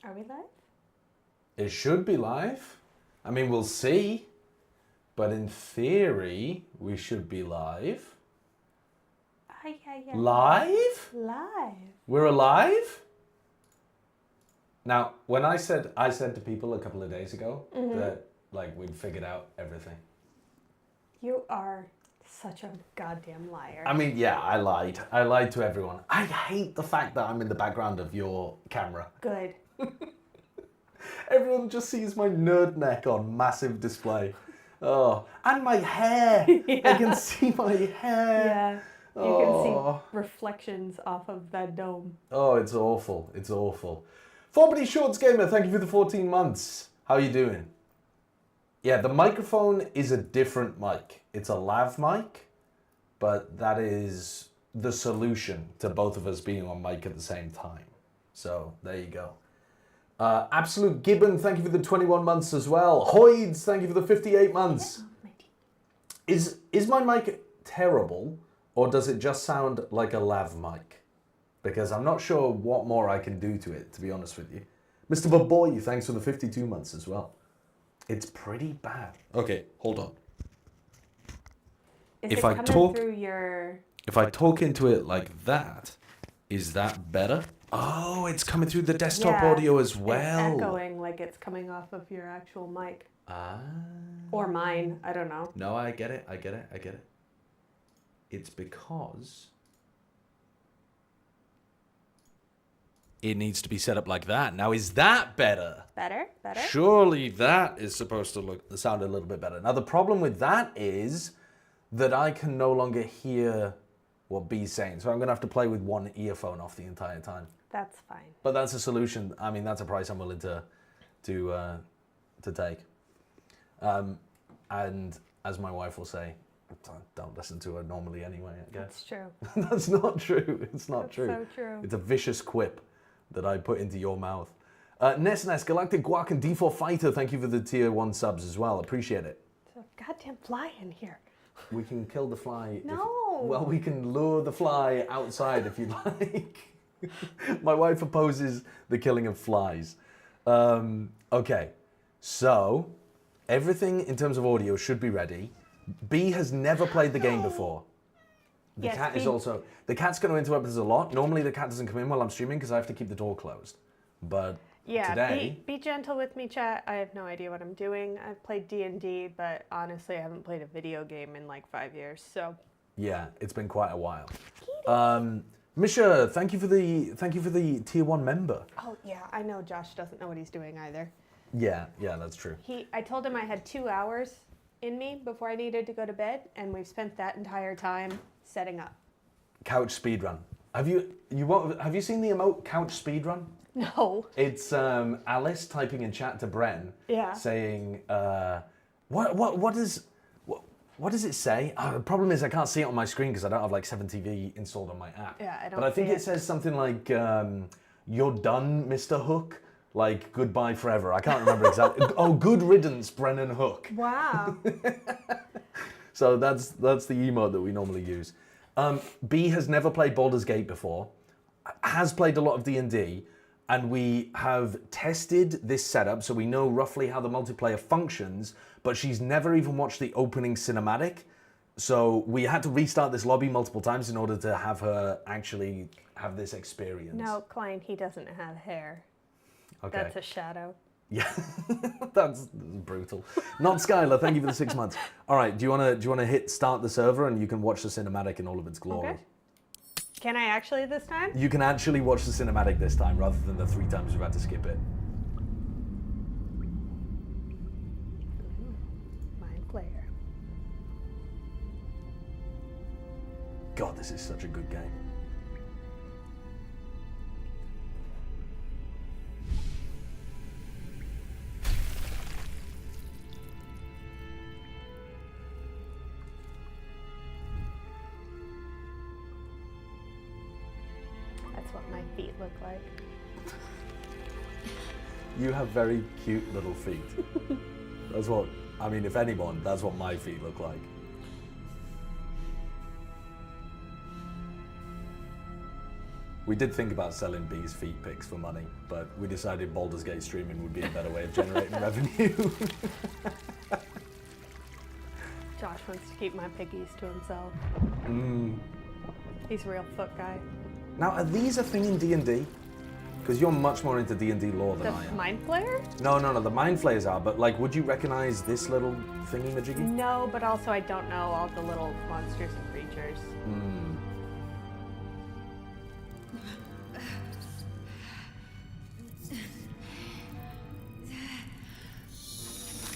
Are we live? It should be live. I mean, we'll see. But in theory, we should be live. Live? Live. We're alive? Now, when I said to people a couple of days ago that like we'd figured out everything. You are such a goddamn liar. I mean, yeah, I lied. I lied to everyone. I hate the fact that I'm in the background of your camera. Good. Everyone just sees my nerd neck on massive display. Oh, and my hair. Yeah. They can see my hair. Yeah. You can see reflections off of that dome. Oh, it's awful. It's awful. Forbody Shorts Gamer, thank you for the 14 months. How are you doing? Yeah, the microphone is a different mic. It's a lav mic, but that is the solution to both of us being on mic at the same time. So, there you go. Absolute Gibbon, thank you for the 21 months as well. Hoids, thank you for the 58 months. Is my mic terrible, or does it just sound like a lav mic? Because I'm not sure what more I can do to it, to be honest with you. Mr. Baboy, thanks for the 52 months as well. It's pretty bad. Okay, hold on. If I talk through your... If I talk into it like that, is that better? Oh, it's coming through the desktop audio as well. It's echoing like it's coming off of your actual mic. Ah. Or mine, I don't know. No, I get it. It's because it needs to be set up like that. Now, is that better? Better? Surely that is supposed to sound a little bit better. Now, the problem with that is that I can no longer hear what B's saying. So I'm going to have to play with one earphone off the entire time. That's fine. But that's a solution. I mean, that's a price I'm willing to take. And as my wife will say, don't listen to her normally anyway, I guess. That's true. That's not true. It's not true. So true. It's a vicious quip that I put into your mouth. Nesnes, Galactic Guac, and D4 Fighter, thank you for the tier 1 subs as well. Appreciate it. There's a goddamn fly in here. We can kill the fly. No. Well, we can lure the fly outside if you like. My wife opposes the killing of flies. Okay, so everything in terms of audio should be ready. B has never played the game before. The cat is also... The cat's going to interrupt us a lot. Normally the cat doesn't come in while I'm streaming because I have to keep the door closed. But today... Be gentle with me, chat. I have no idea what I'm doing. I've played D&D, but honestly I haven't played a video game in like 5 years, so... Yeah, it's been quite a while. Misha, thank you for the tier 1 member. Oh yeah, I know Josh doesn't know what he's doing either. Yeah, that's true. I told him I had 2 hours in me before I needed to go to bed, and we've spent that entire time setting up. Couch speedrun. Have you seen the emote couch speedrun? No. It's Alice typing in chat to Bren, saying, what does it say? The problem is I can't see it on my screen because I don't have like 7TV installed on my app. Yeah, I don't. But I think it says something like, "You're done, Mr. Hook." Like goodbye forever. I can't remember exactly. Oh, good riddance, Brennan Hook. Wow. So that's the emote that we normally use. B has never played Baldur's Gate before, has played a lot of D&D, and we have tested this setup so we know roughly how the multiplayer functions, but she's never even watched the opening cinematic. So we had to restart this lobby multiple times in order to have her actually have this experience. No, Klein, he doesn't have hair. Okay. That's a shadow. Yeah, that's brutal. Not Skylar, thank you for the 6 months. All right, do you wanna hit start the server and you can watch the cinematic in all of its glory? Okay. Can I actually this time? You can actually watch the cinematic this time rather than the 3 times we've had to skip it. Mind Flayer. God, this is such a good game. What my feet look like. You have very cute little feet. That's what, I mean, if anyone, that's what my feet look like. We did think about selling Bee's feet pics for money, but we decided Baldur's Gate streaming would be a better way of generating revenue. Josh wants to keep my piggies to himself. He's a real foot guy. Now, are these a thing in D&D? Because you're much more into D&D lore than I am. The Mind Flayer? No, the Mind Flayers are, but like, would you recognize this little thingy-majiggy? No, but also I don't know all the little monsters and creatures.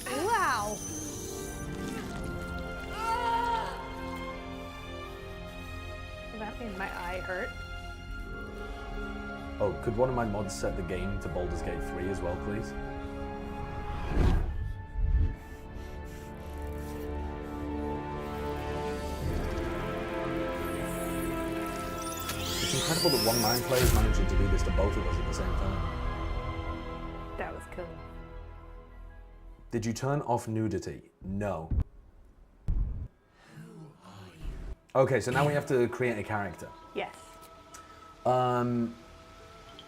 Wow! That made my eye hurt. Oh, could one of my mods set the game to Baldur's Gate 3 as well, please? It's incredible that one Mind Player is managing to do this to both of us at the same time. That was cool. Did you turn off nudity? No. Okay, so now we have to create a character. Yes.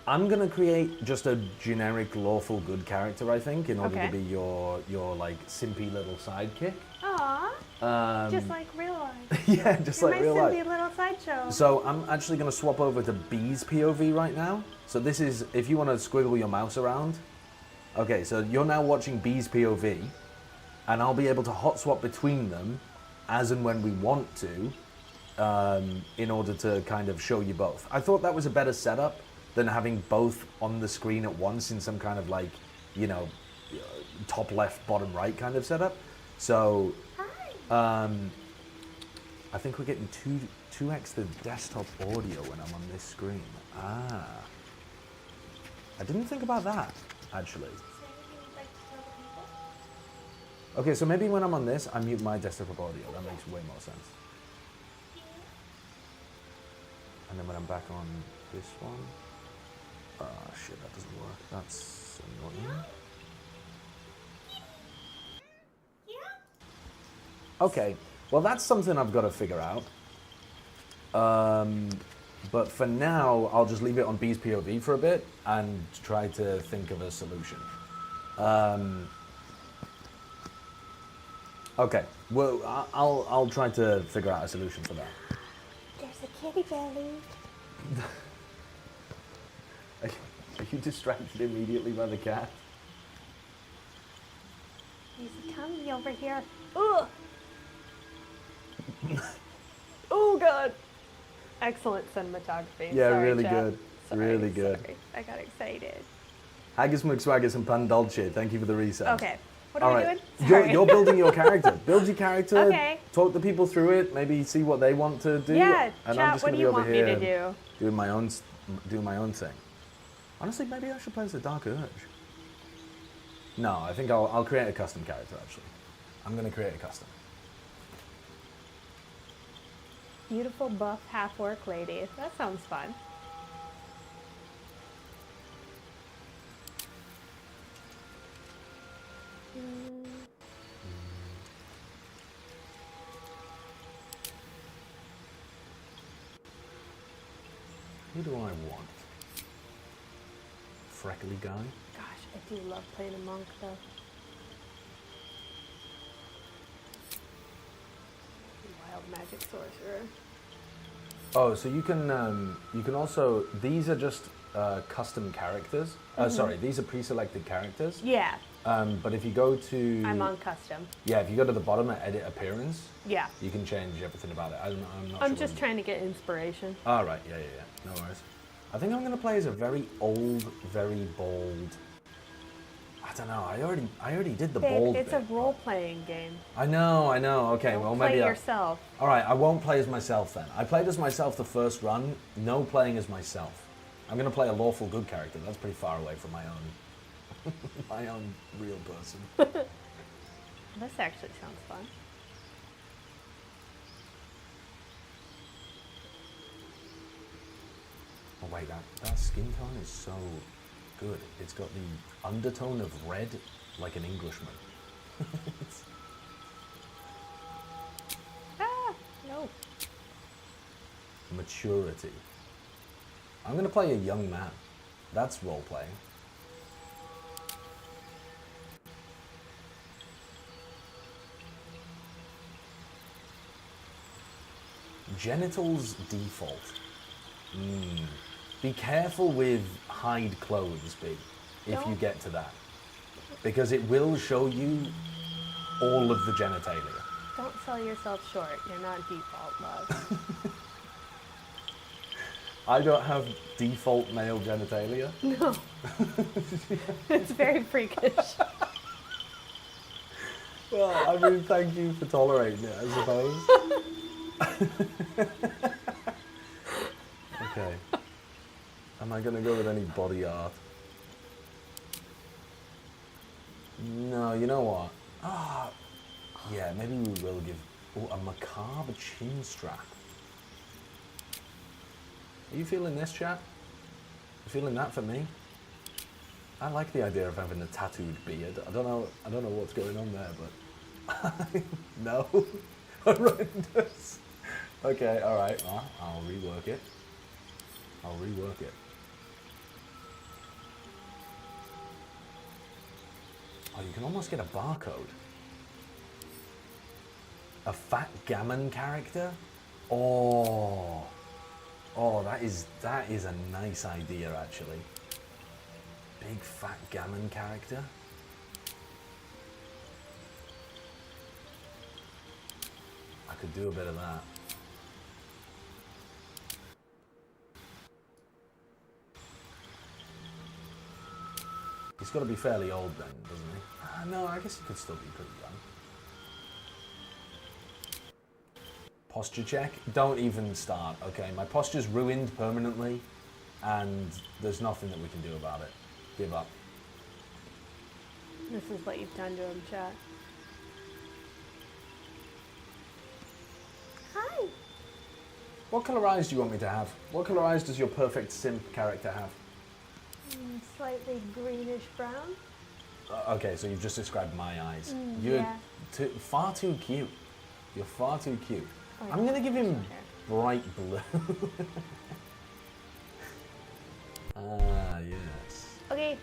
I'm gonna create just a generic lawful good character, I think, in order Okay. to be your like simpy little sidekick. Aww. Just like real life. Yeah, just You're like my real simpy life. little sideshow. So I'm actually gonna swap over to Bee's POV right now. So this is, if you want to squiggle your mouse around. Okay, so you're now watching Bee's POV, and I'll be able to hot swap between them as and when we want to, in order to kind of show you both. I thought that was a better setup than having both on the screen at once in some kind of like, you know, top left, bottom right kind of setup. So, I think we're getting 2x the desktop audio when I'm on this screen. Ah. I didn't think about that, actually. Okay, so maybe when I'm on this, I mute my desktop audio. That makes way more sense. And then when I'm back on this one, shit, that doesn't work. That's annoying. Okay, well that's something I've got to figure out. But for now, I'll just leave it on Bee's POV for a bit and try to think of a solution. Okay, well I'll try to figure out a solution for that. There's a kitty belly. Are you distracted immediately by the cat? There's a tummy over here. Ugh. Oh god. Excellent cinematography. Yeah, Sorry, really chat. good. Sorry, Really good. Sorry. I got excited. Haggis McSwaggis and Pan Dolce, thank you for the reset. Okay. What are we doing? You're building your character. Build your character. Okay. Talk to people through it. Maybe see what they want to do. Yeah, And chat, I'm just what gonna do be you over want me here to do? doing my own thing. Honestly, maybe I should play as the Dark Urge. No, I think I'll create a custom character. Actually, I'm gonna create a custom. Beautiful buff half-orc lady. That sounds fun. Who do I want? Freckly guy? Gosh, I do love playing a monk though. Wild magic sorcerer. Oh, so you can also, these are just custom characters. Sorry, these are pre-selected characters. Yeah, But if you go to... I'm on custom. Yeah, if you go to the bottom and edit appearance, Yeah. you can change everything about it. I'm not I'm sure just trying to get inspiration. Oh, right, yeah. No worries. I think I'm going to play as a very old, very bald... I don't know, I already did the Babe, bald it's bit, a role-playing game. I know. Okay, Don't well play maybe yourself. All right, I won't play as myself then. I played as myself the first run, no playing as myself. I'm going to play a lawful good character. That's pretty far away from my own my own real person. This actually sounds fun. Oh wait, that skin tone is so good. It's got the undertone of red like an Englishman. Ah, no. Maturity. I'm going to play a young man. That's role-playing. Genitals default. Be careful with hide clothes, B, if you get to that. Because it will show you all of the genitalia. Don't sell yourself short. You're not default, love. I don't have default male genitalia. No. It's very freakish. Well, I mean, thank you for tolerating it, I suppose. Okay. Am I going to go with any body art? No, you know what? Yeah, maybe we will give... Oh, a macabre chin strap. Are you feeling this, chat? You feeling that for me? I like the idea of having a tattooed beard. I don't know what's going on there, but... No? Horrendous. Okay, alright, well, I'll rework it. I'll rework it. Oh, you can almost get a barcode. A fat gammon character? Oh. Oh, that is a nice idea, actually. Big fat gammon character. I could do a bit of that. He's got to be fairly old then, doesn't he? No, I guess he could still be pretty young. Posture check? Don't even start, okay? My posture's ruined permanently, and there's nothing that we can do about it. Give up. This is what you've done to him, chat. Hi. What colour eyes do you want me to have? What colour eyes does your perfect simp character have? Slightly greenish brown. Okay, so you've just described my eyes. Yeah. You're far too cute. You're far too cute. Oh, I'm going to give him bright blue. Yes. Okay.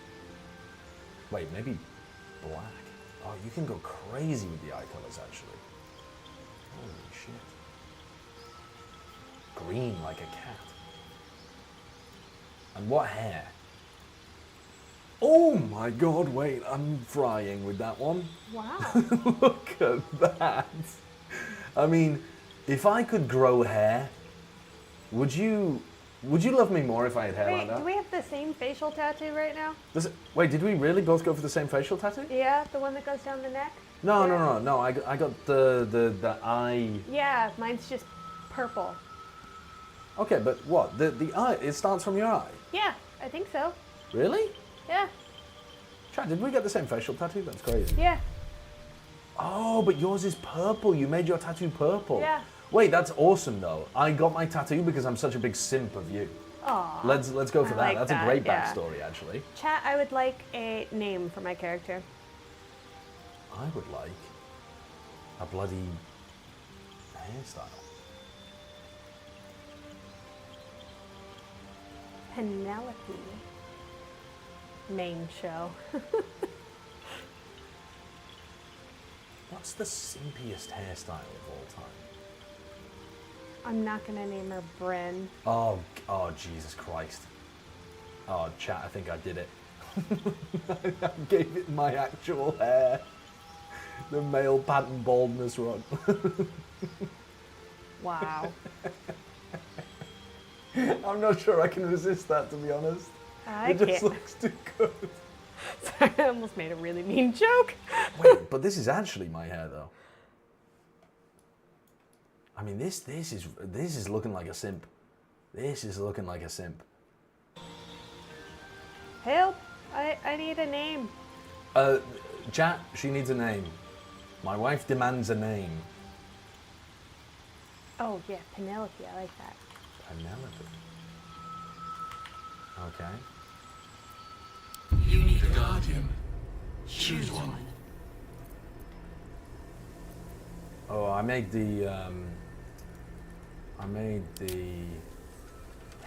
Wait, maybe black. Oh, you can go crazy with the eye colours, actually. Holy shit. Green like a cat. And what hair? Oh my god, wait, I'm frying with that one. Wow. Look at that. I mean, if I could grow hair, would you love me more if I had hair like Wait, that? do we have the same facial tattoo right now? Wait, did we really both go for the same facial tattoo? Yeah, the one that goes down the neck? No, Yeah. no. I got the eye. Yeah, mine's just purple. Okay, but what? The eye, it starts from your eye? Yeah, I think so. Really? Yeah. Chad, did we get the same facial tattoo? That's crazy. Yeah. Oh, but yours is purple. You made your tattoo purple. Yeah. Wait, that's awesome though. I got my tattoo because I'm such a big simp of you. Aw. Let's go for I that. like That's that, a great yeah. backstory, actually. Chat, I would like a name for my character. I would like a bloody hairstyle. Penelope. Main show. What's the simpiest hairstyle of all time? I'm not gonna name her Bryn. Oh, Jesus Christ. Oh, chat, I think I did it. I gave it my actual hair. The male pattern baldness run. Wow. I'm not sure I can resist that, to be honest. It just can't. looks too good. Sorry, I almost made a really mean joke. Wait, but this is actually my hair, though. I mean, this is looking like a simp. This is looking like a simp. Help! I need a name. Chat, she needs a name. My wife demands a name. Oh yeah, Penelope. I like that. Penelope. Okay. You need a guardian. Choose one. Oh, I made the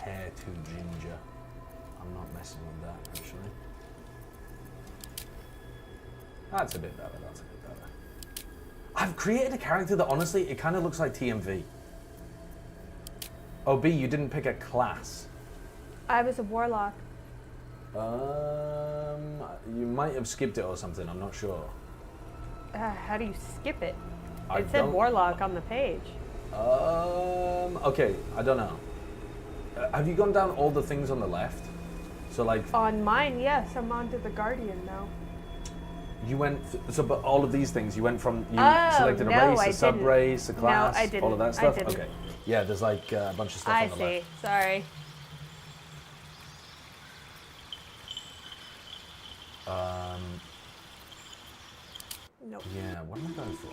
hair too ginger. I'm not messing with that, actually. That's a bit better, that's a bit better. I've created a character that, honestly, it kind of looks like TMV. Oh, B, you didn't pick a class. I was a warlock. You might have skipped it or something, I'm not sure. How do you skip it? I It said don't- warlock on the page. Okay, I don't know. Have you gone down all the things on the left? So like, On mine, yes, I'm on to the guardian now. you went, but all of these things, you went from, you Oh, selected a no, race, I a sub-race, a didn't. class, No, I didn't. all of that I stuff? didn't. Okay. Yeah, there's like a bunch of stuff I on the see. left. Sorry. Nope. Yeah, what am I going for?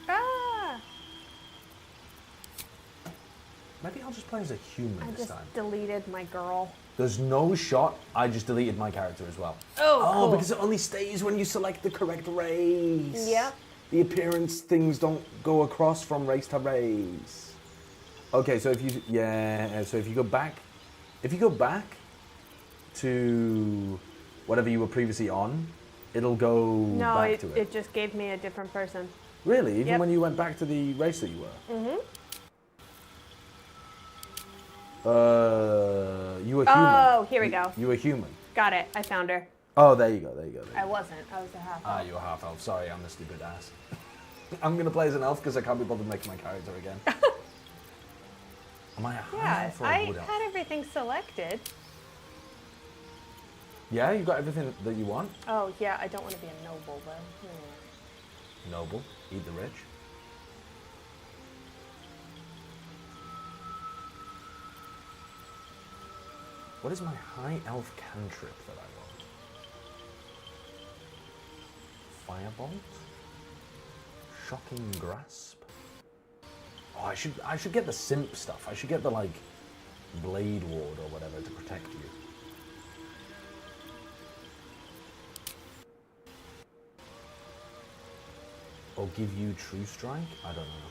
Ah! Maybe I'll just play as a human I this just time. deleted my girl. There's no shot, I just deleted my character as well. Oh, cool. Because it only stays when you select the correct race. Yep. The appearance things don't go across from race to race. Okay, so if you, so if you go back to whatever you were previously on, it'll go No, back to it. it just gave me a different person. Really? Even Yep. when you went back to the race that you were? Mm-hmm. You were human. Oh, here we go. You were human. Got it. I found her. Oh, there you go, there you go. There you I go. wasn't. I was a half. Ah, you're half elf. Sorry, I'm the stupid ass. I'm going to play as an elf because I can't be bothered making my character again. Am I a high Yeah, elf or a I wood elf? had everything selected. Yeah, you got everything that you want? Oh, yeah, I don't want to be a noble, though. Noble, eat the rich. What is my high elf cantrip that I want? Firebolt? Shocking grasp? Oh, I should get the simp stuff. I should get the like blade ward or whatever to protect you. Or give you true strike? I don't know.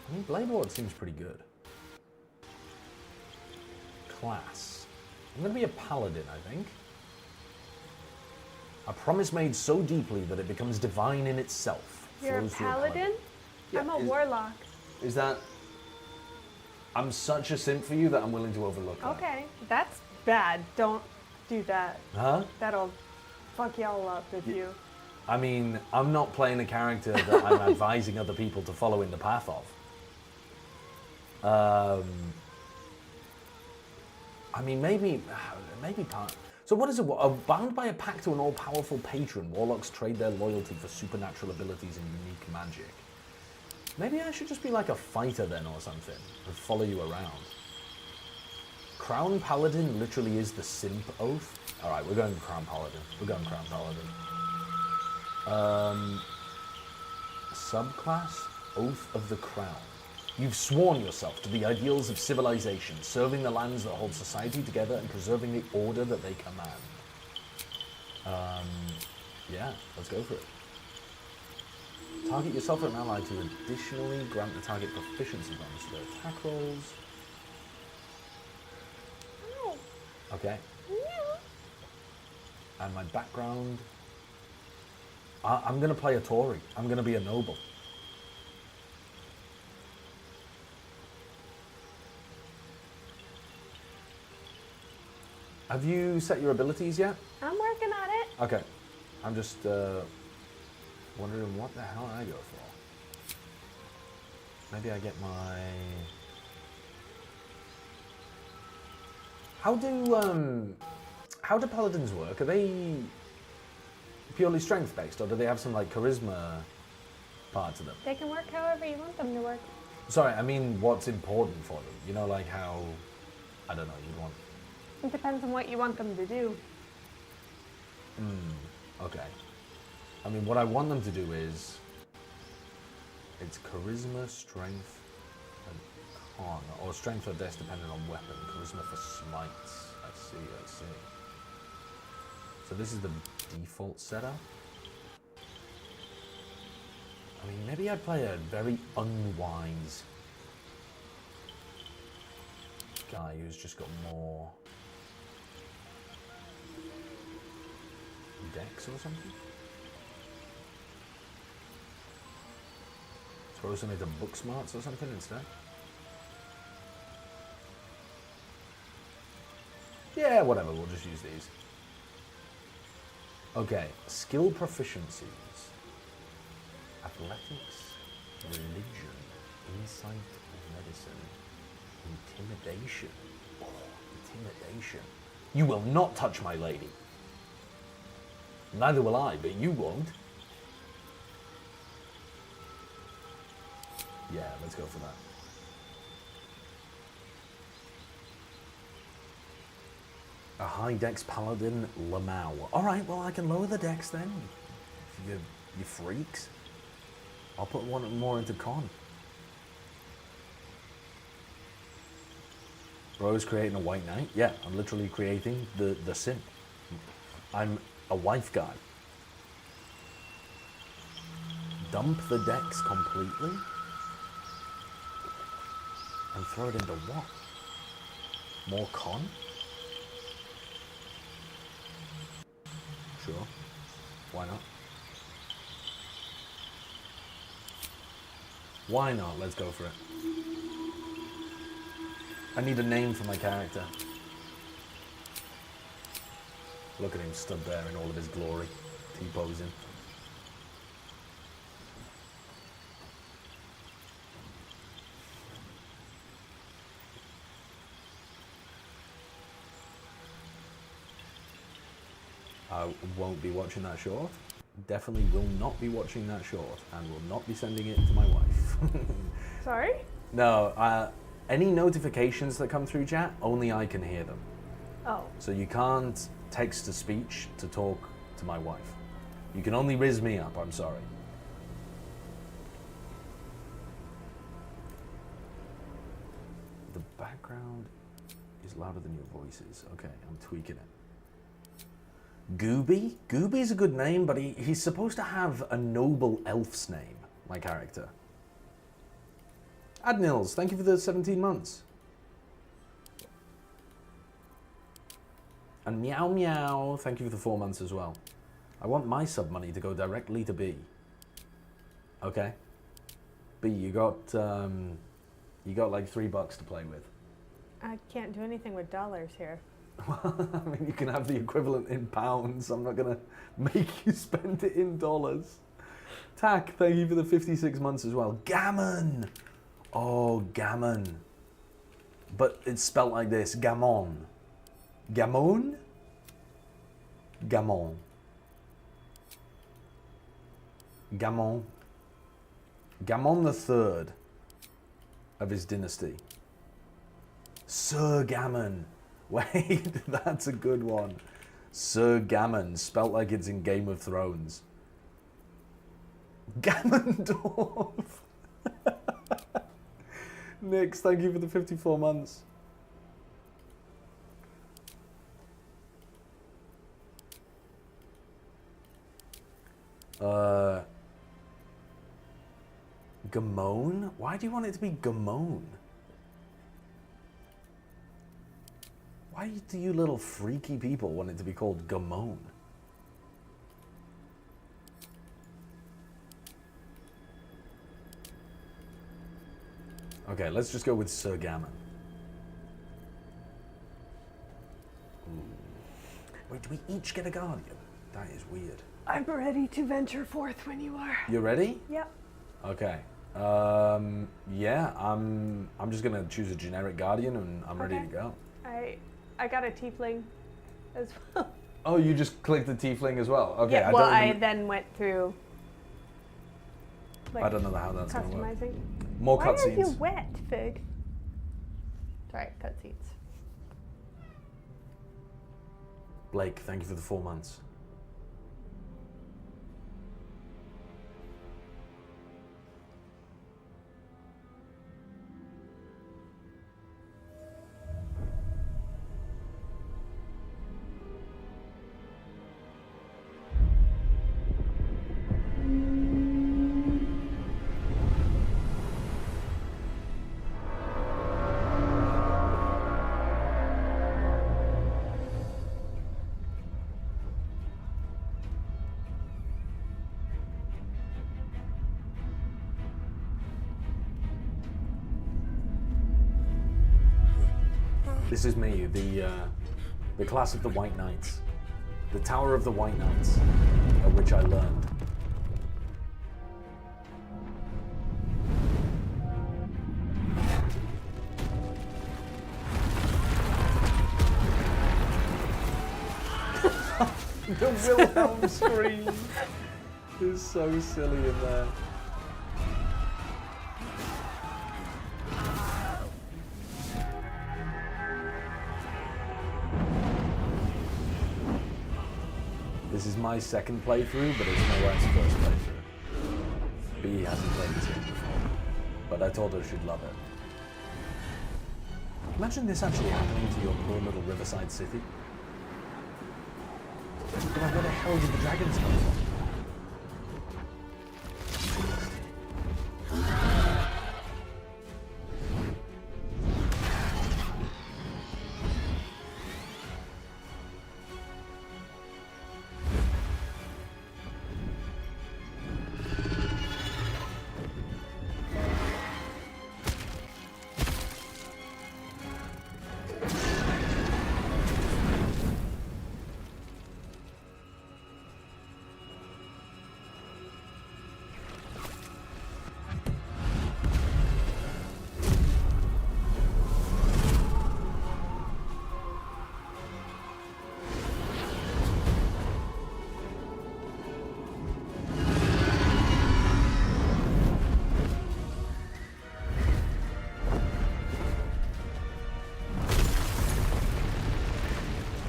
I mean, blade ward seems pretty good. Class. I'm going to be a paladin, I think. A promise made so deeply that it becomes divine in itself. You're a Flows through paladin? Yeah, I'm a is- warlock. Is that... I'm such a simp for you that I'm willing to overlook that. Okay, that's bad. Don't do that. Huh? That'll fuck y'all up if you... I mean, I'm not playing a character that I'm advising other people to follow in the path of. I mean, maybe part. So what is it? Bound by a pact to an all-powerful patron, warlocks trade their loyalty for supernatural abilities and unique magic. Maybe I should just be like a fighter then or something, and follow you around. Crown Paladin literally is the simp oath. All right, we're going Crown Paladin. We're going Crown Paladin. Subclass, Oath of the Crown. You've sworn yourself to the ideals of civilization, serving the lands that hold society together and preserving the order that they command. Yeah, let's go for it. Target yourself or an ally to additionally grant the target proficiency bonus to their attack rolls. Okay. And my background... I'm going to play a Tory. I'm going to be a noble. Have you set your abilities yet? I'm working on it. Okay. I'm just wondering what the hell I go for. Maybe I get my... How do paladins work? Are they purely strength based, or do they have some like charisma part to them? They can work however you want them to work. Sorry, I mean what's important for them. You know, like how, I don't know, you'd want... It depends on what you want them to do. Okay. I mean, what I want them to do is, it's charisma, strength, and con, or strength or dex depending on weapon. Charisma for smites. I see. So this is the default setup. I mean, maybe I'd play a very unwise guy who's just got more decks or something? Throw some into book smarts or something instead? Yeah, whatever, we'll just use these. Okay, skill proficiencies. Athletics, religion, insight, medicine, intimidation. Oh, intimidation. You will not touch my lady. Neither will I, but you won't. Yeah, let's go for that. A high dex paladin, Lamau. Alright, well I can lower the dex then. You freaks. I'll put one more into con. Bro's creating a white knight? Yeah, I'm literally creating the sim. I'm a wife guy. Dump the dex completely? And throw it into what? More con? Sure. Why not? Why not? Let's go for it. I need a name for my character. Look at him stood there in all of his glory, T-posing. I won't be watching that short. Definitely will not be watching that short and will not be sending it to my wife. Sorry? No, any notifications that come through chat, only I can hear them. Oh. So you can't text to speech to talk to my wife. You can only riz me up, I'm sorry. The background is louder than your voices. Okay, I'm tweaking it. Gooby? Gooby's a good name, but he's supposed to have a noble elf's name, my character. Adnils, thank you for the 17 months. And Meow Meow, thank you for the 4 months as well. I want my sub money to go directly to B. Okay. B, you got like $3 to play with. I can't do anything with dollars here. Well, I mean, you can have the equivalent in pounds. I'm not going to make you spend it in dollars. Tack, thank you for the 56 months as well. Gammon! Oh, gammon. But it's spelt like this, gammon. Gammon? Gammon. Gammon. Gammon the Third of his dynasty. Sir Gammon. Wait, that's a good one. Sir Gammon, spelt like it's in Game of Thrones. Gammondorf. Nix, thank you for the 54 months. Gamone? Why do you want it to be Gamone? Why do you little freaky people want it to be called Gamone? Okay, let's just go with Sir Gammon. Ooh. Wait, do we each get a guardian? That is weird. I'm ready to venture forth when you are. You ready? Yep. Okay. Yeah, I'm just gonna choose a generic guardian and I'm ready to go. I got a tiefling as well. Oh, you just clicked the tiefling as well? Okay. Yeah, well, I then went through. Like, I don't know how that's gonna work. customizing. More Why cutscenes. are you wet, Fig? Sorry, cutscenes. Blake, thank you for the 4 months. This is me, the class of the White Knights. The Tower of the White Knights, at which I learned. The Wilhelm scream is so silly in there. This is my second playthrough, but it's my wife's first playthrough. B hasn't played this game before, but I told her she'd love it. Imagine this actually happening to your poor little riverside city. Where the hell did the dragons come from?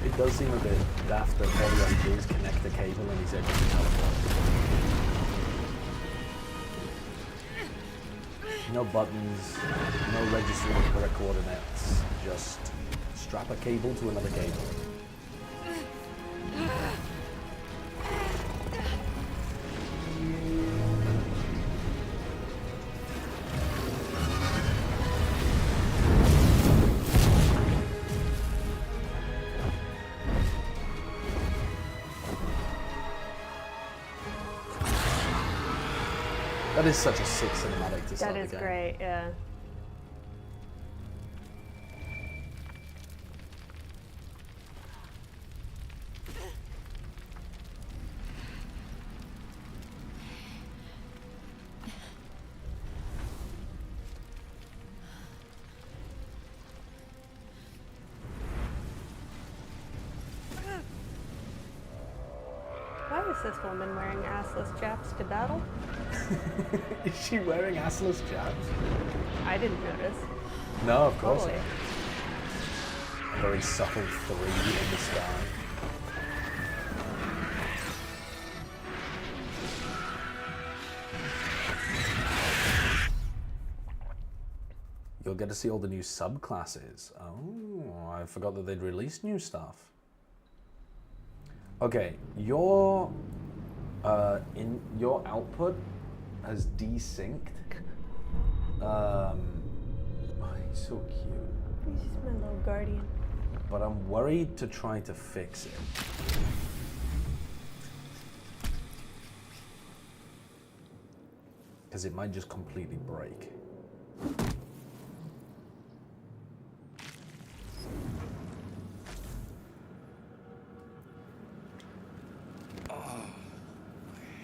It does seem a bit daft that all he has to do is connect the cable and he's able to teleport. No buttons, no registering the correct coordinates, just strap a cable to another cable. That is such a sick cinematic to start the game. That is great, yeah. Why is this woman wearing assless chaps to battle? Is she wearing assless chaps? I didn't notice. No, of course Totally. not. A very subtle 3 in the sky. You'll get to see all the new subclasses. Oh, I forgot that they'd released new stuff. Okay, your output has desynced. Oh, he's so cute. He's my little guardian. But I'm worried to try to fix it. Because it might just completely break.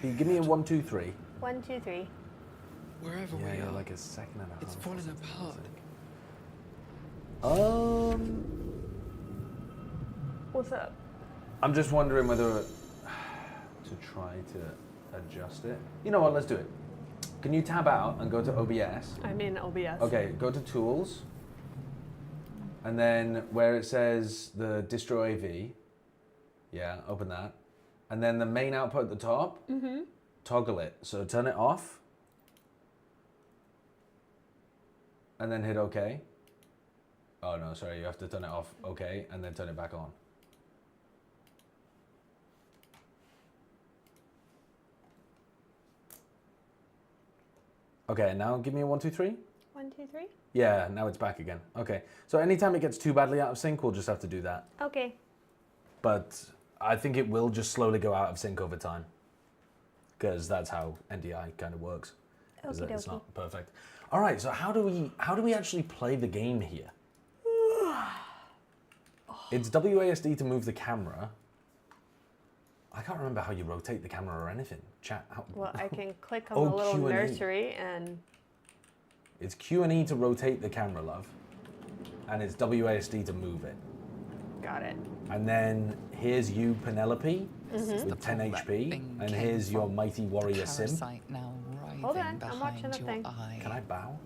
Can you give me a 1, 2, 3? 1, 2, 3. Wherever we Yeah, are, like a second and a half. it's falling apart. What's up? I'm just wondering whether to try to adjust it. You know what? Let's do it. Can you tab out and go to OBS? I'm in OBS. Okay, go to Tools, and then where it says the distro AV, yeah, open that, and then the main output at the top, toggle it. So turn it off, and then hit OK. Oh no, sorry, you have to turn it off, OK, and then turn it back on. Okay, now give me a 1, 2, 3. 1, 2, 3. Yeah, now it's back again. Okay, so anytime it gets too badly out of sync, we'll just have to do that. Okay. But I think it will just slowly go out of sync over time, because that's how NDI kind of works. Is that it's not perfect. All right, so how do we actually play the game here? It's WASD to move the camera. I can't remember how you rotate the camera or anything. Chat. Well, I can click on Oh, the little Q&E. nursery and... It's Q and E to rotate the camera, love. And it's WASD to move it. Got it. And then here's you, Penelope, Mm-hmm. with 10 HP. And here's your mighty warrior Sim. Now Hold on, I'm watching the thing. Can I bow?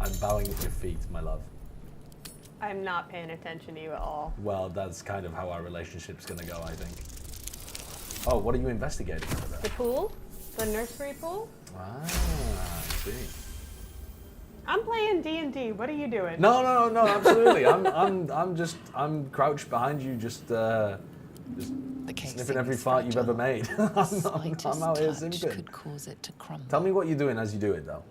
I'm bowing at your feet, my love. I'm not paying attention to you at all. Well, that's kind of how our relationship's gonna go, I think. Oh, what are you investigating over there? The pool? The nursery pool? Ah, I see. I'm playing D&D. What are you doing? No, absolutely. I'm crouched behind you, just sniffing every fart you've ever made. I'm out here simping. Could cause it to crumble. Tell me what you're doing as you do it, though.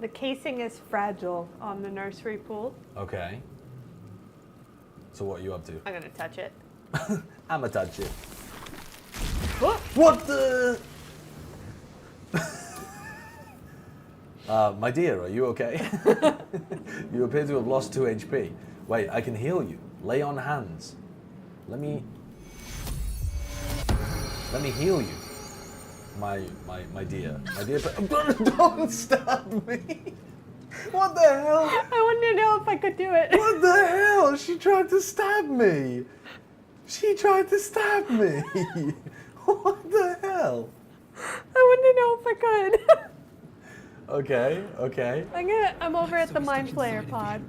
The casing is fragile on the nursery pool. Okay. So what are you up to? I'm gonna touch it. I'ma touch it. Whoop. What the? My dear, are you okay? You appear to have lost 2 HP. Wait, I can heal you. Lay on hands. Let me heal you. My dear. My dear, don't stab me. What the hell? I wanted to know if I could do it. What the hell? She tried to stab me. She tried to stab me. What the hell? I wanted to know if I could. Okay. I'm over at the Mind Flayer pod.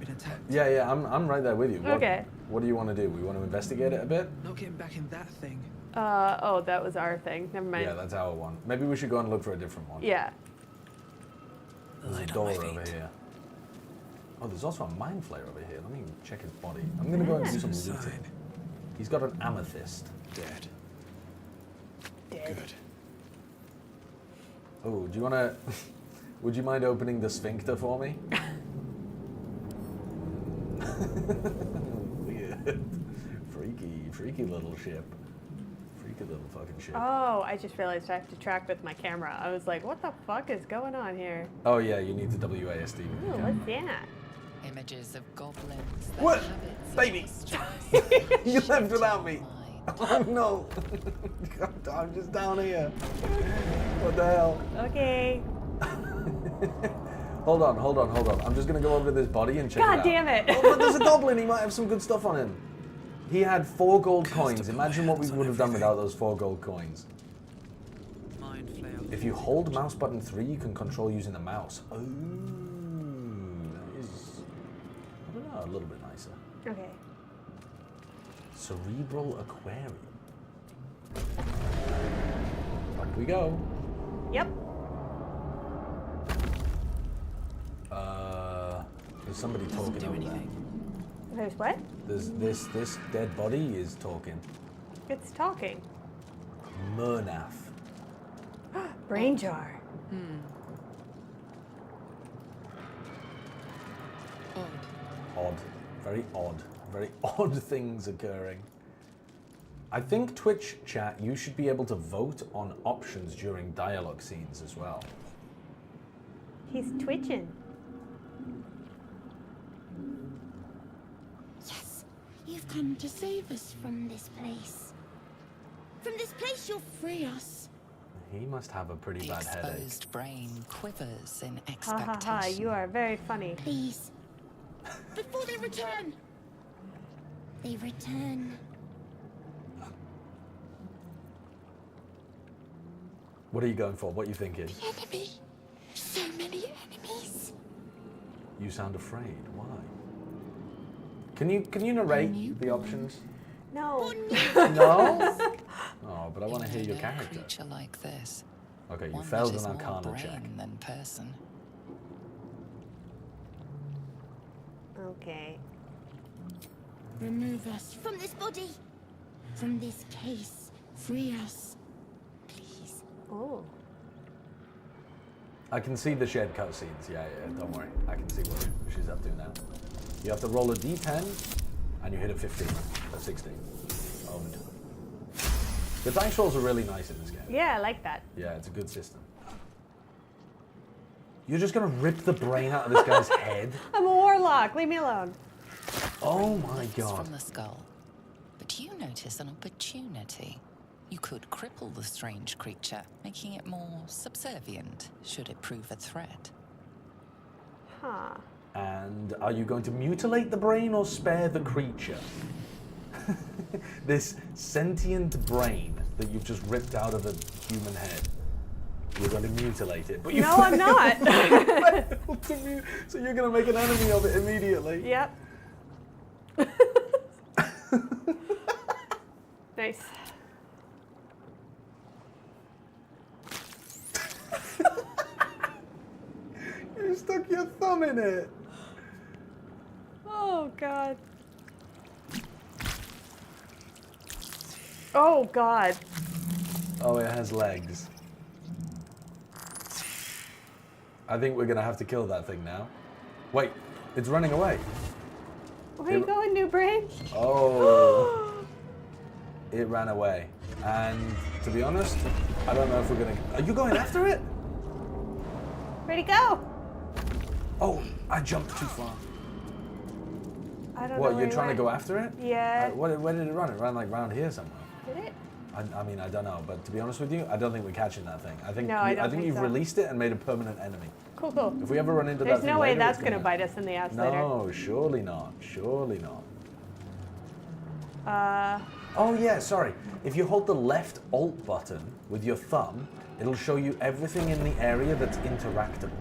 Yeah, I'm right there with you. Okay. What do you want to do? We want to investigate it a bit? Not getting back in that thing. Oh, that was our thing. Never mind. Yeah, that's our one. Maybe we should go and look for a different one. Yeah. There's a door over here. Oh, there's also a mind flayer over here. Let me check his body. I'm going to go and do some looting. He's got an amethyst. Dead. Good. Oh, do you want to... Would you mind opening the sphincter for me? Weird. Freaky little ship. Freaky little fucking ship. Oh, I just realized I have to track with my camera. I was like, what the fuck is going on here? Oh yeah, you need the WASD. Ooh, what's that? Images of goblins. That What? habits Baby! of You left without me! mind. Oh no! God, I'm just down here. What the hell? Okay. Hold on. I'm just gonna go over to this body and check it out. God damn it. Oh, but there's a goblin. He might have some good stuff on him. He had 4 gold coins. Imagine what we would have done without those 4 gold coins. Mind flail. If you hold mouse button 3, you can control using the mouse. Oh, that is, I don't know, a little bit nicer. Okay. Cerebral aquarium. Back we go. Yep. There's somebody talking Do over anything. There's what? there. This dead body is talking. It's talking. Murnaf. Brain jar. Odd. Very odd things occurring. I think Twitch chat, you should be able to vote on options during dialogue scenes as well. He's twitching. Yes, you've come to save us from this place. From this place, you'll free us. He must have a pretty The bad headache. exposed brain quivers in Ha expectation. ha ha, you are very funny. Please. Before they return. They return. What are you going for? What are you thinking? Enemy. So many enemies. You sound afraid. Why? Can you narrate the options? No. No? Oh, but I want to You hear your know, character. A creature like this. Okay, you One failed that is an more Arcana brain check. than person. Okay. Remove us from this body. From this case. Free us. Please. Oh. I can see the shed cutscenes. Yeah, don't worry. I can see what she's up to now. You have to roll a d10, and you hit a 15, or 16. Owned. The dice rolls are really nice in this game. Yeah, I like that. Yeah, it's a good system. You're just gonna rip the brain out of this guy's head? I'm a warlock. lock. Leave me alone. Oh my Bullets god. from the skull. But you notice an opportunity. You could cripple the strange creature, making it more subservient, should it prove a threat. Huh. And are you going to mutilate the brain or spare the creature? This sentient brain that you've just ripped out of a human head. You're going to mutilate it. But you No, I'm not. So you're going to make an enemy of it immediately. Yep. Nice. You stuck your thumb in it. Oh, God. Oh, God. Oh, it has legs. I think we're going to have to kill that thing now. Wait, it's running away. Where are you going, new brain? Oh. It ran away. And to be honest, I don't know if we're going to... Are you going after it? Where'd he go? Oh, I jumped too far. I don't know. What, where you're he trying to went. go after it? Yeah. Where did it run? It ran like round here somewhere. Did it? I mean, I don't know, but to be honest with you, I don't think we're catching that thing. I think No, I don't I think think you've so. released it and made a permanent enemy. Cool, cool. If we ever run into There's that thing no way later, that's it's going to bite us in the ass later. No, surely not. Surely not. Uh, Oh yeah, sorry. If you hold the left Alt button with your thumb, it'll show you everything in the area that's interactable.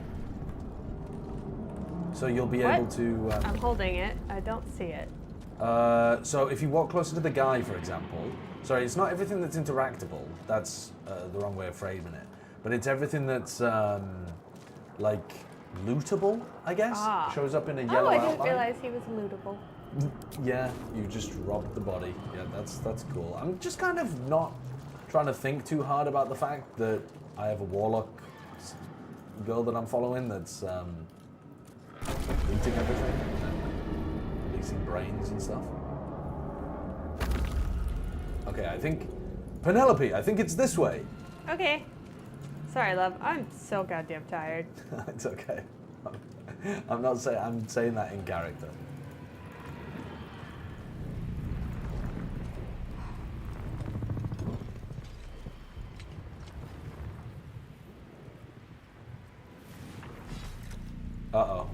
So you'll be What? able to... I'm holding it. I don't see it. So if you walk closer to the guy, for example... Sorry, it's not everything that's interactable. That's the wrong way of phrasing it. But it's everything that's, like, lootable, I guess? Ah. Shows up in a Oh, yellow I didn't outline. realize he was lootable. Yeah, you just robbed the body. Yeah, that's cool. I'm just kind of not trying to think too hard about the fact that I have a warlock girl that I'm following that's looting everything and releasing brains and stuff. Okay, I think Penelope. I think it's this way. Okay. Sorry, love. I'm so goddamn tired. It's okay. I'm not saying. I'm saying that in character. Uh-oh.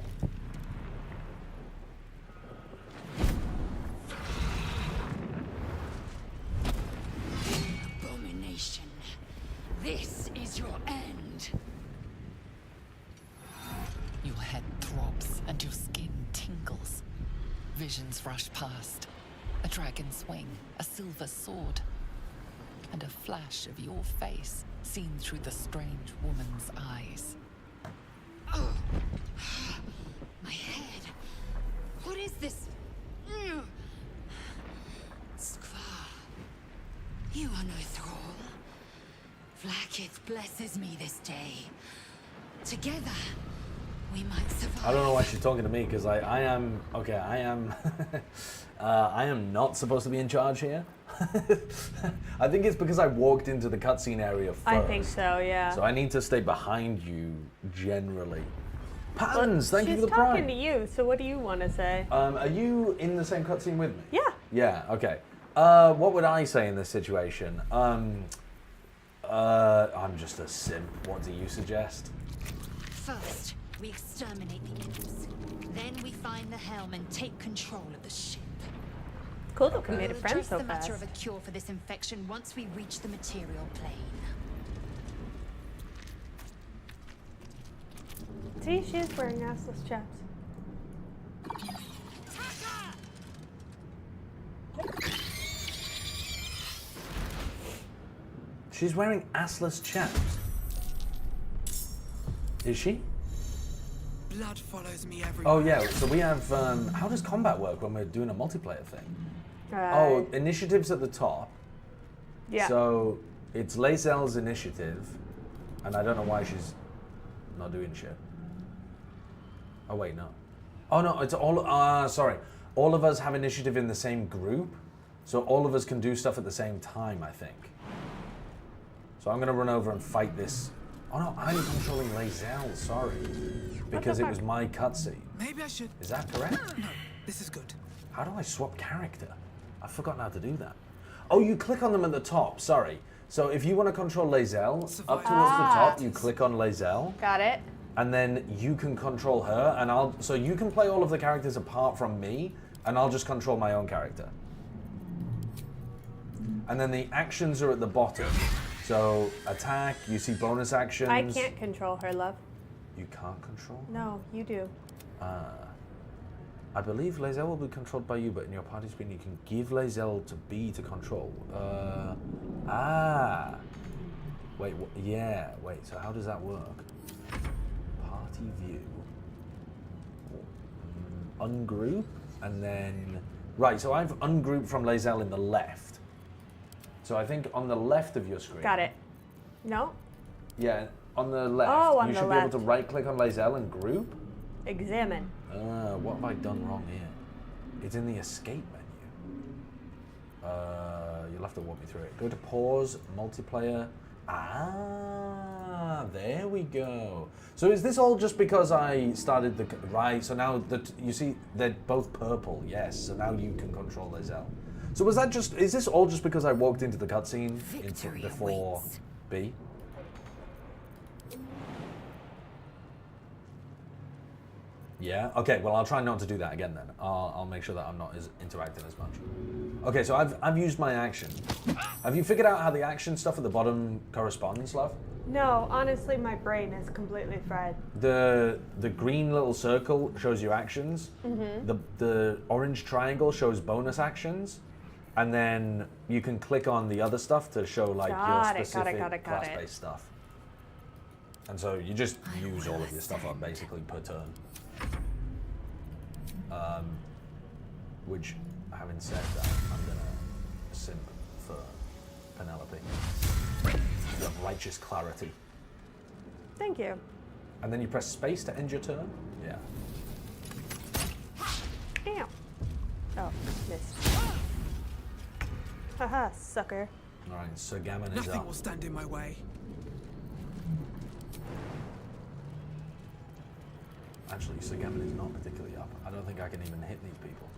Abomination. This is your end. Your head throbs and your skin tingles. Visions rush past. A dragon's wing, a silver sword, and a flash of your face seen through the strange woman's eyes. Oh. My head. What is this? Skvar. You are no thrall. Vlaakith blesses me this day. Together, we might survive. I don't know why she's talking to me because I am okay. I am I am not supposed to be in charge here. I think it's because I walked into the cutscene area first. I think so, yeah. So I need to stay behind you generally. Patterns, thank you for the She's talking prime. to you, so what do you want to say? Are you in the same cutscene with me? Yeah. Yeah. Okay. What would I say in this situation? I'm just a simp. What do you suggest? First, we exterminate the imps. Then we find the helm and take control of the ship. Cool that we made a We'll friend address so the fast. matter of a cure for this infection once we reach the material plane. See, she is wearing assless chaps. She's wearing assless chaps. Is she? Blood follows me everywhere. Oh yeah. So we have. How does combat work when we're doing a multiplayer thing? Oh, initiative's at the top. Yeah. So it's Lae'zel's initiative, and I don't know why she's not doing shit. Oh wait, no. Oh no, it's all. Sorry. All of us have initiative in the same group, so all of us can do stuff at the same time. I think. So I'm gonna run over and fight this Oh no, I'm controlling Lae'zel, sorry. Because it was my cutscene. Maybe I should. Is that correct? No, this is good. How do I swap character? I've forgotten how to do that. Oh, you click on them at the top, sorry. So if you want to control Lae'zel, up towards the top, you click on Lae'zel. Got it. And then you can control her, and so you can play all of the characters apart from me, and I'll just control my own character. And then the actions are at the bottom. So attack, you see bonus actions. I can't control her, love. You can't control? No, you do. I believe Lae'zel will be controlled by you, but in your party screen you can give Lae'zel to B to control. Wait, yeah, wait, so how does that work? Party view. Ungroup, and then... Right, so I've ungrouped from Lae'zel in the left. So I think on the left of your screen... Got it. No? Yeah, on the left. Oh, on you the should be left. able to right-click on Lae'zel and group. Examine. What have I done wrong here? It's in the escape menu. You'll have to walk me through it. Go to pause, multiplayer. There we go. So is this all just because I started the... Right, so now you see they're both purple, yes. So now you can control Lae'zel. So was that just... Is this all just because I walked into the cutscene before B? Yeah, okay, well I'll try not to do that again then. I'll make sure that I'm not as interacting as much. Okay, so I've used my action. Have you figured out how the action stuff at the bottom corresponds, love? No, honestly, my brain is completely fried. The green little circle shows you actions. The orange triangle shows bonus actions. And then you can click on the other stuff to show like your specific class-based stuff. And so you just use all of your stuff up basically per turn. Which, having said that, I'm gonna simp for Penelope. You have righteous clarity. Thank you. And then you press space to end your turn? Yeah. Ow. Oh, missed. Haha, sucker. Alright, Sir Gammon is Nothing up. will stand in my way. Actually, Sir Gammon is not particularly up. I don't think I can even hit these people.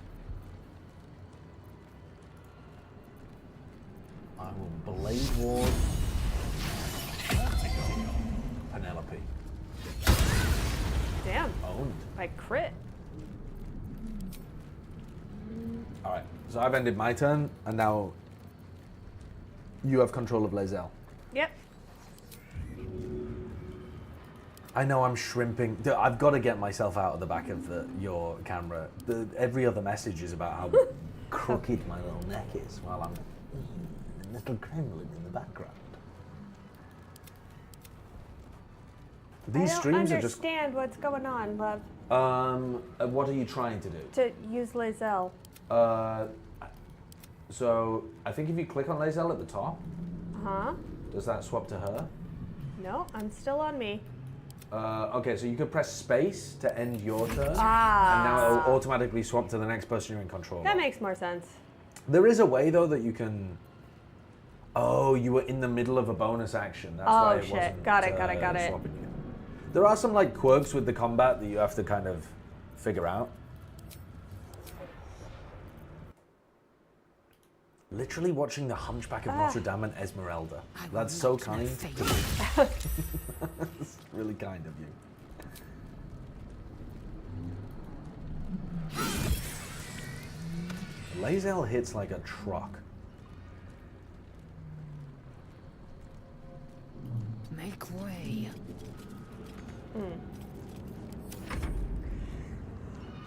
I will Blade Ward Penelope. Damn. Owned. I crit. Alright, so I've ended my turn, and now you have control of Lae'zel. Yep. I know I'm shrimping. I've got to get myself out of the back of your camera. Every other message is about how crooked my little neck is while I'm a little gremlin in the background. These streams are just... I don't understand what's going on, love. What are you trying to do? To use Lae'zel. So I think if you click on Lae'zel at the top, Huh? does that swap to her? No, I'm still on me. Okay, so you could press space to end your turn, Ah. and now it'll automatically swap to the next person you're in control That of. makes more sense. There is a way though that you can. Oh, you were in the middle of a bonus action. That's why it shit. wasn't. Got it. Swapping you. There are some like quirks with the combat that you have to kind of figure out. Literally watching the Hunchback of Notre Dame and Esmeralda. That's so kind. That's really kind of you. Lae'zel hits like a truck. Make way.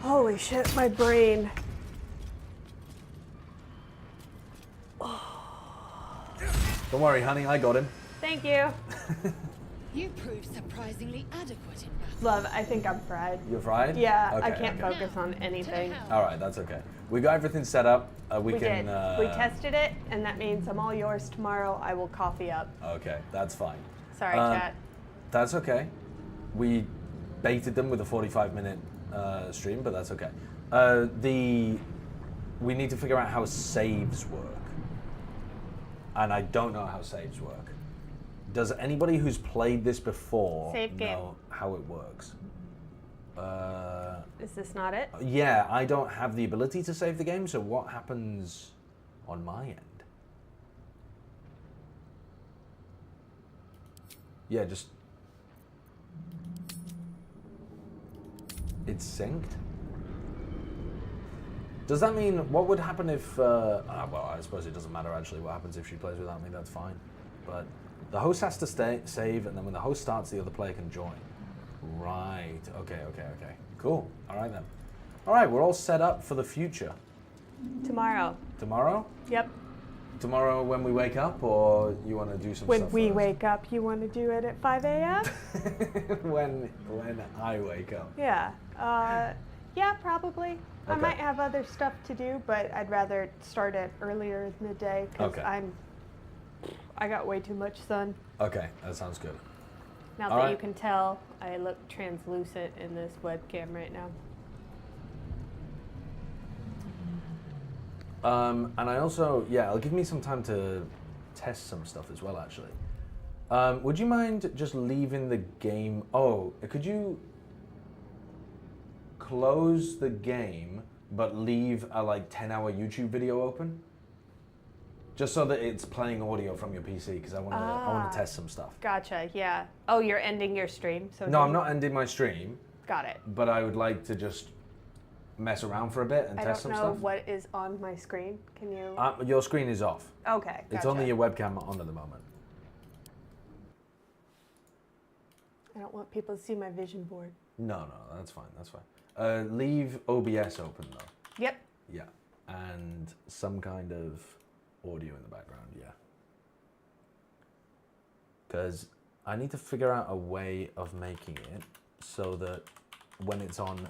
Holy shit, my brain. Don't worry, honey, I got him. Thank you. You proved surprisingly adequate in battle. Love, I think I'm fried. You're fried? Yeah, Okay, I can't okay. focus on anything. All right, that's okay. We got everything set up. We can. did. We tested it, and that means I'm all yours tomorrow. I will coffee up. Okay, that's fine. Sorry, chat. That's okay. We baited them with a 45-minute stream, but that's okay. We need to figure out how saves work. And I don't know how saves work. Does anybody who's played this before Save game. know how it works? Is this not it? Yeah, I don't have the ability to save the game, so what happens on my end? Yeah, just... It's synced? Does that mean, what would happen if, well, I suppose it doesn't matter actually what happens if she plays without me, that's fine. But the host has to save, and then when the host starts, the other player can join. Right, okay. Cool, all right then. All right, we're all set up for the future. Tomorrow. Tomorrow? Yep. Tomorrow when we wake up, or you want to do some When stuff we first? wake up, you want to do it at 5 a.m.? when I wake up. Yeah. Yeah, probably. I Okay. might have other stuff to do, but I'd rather start it earlier in the day because Okay. I got way too much sun. Okay, that sounds good. Now All that right. you can tell, I look translucent in this webcam right now. And I also, yeah, it'll give me some time to test some stuff as well, actually. Would you mind just leaving the game? Oh, could you close the game but leave a like 10-hour YouTube video open? Just so that it's playing audio from your PC, because I want to test some stuff. Gotcha, yeah. Oh, you're ending your stream? So No, I'm not ending my stream, Got it. but I would like to just mess around for a bit and I test don't some know stuff. what is on my screen. Can you? Your screen is off. Okay, It's gotcha. only your webcam on at the moment. I don't want people to see my vision board. No, that's fine, that's fine. Leave OBS open though. Yep. Yeah, and some kind of audio in the background, yeah. Because I need to figure out a way of making it so that when it's on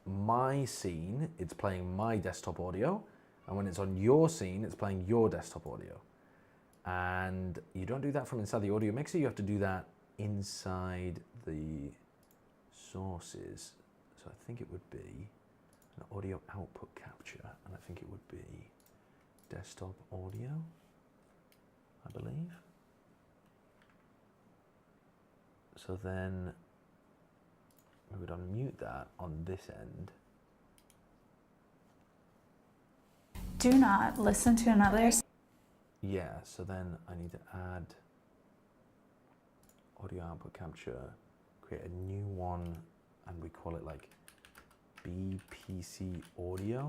my scene, it's playing my desktop audio, and when it's on your scene, it's playing your desktop audio. And you don't do that from inside the audio mixer, you have to do that inside the sources. So I think it would be an audio output capture, and I think it would be desktop audio, I believe. So then we would unmute that on this end. Do not listen to another. Yeah, so then I need to add audio output capture, create a new one, and we call it like BPC audio.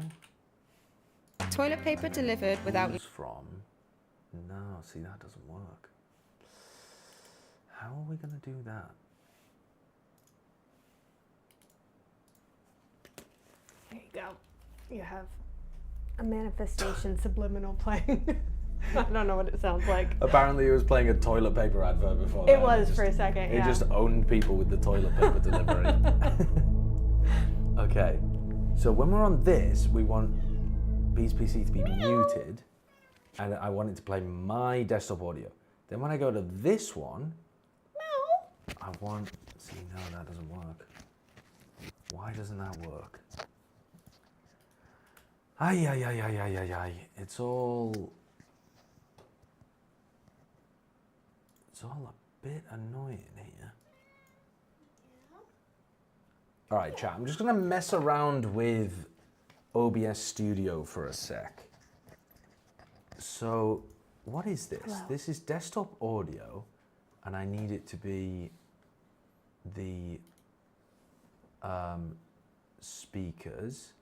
Toilet paper delivered without... Who's from? No, see, that doesn't work. How are we going to do that? There you go. You have a manifestation subliminal playing. I don't know what it sounds like. Apparently it was playing a toilet paper advert before. It that. was just, for a second, It yeah. just owned people with the toilet paper delivery. Okay, so when we're on this, we want Bee's PC to be muted, and I want it to play my desktop audio. Then when I go to this one, I want, see, no, that doesn't work. Why doesn't that work? Ay. It's all a bit annoying here. All right, chat, I'm just gonna mess around with OBS Studio for a sec. So, what is this? Hello. This is desktop audio, and I need it to be the speakers.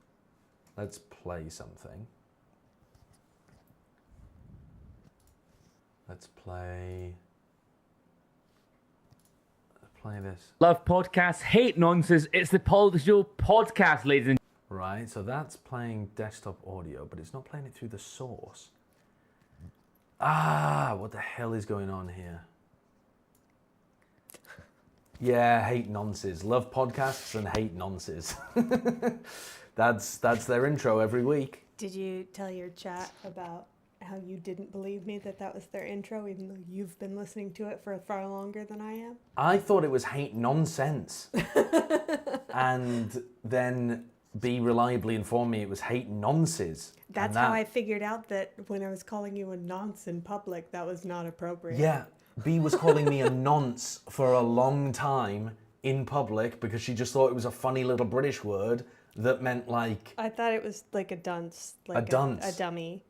Let's play something. Let's play this. Love podcasts, hate nonsense. It's the Paul Show podcast, ladies and Right, so that's playing desktop audio, but it's not playing it through the source. Ah, what the hell is going on here? Yeah, hate nonsense. Love podcasts and hate nonsense. That's their intro every week. Did you tell your chat about how you didn't believe me that was their intro, even though you've been listening to it for far longer than I am? I thought it was hate nonsense. And then B reliably informed me it was hate nonsense. That's how I figured out that when I was calling you a nonce in public, that was not appropriate. Yeah, B was calling me a nonce for a long time in public because she just thought it was a funny little British word that meant like... I thought it was like a dunce. Like dunce. A dummy.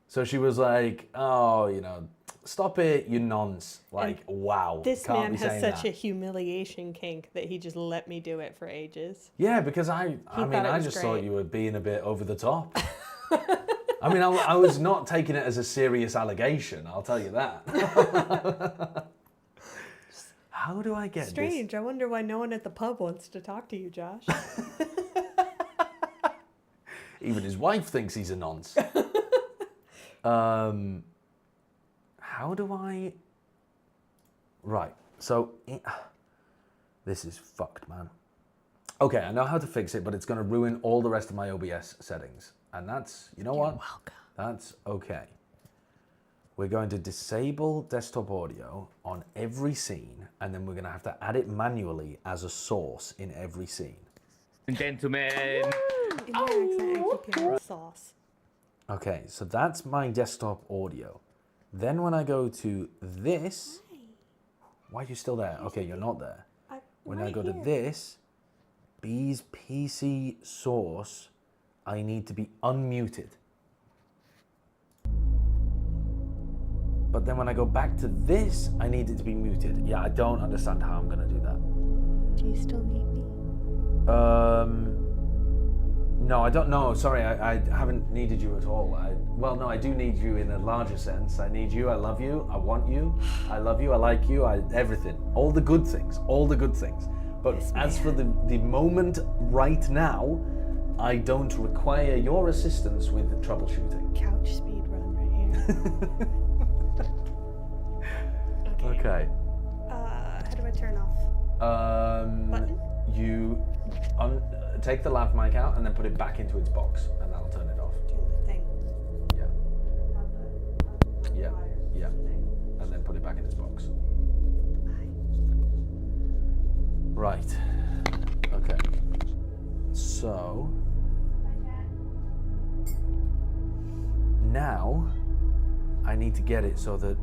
So she was like, oh, you know, stop it, you nonce. Like, wow. This can't man be has saying such that. a humiliation kink that he just let me do it for ages. Yeah, because I mean, thought it I was just great. thought you were being a bit over the top. I mean, I was not taking it as a serious allegation, I'll tell you that. How do I get Strange. I wonder why no one at the pub wants to talk to you, Josh. this? Even his wife thinks he's a nonce. How do I... Right, so... This is fucked, man. Okay, I know how to fix it, but it's going to ruin all the rest of my OBS settings. And that's, you know what? Welcome. That's okay. We're going to disable desktop audio on every scene, and then we're going to have to add it manually as a source in every scene. And gentlemen. Sauce. Okay, so that's my desktop audio. Then when I go to this... Why are you still there? Okay, you're not there. When I go to this, B's PC source, I need to be unmuted. But then when I go back to this, I need it to be muted. Yeah, I don't understand how I'm going to do that. Do you still need me? No, I don't know. Sorry, I haven't needed you at all. Well, no, I do need you in a larger sense. I need you, I love you, I want you, I love you, I like you, everything. All the good things, all the good things. But as for the moment right now, I don't require your assistance with troubleshooting. Couch speed run right here. Okay. How do I turn off? Button? You take the lav mic out and then put it back into its box, and that'll turn it off. Do the thing. Yeah. Yeah. Yeah. And then put it back in its box. Right. Okay. So now I need to get it so that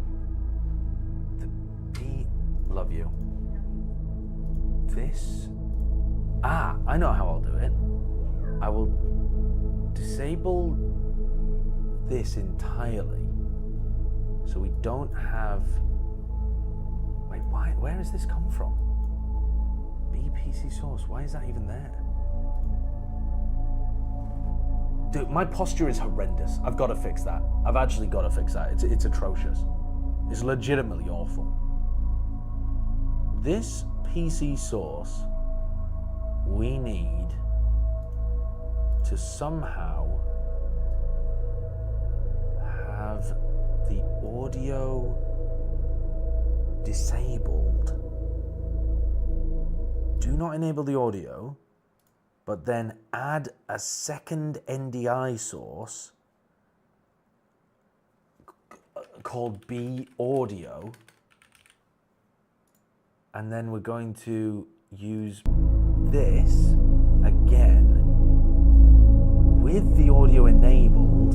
love you. This. I know how I'll do it. I will disable this entirely so we don't have... Wait, why? Where has this come from? BPC source, why is that even there? Dude, my posture is horrendous. I've got to fix that. I've actually got to fix that. It's atrocious. It's legitimately awful. This PC source, we need to somehow have the audio disabled. Do not enable the audio, but then add a second NDI source called B audio, and then we're going to use this again with the audio enabled,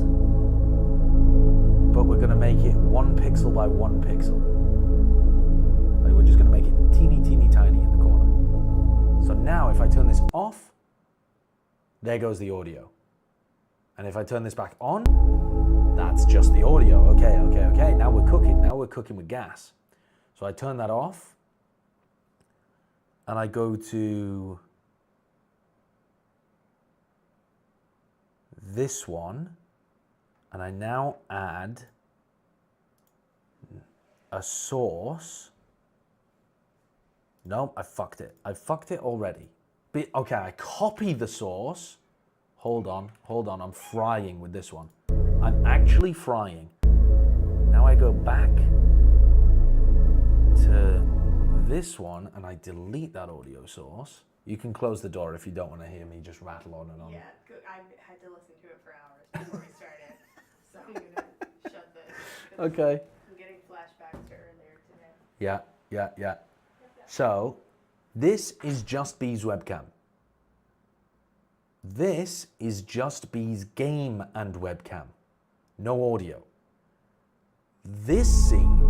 but we're going to make it 1 pixel by 1 pixel. Like, we're just going to make it teeny tiny in the corner. So now if I turn this off, there goes the audio. And if I turn this back on, that's just the audio. Okay. Now we're cooking. Now we're cooking with gas. So I turn that off, and I go to this one, and I now add a source. Nope, I fucked it. I fucked it already. Okay, I copy the source. Hold on, I'm frying with this one. I'm actually frying. Now I go back to this one and I delete that audio source. You can close the door if you don't want to hear me just rattle on and on. Yeah, I had to listen to it for hours before we started, so I'm gonna shut this. Okay. I'm getting flashbacks to earlier today. Yeah. So, this is just B's webcam. This is just B's game and webcam. No audio. This scene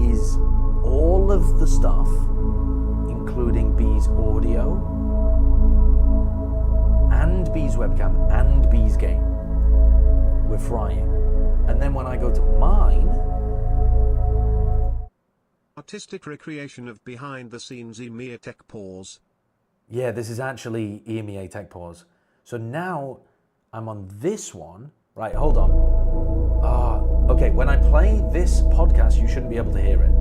is all of the stuff, including B's audio, and B's webcam, and B's game. We're frying. And then when I go to mine... Artistic recreation of behind-the-scenes EMEA Tech Pause. Yeah, this is actually EMEA Tech Pause. So now I'm on this one. Right, hold on. Okay, when I play this podcast, you shouldn't be able to hear it.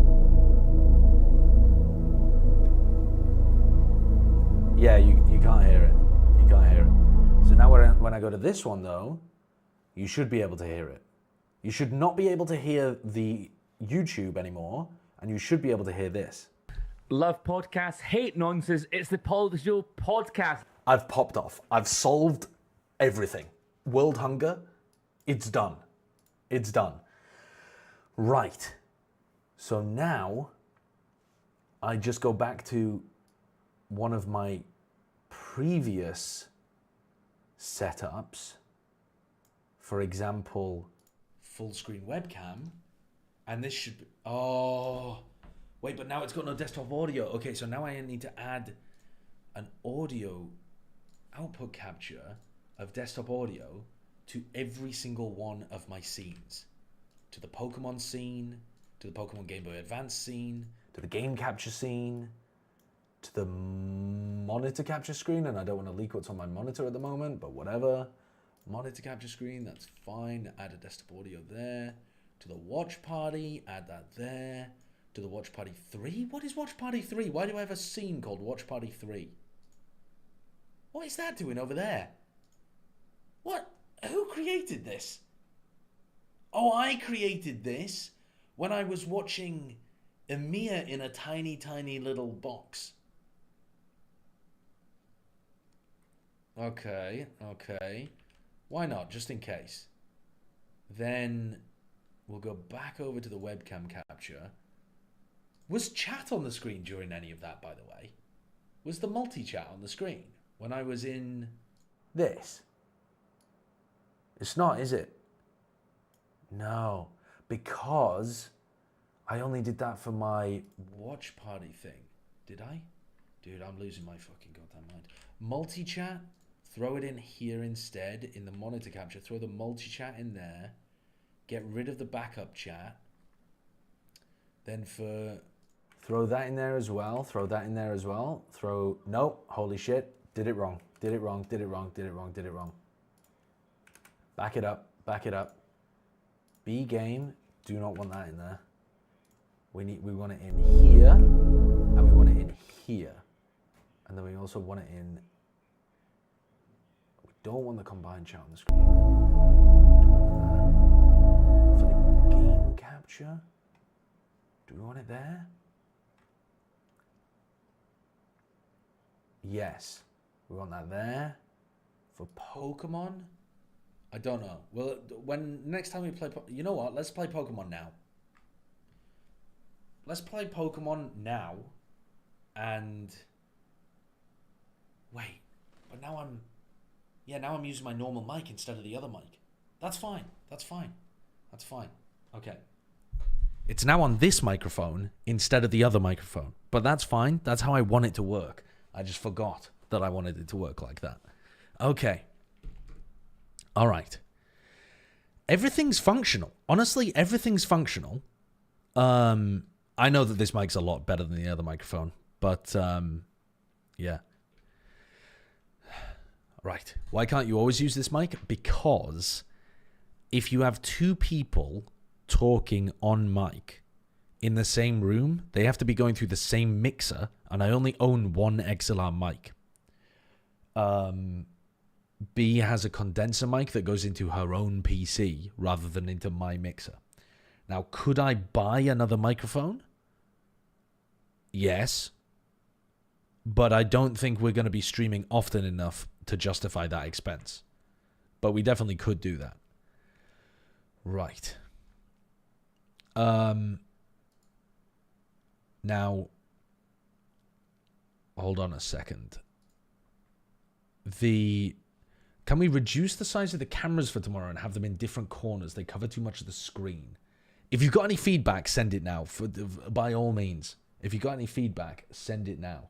Yeah, you can't hear it. You can't hear it. So now when I go to this one, though, you should be able to hear it. You should not be able to hear the YouTube anymore, and you should be able to hear this. Love podcasts, hate nonsense. It's the Paul the Show podcast. I've popped off. I've solved everything. World hunger, it's done. It's done. Right. So now I just go back to one of my previous setups. For example, full screen webcam. And this should be... Oh... Wait, but now it's got no desktop audio. Okay, so now I need to add an audio output capture of desktop audio to every single one of my scenes. To the Pokemon scene, to the Pokemon Game Boy Advance scene, to the game capture scene, to the monitor capture screen, and I don't want to leak what's on my monitor at the moment, but whatever. Monitor capture screen, that's fine. Add a desktop audio there. To the watch party, add that there. To the Watch Party 3? What is Watch Party 3? Why do I have a scene called Watch Party 3? What is that doing over there? What? Who created this? Oh, I created this when I was watching EMEA in a tiny, tiny little box. Okay, okay. Why not? Just in case. Then we'll go back over to the webcam capture. Was chat on the screen during any of that, by the way? Was the multi-chat on the screen when I was in this? It's not, is it? No, because I only did that for my watch party thing. Did I? Dude, I'm losing my fucking goddamn mind. Multi-chat, throw it in here instead, in the monitor capture. Throw the multi-chat in there. Get rid of the backup chat. Then for... Throw that in there as well. Throw that in there as well. Throw... No. Holy shit. Did it wrong. Did it wrong. Did it wrong. Did it wrong. Did it wrong. Back it up. Back it up. B game. Do not want that in there. We want it in here. And we want it in here. And then we also want it in... We don't want the combined chat on the screen. For the game capture. Do we want it there? Yes, we want that there. For Pokemon, I don't know. Well, when next time we play, you know what? Let's play Pokemon now. Let's play Pokemon now, and wait. But now I'm using my normal mic instead of the other mic. That's fine. That's fine. That's fine. Okay. It's now on this microphone instead of the other microphone, but that's fine. That's how I want it to work. I just forgot that I wanted it to work like that. Okay. All right. Everything's functional. Honestly, everything's functional. I know that this mic's a lot better than the other microphone, but yeah. Right. Why can't you always use this mic? Because if you have two people talking on mic in the same room, they have to be going through the same mixer, and I only own one XLR mic. B has a condenser mic that goes into her own PC rather than into my mixer. Now, could I buy another microphone? Yes. But I don't think we're going to be streaming often enough to justify that expense. But we definitely could do that. Right. Now, hold on a second. Can we reduce the size of the cameras for tomorrow and have them in different corners? They cover too much of the screen. If you've got any feedback, send it now. By all means, if you've got any feedback, send it now.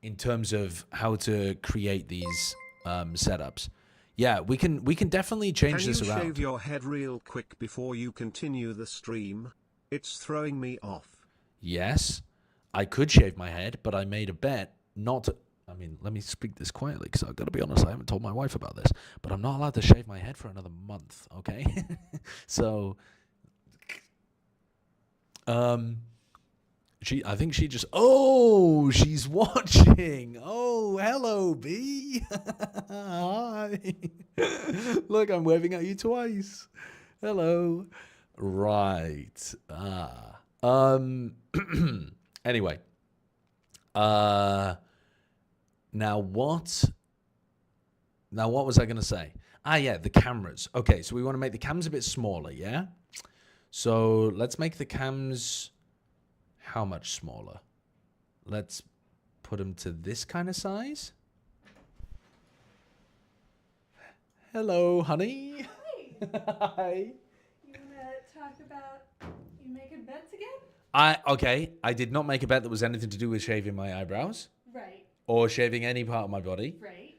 In terms of how to create these setups, yeah, we can definitely change this around. Can you shave your head real quick before you continue the stream? It's throwing me off. Yes, I could shave my head, but I made a bet not to. I mean, let me speak this quietly because I've got to be honest. I haven't told my wife about this, but I'm not allowed to shave my head for another month. Okay, so. I think she just. Oh, she's watching. Oh, hello, B. Hi. Look, I'm waving at you twice. Hello. Right. Anyway. Now what? Now what was I gonna say? Yeah, the cameras. Okay, so we want to make the cams a bit smaller. Yeah. So let's make the cams. How much smaller? Let's put them to this kind of size. Hello, honey. Hi. Hi. You wanna talk about you making bets again? Okay. I did not make a bet that was anything to do with shaving my eyebrows Right. or shaving any part of my body. Right.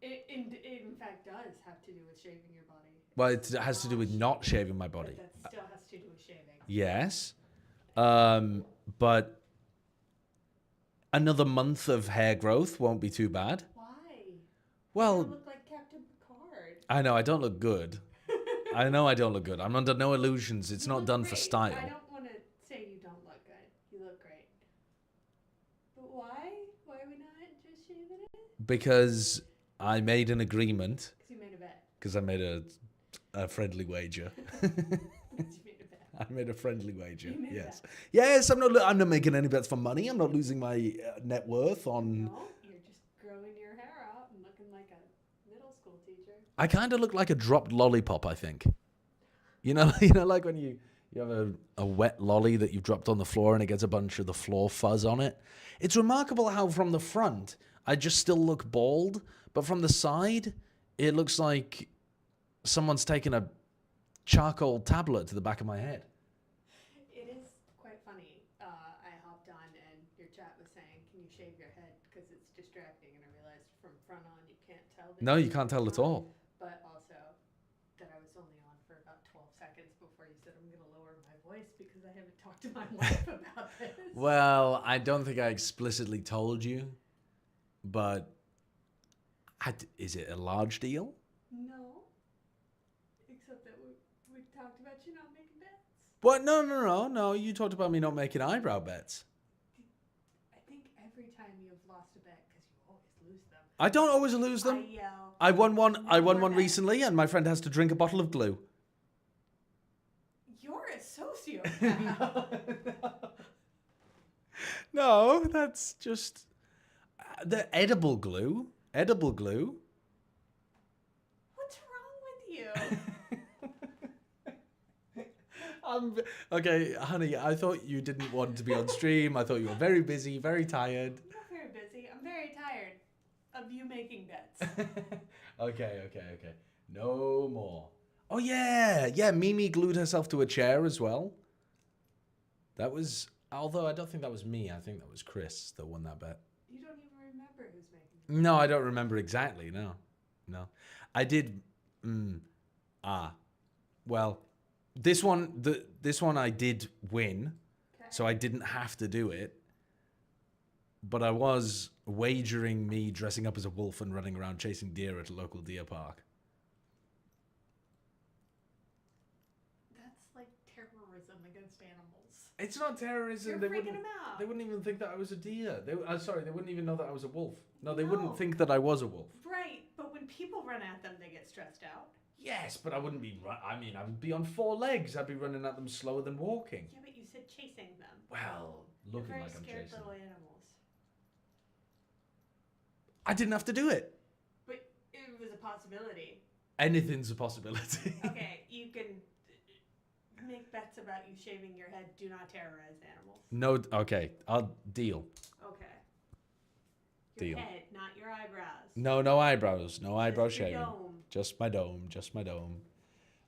It in fact does have to do with shaving your body. Well, it has to do with not shaving my body. But that still has to do with shaving. Yes. But another month of hair growth won't be too bad. Why? Well, You look like Captain Picard. I know I don't look good. I know I don't look good. I'm under no illusions. It's You not look done for great. style. I don't want to say you don't look good. You look great. But why? Why are we not just shaving it? Because I made an agreement. Because you made a bet. Because I made a friendly wager. Because you made a bet. I made a friendly wager. You made a Yes. bet. Yes. I'm not making any bets for money. I'm not losing my net worth on. No, you're just growing your hair out and looking like a middle school teacher. I kind of look like a dropped lollipop. I think. You know, like when you have a wet lolly that you've dropped on the floor and it gets a bunch of the floor fuzz on it. It's remarkable how from the front I just still look bald, but from the side it looks like someone's taken a charcoal tablet to the back of my head. It is quite funny. I hopped on and your chat was saying, "Can you shave your head because it's distracting?" And I realized from front on you can't tell. No, you can't tell at all. But also that I was only on for about 12 seconds before you said I'm going to lower my voice because I haven't talked to my wife about this. Well, I don't think I explicitly told you, but is it a large deal? No. Except that we talked about you not making bets. What? No. You talked about me not making eyebrow bets. I think every time you've lost a bet, because you always lose them. I don't always lose them. I yell. I won one. I won more one bets. recently, and my friend has to drink a bottle of glue. You're a sociopath. No, that's just the edible glue. Edible glue. What's wrong with you? Okay, honey. I thought you didn't want to be on stream. I thought you were very busy, very tired. I'm not very busy. I'm very tired of you making bets. Okay. No more. Oh yeah. Mimi glued herself to a chair as well. That was, although I don't think that was me. I think that was Chris that won that bet. You don't even remember who's making bets. No, I don't remember exactly. No. I did. Well, this one I did win, so I didn't have to do it. But I was wagering me dressing up as a wolf and running around chasing deer at a local deer park. That's like terrorism against animals. It's not terrorism. You're They freaking wouldn't. them out. They wouldn't even think that I was a deer. Sorry, they wouldn't even know that I was a wolf. No, they No. wouldn't think that I was a wolf. Right, but when people run at them, they get stressed out. Yes, but I wouldn't be. I mean, I would be on 4 legs. I'd be running at them slower than walking. Yeah, but you said chasing them. Well, They're looking very like I'm scared chasing. little animals. I didn't have to do it. But it was a possibility. Anything's a possibility. Okay, you can make bets about you shaving your head. Do not terrorize animals. No. Okay. I'll deal. Okay. Your Deal. head, not your eyebrows. No eyebrows. No eyebrow Just your shaving. dome. Just my dome. Just my dome.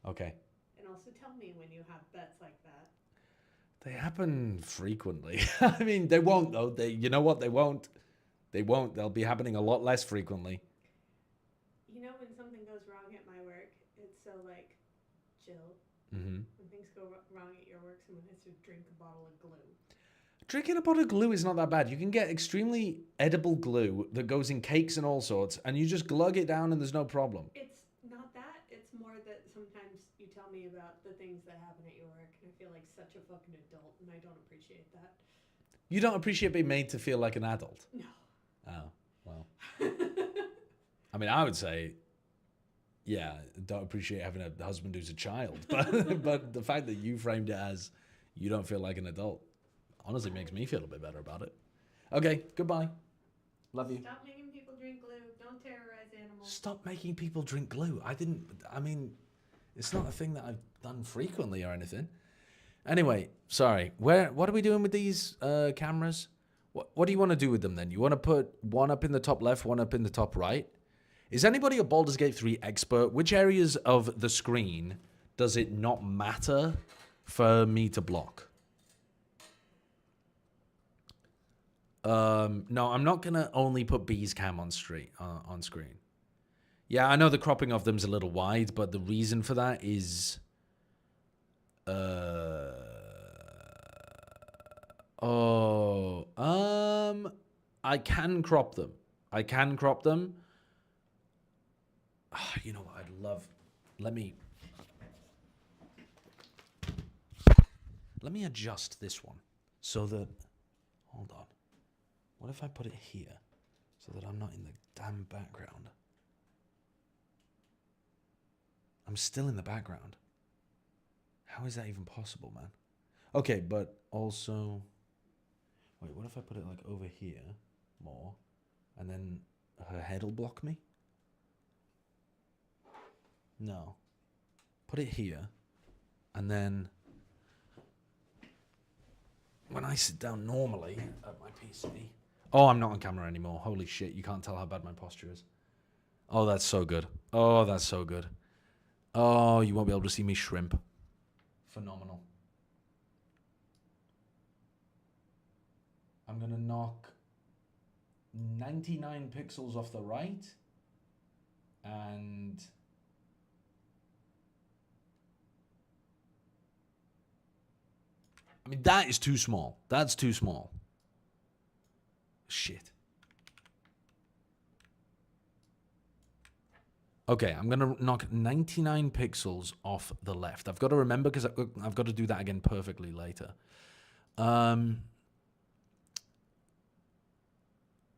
Okay. And also me when you have bets like that. They happen frequently. I mean, they won't though. You know what? They won't. They won't. They'll be happening a lot less frequently. You know when something goes wrong at my work, it's so like chill. Mm-hmm. When things go wrong at your work, someone has to drink a bottle of glue. Drinking a bottle of glue is not that bad. You can get extremely edible glue that goes in cakes and all sorts, and you just glug it down and there's no problem. It's not that. It's more that sometimes you tell me about the things that happen at your work, and I feel like such a fucking adult, and I don't appreciate that. You don't appreciate being made to feel like an adult? No. Oh, well. I mean, I would say, yeah, don't appreciate having a husband who's a child. But the fact that you framed it as you don't feel like an adult honestly makes me feel a bit better about it. Okay, goodbye. Love you. Stop making people drink glue. Don't terrorize animals. Stop making people drink glue. I mean, it's not a thing that I've done frequently or anything. Anyway, sorry. What are we doing with these cameras? What do you want to do with them then? You want to put one up in the top left, one up in the top right? Is anybody a Baldur's Gate 3 expert? Which areas of the screen does it not matter for me to block? No, I'm not going to only put B's cam on screen. Yeah, I know the cropping of them's a little wide, but the reason for that is... I can crop them. You know what I'd love? Let me adjust this one so that... Hold on. What if I put it here so that I'm not in the damn background? I'm still in the background. How is that even possible, man? Okay, but also... Wait, what if I put it like over here more and then her head will block me? No. Put it here and then when I sit down normally at my PC... Oh, I'm not on camera anymore. Holy shit, you can't tell how bad my posture is. Oh, that's so good. Oh, that's so good. Oh, you won't be able to see me shrimp. Phenomenal. I'm going to knock 99 pixels off the right. And... I mean, that is too small. That's too small. Shit. Okay, I'm going to knock 99 pixels off the left. I've got to remember because I've got to do that again perfectly later.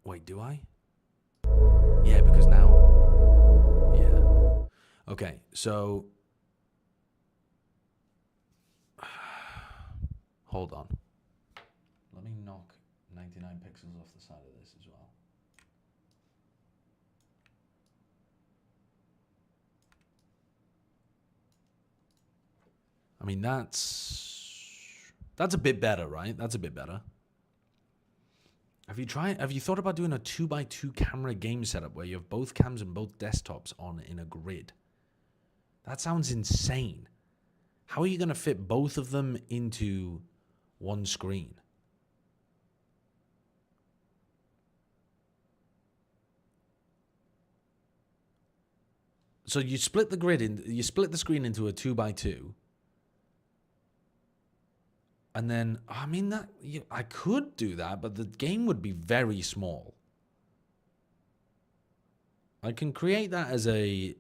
Wait, do I? Yeah, because now... Yeah. Okay, so... Hold on. Let me knock 99 pixels off the side of this as well. I mean, that's a bit better, right? That's a bit better. Have you thought about doing a 2x2 camera game setup where you have both cams and both desktops on in a grid? That sounds insane. How are you going to fit both of them into one screen? So you split the screen into a 2x2. And then, I mean, I could do that, but the game would be very small. I can create that as a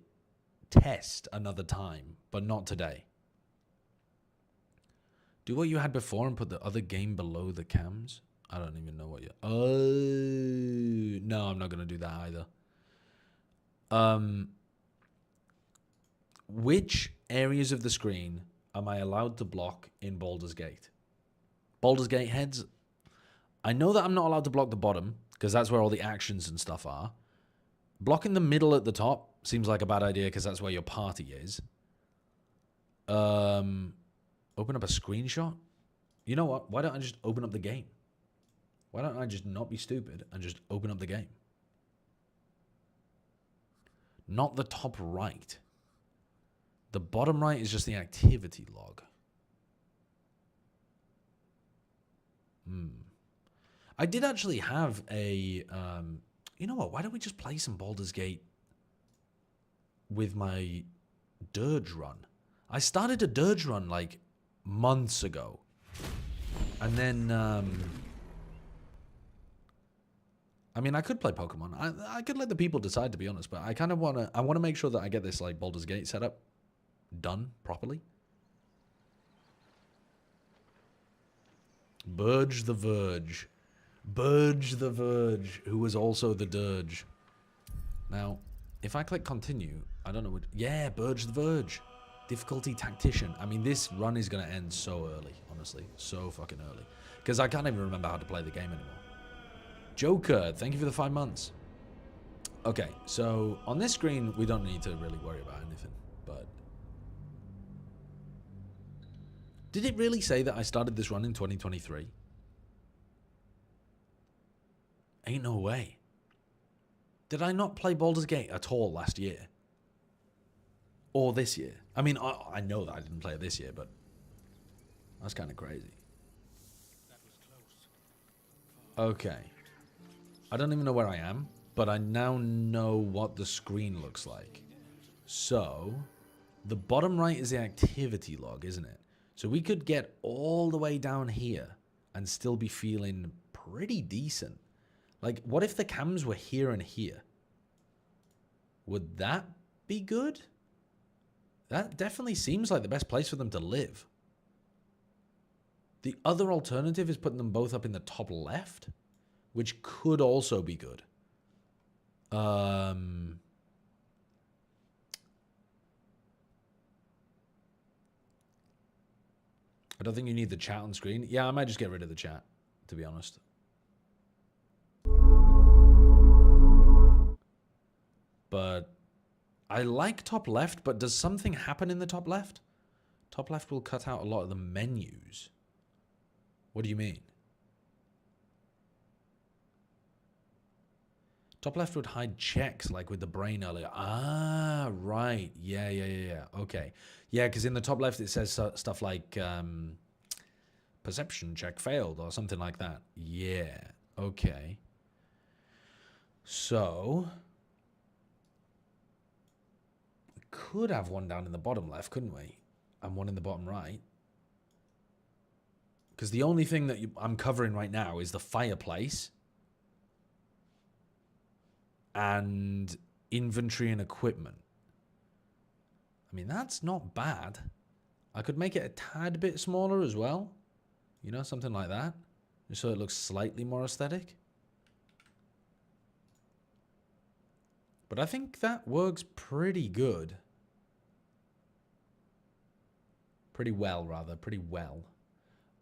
test another time, but not today. Do what you had before and put the other game below the cams. I don't even know what you... Oh, no, I'm not going to do that either. Which areas of the screen am I allowed to block in Baldur's Gate? Baldur's Gate heads, I know that I'm not allowed to block the bottom, because that's where all the actions and stuff are. Blocking the middle at the top seems like a bad idea, because that's where your party is. Open up a screenshot? You know what? Why don't I just open up the game? Why don't I just not be stupid and just open up the game? Not the top right. The bottom right is just the activity log. I did actually have a... you know what? Why don't we just play some Baldur's Gate with my Dirge run? I started a Dirge run like months ago. And then... I mean, I could play Pokemon. I could let the people decide, to be honest. But I kind of want to... I want to make sure that I get this like Baldur's Gate setup done properly. Burge the Verge. Burge the Verge, who was also the Dirge. Now, if I click continue, I don't know what... Yeah, Burge the Verge. Difficulty Tactician. I mean, this run is going to end so early, honestly. So fucking early. Because I can't even remember how to play the game anymore. Joker, thank you for the 5 months. Okay, so on this screen, we don't need to really worry about anything, but... Did it really say that I started this run in 2023? Ain't no way. Did I not play Baldur's Gate at all last year? Or this year? I mean, I know that I didn't play it this year, but that's kind of crazy. Okay. I don't even know where I am, but I now know what the screen looks like. So, the bottom right is the activity log, isn't it? So we could get all the way down here and still be feeling pretty decent. Like, what if the cams were here and here? Would that be good? That definitely seems like the best place for them to live. The other alternative is putting them both up in the top left, which could also be good. I don't think you need the chat on screen. Yeah, I might just get rid of the chat, to be honest. But I like top left, but does something happen in the top left? Top left will cut out a lot of the menus. What do you mean? Top left would hide checks, like with the brain earlier. Ah, right. Yeah. Okay. Yeah, because in the top left it says stuff like perception check failed or something like that. Yeah. Okay. So... we could have one down in the bottom left, couldn't we? And one in the bottom right. Because the only thing that I'm covering right now is the fireplace and inventory and equipment. I mean, that's not bad. I could make it a tad bit smaller as well. You know, something like that. Just so it looks slightly more aesthetic. But I think that works pretty good. Pretty well, rather. Pretty well.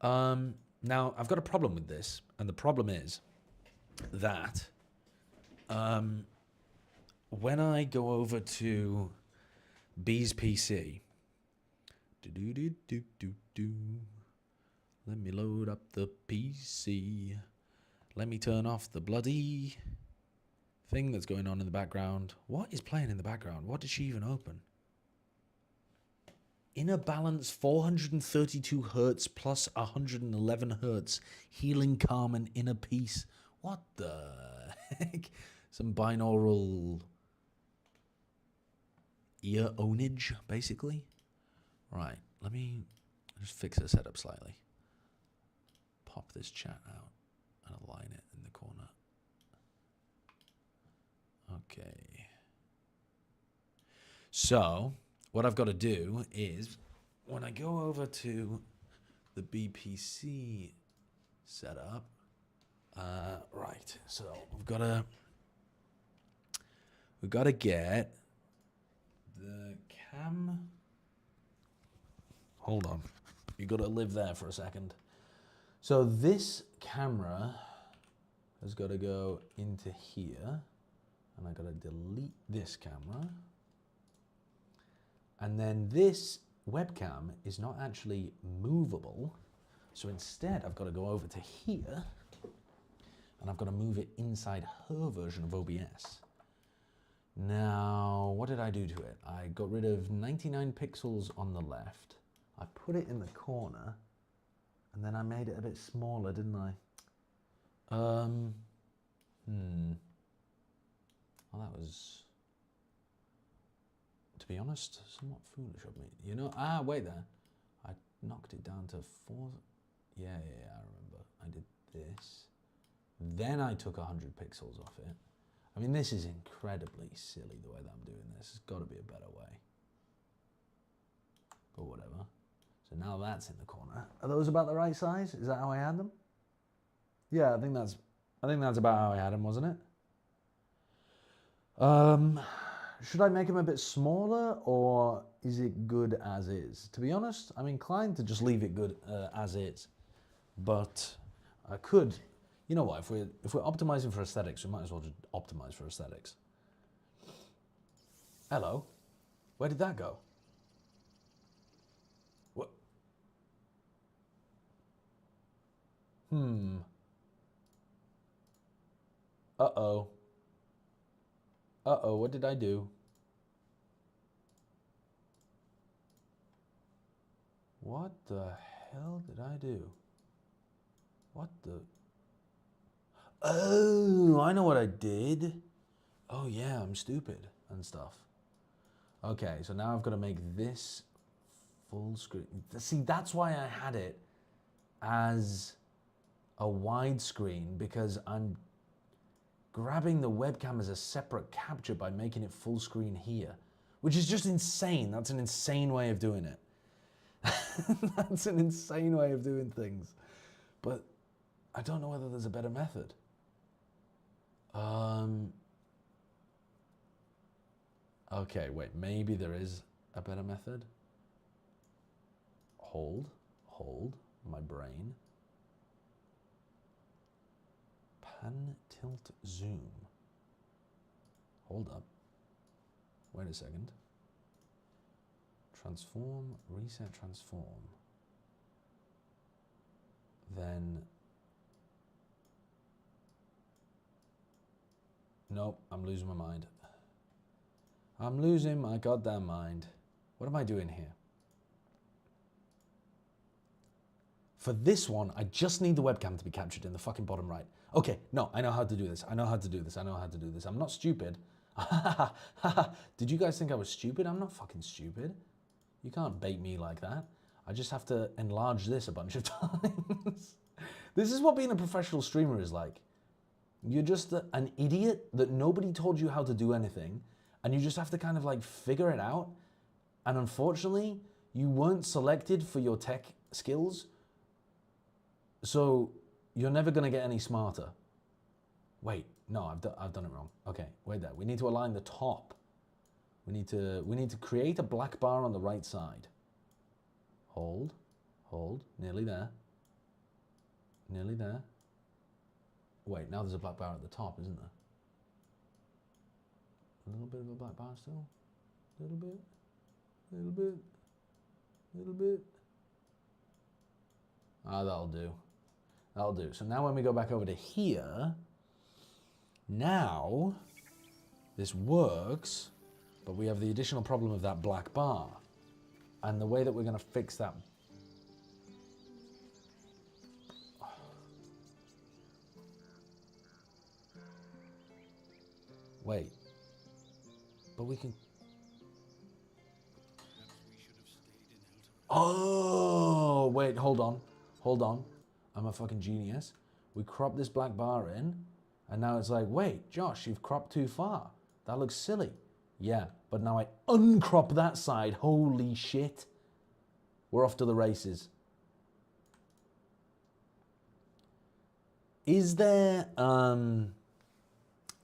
Now, I've got a problem with this. And the problem is that when I go over to B's PC, let me load up the PC. Let me turn off the bloody thing that's going on in the background. What is playing in the background? What did she even open? Inner balance 432 hertz plus 111 hertz. Healing, calm, and inner peace. What the heck? Some binaural ear ownage, basically. Right, let me just fix the setup slightly. Pop this chat out and align it in the corner. Okay. So, what I've got to do is, when I go over to the BPC setup, right, so we've got to get the cam. Hold on, you got to live there for a second. So this camera has got to go into here, and I got to delete this camera. And then this webcam is not actually movable. So instead, I've got to go over to here, and I've got to move it inside her version of OBS. Now, what did I do to it? I got rid of 99 pixels on the left. I put it in the corner, And then I made it a bit smaller, didn't I? Well, that was, to be honest, somewhat foolish of me. You know, wait there. I knocked it down to 4. Yeah, I remember. I did this. Then I took 100 pixels off it. I mean, this is incredibly silly the way that I'm doing this. There's got to be a better way. But whatever. So now that's in the corner. Are those about the right size? Is that how I had them? Yeah, I think that's about how I had them, wasn't it? Should I make them a bit smaller, or is it good as is? To be honest, I'm inclined to just leave it good as is. But I could, you know what? If we're optimizing for aesthetics, we might as well just optimize for aesthetics. Hello, where did that go? What? Uh-oh. Uh-oh, what did I do? What the hell did I do? What the... Oh, I know what I did. Oh yeah, I'm stupid and stuff. Okay, so now I've got to make this full screen. See, that's why I had it as a widescreen, because I'm grabbing the webcam as a separate capture by making it full screen here, which is just insane. That's an insane way of doing it. That's an insane way of doing things. But I don't know whether there's a better method. Okay, wait, maybe there is a better method. Hold, my brain. Pan, tilt, zoom. Hold up. Wait a second. Transform, reset, transform. Then... Nope, I'm losing my mind. I'm losing my goddamn mind. What am I doing here? For this one, I just need the webcam to be captured in the fucking bottom right. Okay, no, I know how to do this. I know how to do this. I know how to do this. I'm not stupid. Did you guys think I was stupid? I'm not fucking stupid. You can't bait me like that. I just have to enlarge this a bunch of times. This is what being a professional streamer is like. You're just an idiot that nobody told you how to do anything, and you just have to kind of like figure it out. And unfortunately, you weren't selected for your tech skills, so you're never going to get any smarter. Wait, no, I've done it wrong. Okay, wait there. We need to align the top. We need to create a black bar on the right side. Hold, nearly there. Nearly there. Wait, now there's a black bar at the top, isn't there? A little bit of a black bar still. A little bit. Little bit. Little bit. Ah, that'll do. That'll do. So now when we go back over to here, now this works, but we have the additional problem of that black bar. And the way that we're going to fix that... Wait. But we can... Oh, wait, hold on. Hold on. I'm a fucking genius. We crop this black bar in, and now it's like, wait, Josh, you've cropped too far. That looks silly. Yeah, but now I uncrop that side. Holy shit. We're off to the races. Is there, are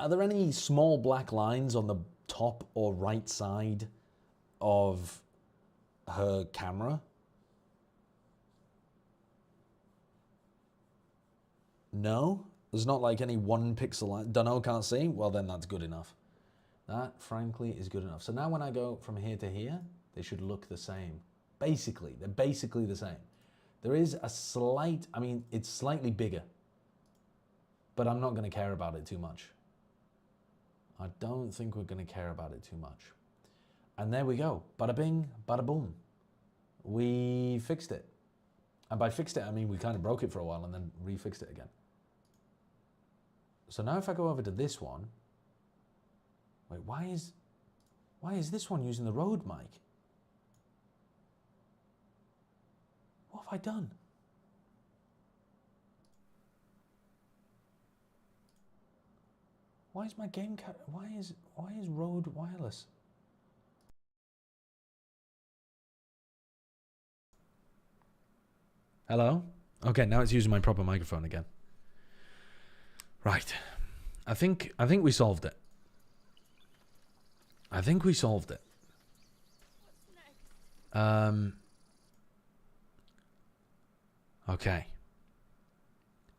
there any small black lines on the top or right side of her camera? No? There's not like any 1 pixel line. Dunno, can't see? Well, then that's good enough. That, frankly, is good enough. So now when I go from here to here, they should look the same. Basically, they're basically the same. There is a slight, I mean, it's slightly bigger, but I'm not going to care about it too much. I don't think we're going to care about it too much. And there we go. Bada bing, bada boom. We fixed it. And by fixed it, I mean we kind of broke it for a while and then refixed it again. So now if I go over to this one, wait, why is this one using the Rode mic? What have I done? Why is my game why is Rode wireless? Hello? Okay, now it's using my proper microphone again. Right. I think we solved it. I think we solved it. Okay.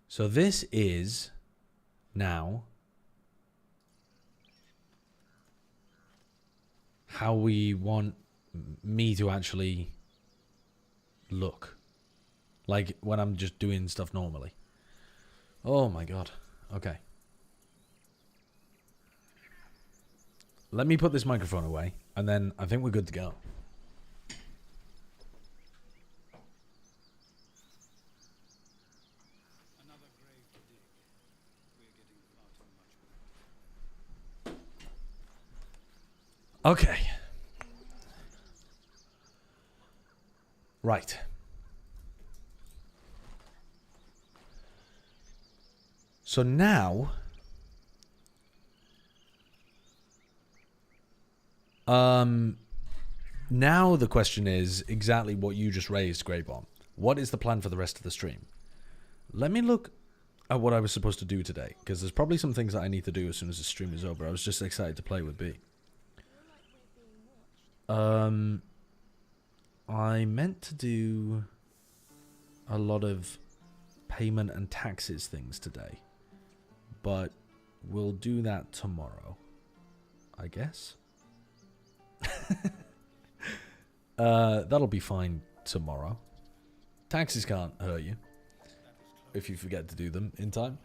So this is now how we want me to actually look. Like when I'm just doing stuff normally. Oh my god. Okay. Let me put this microphone away, and then I think we're good to go. Okay. Right. So now, now the question is exactly what you just raised, Grey Bomb. What is the plan for the rest of the stream? Let me look at what I was supposed to do today, because there's probably some things that I need to do as soon as the stream is over. I was just excited to play with B. I meant to do a lot of payment and taxes things today, but we'll do that tomorrow, I guess. That'll be fine tomorrow. Taxes can't hurt you if you forget to do them in time.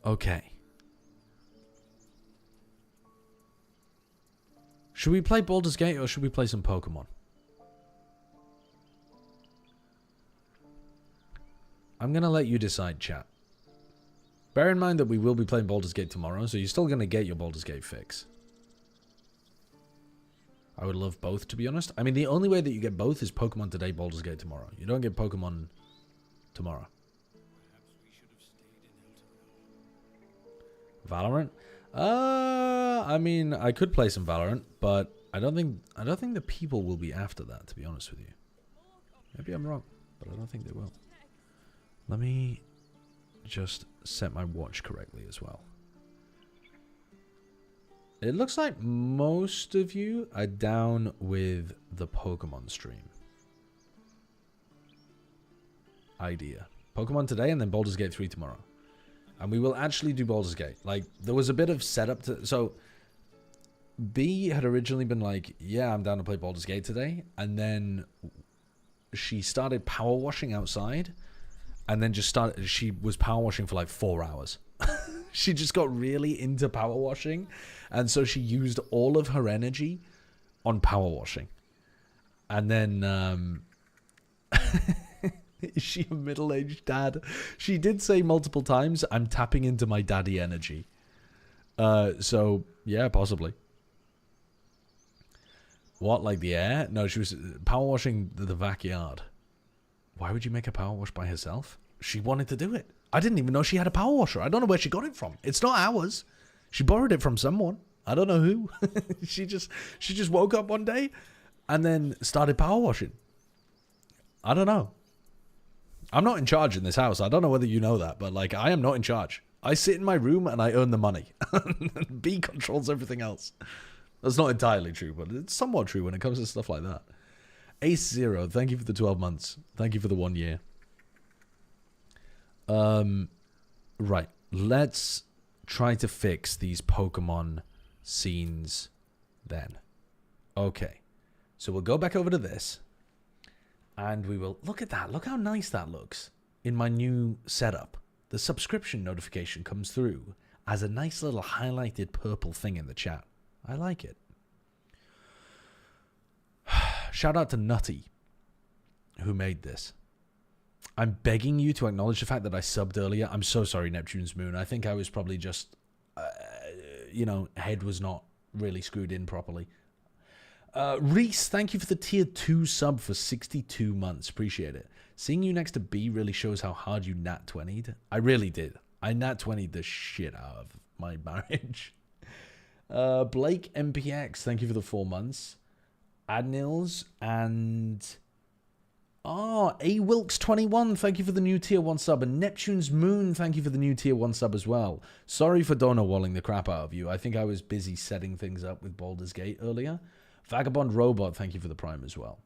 Okay. Should we play Baldur's Gate or should we play some Pokemon? I'm going to let you decide, chat. Bear in mind that we will be playing Baldur's Gate tomorrow, so you're still going to get your Baldur's Gate fix. I would love both, to be honest. I mean, the only way that you get both is Pokemon today, Baldur's Gate tomorrow. You don't get Pokemon tomorrow. Valorant? I mean, I could play some Valorant, but I don't think the people will be after that, to be honest with you. Maybe I'm wrong, but I don't think they will. Let me just set my watch correctly as well. It looks like most of you are down with the Pokemon stream idea. Pokemon today and then Baldur's Gate 3 tomorrow. And we will actually do Baldur's Gate. Like, there was a bit of setup to... So, B had originally been like, yeah, I'm down to play Baldur's Gate today. And then she started power washing outside. And then just started... She was power washing for like 4 hours. She just got really into power washing. And so she used all of her energy on power washing. And then... Is she a middle-aged dad? She did say multiple times, I'm tapping into my daddy energy. So, yeah, possibly. What, like the air? No, she was power washing the backyard. Why would you make a power wash by herself? She wanted to do it. I didn't even know she had a power washer. I don't know where she got it from. It's not ours. She borrowed it from someone. I don't know who. She just woke up one day and then started power washing. I don't know. I'm not in charge in this house. I don't know whether you know that, but like I am not in charge. I sit in my room and I earn the money. B controls everything else. That's not entirely true, but it's somewhat true when it comes to stuff like that. Ace Zero, thank you for the 12 months. Thank you for the 1 year. Right. Let's try to fix these Pokemon scenes then. Okay. So we'll go back over to this. And we will... Look at that. Look how nice that looks in my new setup. The subscription notification comes through as a nice little highlighted purple thing in the chat. I like it. shout out to Nutty, who made this. I'm begging you to acknowledge the fact that I subbed earlier. I'm so sorry, Neptune's Moon. I think I was probably just, head was not really screwed in properly. Reese, thank you for the tier 2 sub for 62 months. Appreciate it. Seeing you next to B really shows how hard you nat 20'd. I really did. I nat 20'd the shit out of my marriage. Blake MPX, thank you for the 4 months. Adnils and... A Wilkes 21, thank you for the new tier 1 sub. And Neptune's Moon, thank you for the new tier 1 sub as well. Sorry for donor-walling the crap out of you. I think I was busy setting things up with Baldur's Gate earlier. Vagabond Robot, thank you for the Prime as well.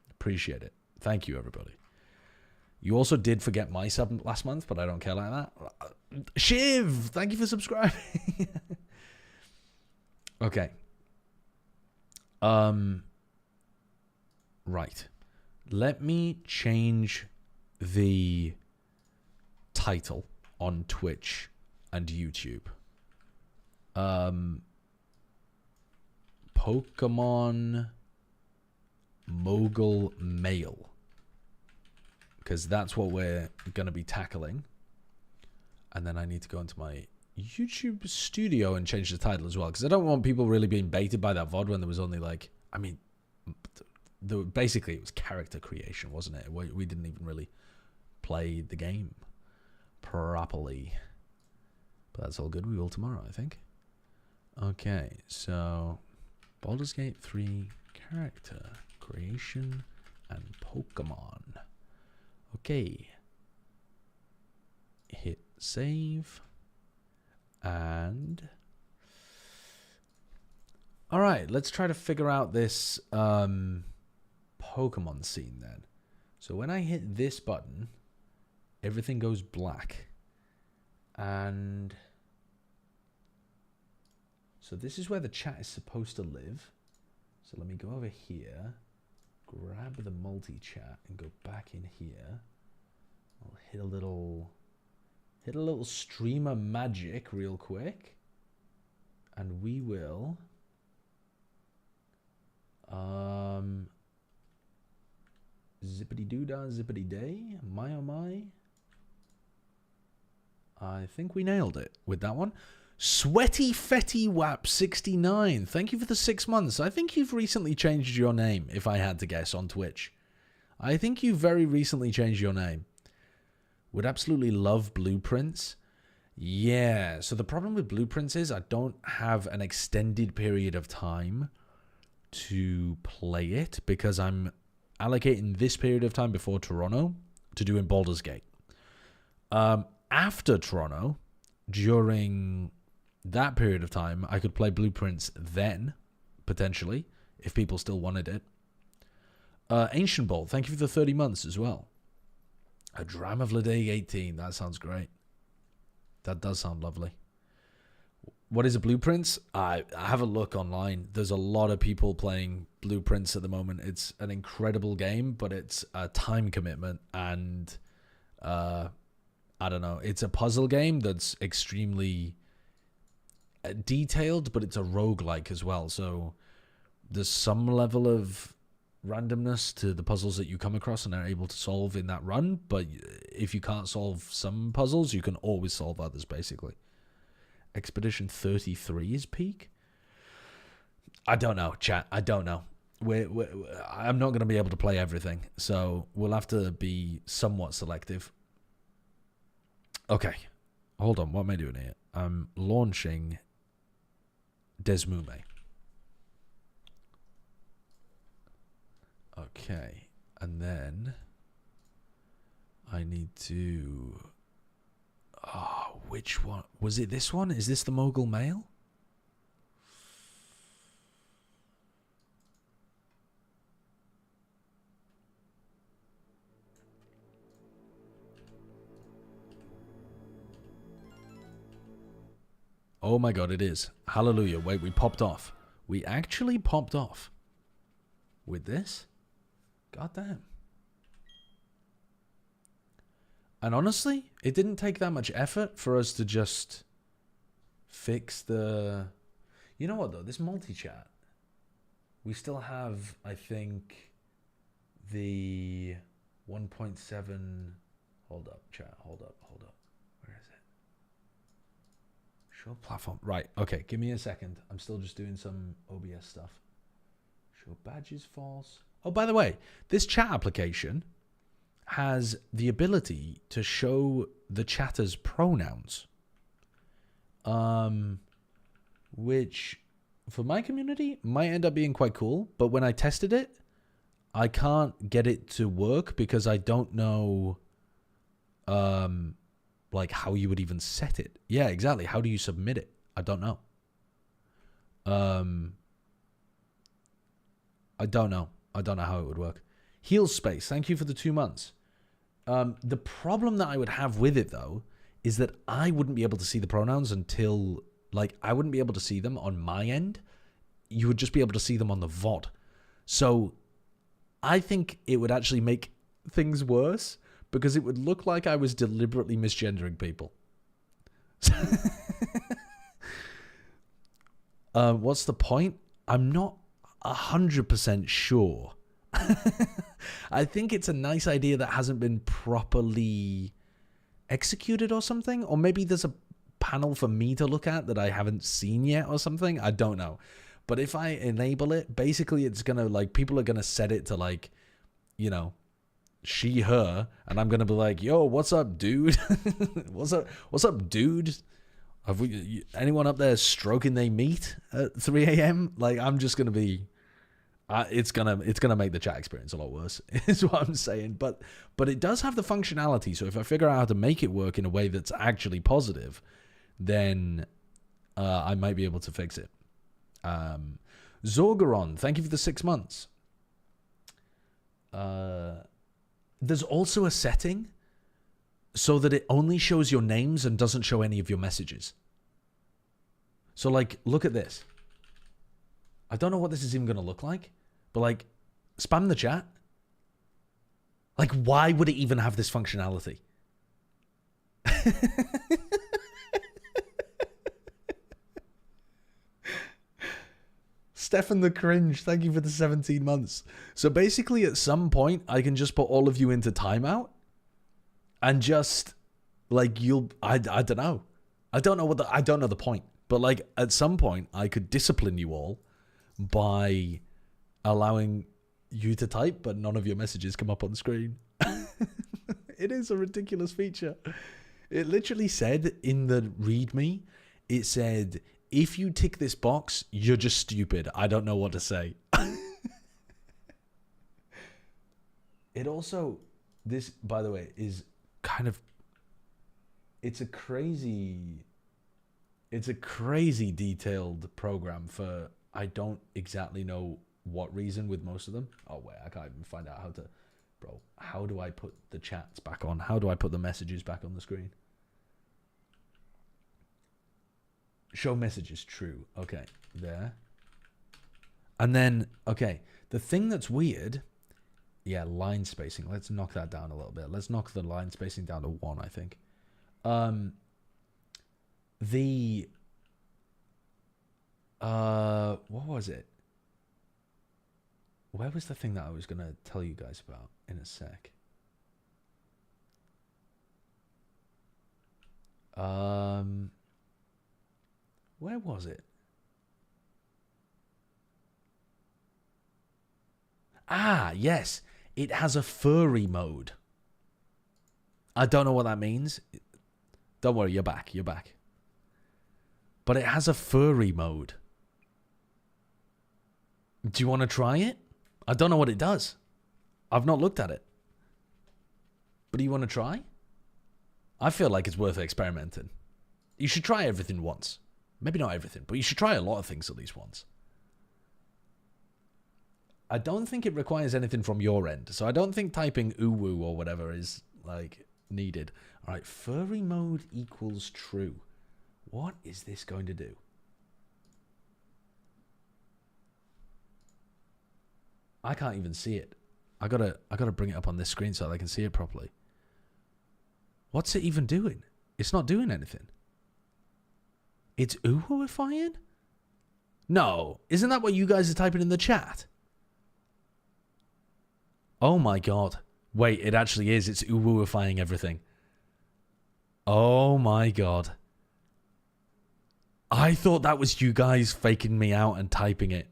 Appreciate it. Thank you, everybody. You also did forget my sub last month, but I don't care like that. Shiv, thank you for subscribing. Okay. Right. Let me change the title on Twitch and YouTube. Pokemon Mogul Mail. Because that's what we're going to be tackling. And then I need to go into my YouTube studio and change the title as well. Because I don't want people really being baited by that VOD when there was only like... I mean... basically, it was character creation, wasn't it? We didn't even really play the game properly. But that's all good. We will tomorrow, I think. Okay, so... Baldur's Gate 3 character creation and Pokemon. Okay. Hit save. And... Alright, let's try to figure out this... Pokemon scene then. So when I hit this button, everything goes black. And so this is where the chat is supposed to live. So let me go over here, grab the multi-chat and go back in here. I'll hit a little streamer magic real quick. And we will zippity doo dah, zippity day. My oh my. I think we nailed it with that one. Sweaty Fetty Wap 69. Thank you for the 6 months. I think you've recently changed your name, if I had to guess, on Twitch. I think you very recently changed your name. Would absolutely love Blueprints. Yeah, so the problem with Blueprints is I don't have an extended period of time to play it because I'm allocating this period of time before Toronto to do in Baldur's Gate. After Toronto, during that period of time, I could play Blueprints then, potentially, if people still wanted it. Ancient Bolt, thank you for the 30 months as well. A Dram of Day 18, that sounds great. That does sound lovely. What is a Blueprints? I have a look online. There's a lot of people playing Blueprints at the moment. It's an incredible game, but it's a time commitment and I don't know. It's a puzzle game that's extremely detailed, but it's a roguelike as well. So there's some level of randomness to the puzzles that you come across and are able to solve in that run. But if you can't solve some puzzles, you can always solve others, basically. Expedition 33 is peak? I don't know, chat. I don't know. I'm not going to be able to play everything, so we'll have to be somewhat selective. Okay. Hold on. What am I doing here? I'm launching Desmume. Okay. And then I need to... Oh, which one? Was it this one? Is this the Mogul Mail? Oh my god, it is. Hallelujah. Wait, we popped off. We actually popped off. With this? God damn. And honestly, it didn't take that much effort for us to just fix the... You know what, though? This multi-chat. We still have, I think... the 1.7. Hold up, chat. Hold up. Where is it? Show platform. Right. Okay. Give me a second. I'm still just doing some OBS stuff. Show badges false. Oh, by the way, this chat application has the ability to show the chatter's pronouns. Which for my community might end up being quite cool, but when I tested it, I can't get it to work because I don't know like how you would even set it. Yeah, exactly. How do you submit it? I don't know. I don't know how it would work. Heal Space, thank you for the 2 months. The problem that I would have with it though is that I wouldn't be able to see the pronouns until, like, I wouldn't be able to see them on my end. You would just be able to see them on the VOD. So I think it would actually make things worse because it would look like I was deliberately misgendering people. What's the point? I'm not 100% sure. I think it's a nice idea that hasn't been properly executed or something. Or maybe there's a panel for me to look at that I haven't seen yet or something. I don't know. But if I enable it, basically it's going to, like, people are going to set it to, like, you know, she, her, and I'm going to be like, yo, what's up, dude? What's up, dude? Have we, anyone up there stroking their meat at 3 a.m.? Like, I'm just going to be, it's gonna make the chat experience a lot worse, is what I'm saying. But it does have the functionality, so if I figure out how to make it work in a way that's actually positive, then I might be able to fix it. Zorgaron, thank you for the 6 months. There's also a setting so that it only shows your names and doesn't show any of your messages. So, like, look at this. I don't know what this is even going to look like, but, like, spam the chat. Like, why would it even have this functionality? Stefan the Cringe, thank you for the 17 months. So basically, at some point, I can just put all of you into timeout and just, like, I don't know. I don't know the point. But, like, at some point, I could discipline you all by allowing you to type, but none of your messages come up on screen. It is a ridiculous feature. It literally said in the README, it said, if you tick this box, you're just stupid. I don't know what to say. It also, this, by the way, is kind of, it's a crazy detailed program for, I don't exactly know what reason with most of them. Oh, wait, I can't even find out how to, bro, how do I put the chats back on? How do I put the messages back on the screen? Show messages true. Okay, there. And then, okay, the thing that's weird, yeah, line spacing. Let's knock that down a little bit. Let's knock the line spacing down to 1, I think. What was it? Where was the thing that I was going to tell you guys about in a sec? Where was it? Ah, yes. It has a furry mode. I don't know what that means. Don't worry, you're back. You're back. But it has a furry mode. Do you want to try it? I don't know what it does. I've not looked at it. But do you want to try? I feel like it's worth experimenting. You should try everything once. Maybe not everything, but you should try a lot of things at least once. I don't think it requires anything from your end. So I don't think typing uwu or whatever is, like, needed. All right, furry mode equals true. What is this going to do? I can't even see it. I gotta bring it up on this screen so that I can see it properly. What's it even doing? It's not doing anything. It's uwuifying? No. Isn't that what you guys are typing in the chat? Oh my god. Wait, it actually is. It's uwuifying everything. Oh my god. I thought that was you guys faking me out and typing it.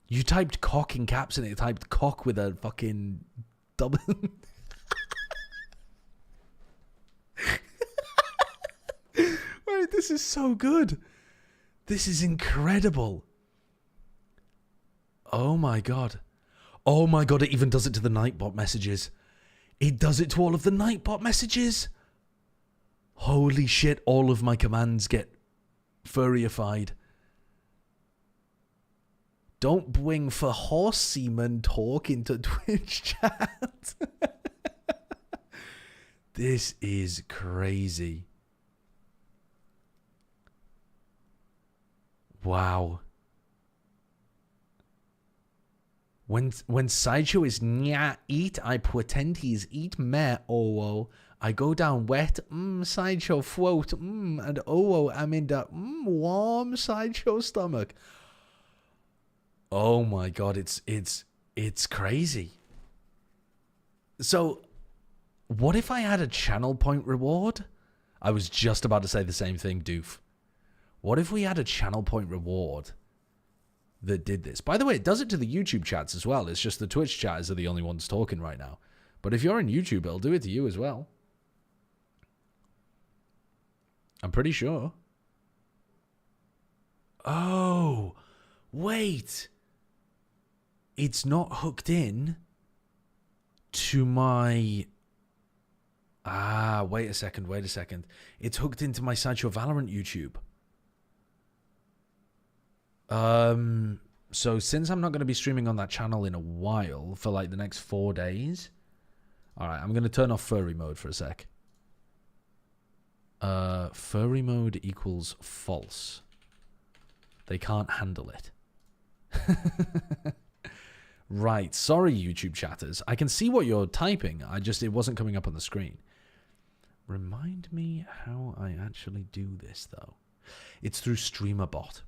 You typed cock in caps and it typed cock with a fucking double. Wait, this is so good. This is incredible. Oh my god. Oh my god, it even does it to the Nightbot messages. It does it to all of the Nightbot messages. Holy shit, all of my commands get furryified. Don't bring for horse semen talk into Twitch chat. This is crazy. Wow. When Sideshow is nya eat, I pretend he's eat meh oh. I go down wet, Sideshow float, and oh, I'm in the warm Sideshow stomach. Oh my god, it's crazy. So, what if I had a channel point reward? I was just about to say the same thing, Doof. What if we had a channel point reward that did this? By the way, it does it to the YouTube chats as well. It's just the Twitch chatters are the only ones talking right now. But if you're in YouTube, it'll do it to you as well. I'm pretty sure. Oh, wait. It's not hooked in to my... wait a second. It's hooked into my Sideshow Valorant YouTube. So since I'm not going to be streaming on that channel in a while, for like the next 4 days... Alright, I'm going to turn off furry mode for a sec. Furry mode equals false. They can't handle it. Right, sorry YouTube chatters. I can see what you're typing. It wasn't coming up on the screen. Remind me how I actually do this though. It's through StreamerBot.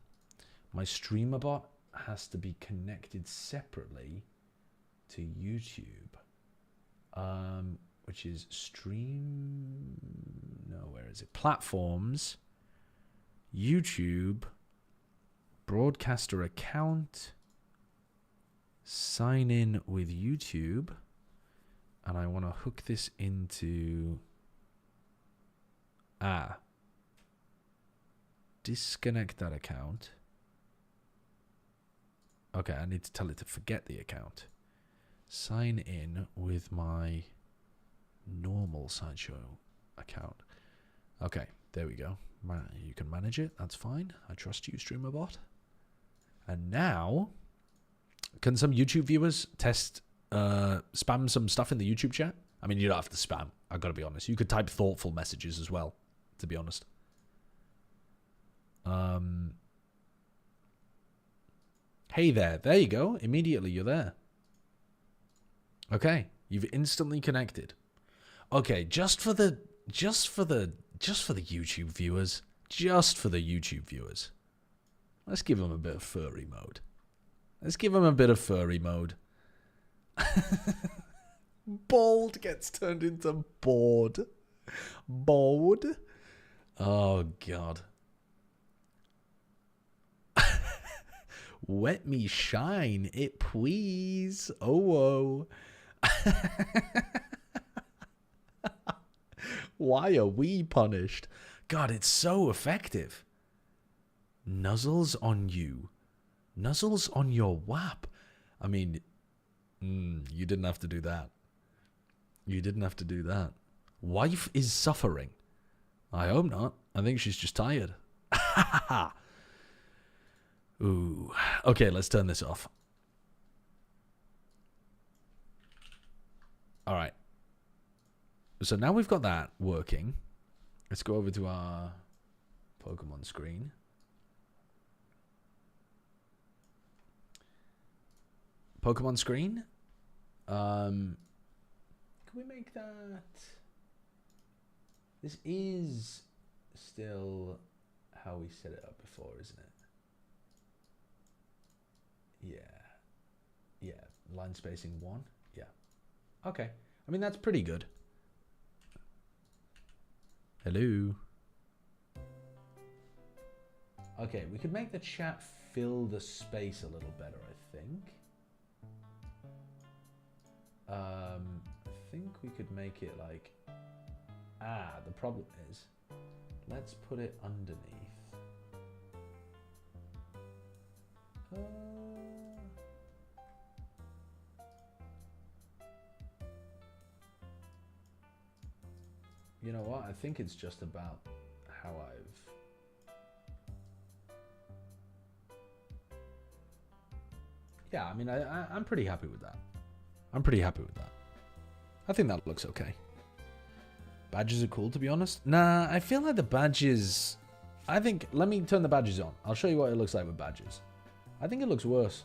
My StreamerBot has to be connected separately to YouTube. Which is where is it? Platforms, YouTube, broadcaster account, sign in with YouTube, and I want to hook this into disconnect that account. Okay, I need to tell it to forget the account. Sign in with my normal Sideshow account. Okay, there we go. You can manage it. That's fine. I trust you, StreamerBot. And now, can some YouTube viewers test spam some stuff in the YouTube chat? I mean, you don't have to spam. I've got to be honest. You could type thoughtful messages as well, to be honest. Hey there. There you go. Immediately you're there. Okay, you've instantly connected. Okay, just for the YouTube viewers, let's give them a bit of furry mode. Bold gets turned into bored. Bold. Oh god. Wet me shine it please. Oh. Why are we punished? God, it's so effective. Nuzzles on you. Nuzzles on your wap. I mean, you didn't have to do that. You didn't have to do that. Wife is suffering. I hope not. I think she's just tired. Ooh. Okay, let's turn this off. Alright. So now we've got that working. Let's go over to our Pokemon screen. Pokemon screen. Can we make that? This is still how we set it up before, isn't it? Yeah. Yeah. Line spacing 1. Yeah. Okay. I mean, that's pretty good. Hello. Okay, we could make the chat fill the space a little better, I think. I think we could make it like... the problem is, let's put it underneath. You know what? I think it's just about how Yeah, I mean, I'm pretty happy with that. I'm pretty happy with that. I think that looks okay. Badges are cool, to be honest. Nah, I feel like the badges... I think... Let me turn the badges on. I'll show you what it looks like with badges. I think it looks worse.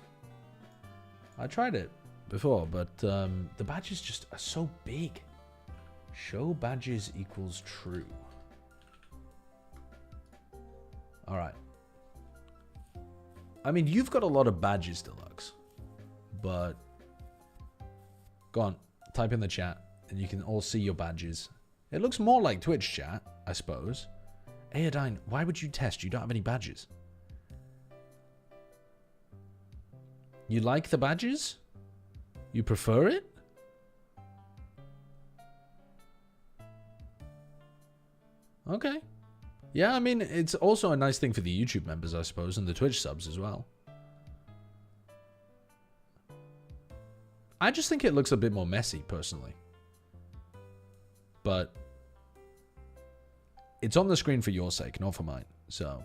I tried it before, but the badges just are so big. Show badges equals true. Alright. I mean, you've got a lot of badges, Deluxe. But... Go on. Type in the chat, and you can all see your badges. It looks more like Twitch chat, I suppose. Aodine, why would you test? You don't have any badges. You like the badges? You prefer it? Okay. Yeah, I mean, it's also a nice thing for the YouTube members, I suppose, and the Twitch subs as well. I just think it looks a bit more messy, personally. But it's on the screen for your sake, not for mine. So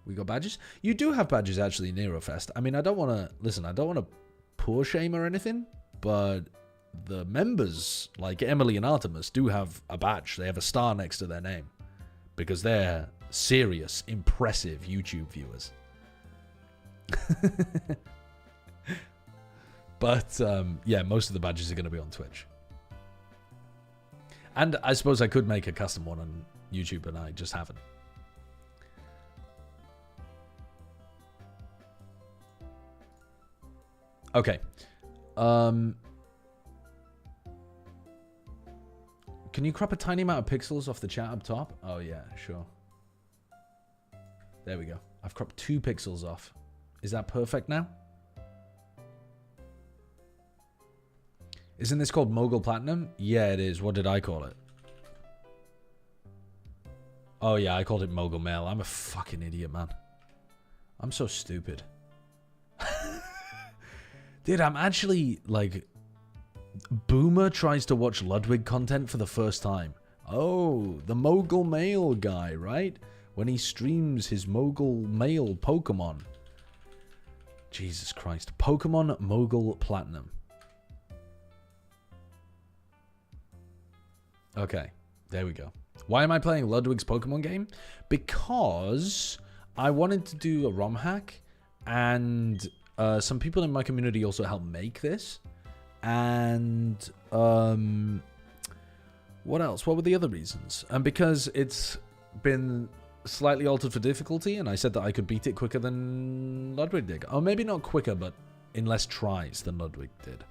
we got badges. You do have badges, actually, Nero Fest. I mean, I don't want to... Listen, I don't want to poor shame or anything, but the members, like Emily and Artemis, do have a badge. They have a star next to their name because they're serious, impressive YouTube viewers. But, yeah, most of the badges are going to be on Twitch. And I suppose I could make a custom one on YouTube, and I just haven't. Okay. Can you crop a tiny amount of pixels off the chat up top? Oh, yeah, sure. There we go. I've cropped 2 pixels off. Is that perfect now? Isn't this called Mogul Platinum? Yeah, it is. What did I call it? Oh, yeah, I called it Mogul Mail. I'm a fucking idiot, man. I'm so stupid. Dude, I'm actually, like... Boomer tries to watch Ludwig content for the first time. Oh, the Mogul Mail guy, right? When he streams his Mogul Mail Pokemon. Jesus Christ. Pokemon Mogul Platinum. Okay, there we go. Why am I playing Ludwig's Pokemon game? Because I wanted to do a ROM hack, and some people in my community also helped make this. And what else? What were the other reasons? And because it's been slightly altered for difficulty, and I said that I could beat it quicker than Ludwig did. Or maybe not quicker, but in less tries than Ludwig did.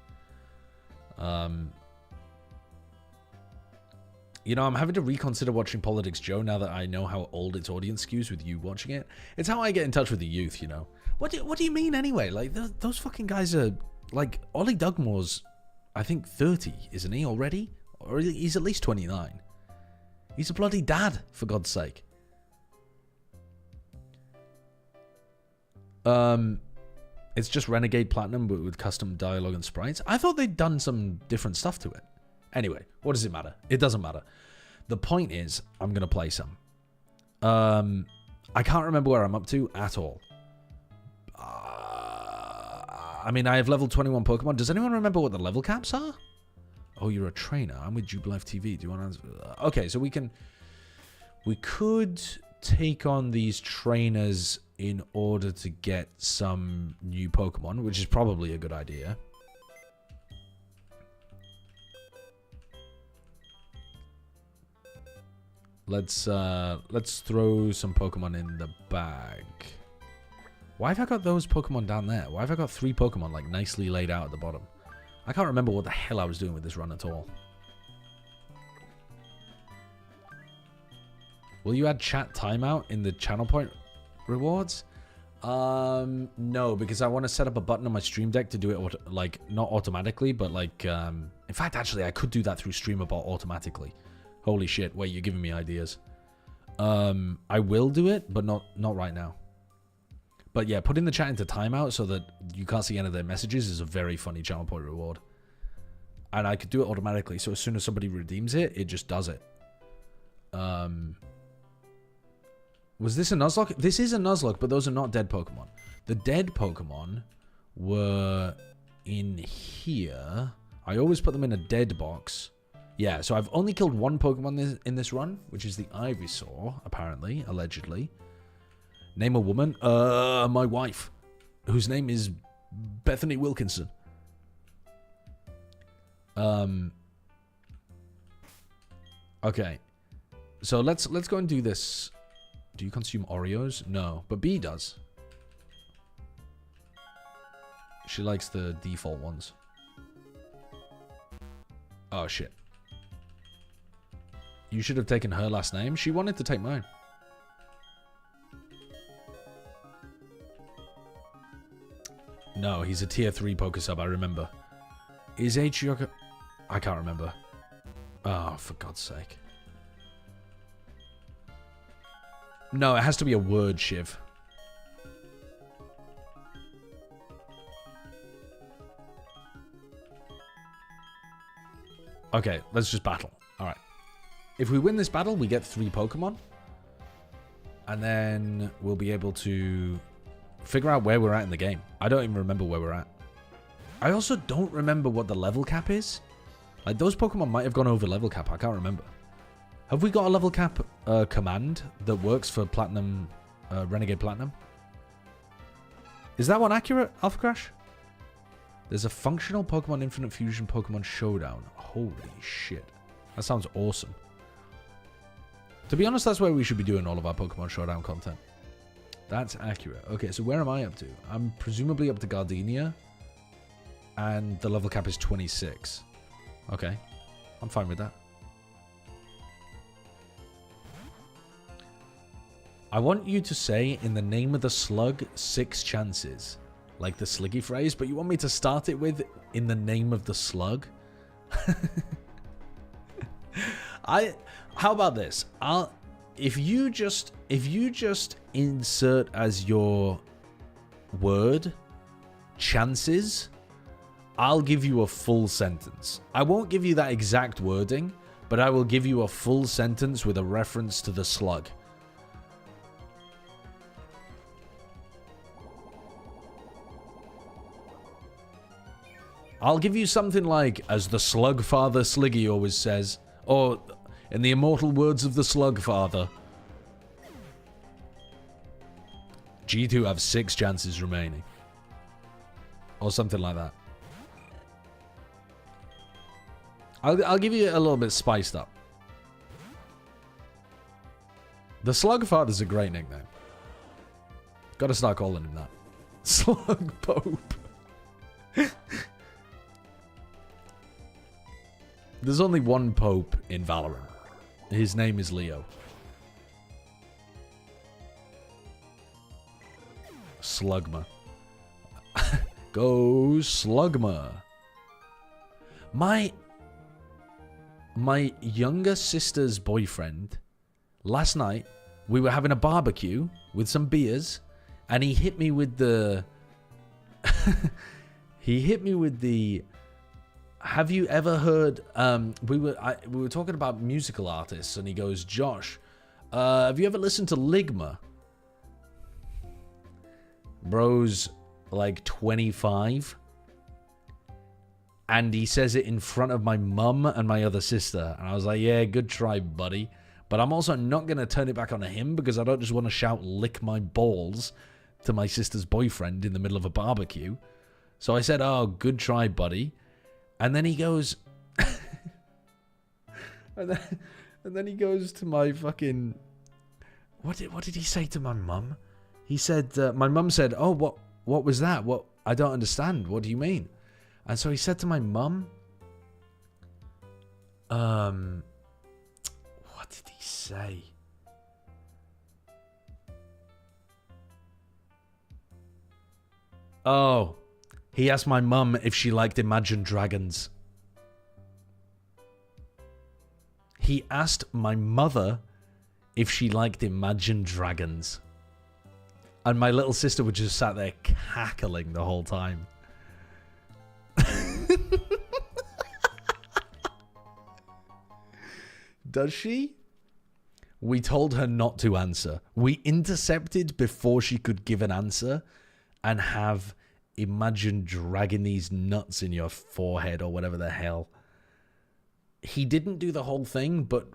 You know, I'm having to reconsider watching Politics Joe now that I know how old its audience skews with you watching it. It's how I get in touch with the youth, you know. What do you mean anyway? Like, those fucking guys are... Like, Ollie Dugmore's, I think, 30, isn't he, already? Or he's at least 29. He's a bloody dad, for God's sake. It's just Renegade Platinum, but with custom dialogue and sprites. I thought they'd done some different stuff to it. Anyway, what does it matter? It doesn't matter. The point is, I'm going to play some. I can't remember where I'm up to at all. I mean, I have level 21 Pokemon. Does anyone remember what the level caps are? Oh, you're a trainer. I'm with Jubilife TV. Do you want to answer? Okay, so we could take on these trainers in order to get some new Pokemon, which is probably a good idea. Let's throw some Pokemon in the bag. Why have I got those Pokemon down there? Why have I got 3 Pokemon, like, nicely laid out at the bottom? I can't remember what the hell I was doing with this run at all. Will you add chat timeout in the channel point rewards? No, because I want to set up a button on my Stream Deck to do it, like, not automatically, but like, in fact, actually, I could do that through StreamerBot automatically. Holy shit, wait, you're giving me ideas. I will do it, but not right now. But yeah, putting the chat into timeout so that you can't see any of their messages is a very funny channel point reward. And I could do it automatically, so as soon as somebody redeems it, it just does it. Was this a Nuzlocke? This is a Nuzlocke, but those are not dead Pokemon. The dead Pokemon were in here. I always put them in a dead box. Yeah, so I've only killed one Pokemon in this run, which is the Ivysaur, apparently, allegedly. Name a woman? My wife, whose name is Bethany Wilkinson. Okay. So let's go and do this. Do you consume Oreos? No, but B does. She likes the default ones. Oh, shit. You should have taken her last name. She wanted to take mine. No, he's a tier 3 Pokesub, I remember. Is H Yoko... I can't remember. Oh, for God's sake. No, it has to be a word, Shiv. Okay, let's just battle. Alright. If we win this battle, we get 3 Pokemon. And then we'll be able to figure out where we're at in the game. I don't even remember where we're at. I also don't remember what the level cap is. Like, those Pokemon might have gone over level cap. I can't remember. Have we got a level cap command that works for Platinum, Renegade Platinum? Is that one accurate, Alpha Crash? There's a functional Pokemon Infinite Fusion Pokemon Showdown. Holy shit. That sounds awesome. To be honest, that's where we should be doing all of our Pokemon Showdown content. That's accurate. Okay, so where am I up to? I'm presumably up to Gardenia. And the level cap is 26. Okay. I'm fine with that. I want you to say, in the name of the slug, 6 chances. Like the Sliggy phrase, but you want me to start it with, in the name of the slug? How about this? If you just insert as your word chances, I'll give you a full sentence. I won't give you that exact wording, but I will give you a full sentence with a reference to the slug. I'll give you something like, as the Slug Father Sliggy always says, or in the immortal words of the Slug Father, G2 have 6 chances remaining. Or something like that. I'll give you a little bit spiced up. The Slug Father's a great nickname. Gotta start calling him that. Slug Pope. There's only one Pope in Valorant. His name is Leo. Slugma. Go Slugma. My younger sister's boyfriend, last night, we were having a barbecue with some beers, and he hit me with the... Have you ever heard... we were talking about musical artists, and he goes, Josh, have you ever listened to Ligma? Bro's like 25. And he says it in front of my mum and my other sister. And I was like, yeah, good try, buddy. But I'm also not going to turn it back on him because I don't just want to shout lick my balls to my sister's boyfriend in the middle of a barbecue. So I said, oh, good try, buddy. And then he goes... and then he goes to my fucking... What did he say to my mum? He said... my mum said, oh, what was that? What? I don't understand. What do you mean? And so he said to my mum, what did he say? Oh, he asked my mum if she liked Imagine Dragons. He asked my mother if she liked Imagine Dragons. And my little sister was just sat there cackling the whole time. Does she? We told her not to answer. We intercepted before she could give an answer and have Imagine dragging these nuts in your forehead or whatever the hell. He didn't do the whole thing, but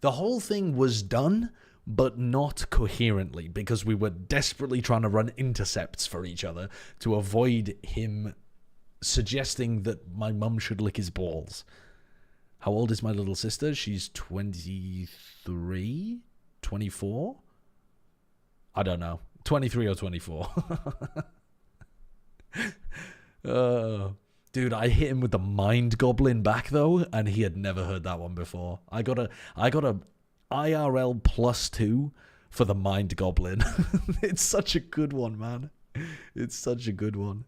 the whole thing was done, but not coherently, because we were desperately trying to run intercepts for each other to avoid him suggesting that my mum should lick his balls. How old is my little sister? She's 23? 24? I don't know. 23 or 24. Dude, I hit him with the mind goblin back though, and he had never heard that one before. I got a IRL +2 for the mind goblin. It's such a good one, man. It's such a good one.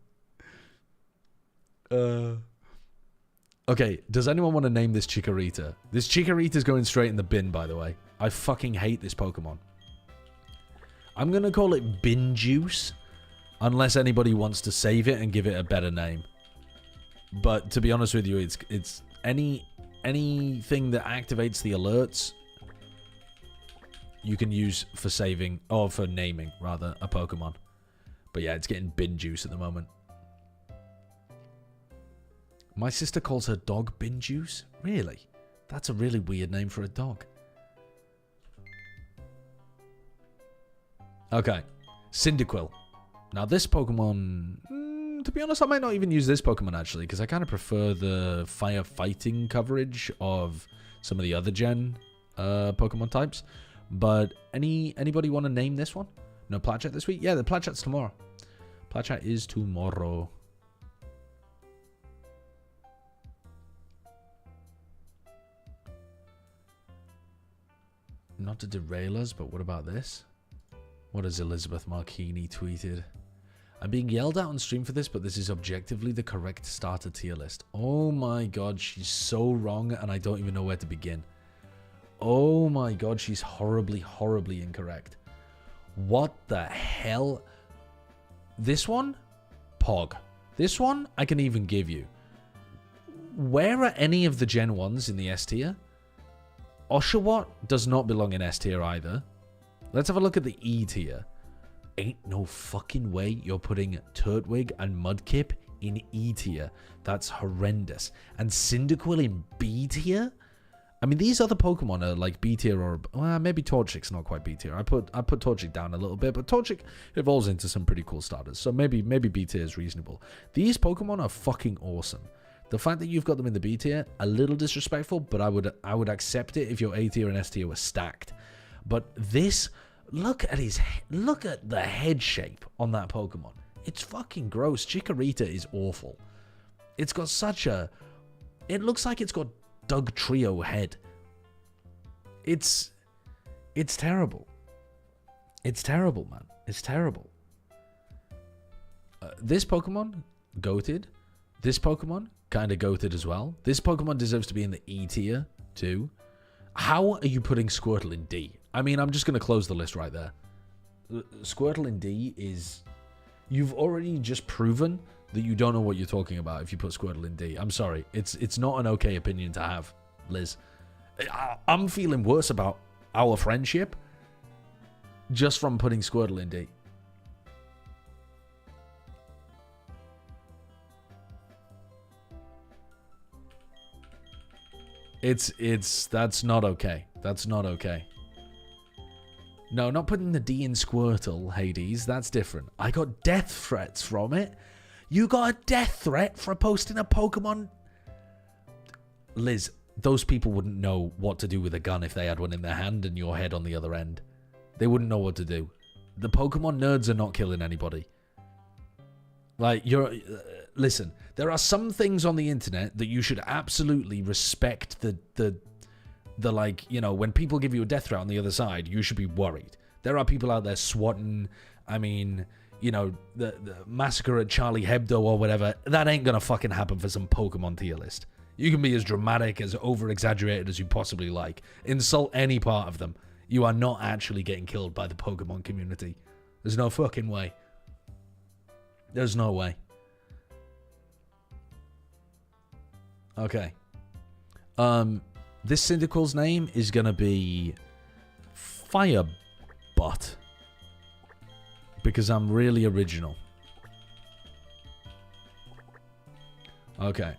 Okay, does anyone want to name this Chikorita? This Chikorita's going straight in the bin, by the way. I fucking hate this Pokemon. I'm going to call it Bin Juice, unless anybody wants to save it and give it a better name. But to be honest with you, it's anything that activates the alerts you can use for saving, or for naming, rather, a Pokemon. But yeah, it's getting Bin Juice at the moment. My sister calls her dog Bin Juice? Really? That's a really weird name for a dog. Okay. Cyndaquil. Now this Pokemon, to be honest, I might not even use this Pokemon actually, because I kind of prefer the firefighting coverage of some of the other gen Pokemon types. But anybody want to name this one? No plat chat this week? Yeah, the plat chat's tomorrow. Plat chat is tomorrow. Not to derail us, but what about this? What has Elizabeth Marchini tweeted? I'm being yelled at on stream for this, but this is objectively the correct starter tier list. Oh my god, she's so wrong, and I don't even know where to begin. Oh my god, she's horribly, horribly incorrect. What the hell? This one? Pog. This one, I can even give you. Where are any of the Gen 1s in the S tier? Oshawott does not belong in S tier either. Let's have a look at the E tier. Ain't no fucking way you're putting Turtwig and Mudkip in E tier. That's horrendous. And Cyndaquil in B tier? I mean, these other Pokemon are like B tier or... Well, maybe Torchic's not quite B tier. I put Torchic down a little bit, but Torchic evolves into some pretty cool starters. So maybe B tier is reasonable. These Pokemon are fucking awesome. The fact that you've got them in the B tier, a little disrespectful, but I would accept it if your A tier and S tier were stacked. But this, look at the head shape on that Pokemon. It's fucking gross. Chikorita is awful. It's got such a... It looks like it's got Doug Trio head. It's terrible. It's terrible, man. It's terrible. This Pokemon, goated. This Pokemon, kind of goated as well. This Pokemon deserves to be in the E tier, too. How are you putting Squirtle in D? I mean, I'm just going to close the list right there. Squirtle in D is... You've already just proven that you don't know what you're talking about if you put Squirtle in D. I'm sorry. It's not an okay opinion to have, Liz. I'm feeling worse about our friendship just from putting Squirtle in D. That's not okay. That's not okay. No, not putting the D in Squirtle, Hades. That's different. I got death threats from it. You got a death threat for posting a Pokemon? Liz, those people wouldn't know what to do with a gun if they had one in their hand and your head on the other end. They wouldn't know what to do. The Pokemon nerds are not killing anybody. Like, listen, there are some things on the internet that you should absolutely respect the like, you know, when people give you a death threat on the other side, you should be worried. There are people out there swatting, I mean, you know, the massacre at Charlie Hebdo or whatever. That ain't gonna fucking happen for some Pokemon tier list. You can be as dramatic, as over-exaggerated as you possibly like. Insult any part of them. You are not actually getting killed by the Pokemon community. There's no fucking way. There's no way. Okay. This Cyndaquil's name is gonna be Firebutt. Because I'm really original. Okay.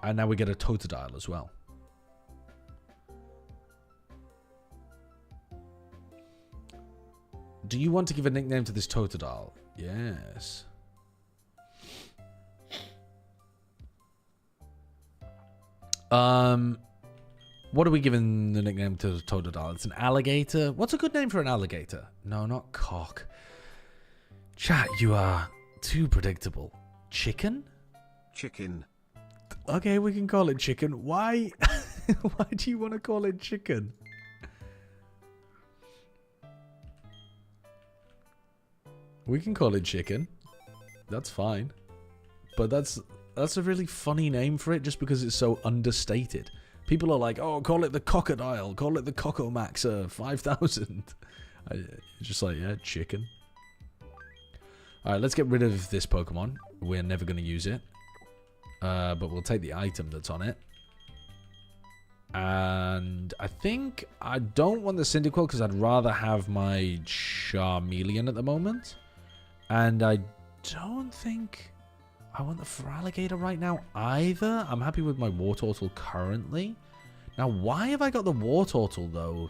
And now we get a Totodile as well. Do you want to give a nickname to this Totodile? Yes. What are we giving the nickname to the Totodile? It's an alligator. What's a good name for an alligator? No, not cock. Chat, you are too predictable. Chicken? Chicken. Okay, we can call it chicken. Why? Why do you want to call it chicken? We can call it chicken. That's fine. But that's a really funny name for it just because it's so understated. People are like, oh, call it the Crocodile. Call it the Cocomaxer 5000. Just like, yeah, chicken. Alright, let's get rid of this Pokemon. We're never going to use it. But we'll take the item that's on it. And I think I don't want the Cyndaquil because I'd rather have my Charmeleon at the moment. And I don't think I want the Feraligatr right now either. I'm happy with my Wartortle currently. Now, why have I got the Wartortle though?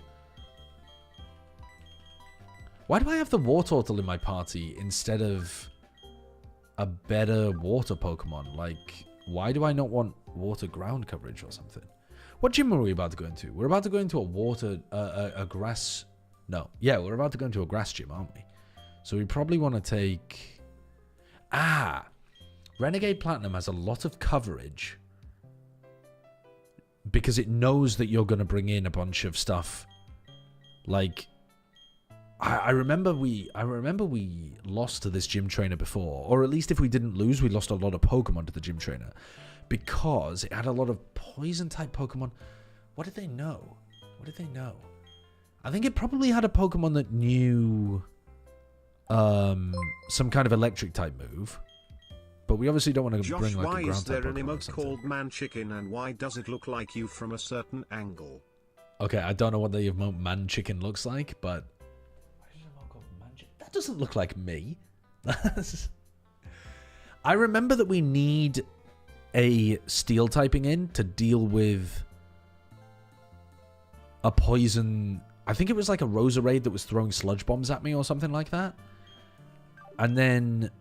Why do I have the Wartortle in my party instead of a better water Pokemon? Like, why do I not want water ground coverage or something? What gym are we about to go into? We're about to go into a water, a grass. No, yeah, we're about to go into a grass gym, aren't we? So we probably want to take... Renegade Platinum has a lot of coverage because it knows that you're going to bring in a bunch of stuff. Like, I remember we lost to this gym trainer before, or at least if we didn't lose, we lost a lot of Pokemon to the gym trainer because it had a lot of poison type Pokemon. What did they know? What did they know? I think it probably had a Pokemon that knew some kind of electric type move. But we obviously don't want to bring like a ground type Pokemon. Why is there an emote called Man Chicken and why does it look like you from a certain angle? Okay, I don't know what the emote Man Chicken looks like, but why is an emote called Man Chicken? That doesn't look like me. I remember that we need a steel typing in to deal with a poison. I think it was like a Roserade that was throwing sludge bombs at me or something like that. And then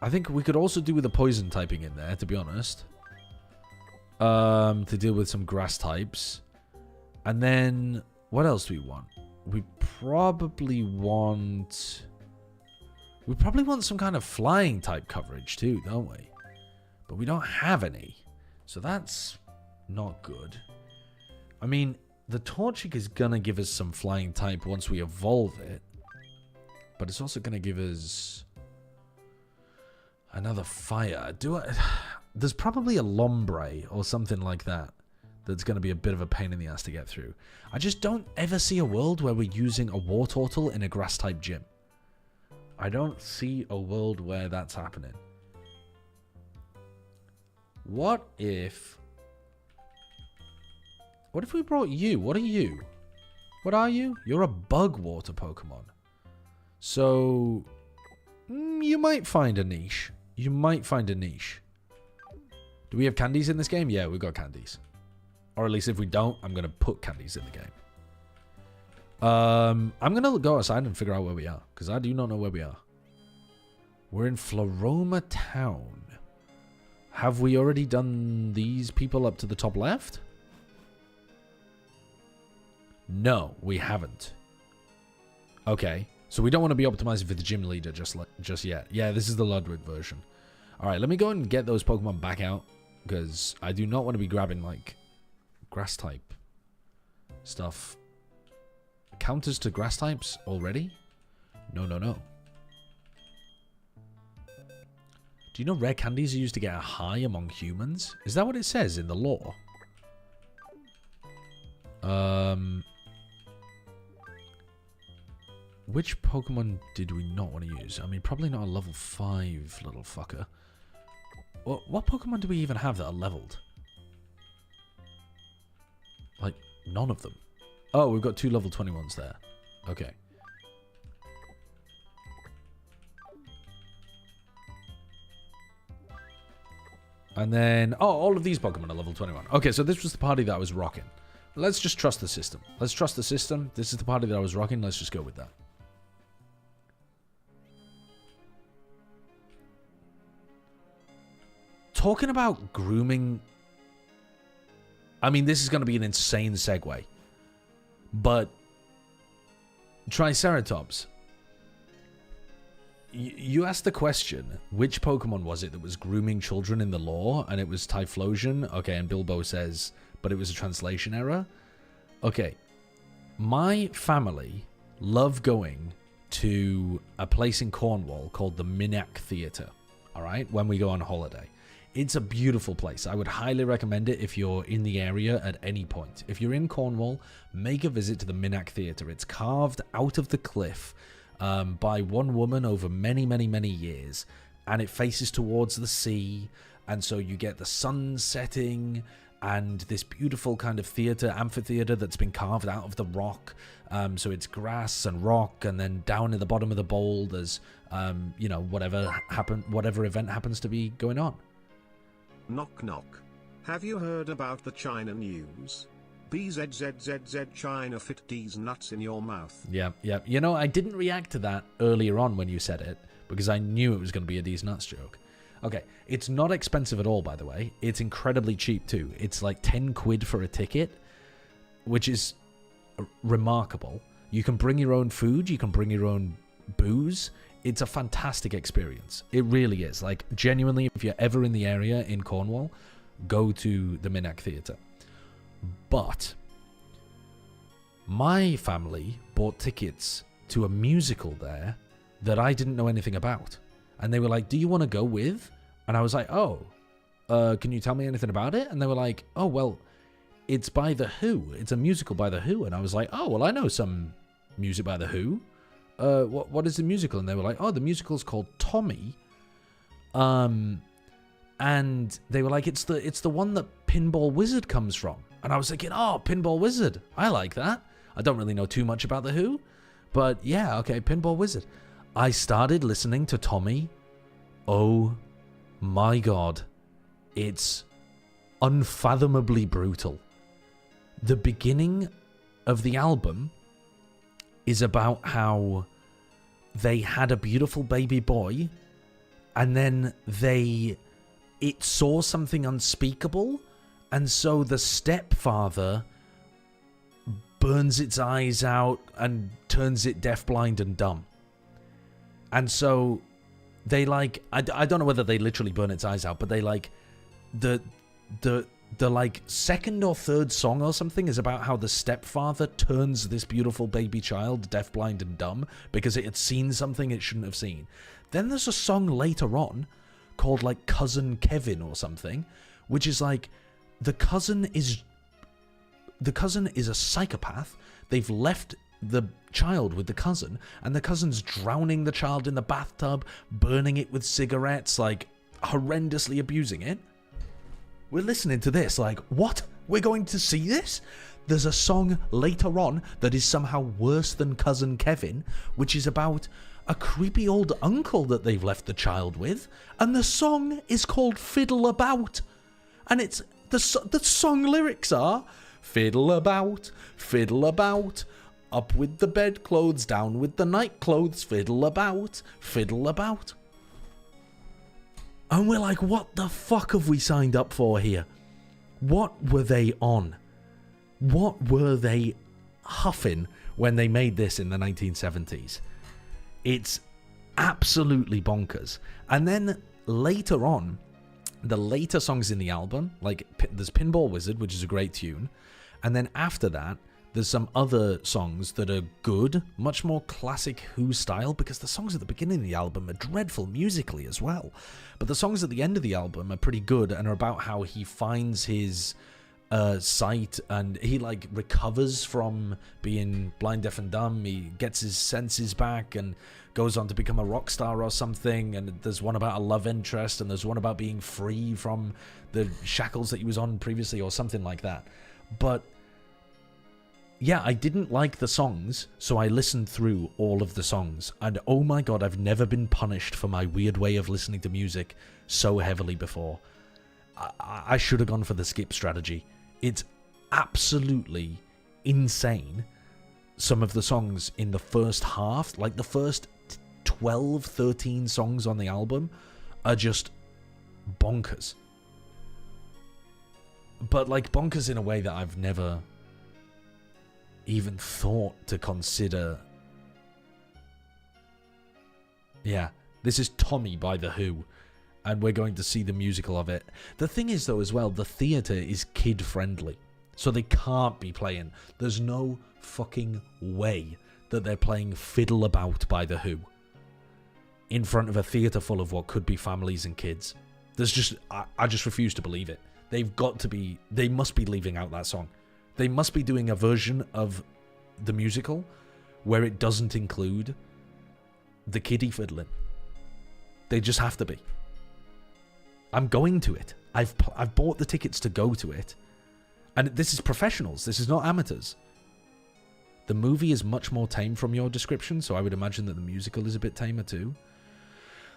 I think we could also do with a poison typing in there, to be honest. To deal with some grass types. And then what else do we want? We probably want some kind of flying type coverage too, don't we? But we don't have any. So that's not good. I mean, the Torchic is going to give us some flying type once we evolve it. But it's also going to give us another fire. There's probably a Lombre or something like that that's going to be a bit of a pain in the ass to get through. I just don't ever see a world where we're using a Wartortle in a grass-type gym. I don't see a world where that's happening. What if we brought you? What are you? What are you? You're a bug water Pokemon. So, you might find a niche. You might find a niche. Do we have candies in this game? Yeah, we've got candies. Or at least if we don't, I'm going to put candies in the game. I'm going to go outside and figure out where we are. Because I do not know where we are. We're in Floroma Town. Have we already done these people up to the top left? No, we haven't. Okay, so we don't want to be optimizing for the gym leader just yet. Yeah, this is the Ludwig version. All right, let me go and get those Pokemon back out, because I do not want to be grabbing, like, grass type stuff. Counters to grass types already? No, no, no. Do you know rare candies are used to get a high among humans? Is that what it says in the lore? Which Pokemon did we not want to use? I mean, probably not a level 5 little fucker. What Pokemon do we even have that are leveled? Like, none of them. Oh, we've got 2 level 21s there. Okay. And then, oh, all of these Pokemon are level 21. Okay, so this was the party that I was rocking. Let's just trust the system. Let's trust the system. This is the party that I was rocking. Let's just go with that. Talking about grooming... I mean, this is going to be an insane segue. But... Triceratops. You asked the question, which Pokemon was it that was grooming children in the lore? And it was Typhlosion. Okay, and Bilbo says, but it was a translation error. Okay. My family love going to a place in Cornwall called the Minack Theatre. Alright, when we go on holiday. It's a beautiful place. I would highly recommend it if you're in the area at any point. If you're in Cornwall, make a visit to the Minack Theatre. It's carved out of the cliff by one woman over many, many, many years, and it faces towards the sea, and so you get the sun setting and this beautiful kind of amphitheater that's been carved out of the rock. So it's grass and rock, and then down in the bottom of the bowl there's you know, whatever event happens to be going on. Knock knock. Have you heard about the China news? BZZZZ China fit these nuts in your mouth. Yeah. You know, I didn't react to that earlier on when you said it, because I knew it was going to be a these nuts joke. Okay, it's not expensive at all, by the way. It's incredibly cheap too. It's like 10 quid for a ticket, which is remarkable. You can bring your own food, you can bring your own booze. It's a fantastic experience. It really is. Like, genuinely, if you're ever in the area in Cornwall, go to the Minack Theatre. But my family bought tickets to a musical there that I didn't know anything about. And they were like, do you want to go with? And I was like, oh, can you tell me anything about it? And they were like, oh, well, it's by The Who. It's a musical by The Who. And I was like, oh, well, I know some music by The Who. What is the musical? And they were like, oh, the musical's called Tommy. And they were like, it's the one that Pinball Wizard comes from. And I was thinking, oh, Pinball Wizard. I like that. I don't really know too much about The Who. But yeah, okay, Pinball Wizard. I started listening to Tommy. Oh my god. It's unfathomably brutal. The beginning of the album is about how they had a beautiful baby boy, and then it saw something unspeakable, and so the stepfather burns its eyes out and turns it deaf, blind, and dumb. And so they like, I don't know whether they literally burn its eyes out, but they like, the like second or third song or something is about how the stepfather turns this beautiful baby child deaf, blind, and dumb because it had seen something it shouldn't have seen. Then there's a song later on called like Cousin Kevin or something, which is like, the cousin is a psychopath. They've left the child with the cousin, and the cousin's drowning the child in the bathtub, burning it with cigarettes, like horrendously abusing it. We're listening to this like, what? We're going to see this? There's a song later on that is somehow worse than Cousin Kevin, which is about a creepy old uncle that they've left the child with, and the song is called Fiddle About. And it's the song lyrics are, fiddle about, up with the bedclothes, down with the nightclothes, fiddle about, fiddle about. And we're like, what the fuck have we signed up for here? What were they on? What were they huffing when they made this in the 1970s. It's absolutely bonkers. And then later on, the later songs in the album, like there's Pinball Wizard, which is a great tune, and then after that, there's some other songs that are good, much more classic Who style, because the songs at the beginning of the album are dreadful musically as well. But the songs at the end of the album are pretty good and are about how he finds his sight and he like recovers from being blind, deaf and dumb. He gets his senses back and goes on to become a rock star or something. And there's one about a love interest, and there's one about being free from the shackles that he was on previously or something like that. But yeah, I didn't like the songs, so I listened through all of the songs. And oh my god, I've never been punished for my weird way of listening to music so heavily before. I should have gone for the skip strategy. It's absolutely insane. Some of the songs in the first half, like the first 12, 13 songs on the album, are just bonkers. But like bonkers in a way that I've never even thought to consider. Yeah, this is Tommy by The Who, and we're going to see the musical of it. The thing is, though, as well, the theatre is kid-friendly, so they can't be playing. There's no fucking way that they're playing Fiddle About by The Who in front of a theatre full of what could be families and kids. There's just, I just refuse to believe it. They must be leaving out that song. They must be doing a version of the musical where it doesn't include the kiddie fiddling. They just have to be. I'm going to it. I've bought the tickets to go to it. And this is professionals. This is not amateurs. The movie is much more tame from your description, so I would imagine that the musical is a bit tamer too.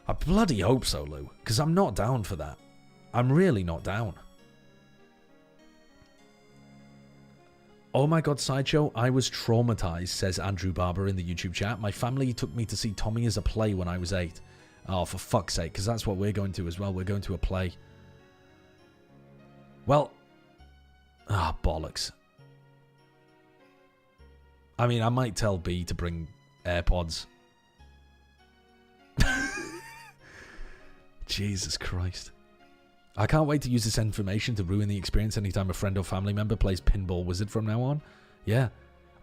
I bloody hope so, Lou, because I'm not down for that. I'm really not down. Oh my god, Sideshow, I was traumatized, says Andrew Barber in the YouTube chat. My family took me to see Tommy as a play when I was 8. Oh, for fuck's sake, because that's what we're going to as well. We're going to a play. Well, bollocks. I mean, I might tell B to bring AirPods. Jesus Christ. I can't wait to use this information to ruin the experience anytime a friend or family member plays Pinball Wizard from now on. Yeah.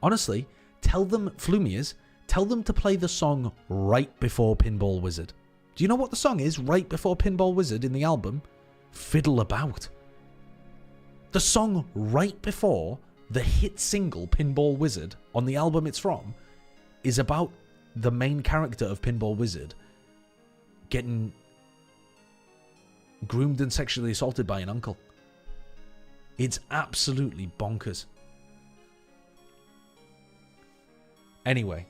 Honestly, tell them, Flumias, tell them to play the song right before Pinball Wizard. Do you know what the song is right before Pinball Wizard in the album? Fiddle About. The song right before the hit single Pinball Wizard on the album it's from is about the main character of Pinball Wizard getting groomed and sexually assaulted by an uncle. It's absolutely bonkers. Anyway.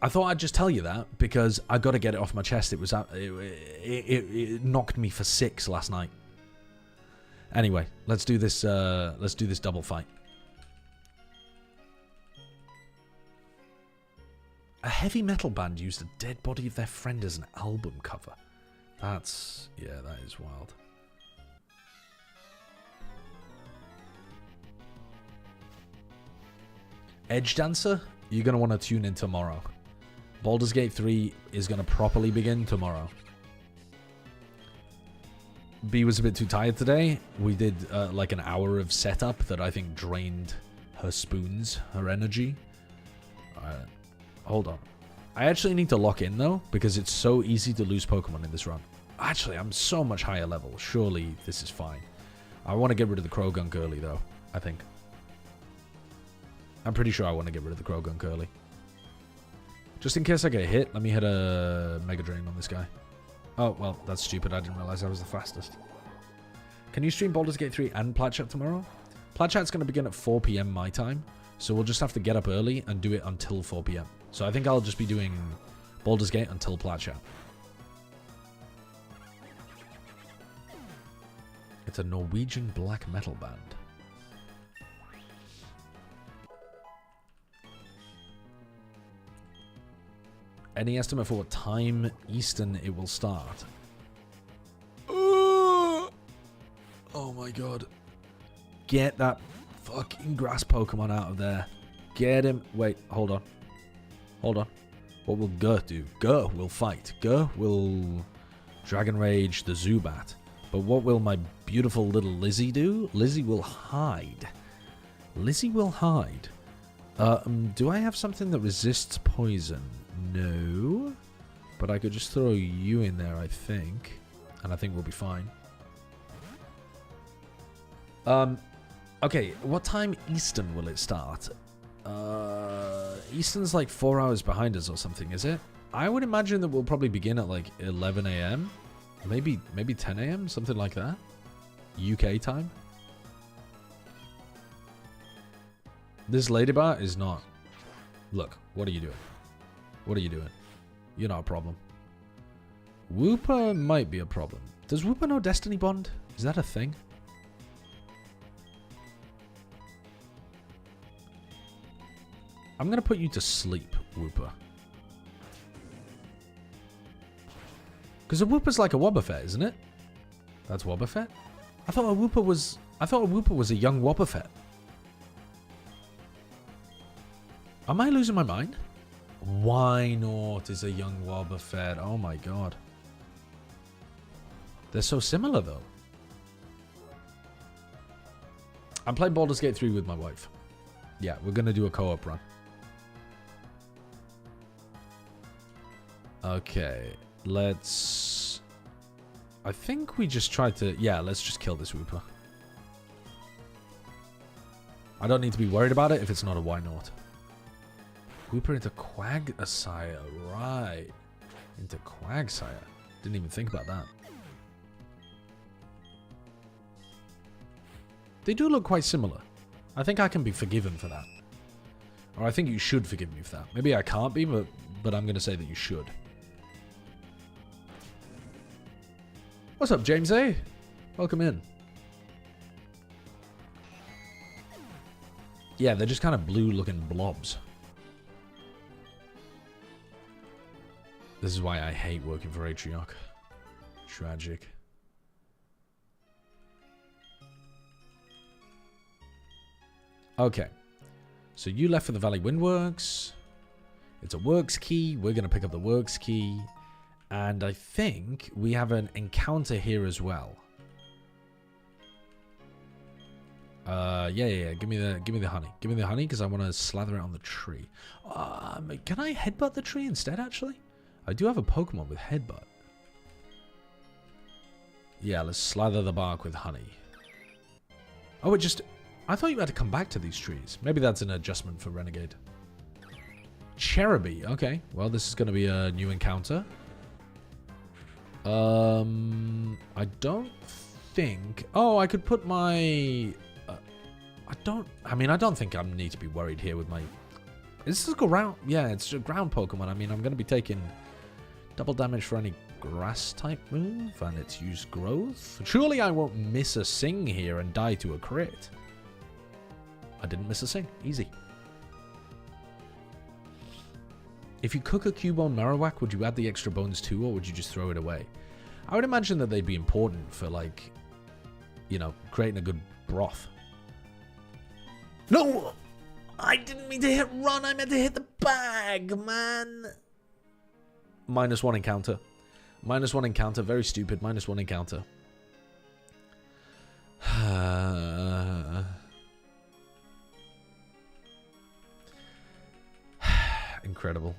I thought I'd just tell you that because I got to get it off my chest. It knocked me for 6 last night. Anyway, let's do this double fight. A heavy metal band used a dead body of their friend as an album cover. That is wild. Edge Dancer, you're going to want to tune in tomorrow. Baldur's Gate 3 is going to properly begin tomorrow. B was a bit too tired today. We did like an hour of setup that I think drained her spoons, her energy. Hold on. I actually need to lock in though, because it's so easy to lose Pokemon in this run. Actually, I'm so much higher level. Surely this is fine. I want to get rid of the Croagunk early though, I think. I'm pretty sure I want to get rid of the Croagunk early. Just in case I get hit, let me hit a Mega Drain on this guy. Oh, well, that's stupid. I didn't realize I was the fastest. Can you stream Baldur's Gate 3 and Platchat tomorrow? Platchat's going to begin at 4 PM my time, so we'll just have to get up early and do it until 4 PM. So I think I'll just be doing Baldur's Gate until Platchat. It's a Norwegian black metal band. Any estimate for what time Eastern it will start? Oh my god. Get that fucking grass Pokemon out of there. Get him. Wait, hold on. Hold on. What will Gur do? Gur will fight. Gur will Dragon Rage the Zubat. But what will my beautiful little Lizzie do? Lizzie will hide. Lizzie will hide. Do I have something that resists poison? No. But I could just throw you in there, I think. And I think we'll be fine. Okay, what time Eastern will it start? Eastern's like 4 hours behind us or something, is it? I would imagine that we'll probably begin at like 11 a.m. Maybe 10 a.m., something like that. UK time. This Ladybar is not... Look, what are you doing? What are you doing? You're not a problem. Wooper might be a problem. Does Wooper know Destiny Bond? Is that a thing? I'm going to put you to sleep, Wooper. Because a Wooper's like a Wobbuffet, isn't it? That's Wobbuffet? I thought a Wooper was a young Wobbuffet. Am I losing my mind? Wynort is a young Wobbuffet. Oh my god. They're so similar though. I'm playing Baldur's Gate 3 with my wife. Yeah, we're going to do a co-op run. Okay, let's... I think we just tried to... Yeah, let's just kill this Wooper. I don't need to be worried about it if it's not a Wynort. Wooper into Quagsire, right. Into Quagsire. Didn't even think about that. They do look quite similar. I think I can be forgiven for that. Or I think you should forgive me for that. Maybe I can't be, but I'm going to say that you should. What's up, James A? Welcome in. Yeah, they're just kind of blue-looking blobs. This is why I hate working for Atriarch. Tragic. Okay. So you left for the Valley Windworks. It's a works key. We're going to pick up the works key. And I think we have an encounter here as well. Yeah. Give me the honey. Give me the honey because I want to slather it on the tree. Can I headbutt the tree instead, actually? I do have a Pokemon with headbutt. Yeah, let's slather the bark with honey. Oh, it just... I thought you had to come back to these trees. Maybe that's an adjustment for Renegade. Cherubi. Okay. Well, this is going to be a new encounter. I don't think... Oh, I could put my... I don't think I need to be worried here with my... This is a ground... Yeah, it's a ground Pokemon. I mean, I'm going to be taking double damage for any grass-type move, and it's used growth. Surely I won't miss a Sing here and die to a crit. I didn't miss a Sing. Easy. If you cook a Cubone Marowak, would you add the extra bones too, or would you just throw it away? I would imagine that they'd be important for, like, you know, creating a good broth. No! I didn't mean to hit run. I meant to hit the bag, man. -1 encounter. -1 encounter. Very stupid. -1 encounter. Incredible.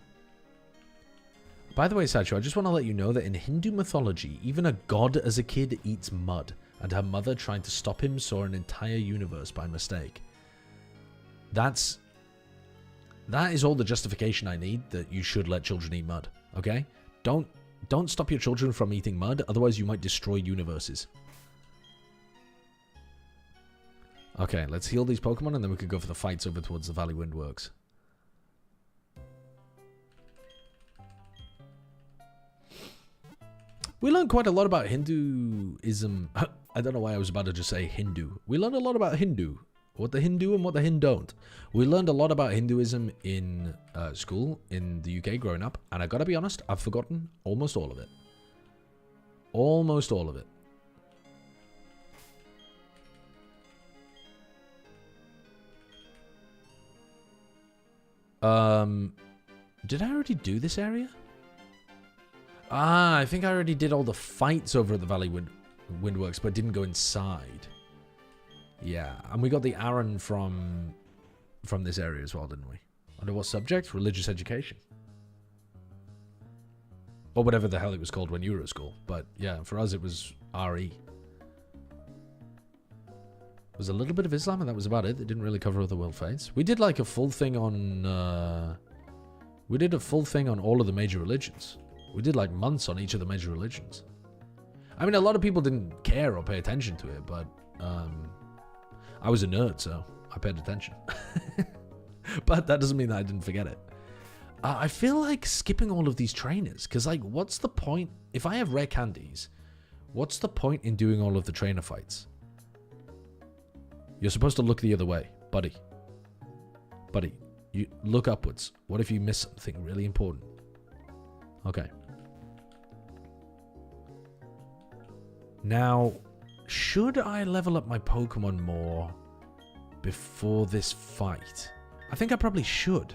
By the way, Sacho, I just want to let you know that in Hindu mythology, even a god as a kid eats mud, and her mother trying to stop him saw an entire universe by mistake. That is all the justification I need that you should let children eat mud, okay? Don't stop your children from eating mud, otherwise you might destroy universes. Okay, let's heal these Pokemon and then we could go for the fights over towards the Valley Windworks. We learned quite a lot about Hinduism. I don't know why I was about to just say Hindu. We learned a lot about Hindu. What the Hindu and what the Hin don't. We learned a lot about Hinduism in school in the UK growing up. And I gotta be honest, I've forgotten almost all of it. Almost all of it. Did I already do this area? Ah, I think I already did all the fights over at the Valley Windworks, but didn't go inside. Yeah, and we got the Aaron from this area as well, didn't we? Under what subject? Religious education. Or whatever the hell it was called when you were at school. But yeah, for us it was RE. It was a little bit of Islam and that was about it. They didn't really cover other world faiths. We did like a full thing on... we did a full thing on all of the major religions. We did like months on each of the major religions. I mean, a lot of people didn't care or pay attention to it, but I was a nerd, so I paid attention. But that doesn't mean that I didn't forget it. I feel like skipping all of these trainers, because like, what's the point? If I have rare candies, what's the point in doing all of the trainer fights? You're supposed to look the other way, buddy. Buddy, you look upwards. What if you miss something really important? Okay. Now, should I level up my Pokemon more before this fight? I think I probably should.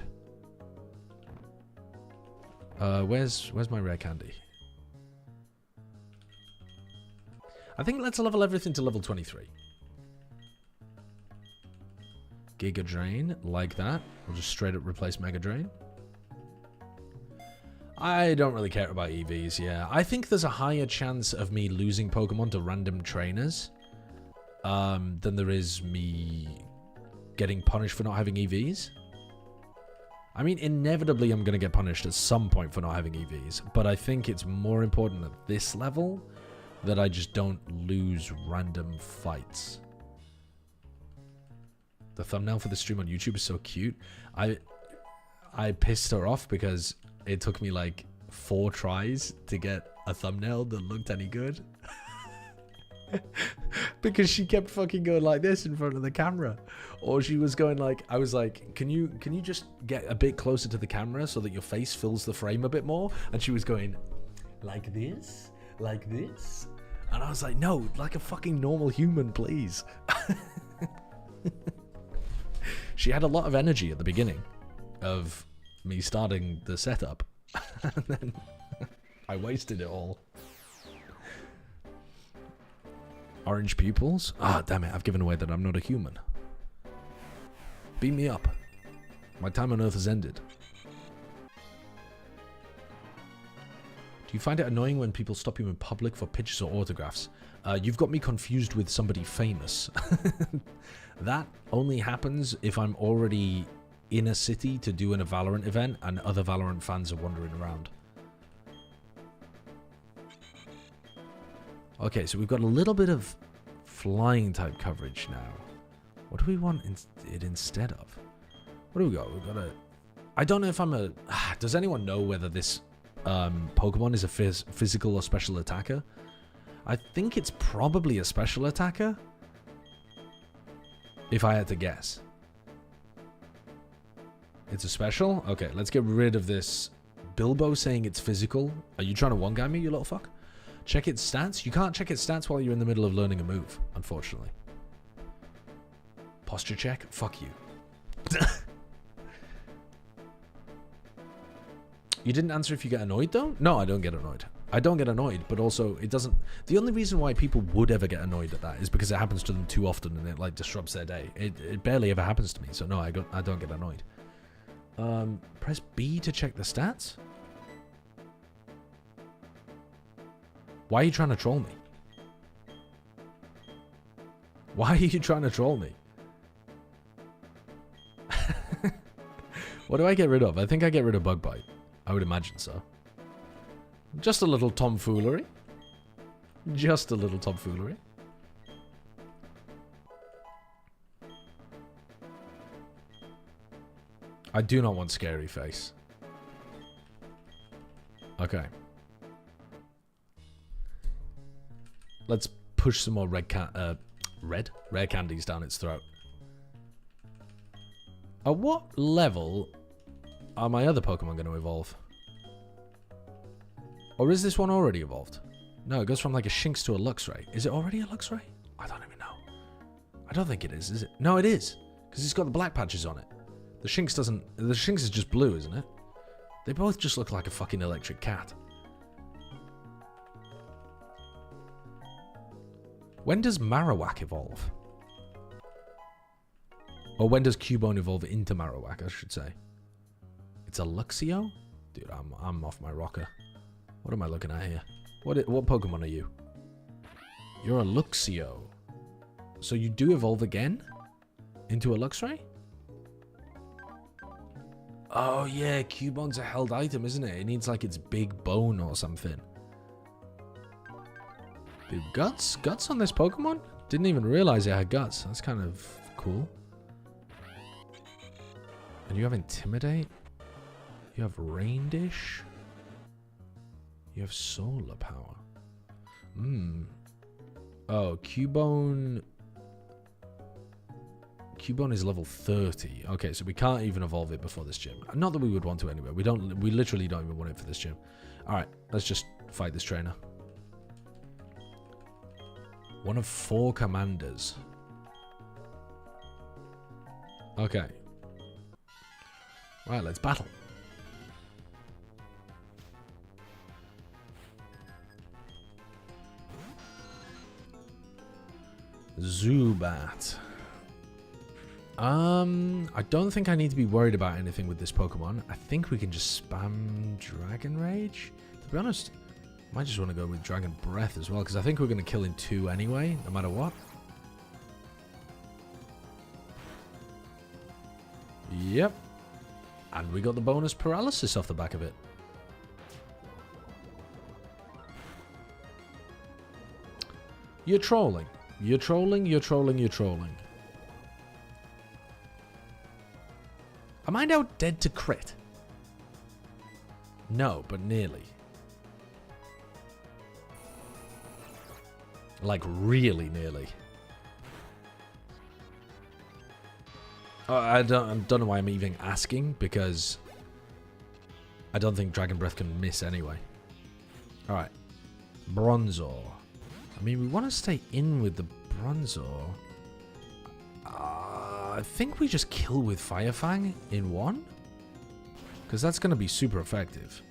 Where's my rare candy? I think let's level everything to level 23. Giga Drain, like that. We'll just straight up replace Mega Drain. I don't really care about EVs, yeah. I think there's a higher chance of me losing Pokemon to random trainers than there is me getting punished for not having EVs. I mean, inevitably I'm going to get punished at some point for not having EVs, but I think it's more important at this level that I just don't lose random fights. The thumbnail for the stream on YouTube is so cute. I pissed her off because it took me like 4 tries to get a thumbnail that looked any good. Because she kept fucking going like this in front of the camera, or she was going like, I was like, can you just get a bit closer to the camera so that your face fills the frame a bit more? And she was going like this, and I was like, no, like a fucking normal human, please. She had a lot of energy at the beginning of me starting the setup, and then I wasted it all. Orange pupils? Ah, damn it, I've given away that I'm not a human. Beam me up. My time on Earth has ended. Do you find it annoying when people stop you in public for pictures or autographs? You've got me confused with somebody famous. That only happens if I'm already in a city to do a Valorant event and other Valorant fans are wandering around. Okay, so we've got a little bit of flying type coverage now. What do we want it instead of? What do we got? We've got a... I don't know if I'm a... Does anyone know whether this Pokemon is a physical or special attacker? I think it's probably a special attacker. If I had to guess. It's a special? Okay, let's get rid of this. Bilbo saying it's physical. Are you trying to one-guy me, you little fuck? Check its stats? You can't check its stats while you're in the middle of learning a move, unfortunately. Posture check? Fuck you. You didn't answer if you get annoyed, though? No, I don't get annoyed. I don't get annoyed, but also it doesn't... The only reason why people would ever get annoyed at that is because it happens to them too often and it, like, disrupts their day. It barely ever happens to me, so no, I don't get annoyed. Press B to check the stats? Why are you trying to troll me? Why are you trying to troll me? What do I get rid of? I think I get rid of Bug Bite. I would imagine so. Just a little tomfoolery. Just a little tomfoolery. I do not want Scary Face. Okay. Let's push some more rare candies down its throat. At what level are my other Pokemon going to evolve? Or is this one already evolved? No, it goes from like a Shinx to a Luxray. Is it already a Luxray? I don't even know. I don't think it is it? No, it is. Because it's got the black patches on it. The Shinx doesn't... The Shinx is just blue, isn't it? They both just look like a fucking electric cat. When does Marowak evolve? Or when does Cubone evolve into Marowak, I should say? It's a Luxio? Dude, I'm off my rocker. What am I looking at here? What Pokemon are you? You're a Luxio. So you do evolve again? Into a Luxray? Oh yeah, Cubone's a held item, isn't it? It needs like its big bone or something. Dude, guts? Guts on this Pokemon? Didn't even realize it had guts. That's kind of cool. And you have Intimidate? You have Rain Dish? You have Solar Power. Oh, Cubone... Cubone is level 30. Okay, so we can't even evolve it before this gym. Not that we would want to anyway. We literally don't even want it for this gym. Alright, let's just fight this trainer. One of 4 commanders. Okay. Right, let's battle. Zubat. I don't think I need to be worried about anything with this Pokemon. I think we can just spam Dragon Rage. To be honest, I might just want to go with Dragon Breath as well, because I think we're going to kill in 2 anyway, no matter what. Yep. And we got the bonus paralysis off the back of it. You're trolling. You're trolling, you're trolling, you're trolling. Am I now dead to crit? No, but nearly. Like, really nearly. I don't know why I'm even asking, because I don't think Dragon Breath can miss anyway. Alright. Bronzor. I mean, we want to stay in with the Bronzor. I think we just kill with Fire Fang in 1. Because that's going to be super effective.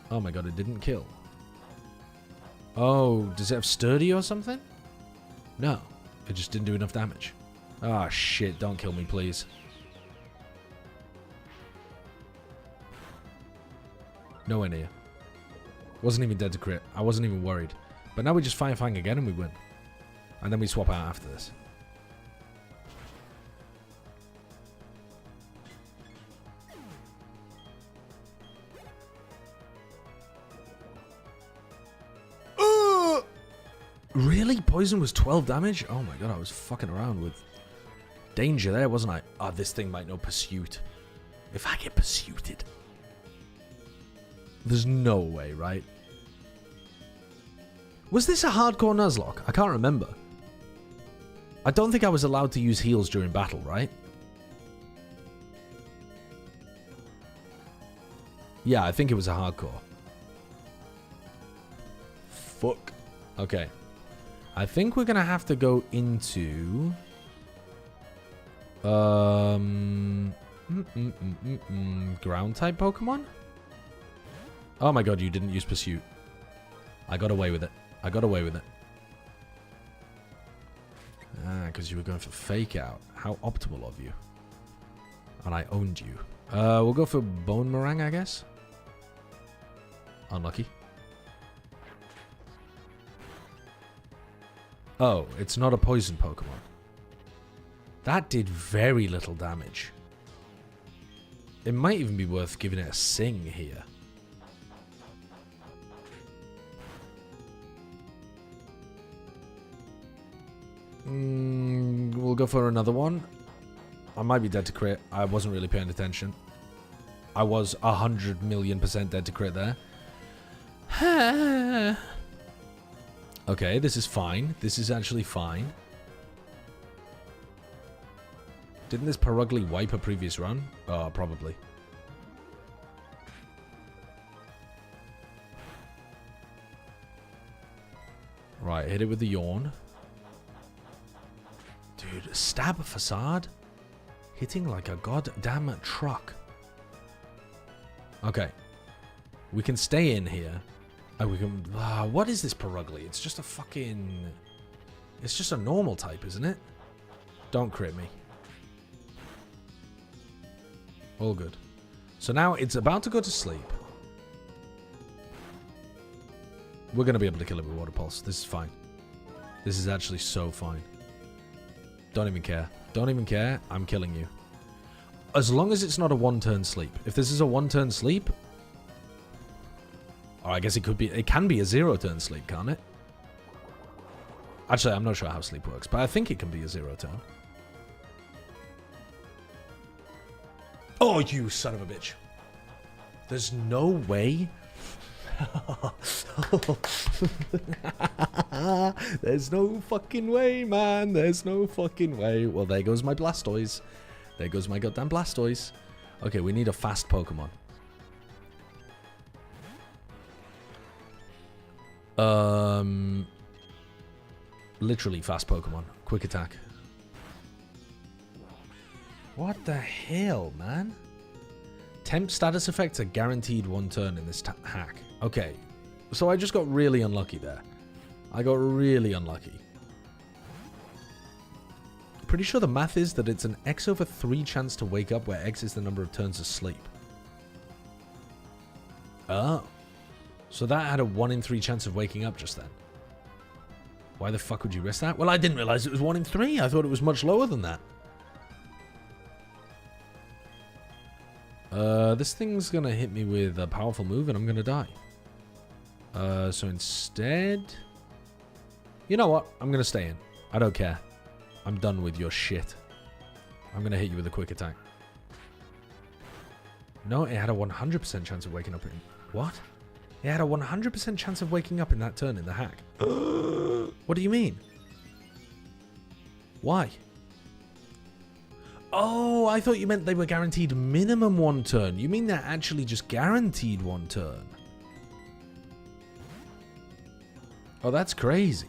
Oh my god, it didn't kill. Oh, does it have Sturdy or something? No, it just didn't do enough damage. Ah, shit, don't kill me, please. Nowhere near. Wasn't even dead to crit. I wasn't even worried. But now we just Fire Fang again and we win. And then we swap out after this. Really? Poison was 12 damage? Oh my god, I was fucking around with danger there, wasn't I? Oh, this thing might know Pursuit. If I get Pursuited. There's no way, right? Was this a hardcore Nuzlocke? I can't remember. I don't think I was allowed to use heals during battle, right? Yeah, I think it was a hardcore. Fuck. Okay. I think we're gonna have to go into... Ground type Pokemon? Oh my god, you didn't use Pursuit. I got away with it. I got away with it. Ah, because you were going for Fake Out. How optimal of you. And I owned you. We'll go for Bone Meringue, I guess. Unlucky. Oh, it's not a poison Pokemon. That did very little damage. It might even be worth giving it a Sing here. We'll go for another one. I might be dead to crit. I wasn't really paying attention. I was 100,000,000% dead to crit there. Okay, this is fine. This is actually fine. Didn't this Perugly wipe a previous run? Oh, probably. Right, hit it with the Yawn. Dude, Stab Facade? hitting like a goddamn truck. Okay. We can stay in here. Oh, we can... what is this Perugly? It's just a fucking... It's just a normal type, isn't it? Don't crit me. All good. So now it's about to go to sleep. We're going to be able to kill it with Water Pulse. This is fine. This is actually so fine. Don't even care. Don't even care. I'm killing you. As long as it's not a one-turn sleep. If this is a one-turn sleep... Or I guess it could be... It can be a zero-turn sleep, can't it? Actually, I'm not sure how sleep works, but I think it can be a zero-turn. Oh, you son of a bitch. There's no way... There's no fucking way, man. There's no fucking way. Well, there goes my Blastoise. There goes my goddamn Blastoise. Okay, we need a fast Pokemon. Literally fast Pokemon. Quick attack. What the hell, man? Temp status effects are guaranteed one turn in this hack. Okay, so I just got really unlucky there. I got really unlucky. Pretty sure the math is that it's an X over 3 chance to wake up, where X is the number of turns asleep. Oh. So that had a 1 in 3 chance of waking up just then. Why the fuck would you risk that? Well, I didn't realize it was 1 in 3. I thought it was much lower than that. This thing's gonna hit me with a powerful move and I'm gonna die. So instead... You know what? I'm gonna stay in. I don't care. I'm done with your shit. I'm gonna hit you with a quick attack. No, it had a 100% chance of waking up in... What? It had a 100% chance of waking up in that turn in the hack. What do you mean? Why? Oh, I thought you meant they were guaranteed minimum 1 turn. You mean they're actually just guaranteed 1 turn? Oh, that's crazy.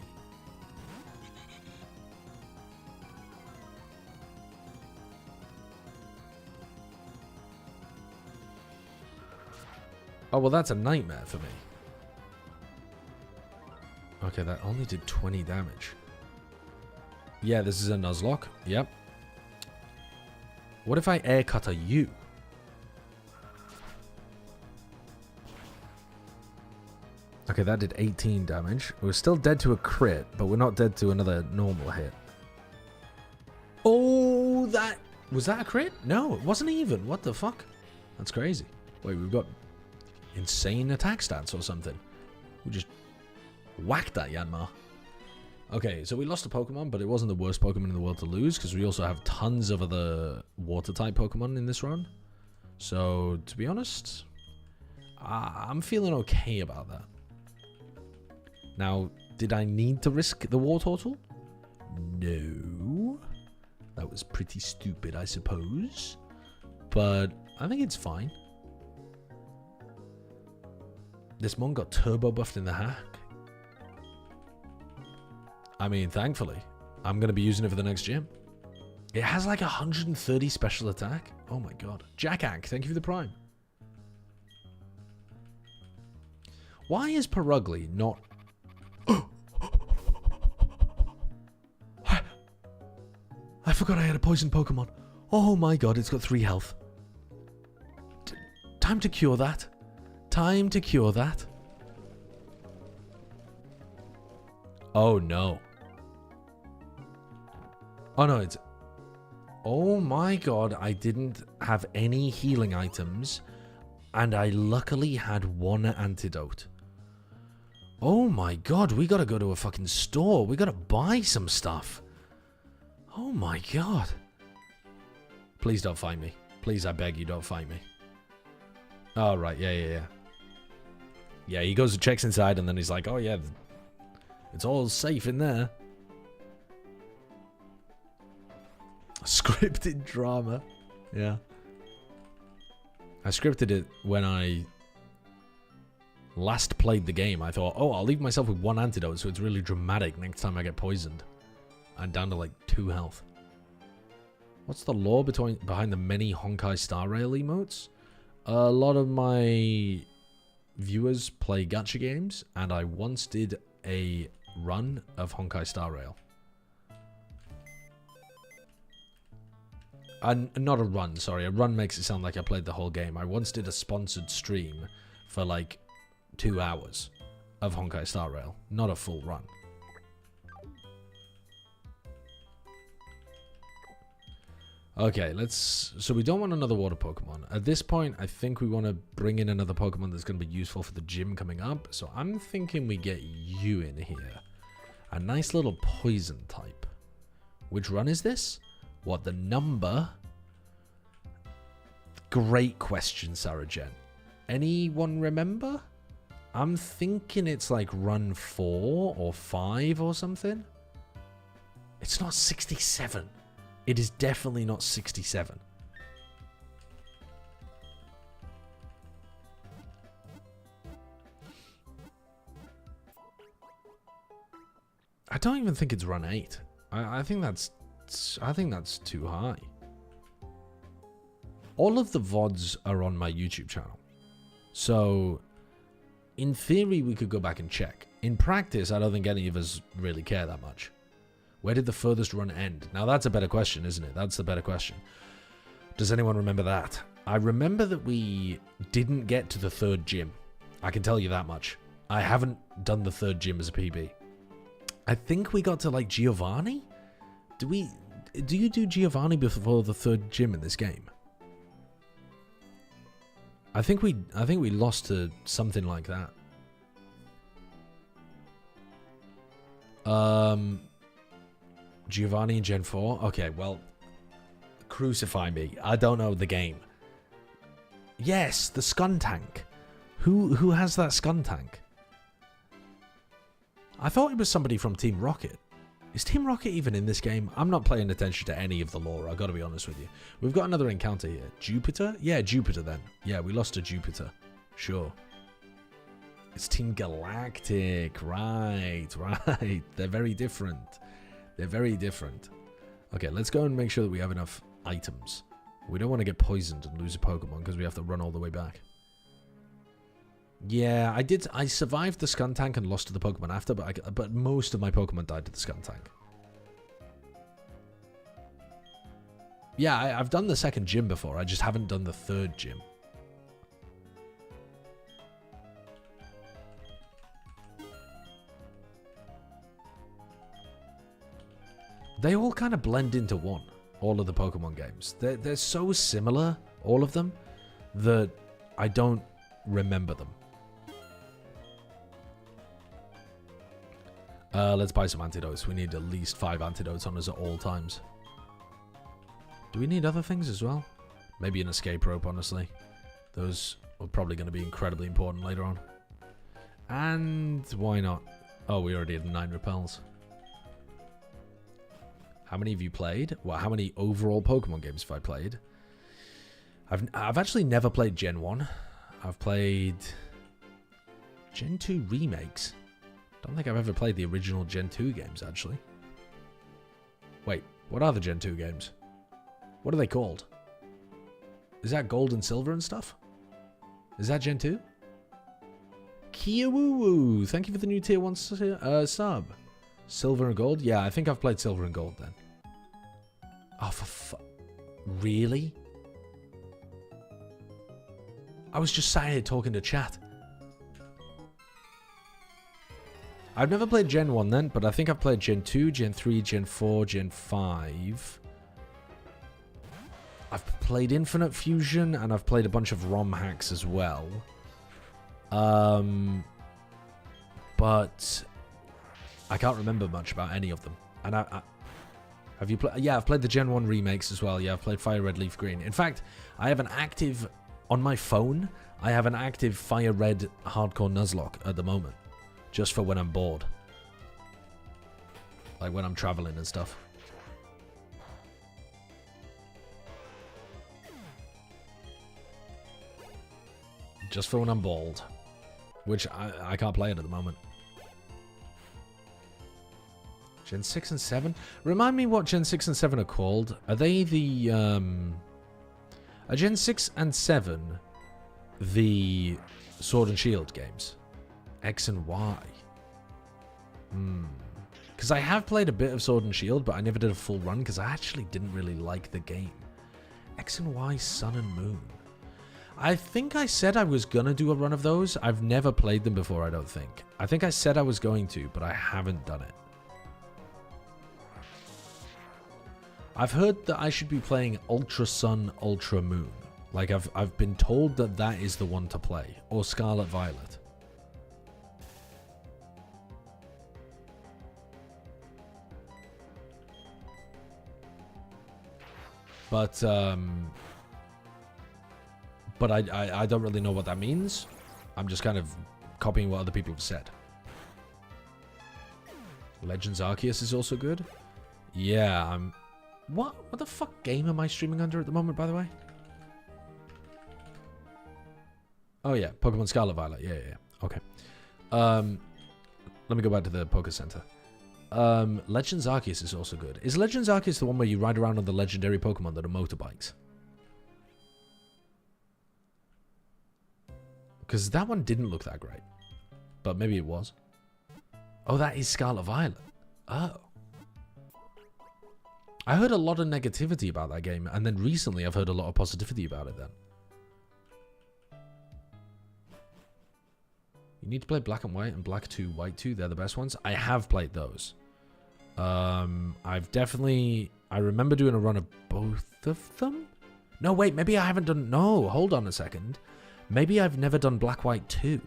Oh, well, that's a nightmare for me. Okay, that only did 20 damage. Yeah, this is a Nuzlocke. Yep. What if I air cutter you? Okay, that did 18 damage. We're still dead to a crit, but we're not dead to another normal hit. Oh, that... Was that a crit? No, it wasn't even. What the fuck? That's crazy. Wait, we've got insane attack stats or something. We just whacked that Yanmar. Okay, so we lost a Pokemon, but it wasn't the worst Pokemon in the world to lose, because we also have tons of other Water-type Pokemon in this run. So, to be honest, I'm feeling okay about that. Now, did I need to risk the Wartortle? No. That was pretty stupid, I suppose. But I think it's fine. This mon got turbo buffed in the hack. I mean, thankfully, I'm going to be using it for the next gym. It has like 130 special attack. Oh my god. Jack-Ank, thank you for the prime. Why is Perugly not... I forgot I had a poison Pokemon. Oh my god, it's got 3 health. Time to cure that. Time to cure that. Oh no. Oh no, it's... Oh my god, I didn't have any healing items. And I luckily had 1 antidote. Oh my god, we gotta go to a fucking store. We gotta buy some stuff. Oh my god. Please don't find me. Please, I beg you, don't find me. Oh, right, yeah. Yeah, he goes and checks inside and then he's like, oh yeah, it's all safe in there. Scripted drama. Yeah. I scripted it when I last played the game. I thought, oh, I'll leave myself with 1 antidote so it's really dramatic next time I get poisoned. I'm down to like 2 health. What's the lore behind the many Honkai Star Rail emotes? A lot of my viewers play gacha games, and I once did a run of Honkai Star Rail. Not a run, sorry. A run makes it sound like I played the whole game. I once did a sponsored stream for like 2 hours of Honkai Star Rail. Not a full run. Okay, so we don't want another water Pokemon. At this point, I think we want to bring in another Pokemon that's going to be useful for the gym coming up. So I'm thinking we get you in here. A nice little poison type. Which run is this? What, the number? Great question, Sarah Jen. Anyone remember? I'm thinking it's like run 4 or 5 or something. It's not 67. It is definitely not 67. I don't even think it's run 8. I think that's too high. All of the VODs are on my YouTube channel. So, in theory, we could go back and check. In practice, I don't think any of us really care that much. Where did the furthest run end? Now, that's a better question, isn't it? That's the better question. Does anyone remember that? I remember that we didn't get to the 3rd gym. I can tell you that much. I haven't done the 3rd gym as a PB. I think we got to, like, Giovanni? Do you do Giovanni before the 3rd gym in this game? I think we lost to something like that. Giovanni in Gen 4? Okay, well, crucify me. I don't know the game. Yes, the Skuntank. Who has that Skuntank? I thought it was somebody from Team Rocket. Is Team Rocket even in this game? I'm not paying attention to any of the lore, I've got to be honest with you. We've got another encounter here. Jupiter? Yeah, Jupiter then. Yeah, we lost to Jupiter. Sure. It's Team Galactic. Right. They're very different. They're very different. Okay, let's go and make sure that we have enough items. We don't want to get poisoned and lose a Pokemon because we have to run all the way back. Yeah, I survived the Skuntank and lost to the Pokemon after, but most of my Pokemon died to the Skuntank. Yeah, I've done the 2nd gym before. I just haven't done the 3rd gym. They all kind of blend into one, all of the Pokemon games. They're so similar, all of them, that I don't remember them. Let's buy some antidotes. We need at least 5 antidotes on us at all times. Do we need other things as well? Maybe an escape rope, honestly. Those are probably going to be incredibly important later on. And why not? Oh, we already had 9 repels. How many have you played? Well, how many overall Pokemon games have I played? I've actually never played Gen 1. I've played Gen 2 remakes. Don't think I've ever played the original Gen 2 games, actually. Wait, what are the Gen 2 games? What are they called? Is that Gold and Silver and stuff? Is that Gen 2? Kiawoo! Thank you for the new tier 1 sub. Silver and Gold? Yeah, I think I've played Silver and Gold then. Oh, really? I was just sat here talking to chat. I've never played Gen 1 then, but I think I've played Gen 2, Gen 3, Gen 4, Gen 5. I've played Infinite Fusion, and I've played a bunch of ROM hacks as well. But I can't remember much about any of them. And have you played? Yeah, I've played the Gen 1 remakes as well. Yeah, I've played Fire Red, Leaf Green. In fact, I have an active on my phone. I have an active Fire Red Hardcore Nuzlocke at the moment, just for when I'm bored, like when I'm traveling and stuff. Just for when I'm bored, which I can't play it at the moment. Gen 6 and 7? Remind me what Gen 6 and 7 are called. Are they the, Are Gen 6 and 7 the Sword and Shield games? X and Y. Because I have played a bit of Sword and Shield, but I never did a full run because I actually didn't really like the game. X and Y, Sun and Moon. I think I said I was going to do a run of those. I've never played them before, I don't think. I think I said I was going to, but I haven't done it. I've heard that I should be playing Ultra Sun, Ultra Moon. Like, I've been told that that is the one to play. Or Scarlet Violet. But I don't really know what that means. I'm just kind of copying what other people have said. Legends Arceus is also good. Yeah, I'm... What the fuck game am I streaming under at the moment, by the way? Oh yeah, Pokemon Scarlet Violet. Yeah. Okay. Let me go back to the Poké Center. Legends Arceus is also good. Is Legends Arceus the one where you ride around on the legendary Pokemon that are motorbikes? Because that one didn't look that great. But maybe it was. Oh, that is Scarlet Violet. Oh. I heard a lot of negativity about that game, and then recently I've heard a lot of positivity about it then. You need to play Black and White and Black 2, White 2. They're the best ones. I have played those. I've definitely... I remember doing a run of both of them? No, wait, maybe I haven't done... No, hold on a second. Maybe I've never done Black, White 2.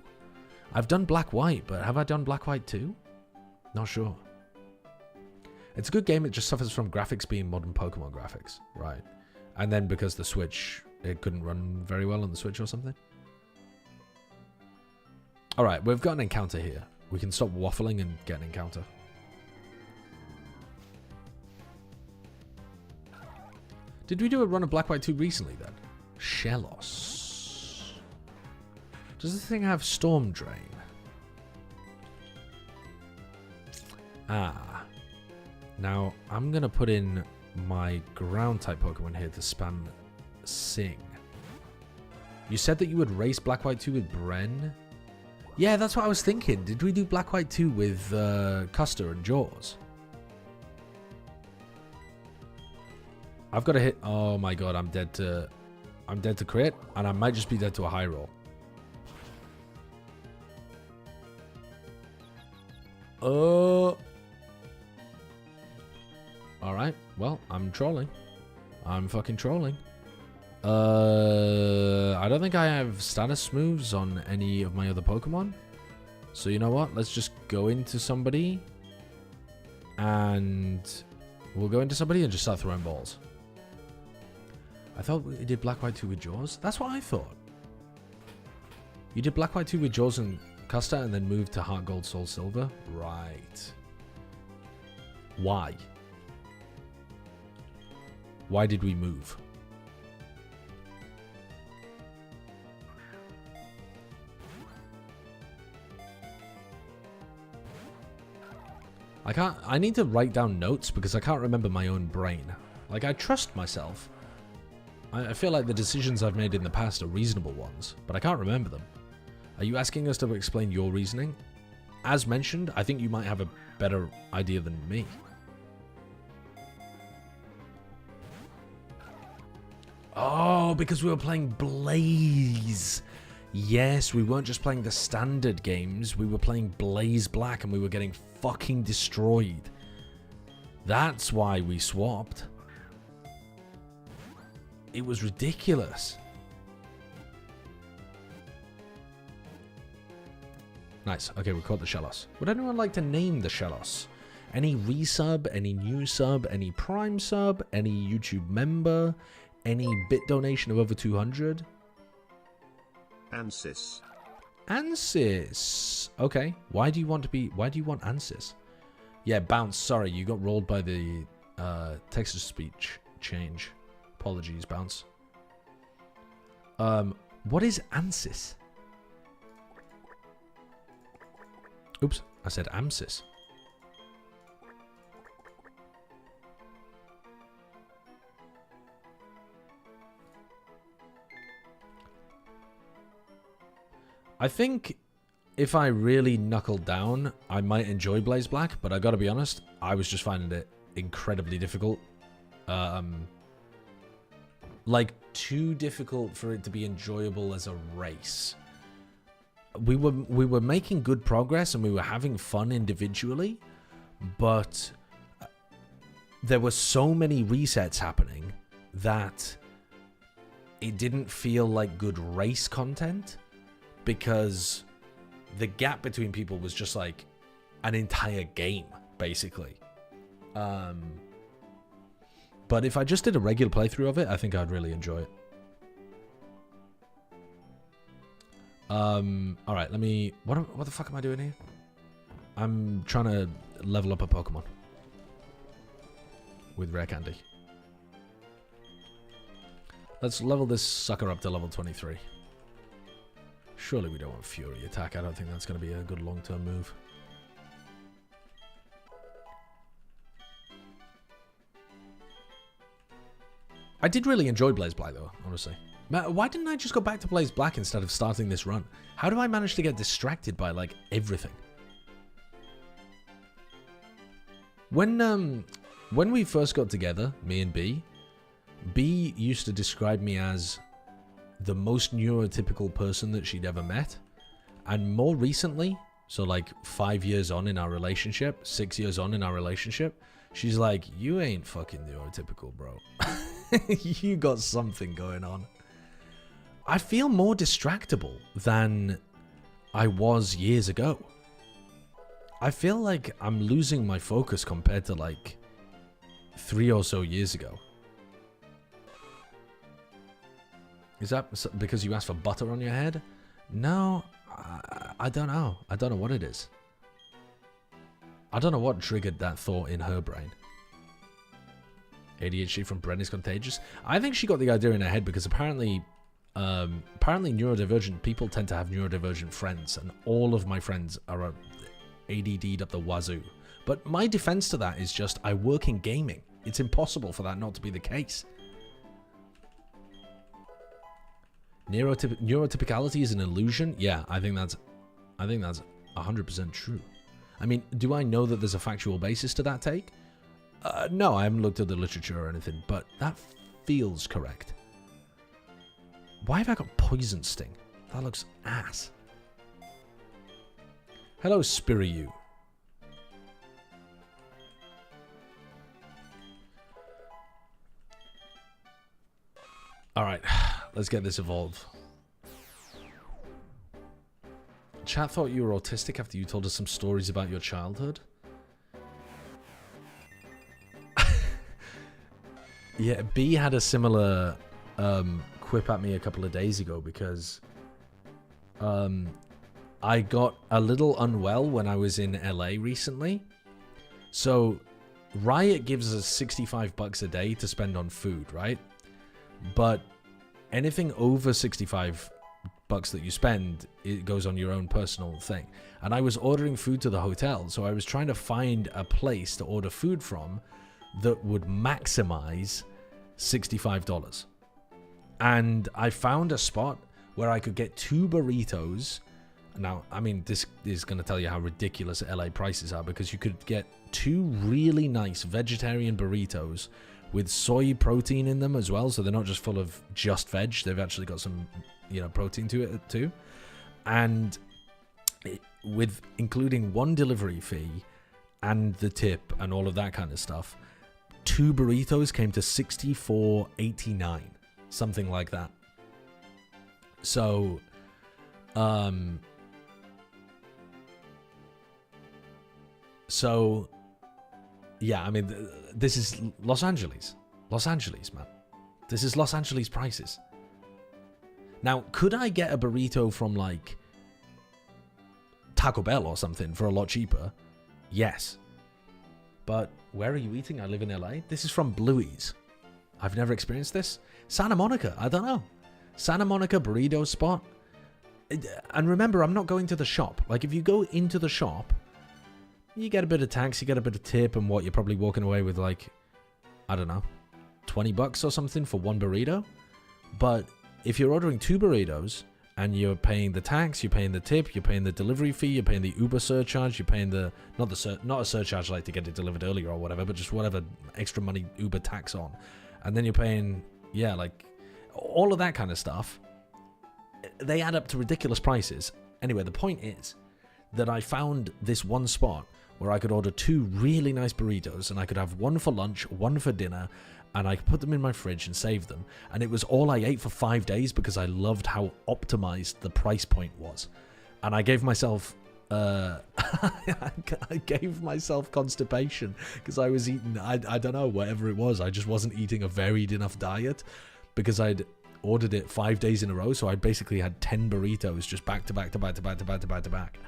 I've done Black, White, but have I done Black, White 2? Not sure. It's a good game. It just suffers from graphics being modern Pokemon graphics. Right. And then because the Switch, it couldn't run very well on the Switch or something. Alright, we've got an encounter here. We can stop waffling and get an encounter. Did we do a run of Black, White 2 recently then? Shellos. Does this thing have Storm Drain? Ah. Now, I'm going to put in my ground-type Pokemon here to spam Sing. You said that you would race Black, White 2 with Bren? Yeah, that's what I was thinking. Did we do Black, White 2 with Custer and Jaws? I've got to hit... Oh my god, I'm dead to crit, and I might just be dead to a high roll. Alright, well, I'm trolling. I'm fucking trolling. I don't think I have status moves on any of my other Pokemon. So you know what? Let's just go into somebody. And we'll go into somebody and just start throwing balls. I thought we did Black, White 2 with Jaws. That's what I thought. You did Black, White 2 with Jaws and Custer and then moved to Heart Gold, Soul Silver? Right. Why? Why did we move? I need to write down notes because I can't remember my own brain. Like, I trust myself. I feel like the decisions I've made in the past are reasonable ones, but I can't remember them. Are you asking us to explain your reasoning? As mentioned, I think you might have a better idea than me. Oh, because we were playing Blaze. Yes, we weren't just playing the standard games. We were playing Blaze Black and we were getting fucking destroyed. That's why we swapped. It was ridiculous. Nice. Okay, we caught the Shellos. Would anyone like to name the Shellos? Any resub, any new sub, any prime sub, any YouTube member, any bit donation of over 200? Ansys. Ansys. Okay. Why do you want Ansys? Yeah, Bounce. Sorry, you got rolled by the text-to-speech change. Apologies, Bounce. What is Ansys? Oops, I said Ansys. I think if I really knuckled down, I might enjoy Blaze Black, but I gotta be honest, I was just finding it incredibly difficult. Like, too difficult for it to be enjoyable as a race. We were making good progress and we were having fun individually, but there were so many resets happening that it didn't feel like good race content, because the gap between people was just like an entire game, basically. But if I just did a regular playthrough of it, I think I'd really enjoy it. Alright, let me... What the fuck am I doing here? I'm trying to level up a Pokemon. With Rare Candy. Let's level this sucker up to level 23. Surely we don't want Fury Attack. I don't think that's going to be a good long-term move. I did really enjoy Blaze Black, though, honestly. Why didn't I just go back to Blaze Black instead of starting this run? How do I manage to get distracted by, like, everything? When we first got together, me and B used to describe me as the most neurotypical person that she'd ever met. And more recently, so like 5 years on in our relationship, 6 years on in our relationship, she's like, you ain't fucking neurotypical, bro. You got something going on. I feel more distractible than I was years ago. I feel like I'm losing my focus compared to like 3 or so years ago. Is that because you asked for butter on your head? No, I don't know. I don't know what it is. I don't know what triggered that thought in her brain. ADHD from Bren is contagious. I think she got the idea in her head because apparently neurodivergent people tend to have neurodivergent friends, and all of my friends are ADD'd up the wazoo. But my defense to that is just I work in gaming. It's impossible for that not to be the case. Neurotypicality is an illusion? Yeah, I think that's 100% true. I mean, do I know that there's a factual basis to that take? No, I haven't looked at the literature or anything, but that feels correct. Why have I got Poison Sting? That looks ass. Hello, Spiriu. Alright, let's get this evolved. Chat thought you were autistic after you told us some stories about your childhood. Yeah, B had a similar quip at me a couple of days ago because I got a little unwell when I was in LA recently. So Riot gives us $65 a day to spend on food, right? But anything over $65 that you spend, it goes on your own personal thing. And I was ordering food to the hotel, so I was trying to find a place to order food from that would maximize $65. And I found a spot where I could get 2 burritos. Now, I mean, this is going to tell you how ridiculous LA prices are, because you could get 2 really nice vegetarian burritos with soy protein in them as well, so they're not just full of just veg. They've actually got some, protein to it too. And with including 1 delivery fee and the tip and all of that kind of stuff, 2 burritos came to $64.89, something like that. So, yeah, I mean, this is Los Angeles. Los Angeles, man. This is Los Angeles prices. Now, could I get a burrito from, like, Taco Bell or something for a lot cheaper? Yes. But where are you eating? I live in LA. This is from Bluey's. I've never experienced this. Santa Monica. I don't know. Santa Monica burrito spot. And remember, I'm not going to the shop. Like, if you go into the shop, you get a bit of tax, you get a bit of tip, and what, you're probably walking away with, like, I don't know, $20 or something for 1 burrito. But if you're ordering 2 burritos and you're paying the tax, you're paying the tip, you're paying the delivery fee, you're paying the Uber surcharge, you're paying the not a surcharge like to get it delivered earlier or whatever, but just whatever extra money Uber tax on, and then you're paying like all of that kind of stuff. They add up to ridiculous prices. Anyway, the point is that I found this one spot where I could order 2 really nice burritos, and I could have one for lunch, one for dinner, and I could put them in my fridge and save them. And it was all I ate for 5 days because I loved how optimized the price point was. And I gave myself I gave myself constipation because I was eating, I don't know, whatever it was. I just wasn't eating a varied enough diet because I'd ordered it 5 days in a row. So I basically had 10 burritos just back to back to back to back to back to back to back.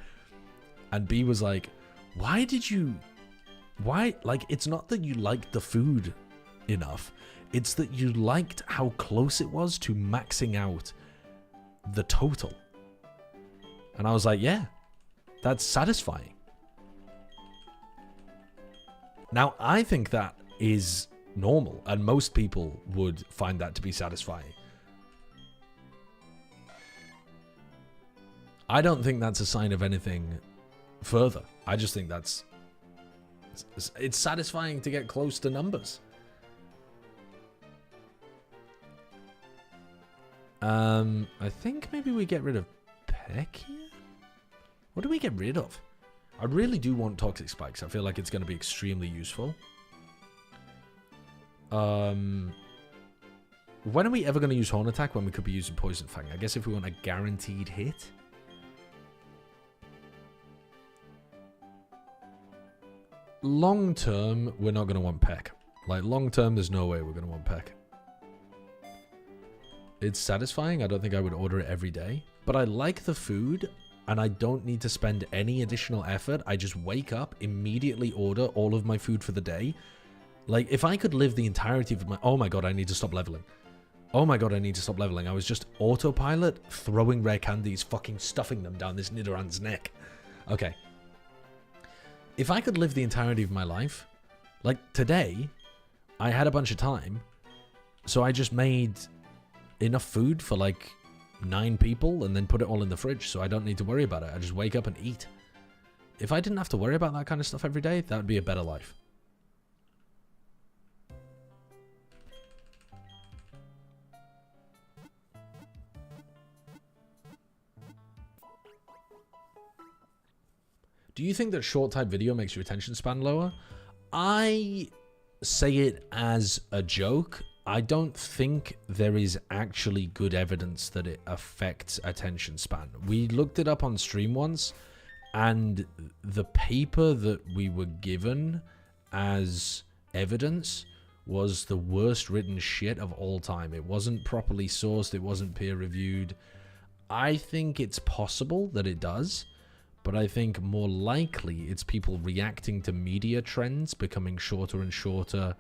And B was like, why, like, it's not that you liked the food enough, it's that you liked how close it was to maxing out the total. And I was like, yeah, that's satisfying. Now, I think that is normal, and most people would find that to be satisfying. I don't think that's a sign of anything further. I just think it's satisfying to get close to numbers. I think maybe we get rid of Peck here. What do we get rid of? I really do want Toxic Spikes. I feel like it's going to be extremely useful. When are we ever going to use Horn Attack when we could be using Poison Fang? I guess if we want a guaranteed hit. Long term, we're not going to want Peck. Like, long term, there's no way we're going to want Peck. It's satisfying. I don't think I would order it every day. But I like the food, and I don't need to spend any additional effort. I just wake up, immediately order all of my food for the day. Like, if I could live the entirety of my... Oh my god, I need to stop leveling. Oh my god, I need to stop leveling. I was just autopilot, throwing rare candies, fucking stuffing them down this Nidorann's neck. Okay. If I could live the entirety of my life, like today, I had a bunch of time, so I just made enough food for like 9 people and then put it all in the fridge, so I don't need to worry about it. I just wake up and eat. If I didn't have to worry about that kind of stuff every day, that would be a better life. Do you think that short type video makes your attention span lower? I say it as a joke. I don't think there is actually good evidence that it affects attention span. We looked it up on stream once, and the paper that we were given as evidence was the worst written shit of all time. It wasn't properly sourced. It wasn't peer reviewed. I think it's possible that it does. But I think more likely it's people reacting to media trends becoming shorter and shorter,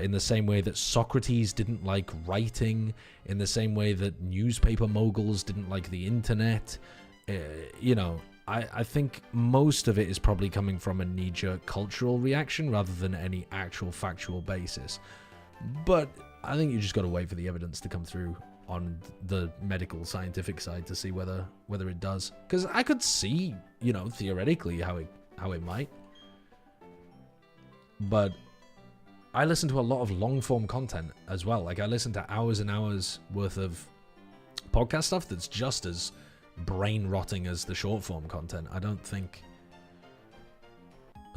in the same way that Socrates didn't like writing, in the same way that newspaper moguls didn't like the internet. You know, I think most of it is probably coming from a knee-jerk cultural reaction rather than any actual factual basis. But I think you just got to wait for the evidence to come through on the medical scientific side to see whether it does, because I could see, you know, theoretically how it might, but I listen to a lot of long form content as well. Like, I listen to hours and hours worth of podcast stuff that's just as brain rotting as the short form content. I don't think...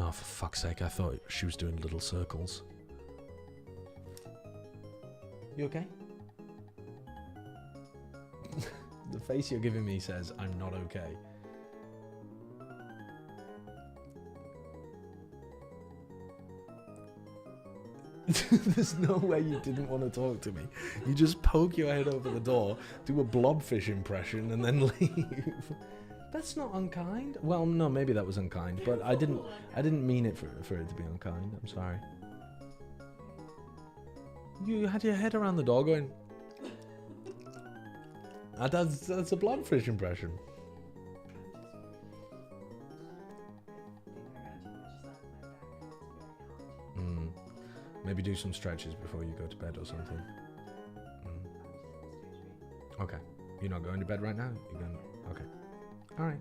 Oh, for fuck's sake, I thought she was doing little circles. You okay? The face you're giving me says, I'm not okay. There's no way you didn't want to talk to me. You just poke your head over the door, do a blobfish impression, and then leave. That's not unkind. Well, no, maybe that was unkind, but I didn't mean it for it to be unkind. I'm sorry. You had your head around the door going... That's a blobfish impression. Maybe do some stretches before you go to bed or something. Okay. You're not going to bed right now? You're going... Okay. Alright.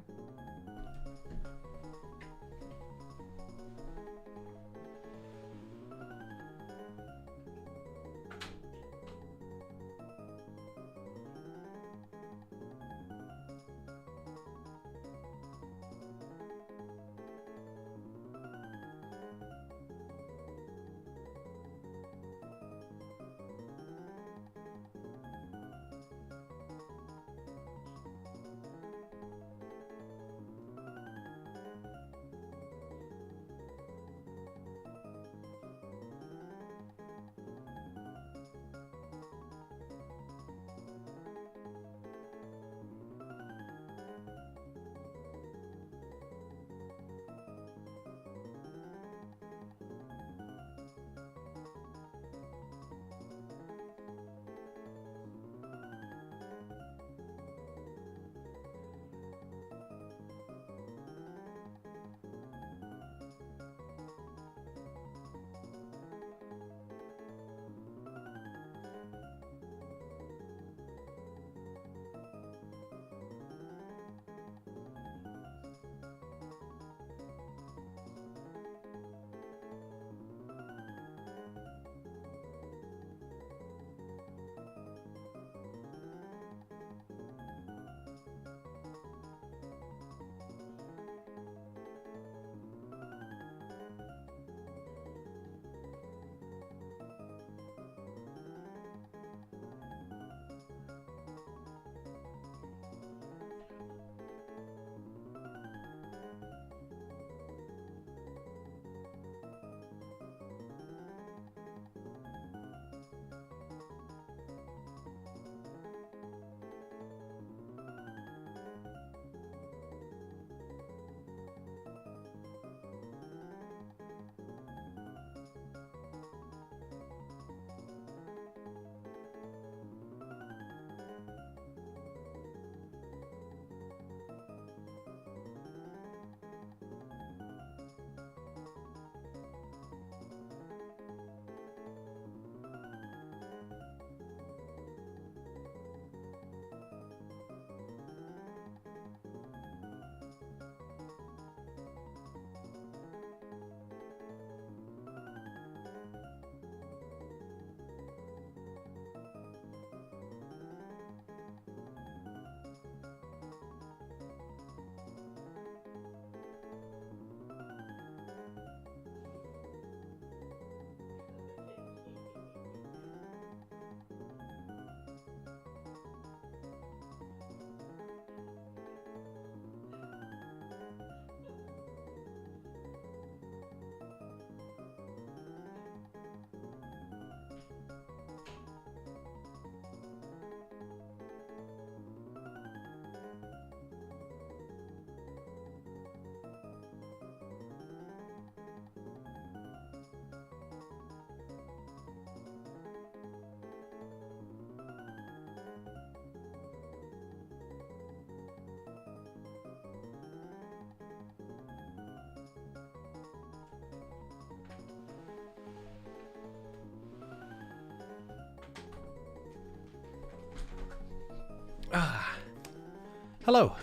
Hello.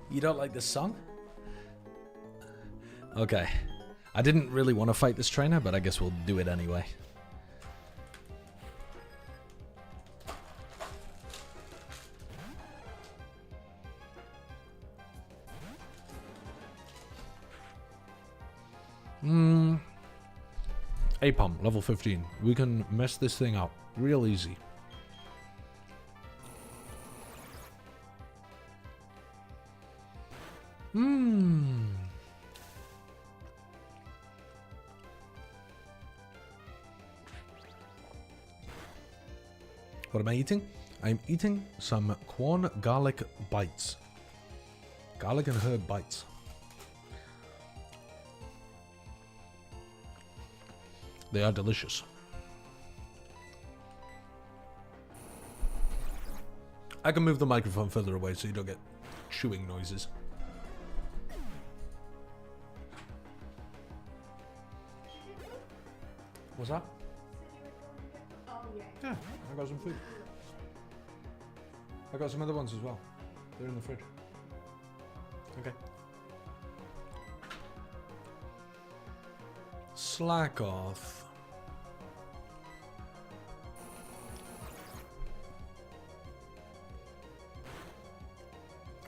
You don't like this song? Okay. I didn't really want to fight this trainer, but I guess we'll do it anyway. Apom, level 15. We can mess this thing up real easy. What am I eating? I'm eating some corn garlic bites. Garlic and herb bites. They are delicious. I can move the microphone further away so you don't get chewing noises. What's that? Oh, yeah. Yeah, I got some food. I got some other ones as well. They're in the fridge. Okay. Slack off.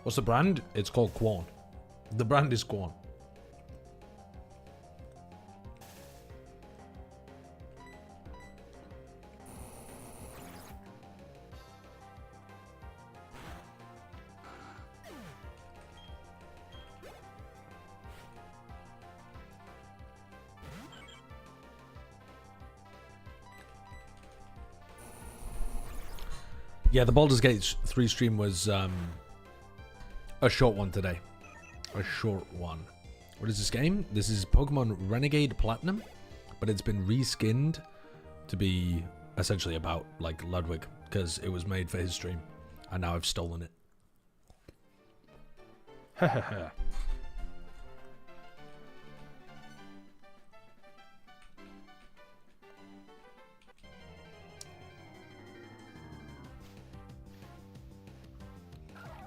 What's the brand? It's called Quan. The brand is Quan. Yeah, the Baldur's Gate 3 stream was a short one today. A short one. What is this game? This is Pokemon Renegade Platinum, but it's been reskinned to be essentially about, like, Ludwig, because it was made for his stream, and now I've stolen it. Hehehe.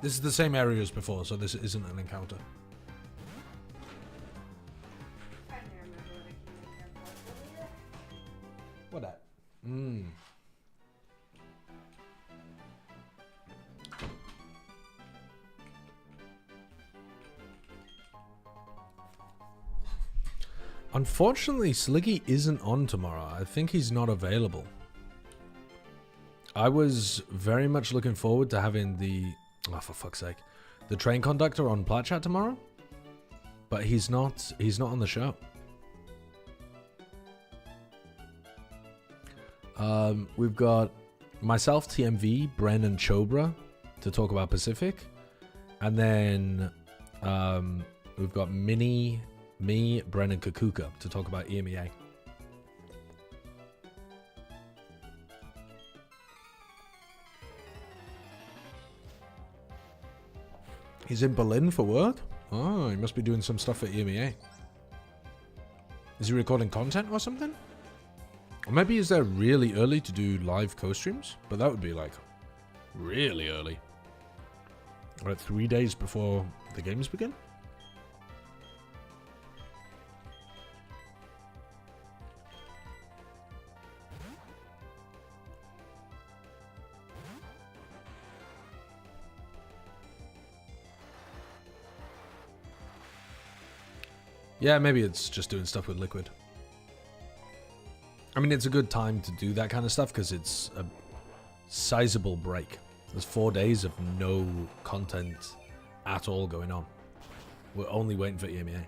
This is the same area as before, so this isn't an encounter. I can't remember what I came in here for. What that? Mmm. Unfortunately, Sliggy isn't on tomorrow. I think he's not available. I was very much looking forward to having the... Oh, for fuck's sake. The train conductor on Plat Chat tomorrow. But he's not on the show. We've got myself, TMV, Bren, and Chobra to talk about Pacific. And then we've got Minnie, me, Bren, and Kakuka to talk about EMEA. He's in Berlin for work? Oh, he must be doing some stuff at EMEA. Is he recording content or something? Or maybe is there really early to do live co-streams? But that would be like really early. Like 3 days before the games begin? Yeah, maybe it's just doing stuff with Liquid. I mean, it's a good time to do that kind of stuff because it's a sizable break. There's 4 days of no content at all going on. We're only waiting for EMEA.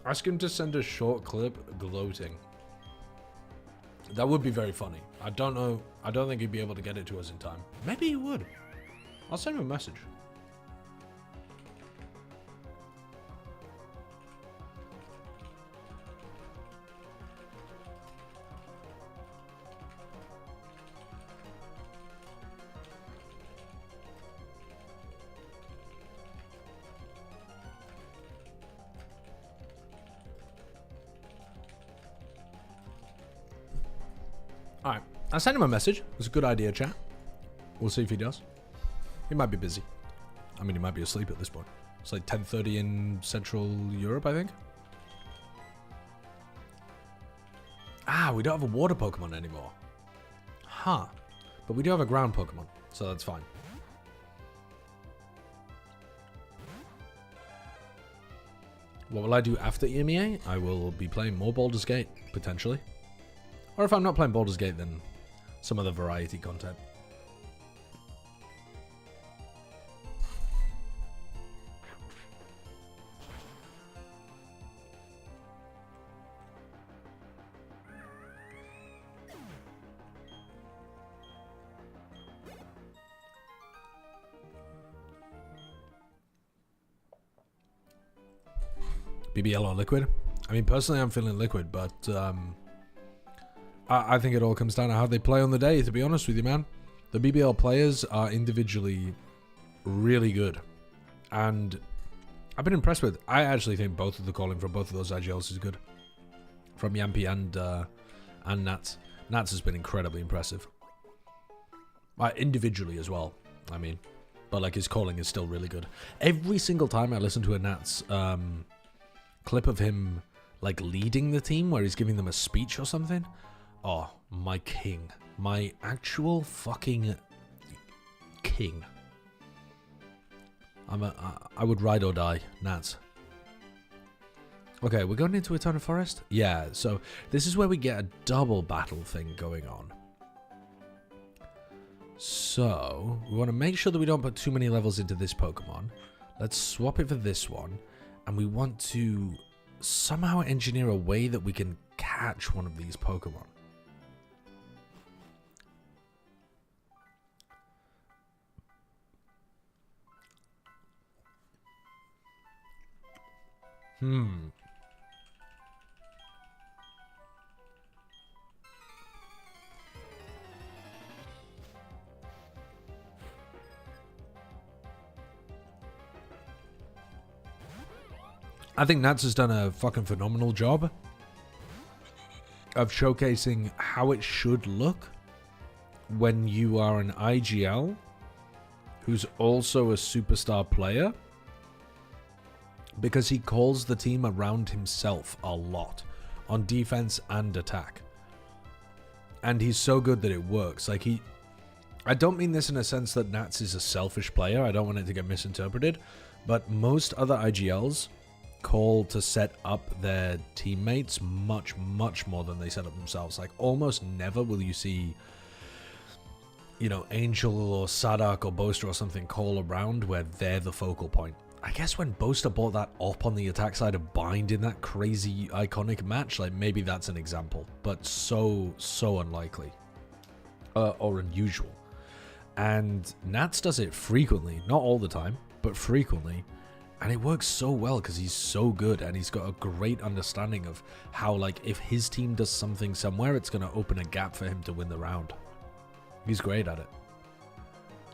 Ask him to send a short clip gloating. That would be very funny. I don't know. I don't think he'd be able to get it to us in time. Maybe he would. I'll send him a message. Alright, I sent him a message. It's a good idea, chat. We'll see if he does. He might be busy. I mean, he might be asleep at this point. It's like 10:30 in Central Europe, I think. Ah, we don't have a water Pokemon anymore. Huh. But we do have a ground Pokemon, so that's fine. What will I do after EMEA? I will be playing more Baldur's Gate, potentially. Or if I'm not playing Baldur's Gate, then some other variety content. BBL or Liquid? I mean, personally, I'm feeling Liquid, but I think it all comes down to how they play on the day, to be honest with you, man. The BBL players are individually really good. And I've been impressed with. I actually think both of the calling from both of those IGLs is good. From Yampi and Nats. Nats has been incredibly impressive. Individually as well, I mean. But, like, his calling is still really good. Every single time I listen to a Nats clip of him, like, leading the team, where he's giving them a speech or something. Oh, my king. My actual fucking king. I would ride or die, Nats. Okay, we're going into Eternal Forest? Yeah, so this is where we get a double battle thing going on. So, we want to make sure that we don't put too many levels into this Pokemon. Let's swap it for this one. And we want to somehow engineer a way that we can catch one of these Pokemon. I think Nats has done a fucking phenomenal job of showcasing how it should look when you are an IGL who's also a superstar player, because he calls the team around himself a lot on defense and attack. And he's so good that it works. Like, I don't mean this in a sense that Nats is a selfish player. I don't want it to get misinterpreted. But most other IGLs call to set up their teammates much, much more than they set up themselves. Like, almost never will you see, you know, Angel or Sadak or Boaster or something call around where they're the focal point. I guess when Boaster bought that op on the attack side of Bind in that crazy iconic match, like, maybe that's an example, but so unlikely or unusual. And Nats does it frequently, not all the time, but frequently. And it works so well because he's so good and he's got a great understanding of how, like, if his team does something somewhere, it's going to open a gap for him to win the round. He's great at it.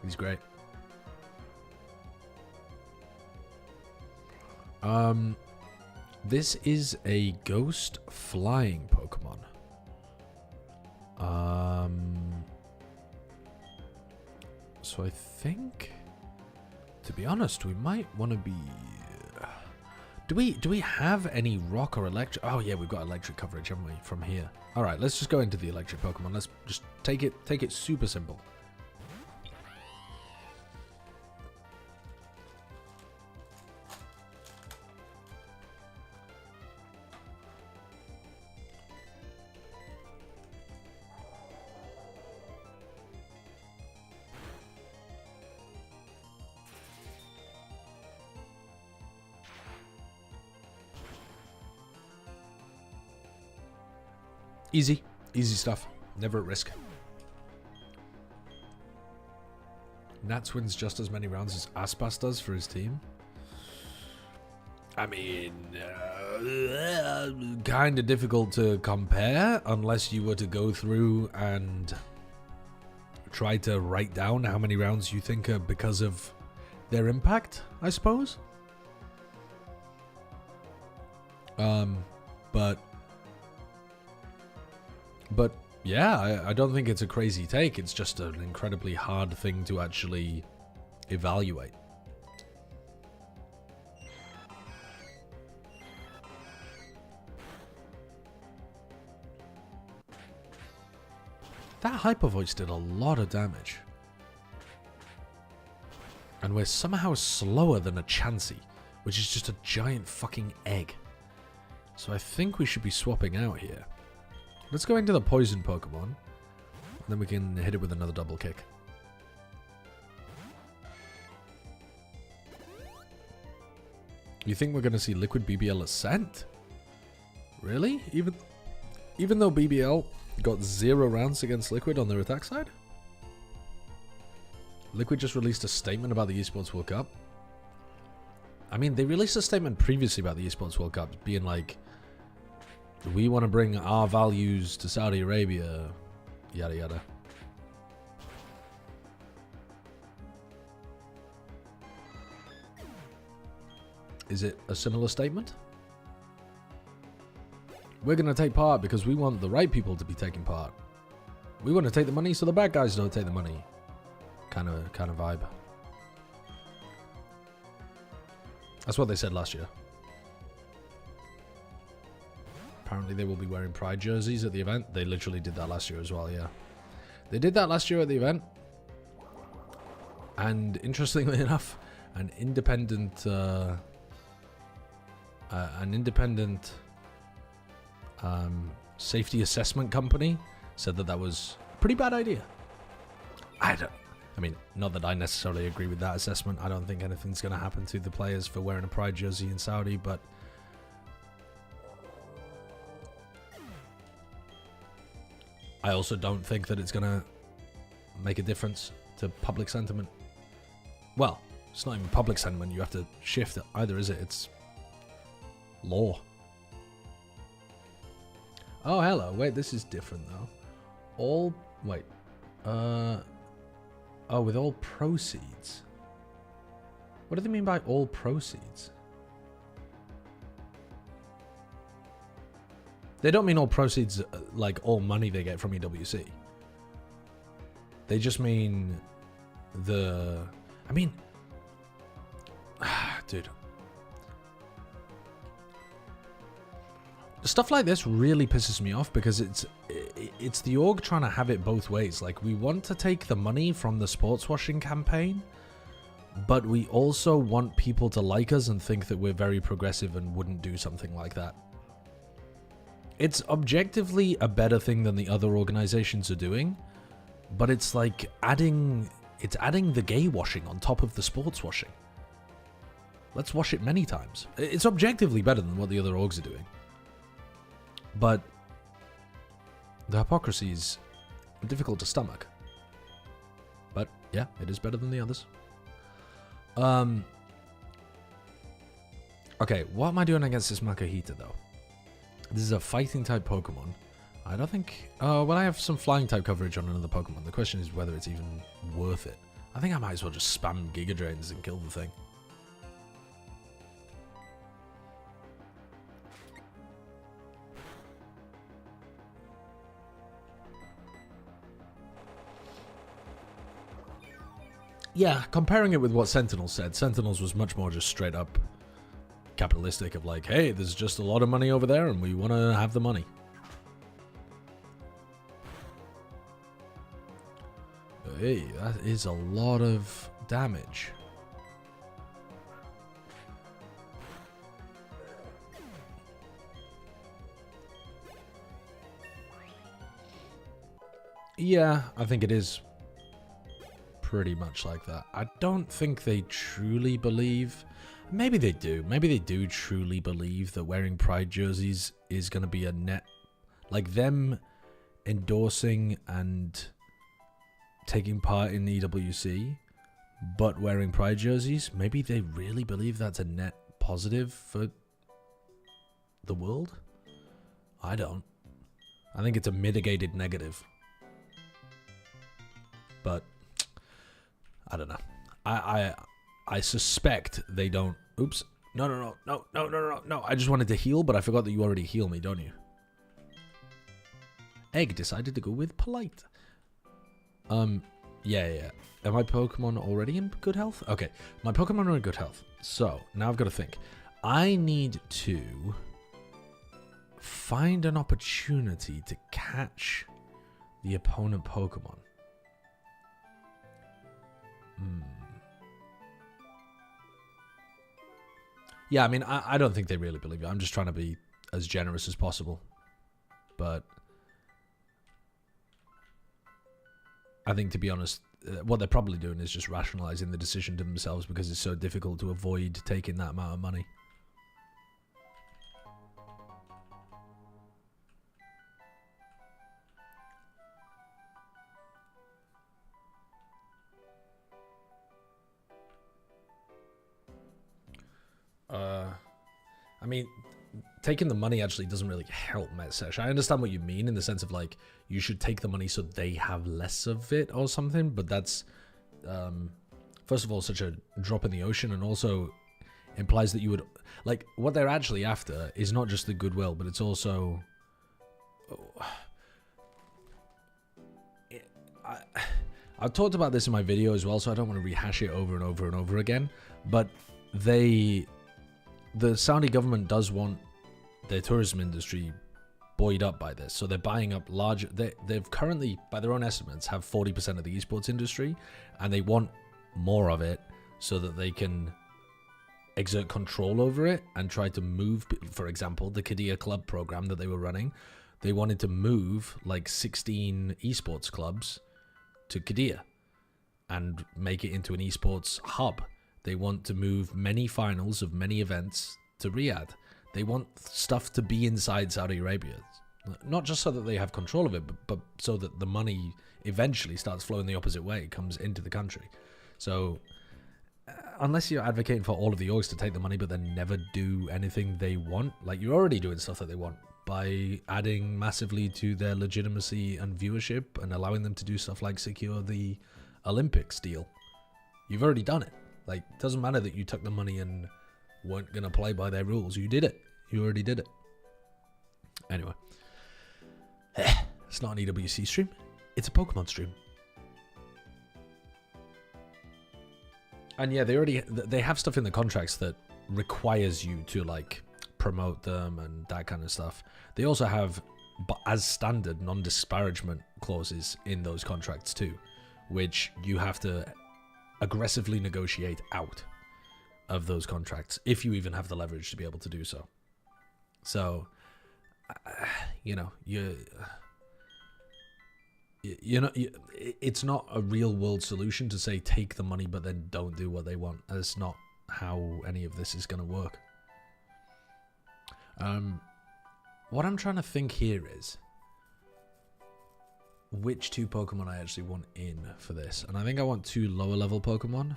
He's great. This is a ghost flying Pokemon. So I think, to be honest, we might want to be... Do we have any rock or electric? Oh yeah, we've got electric coverage, haven't we, from here? All right, let's just go into the electric Pokemon. Let's just take it super simple. Easy stuff. Never at risk. Nats wins just as many rounds as Aspas does for his team. I mean, kind of difficult to compare unless you were to go through and try to write down how many rounds you think are because of their impact, I suppose. But yeah, I don't think it's a crazy take. It's just an incredibly hard thing to actually evaluate. That Hyper Voice did a lot of damage. And we're somehow slower than a Chansey, which is just a giant fucking egg. So I think we should be swapping out here. Let's go into the poison Pokemon, and then we can hit it with another double kick. You think we're going to see Liquid BBL Ascent? Really? Even though BBL got 0 rounds against Liquid on their attack side? Liquid just released a statement about the Esports World Cup. I mean, they released a statement previously about the Esports World Cup, being like, we want to bring our values to Saudi Arabia, yada yada. Is it a similar statement? We're going to take part because we want the right people to be taking part. We want to take the money so the bad guys don't take the money. Kind of vibe. That's what they said last year. Apparently they will be wearing Pride jerseys at the event. They literally did that last year as well, yeah. They did that last year at the event. And interestingly enough, an independent safety assessment company said that was a pretty bad idea. I mean, not that I necessarily agree with that assessment. I don't think anything's going to happen to the players for wearing a Pride jersey in Saudi, but I also don't think that it's going to make a difference to public sentiment. Well, it's not even public sentiment. You have to shift it either, is it? It's law. Oh, hello. Wait, this is different, though. Oh, with all proceeds. What do they mean by all proceeds? They don't mean all proceeds like all money they get from EWC. They just mean I mean, dude. Stuff like this really pisses me off because it's the org trying to have it both ways. Like, we want to take the money from the sports washing campaign, but we also want people to like us and think that we're very progressive and wouldn't do something like that. It's objectively a better thing than the other organizations are doing, but it's like adding the gay washing on top of the sports washing. Let's wash it many times. It's objectively better than what the other orgs are doing. But the hypocrisy is difficult to stomach. But yeah, it is better than the others. Okay, what am I doing against this Makahita though? This is a fighting type Pokemon. I don't think... well, I have some flying type coverage on another Pokemon. The question is whether it's even worth it. I think I might as well just spam Giga Drains and kill the thing. Yeah, comparing it with what Sentinels said, Sentinels was much more just straight up capitalistic of like, hey, there's just a lot of money over there and we want to have the money. Hey, that is a lot of damage. Yeah, I think it is pretty much like that. I don't think they truly believe... Maybe they do. Maybe they do truly believe that wearing Pride jerseys is going to be a net... Like, them endorsing and taking part in the EWC, but wearing Pride jerseys, maybe they really believe that's a net positive for the world? I don't. I think it's a mitigated negative. But I don't know. I suspect they don't. Oops. No. I just wanted to heal, but I forgot that you already heal me, don't you? Egg decided to go with polite. Yeah. Are my Pokemon already in good health? Okay, my Pokemon are in good health. So, now I've got to think. I need to find an opportunity to catch the opponent Pokemon. Yeah, I mean, I don't think they really believe it. I'm just trying to be as generous as possible. But I think, to be honest, what they're probably doing is just rationalizing the decision to themselves because it's so difficult to avoid taking that amount of money. I mean, taking the money actually doesn't really help MetSesh. I understand what you mean in the sense of, like, you should take the money so they have less of it or something, but that's, first of all, such a drop in the ocean, and also implies that you would, like, what they're actually after is not just the goodwill, but it's also... I've talked about this in my video as well, so I don't want to rehash it over and over and over again. But the Saudi government does want their tourism industry buoyed up by this, so they're buying up large. They've currently, by their own estimates, have 40% of the esports industry, and they want more of it so that they can exert control over it and try to move. For example, the Qiddiya club program that they were running, they wanted to move like 16 esports clubs to Qiddiya and make it into an esports hub. They want to move many finals of many events to Riyadh. They want stuff to be inside Saudi Arabia, not just so that they have control of it, but so that the money eventually starts flowing the opposite way, comes into the country. So unless you're advocating for all of the orgs to take the money but then never do anything they want, like you're already doing stuff that they want by adding massively to their legitimacy and viewership and allowing them to do stuff like secure the Olympics deal. You've already done it. Like, it doesn't matter that you took the money and weren't going to play by their rules. You did it. You already did it. Anyway. It's not an EWC stream. It's a Pokemon stream. And yeah, they have stuff in the contracts that requires you to, like, promote them and that kind of stuff. They also have, as standard, non-disparagement clauses in those contracts too, which you have to aggressively negotiate out of those contracts if you even have the leverage to be able to do so. So, you know, it's not a real world solution to say take the money but then don't do what they want. That's not how any of this is going to work. What I'm trying to think here is which two Pokemon I actually want in for this. And I think I want 2 lower level Pokemon.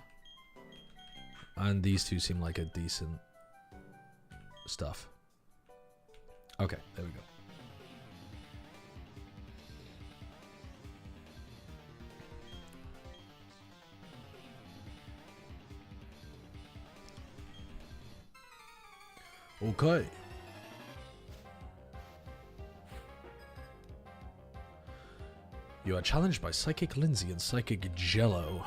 And these two seem like a decent stuff. Okay, there we go. Okay. You are challenged by Psychic Lindsay and Psychic Jello.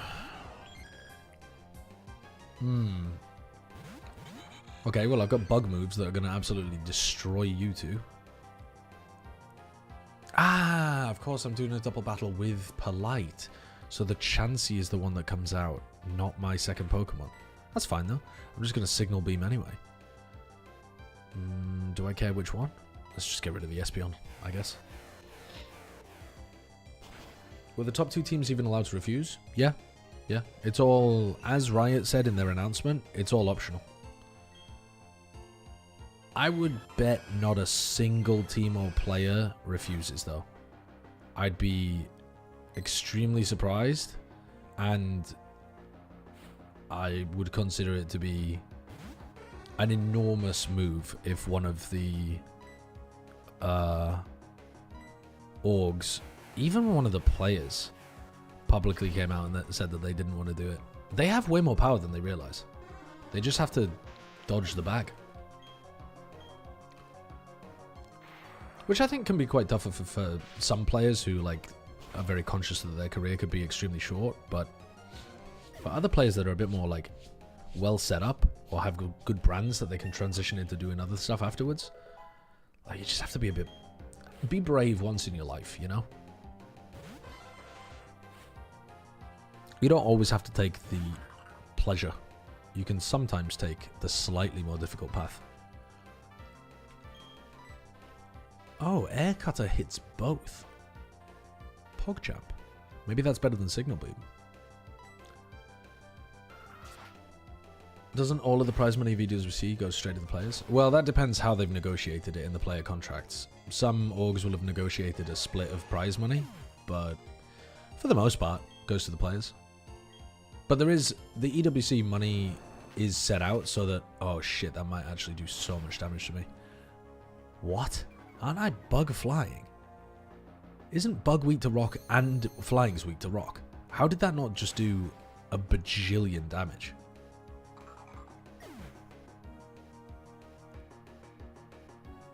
Okay, well, I've got bug moves that are going to absolutely destroy you two. Ah, of course I'm doing a double battle with Polite. So the Chansey is the one that comes out, not my second Pokemon. That's fine, though. I'm just going to Signal Beam anyway. Do I care which one? Let's just get rid of the Espeon, I guess. Were the top 2 teams even allowed to refuse? Yeah. Yeah. It's all, as Riot said in their announcement, it's all optional. I would bet not a single team or player refuses, though. I'd be extremely surprised, and I would consider it to be an enormous move if one of the orgs, even one of the players, publicly came out and said that they didn't want to do it. They have way more power than they realize. They just have to dodge the bag. Which I think can be quite tough for some players who like are very conscious that their career could be extremely short, but for other players that are a bit more like well set up or have good brands that they can transition into doing other stuff afterwards, like you just have to be brave once in your life, you know? You don't always have to take the pleasure. You can sometimes take the slightly more difficult path. Oh, Air Cutter hits both. PogChamp. Maybe that's better than Signal Beam. Doesn't all of the prize money videos receive go straight to the players? Well, that depends how they've negotiated it in the player contracts. Some orgs will have negotiated a split of prize money, but for the most part, it goes to the players. But there is, the EWC money is set out so that, oh shit, that might actually do so much damage to me. What? Aren't I bug flying? Isn't bug weak to rock and flying's weak to rock? How did that not just do a bajillion damage?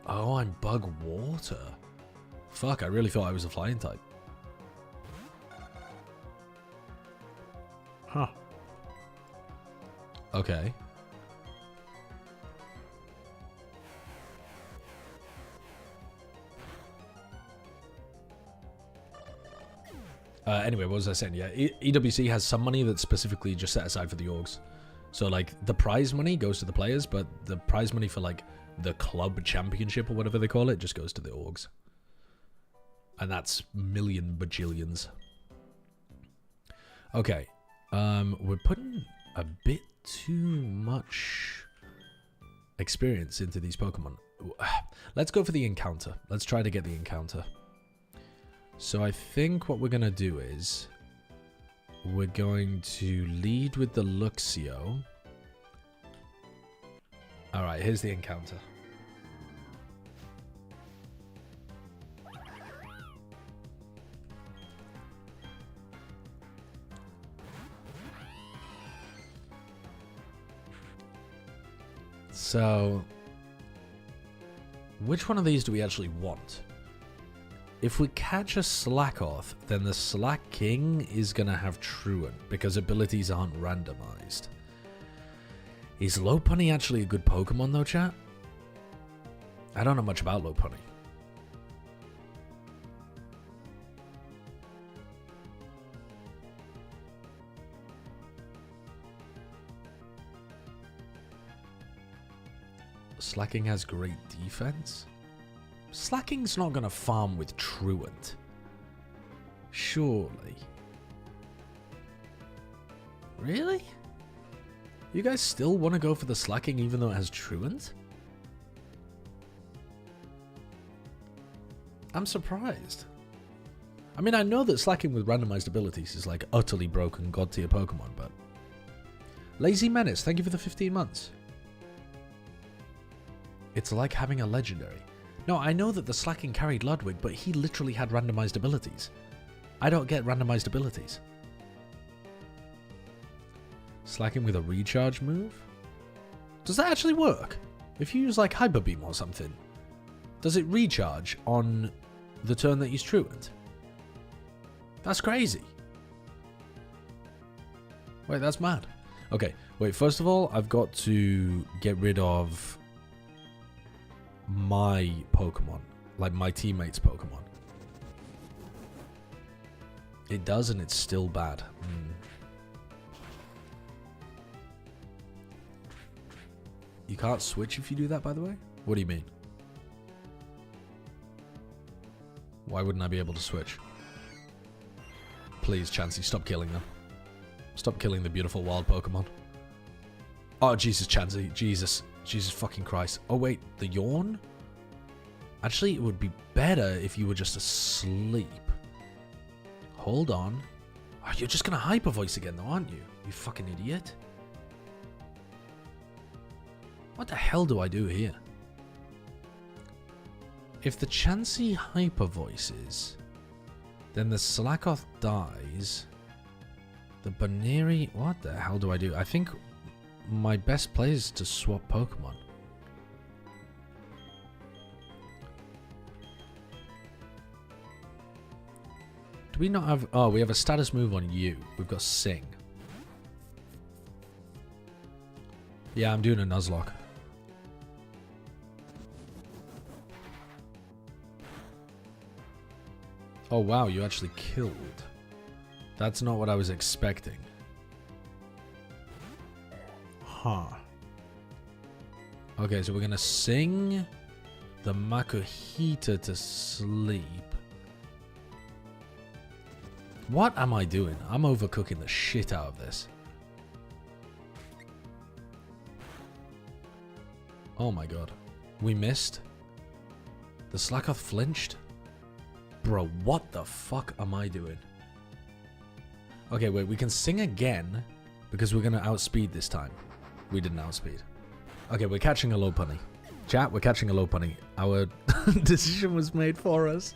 Oh, I'm bug water. Fuck, I really thought I was a flying type. Huh. Okay. Anyway, what was I saying? Yeah, EWC has some money that's specifically just set aside for the orgs. So, like, the prize money goes to the players, but the prize money for, like, the club championship or whatever they call it just goes to the orgs. And that's million bajillions. Okay. We're putting a bit too much experience into these Pokemon. Let's go for the encounter. Let's try to get the encounter. So I think what we're going to do is we're going to lead with the Luxio. Alright, here's the encounter. So, which one of these do we actually want? If we catch a Slackoth, then the Slack King is going to have Truant, because abilities aren't randomized. Is Lopunny actually a good Pokemon though, chat? I don't know much about Lopunny. Slacking has great defense? Slacking's not going to farm with Truant. Surely. Really? You guys still want to go for the Slacking even though it has Truant? I'm surprised. I mean, I know that Slacking with randomized abilities is like utterly broken god tier Pokemon, but... Lazy Menace, thank you for the 15 months. It's like having a legendary. No, I know that the Slacking carried Ludwig, but he literally had randomized abilities. I don't get randomized abilities. Slacking with a recharge move? Does that actually work? If you use like Hyper Beam or something, does it recharge on the turn that he's Truant? That's crazy. Wait, that's mad. Okay, wait, first of all, I've got to get rid of my Pokemon, like my teammates' Pokemon. It does, and it's still bad. You can't switch if you do that, by the way? What do you mean? Why wouldn't I be able to switch? Please, Chansey, stop killing them. Stop killing the beautiful wild Pokemon. Oh, Jesus, Chansey. Jesus. Jesus fucking Christ. Oh, wait. The yawn? Actually, it would be better if you were just asleep. Hold on. Oh, you're just going to hyper voice again, though, aren't you? You fucking idiot. What the hell do I do here? If the Chansey hyper voices, then the Slackoth dies. The Baneri... What the hell do I do? I think my best play is to swap Pokemon. Do we not have... Oh, we have a status move on you. We've got Sing. Yeah, I'm doing a Nuzlocke. Oh wow, you actually killed. That's not what I was expecting. Huh. Okay, so we're gonna sing the Makuhita to sleep. What am I doing? I'm overcooking the shit out of this. Oh my god. We missed. The Slackoth flinched. Bro, what the fuck am I doing? Okay, wait, we can sing again because we're gonna outspeed this time. We didn't outspeed. Okay, we're catching a Lopunny. Chat, we're catching a Lopunny. Our decision was made for us.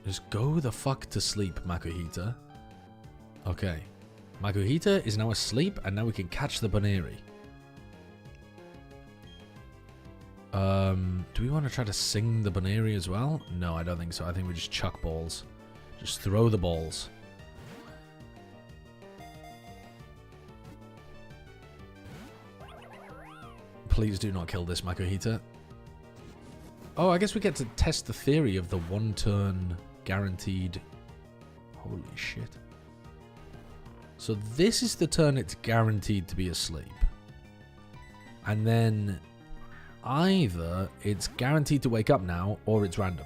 Just go the fuck to sleep, Makuhita. Okay. Makuhita is now asleep, and now we can catch the Baneri. Do we want to try to sing the Baneri as well? No, I don't think so. I think we just chuck balls. Just throw the balls. Please do not kill this Makuhita. Oh, I guess we get to test the theory of the one turn guaranteed. Holy shit. So this is the turn it's guaranteed to be asleep. And then either it's guaranteed to wake up now or it's random.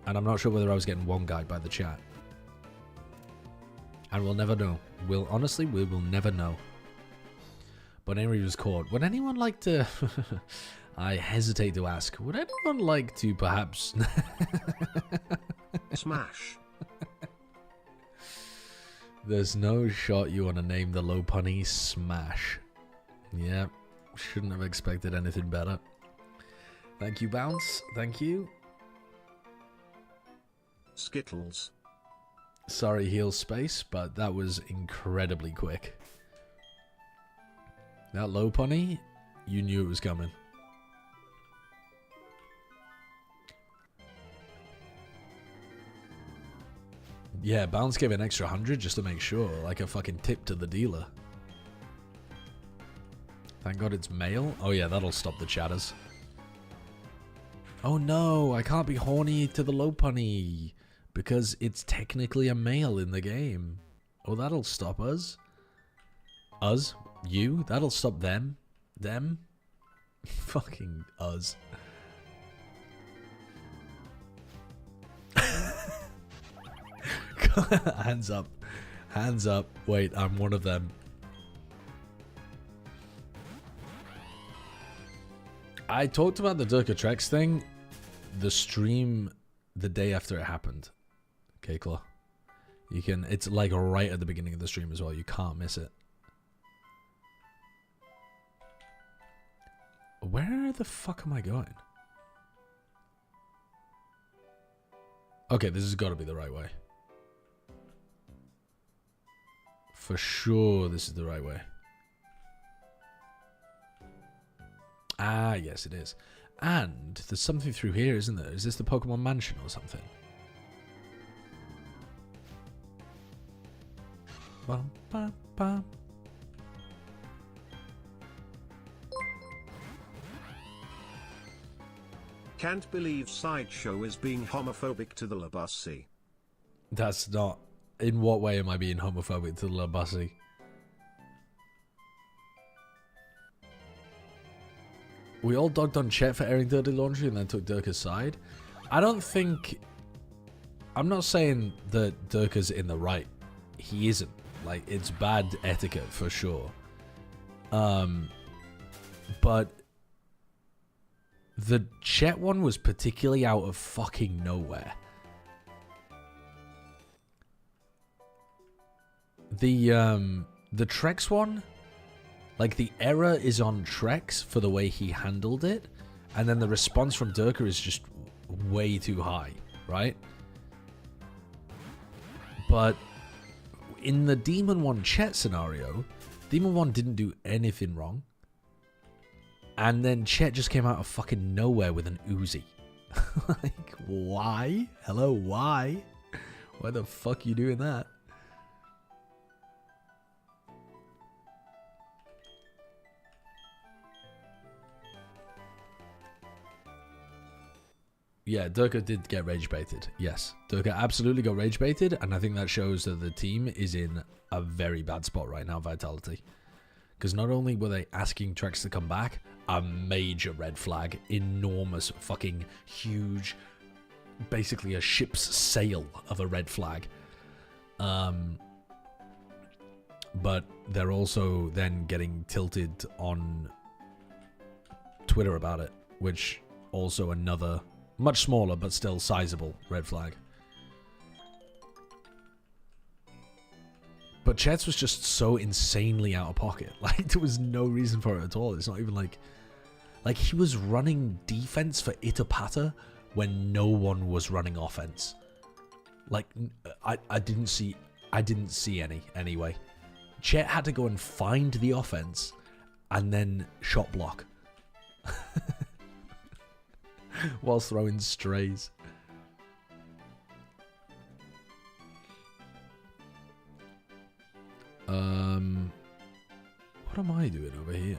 And I'm not sure whether I was getting one guide by the chat. And we'll never know. Honestly, we will never know. But Henry was caught. Would anyone like to... I hesitate to ask. Would anyone like to perhaps... Smash. There's no shot you want to name the low punny Smash. Yeah, shouldn't have expected anything better. Thank you, Bounce. Thank you. Skittles. Sorry, heal space, but that was incredibly quick. That low punny, you knew it was coming. Yeah, Bounce gave an extra 100 just to make sure, like a fucking tip to the dealer. Thank God it's male. Oh yeah, that'll stop the chatters. Oh no, I can't be horny to the low punny because it's technically a male in the game. Oh, that'll stop us. Us? You? That'll stop them? Them? Fucking us. Hands up. Hands up. Wait, I'm one of them. I talked about the Durka Trex thing, the stream the day after it happened. Okay, Claw. You can, it's like right at the beginning of the stream as well. You can't miss it. Where the fuck am I going? Okay, this has got to be the right way. For sure, this is the right way. Ah, yes, it is. And there's something through here, isn't there? Is this the Pokemon Mansion or something? Bum, bum, bum. Can't believe Sideshow is being homophobic to the Labussi. That's not... In what way am I being homophobic to the Labussi? We all dogged on Chet for airing dirty laundry and then took Durka's side. I don't think... I'm not saying that Durka's in the right. He isn't. Like, it's bad etiquette for sure. But... the Chet one was particularly out of fucking nowhere. The Trex one, like the error is on Trex for the way he handled it, and then the response from Durka is just way too high, right? But in the Demon 1 Chet scenario, Demon 1 didn't do anything wrong. And then Chet just came out of fucking nowhere with an Uzi. Like, why? Hello, why? Why the fuck you doing that? Yeah, Durka did get rage baited. Yes, Durka absolutely got rage baited, and I think that shows that the team is in a very bad spot right now, Vitality. Because not only were they asking Trex to come back, a major red flag, enormous, fucking huge, basically a ship's sail of a red flag. But they're also then getting tilted on Twitter about it, which also another... much smaller, but still sizable red flag. But Chet's was just so insanely out of pocket. Like, there was no reason for it at all. It's not even like... like, he was running defense for Itapata when no one was running offense. Like, I didn't see any, anyway. Chet had to go and find the offense and then shot block. Whilst throwing strays. What am I doing over here?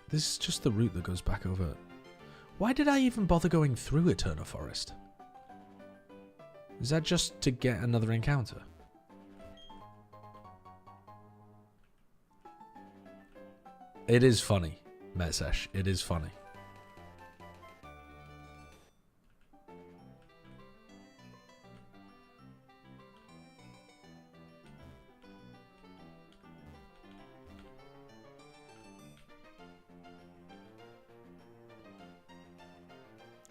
This is just the route that goes back over. Why did I even bother going through Eterna Forest? Is that just to get another encounter? It is funny, Mesesh. It is funny.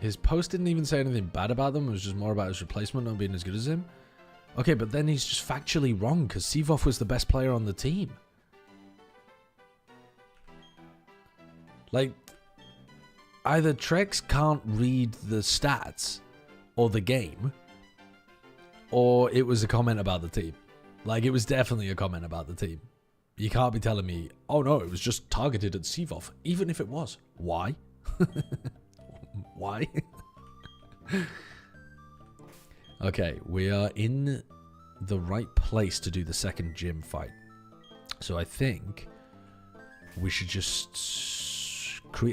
His post didn't even say anything bad about them. It was just more about his replacement not being as good as him. Okay, but then he's just factually wrong because Sivov was the best player on the team. Like, either Trex can't read the stats or the game, or it was a comment about the team. Like, it was definitely a comment about the team. You can't be telling me, oh no, it was just targeted at Sivov, even if it was. Why? Why? Okay, we are in the right place to do the second gym fight. So I think we should just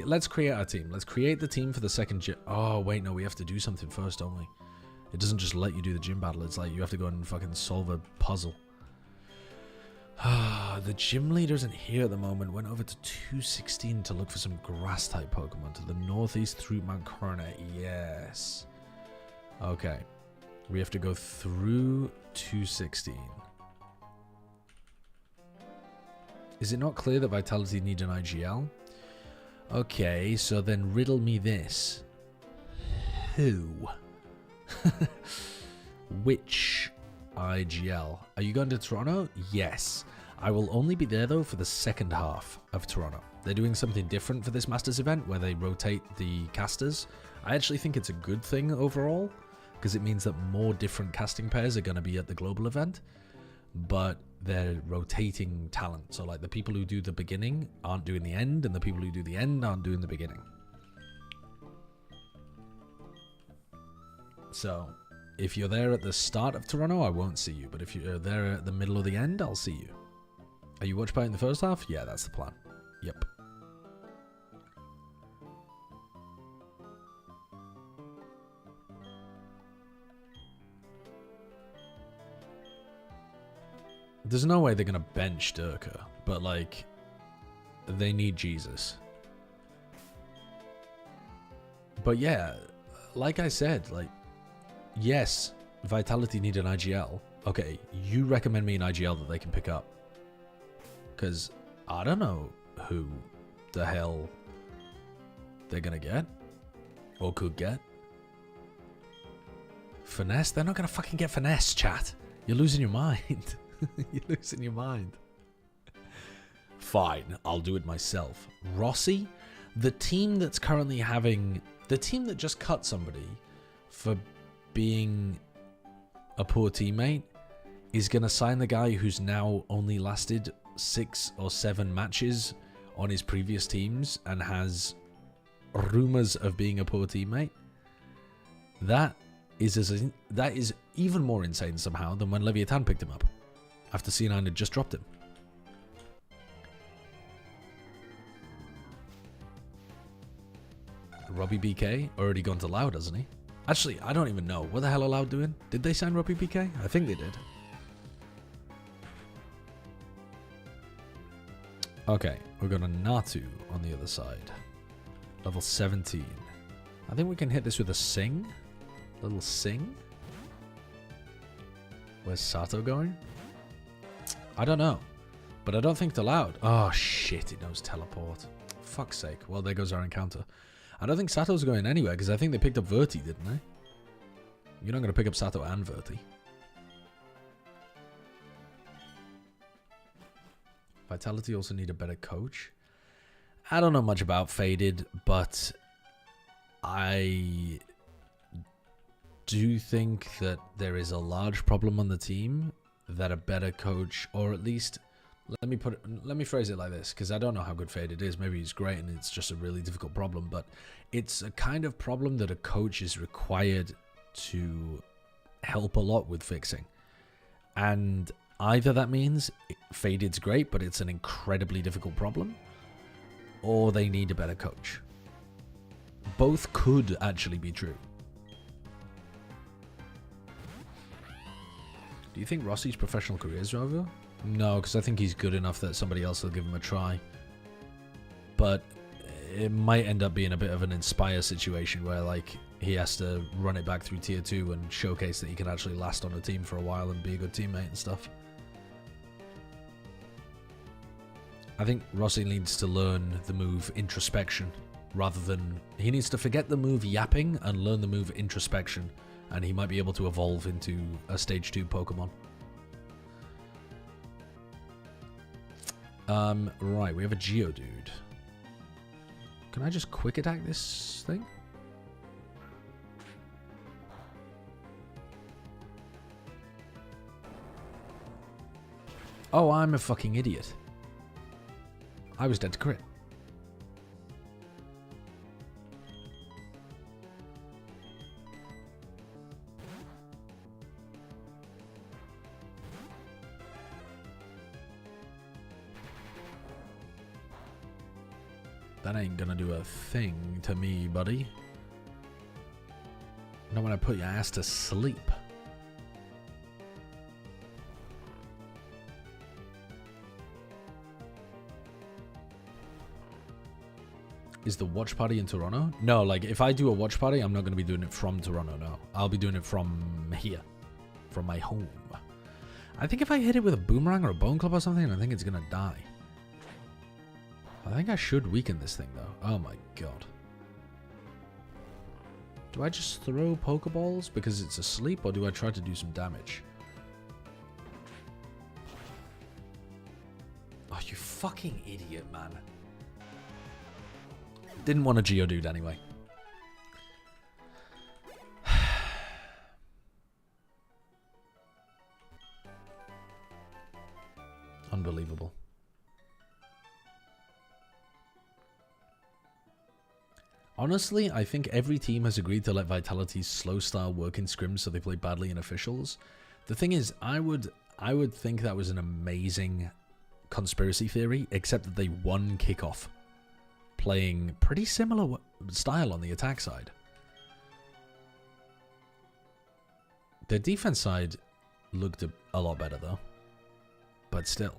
let's create our team. Let's create the team for the second gym. Oh, wait, no, we have to do something first, don't we? It doesn't just let you do the gym battle. It's like you have to go and fucking solve a puzzle. The gym leader isn't here at the moment. Went over to 216 to look for some grass type Pokemon to the northeast through Mount Coronet. Yes. Okay. We have to go through 216. Is it not clear that Vitality needs an IGL? Okay, so then riddle me this. Who? Which IGL? Are you going to Toronto? Yes. I will only be there though for the second half of Toronto. They're doing something different for this Masters event where they rotate the casters. I actually think it's a good thing overall because it means that more different casting pairs are going to be at the global event, but they're rotating talent. So like the people who do the beginning aren't doing the end, and the people who do the end aren't doing the beginning. So if you're there at the start of Toronto, I won't see you. But if you're there at the middle or the end, I'll see you. Are you watch party in the first half? Yeah, that's the plan. Yep. There's no way they're going to bench Durka, but like, they need Jesus. But yeah, like I said, like, yes, Vitality need an IGL. Okay, you recommend me an IGL that they can pick up. Because I don't know who the hell they're going to get. Or could get. Finesse? They're not going to fucking get Finesse, chat. You're losing your mind. You're losing your mind. Fine, I'll do it myself. Rossi? The team that's currently having... The team that just cut somebody for being a poor teammate is going to sign the guy who's now only lasted 6 or 7 matches on his previous teams and has rumors of being a poor teammate. That is even more insane somehow than when Leviathan picked him up after C9 had just dropped him. Robbie BK already gone to Loud, hasn't he? Actually, I don't even know. What the hell are Loud doing? Did they sign Robbie BK? I think they did. Okay, we've got a Natu on the other side. Level 17. I think we can hit this with a Sing. Little Sing. Where's Sato going? I don't know. But I don't think they're Loud. Oh shit, it knows Teleport. Fuck's sake. Well, there goes our encounter. I don't think Sato's going anywhere because I think they picked up Verti, didn't they? You're not going to pick up Sato and Verti. Vitality also need a better coach. I don't know much about Faded, but I do think that there is a large problem on the team that a better coach, or at least Let me phrase it like this, because I don't know how good Faded is. Maybe he's great and it's just a really difficult problem, but it's a kind of problem that a coach is required to help a lot with fixing. And either that means Faded's great, but it's an incredibly difficult problem, or they need a better coach. Both could actually be true. Do you think Rossi's professional career is over? No, because I think he's good enough that somebody else will give him a try. But it might end up being a bit of an Inspire situation where, like, he has to run it back through Tier 2 and showcase that he can actually last on a team for a while and be a good teammate and stuff. I think Rossi needs to learn the move Introspection rather than... He needs to forget the move Yapping and learn the move Introspection, and he might be able to evolve into a Stage 2 Pokemon. Right, we have a Geodude. Can I just quick attack this thing? Oh, I'm a fucking idiot. I was dead to crit. That ain't gonna do a thing to me, buddy. Not when I put your ass to sleep. Is the watch party in Toronto? No, like, if I do a watch party, I'm not going to be doing it from Toronto, no. I'll be doing it from here. From my home. I think if I hit it with a boomerang or a bone club or something, I think it's going to die. I think I should weaken this thing, though. Oh my god. Do I just throw Pokeballs because it's asleep, or do I try to do some damage? Oh, you fucking idiot, man. Didn't want a Geodude anyway. Unbelievable. Honestly, I think every team has agreed to let Vitality's slow style work in scrims so they play badly in officials. The thing is, I would think that was an amazing conspiracy theory, except that they won kickoff, playing pretty similar style on the attack side. Their defense side looked a lot better though, but still.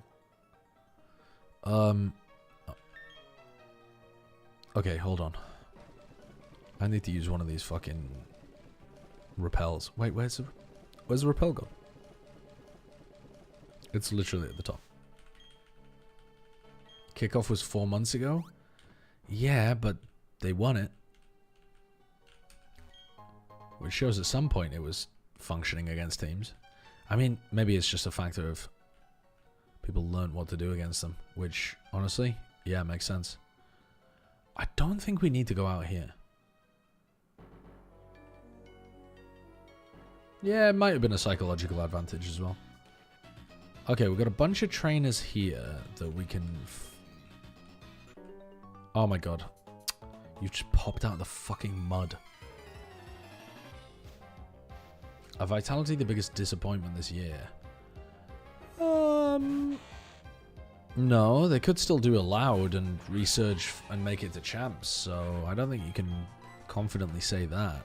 Okay, hold on. I need to use one of these fucking repels. Wait, where's the repel gone? It's literally at the top. Kickoff was 4 months ago? Yeah, but they won it. Which shows at some point it was functioning against teams. I mean, maybe it's just a factor of people learned what to do against them. Which, honestly, yeah, makes sense. I don't think we need to go out here. Yeah, it might have been a psychological advantage as well. Okay, we've got a bunch of trainers here that we can... Oh my god. You just popped out of the fucking mud. A Vitality the biggest disappointment this year? No, they could still do a loud and research and make it to champs, so I don't think you can confidently say that.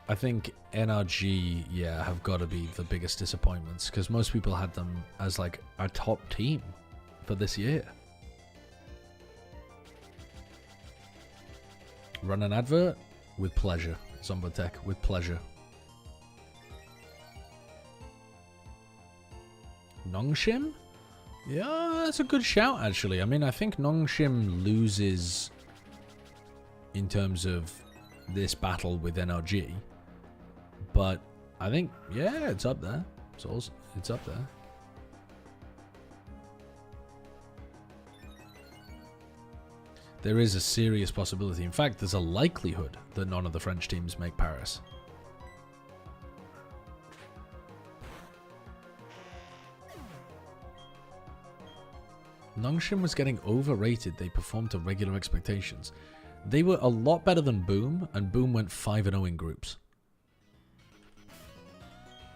I think NRG, yeah, have got to be the biggest disappointments, because most people had them as like a top team for this year. Run an advert? With pleasure. Zombotech, with pleasure. Nongshim? Yeah, that's a good shout, actually. I mean, I think Nongshim loses in terms of this battle with NRG. But I think, yeah, it's up there. It's up there. There is a serious possibility. In fact, there's a likelihood that none of the French teams make Paris. Nongshim was getting overrated. They performed to regular expectations. They were a lot better than Boom, and Boom went 5-0 in groups.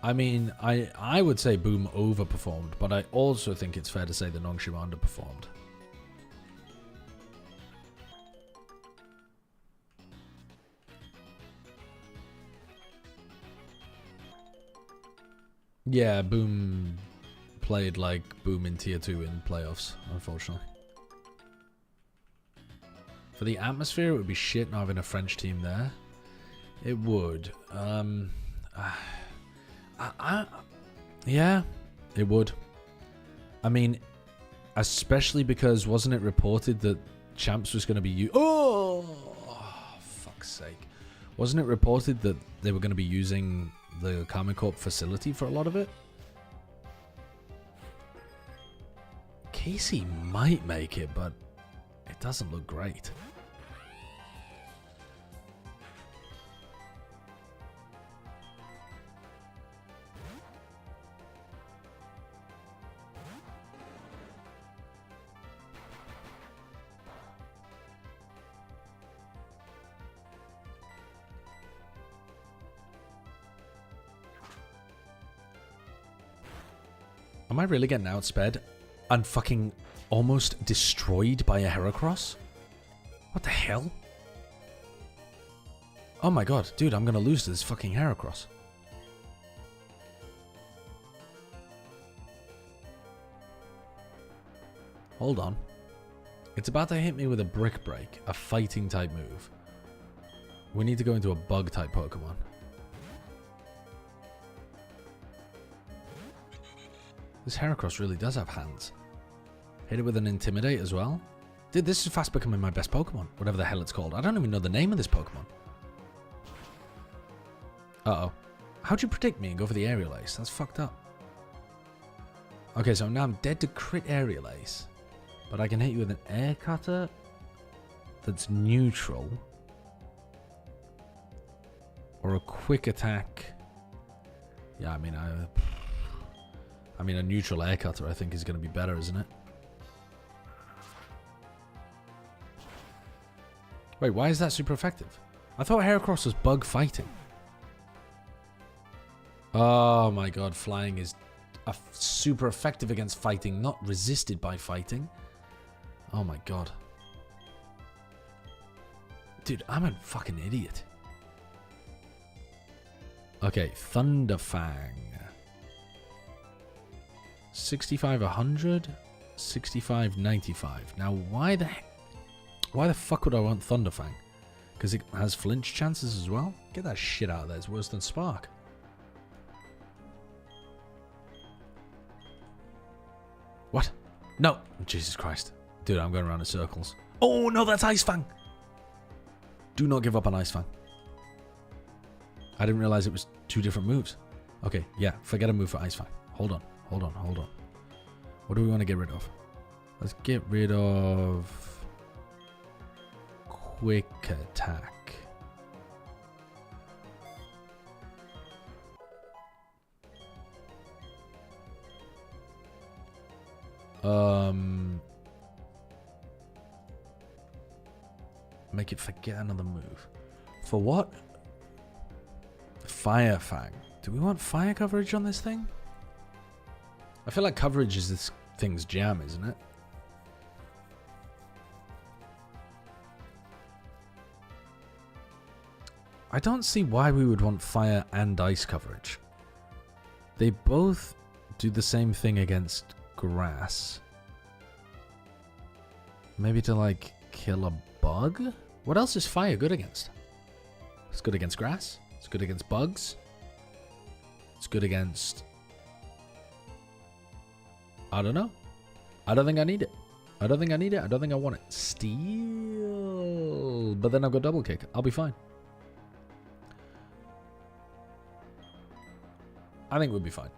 I mean, I would say Boom overperformed, but I also think it's fair to say that Nongshim underperformed. Yeah, Boom played like Boom in Tier 2 in playoffs, unfortunately. For the atmosphere, it would be shit not having a French team there. It would. Yeah, it would. I mean, especially because wasn't it reported that Champs was going to be... Oh, fuck's sake. Wasn't it reported that they were going to be using the Karma Corp facility for a lot of it? Casey might make it, but it doesn't look great. Am I really getting outsped and fucking almost destroyed by a Heracross? What the hell? Oh my god, dude, I'm gonna lose to this fucking Heracross. Hold on. It's about to hit me with a Brick Break, a fighting type move. We need to go into a bug type Pokemon. This Heracross really does have hands. Hit it with an Intimidate as well. Dude, this is fast becoming my best Pokemon. Whatever the hell it's called. I don't even know the name of this Pokemon. Uh-oh. How'd you predict me and go for the Aerial Ace? That's fucked up. Okay, so now I'm dead to crit Aerial Ace. But I can hit you with an Air Cutter that's neutral. Or a quick attack. Yeah, I mean, a neutral Air Cutter I think is going to be better, isn't it? Wait, why is that super effective? I thought Heracross was bug fighting. Oh my god, flying is super effective against fighting, not resisted by fighting. Oh my god. Dude, I'm a fucking idiot. Okay, Thunderfang. 65 100, 65 95. Now why the fuck would I want Thunderfang? Because it has flinch chances as well? Get that shit out of there, it's worse than Spark. What? No! Jesus Christ. Dude, I'm going around in circles. Oh no, that's Ice Fang! Do not give up on Ice Fang. I didn't realize it was two different moves. Okay, yeah, forget a move for Ice Fang. Hold on. Hold on. What do we want to get rid of? Let's get rid of Quick Attack. Make it forget another move. For what? Fire Fang. Do we want fire coverage on this thing? I feel like coverage is this thing's jam, isn't it? I don't see why we would want fire and ice coverage. They both do the same thing against grass. Maybe to like kill a bug? What else is fire good against? It's good against grass. It's good against bugs. It's good against... I don't know. I don't think I need it. I don't think I need it. I don't think I want it. Steel. But then I've got double kick. I'll be fine. I think we'll be fine.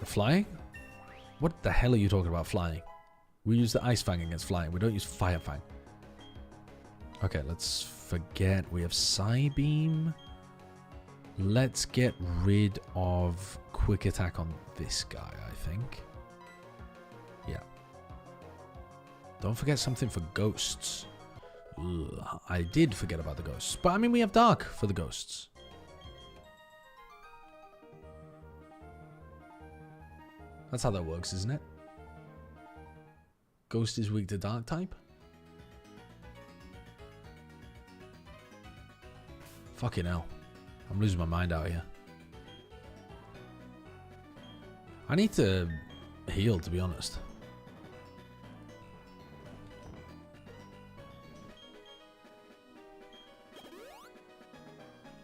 Flying? What the hell are you talking about flying? We use the Ice Fang against flying. We don't use Fire Fang. Okay, let's forget. We have Psybeam. Let's get rid of Quick Attack on this guy, I think. Yeah. Don't forget something for ghosts. Ugh, I did forget about the ghosts. But I mean, we have Dark for the ghosts. That's how that works, isn't it? Ghost is weak to Dark type? Fucking hell. I'm losing my mind out here. I need to heal, to be honest.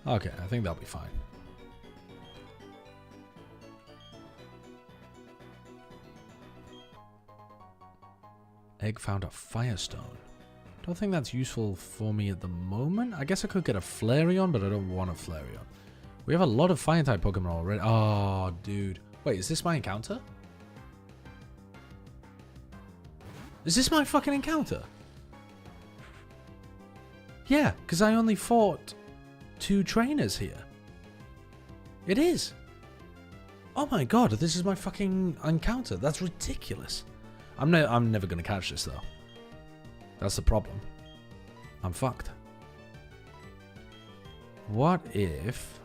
Okay, I think that'll be fine. Egg found a Firestone. Don't think that's useful for me at the moment. I guess I could get a Flareon, but I don't want a Flareon. We have a lot of Fire-type Pokemon already. Oh, dude. Wait, is this my encounter? Is this my fucking encounter? Yeah, because I only fought 2 trainers here. It is. Oh my god, this is my fucking encounter. That's ridiculous. I'm never going to catch this, though. That's the problem. I'm fucked. What if...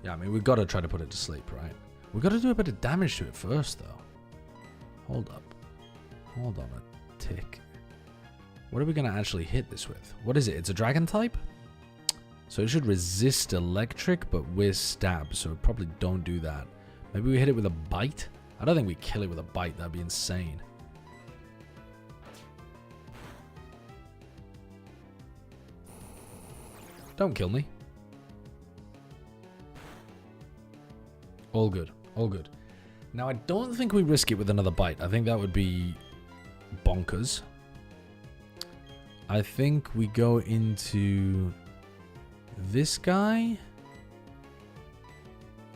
Yeah, I mean, we've got to try to put it to sleep, right? We've got to do a bit of damage to it first, though. Hold up. Hold on a tick. What are we going to actually hit this with? What is it? It's a dragon type? So it should resist electric, but with stab. So we probably don't do that. Maybe we hit it with a bite? I don't think we kill it with a bite. That'd be insane. Don't kill me. All good. All good. Now, I don't think we risk it with another bite. I think that would be bonkers. I think we go into this guy.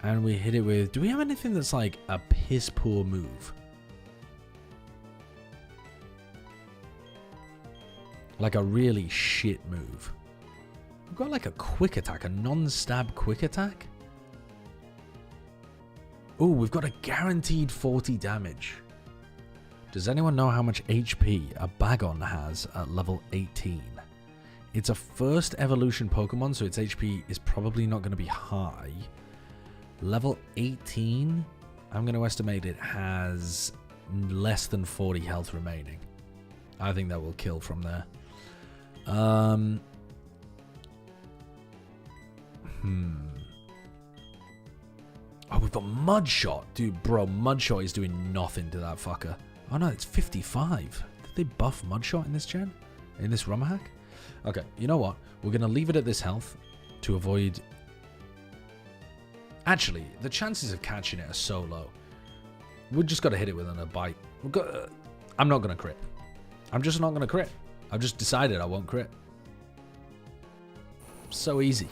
And we hit it with... Do we have anything that's like a piss poor move? Like a really shit move. We've got like a quick attack, a non-stab quick attack. Oh, we've got a guaranteed 40 damage. Does anyone know how much HP a Bagon has at level 18? It's a first evolution Pokemon, so its HP is probably not going to be high. Level 18, I'm going to estimate it has less than 40 health remaining. I think that will kill from there. Oh, we've got Mudshot. Dude, bro, Mudshot is doing nothing to that fucker. Oh no, it's 55. Did they buff Mudshot in this gen? In this ROM hack? Okay, you know what? We're going to leave it at this health to avoid... Actually, the chances of catching it are so low. We've just got to hit it with a bite. I'm not going to crit. I'm just not going to crit. I've just decided I won't crit. So easy.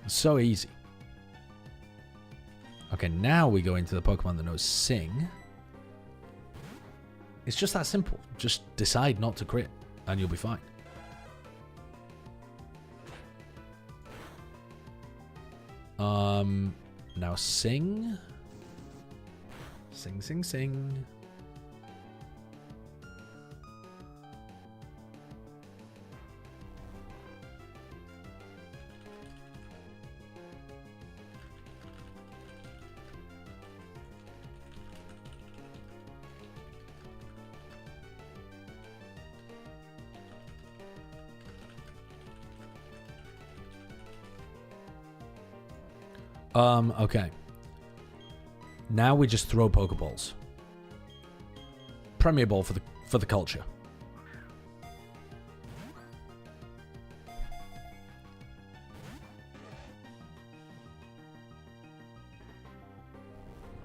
So easy. Okay, now we go into the Pokemon that knows Sing. It's just that simple. Just decide not to crit, and you'll be fine. Now Sing. Sing, sing, sing. Okay. Now we just throw Pokeballs. Premier Ball for the culture.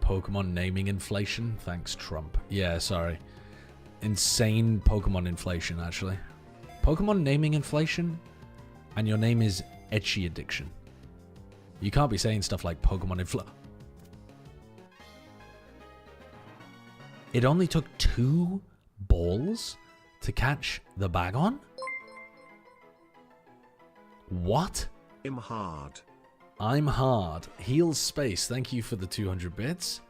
Pokemon naming inflation? Thanks, Trump. Yeah, sorry. Insane Pokemon inflation, actually. Pokemon naming inflation, and your name is Etchy Addiction. You can't be saying stuff like Pokemon infl... It only took 2 balls to catch the Bagon? What? I'm hard. I'm hard. Heal space. Thank you for the 200 bits.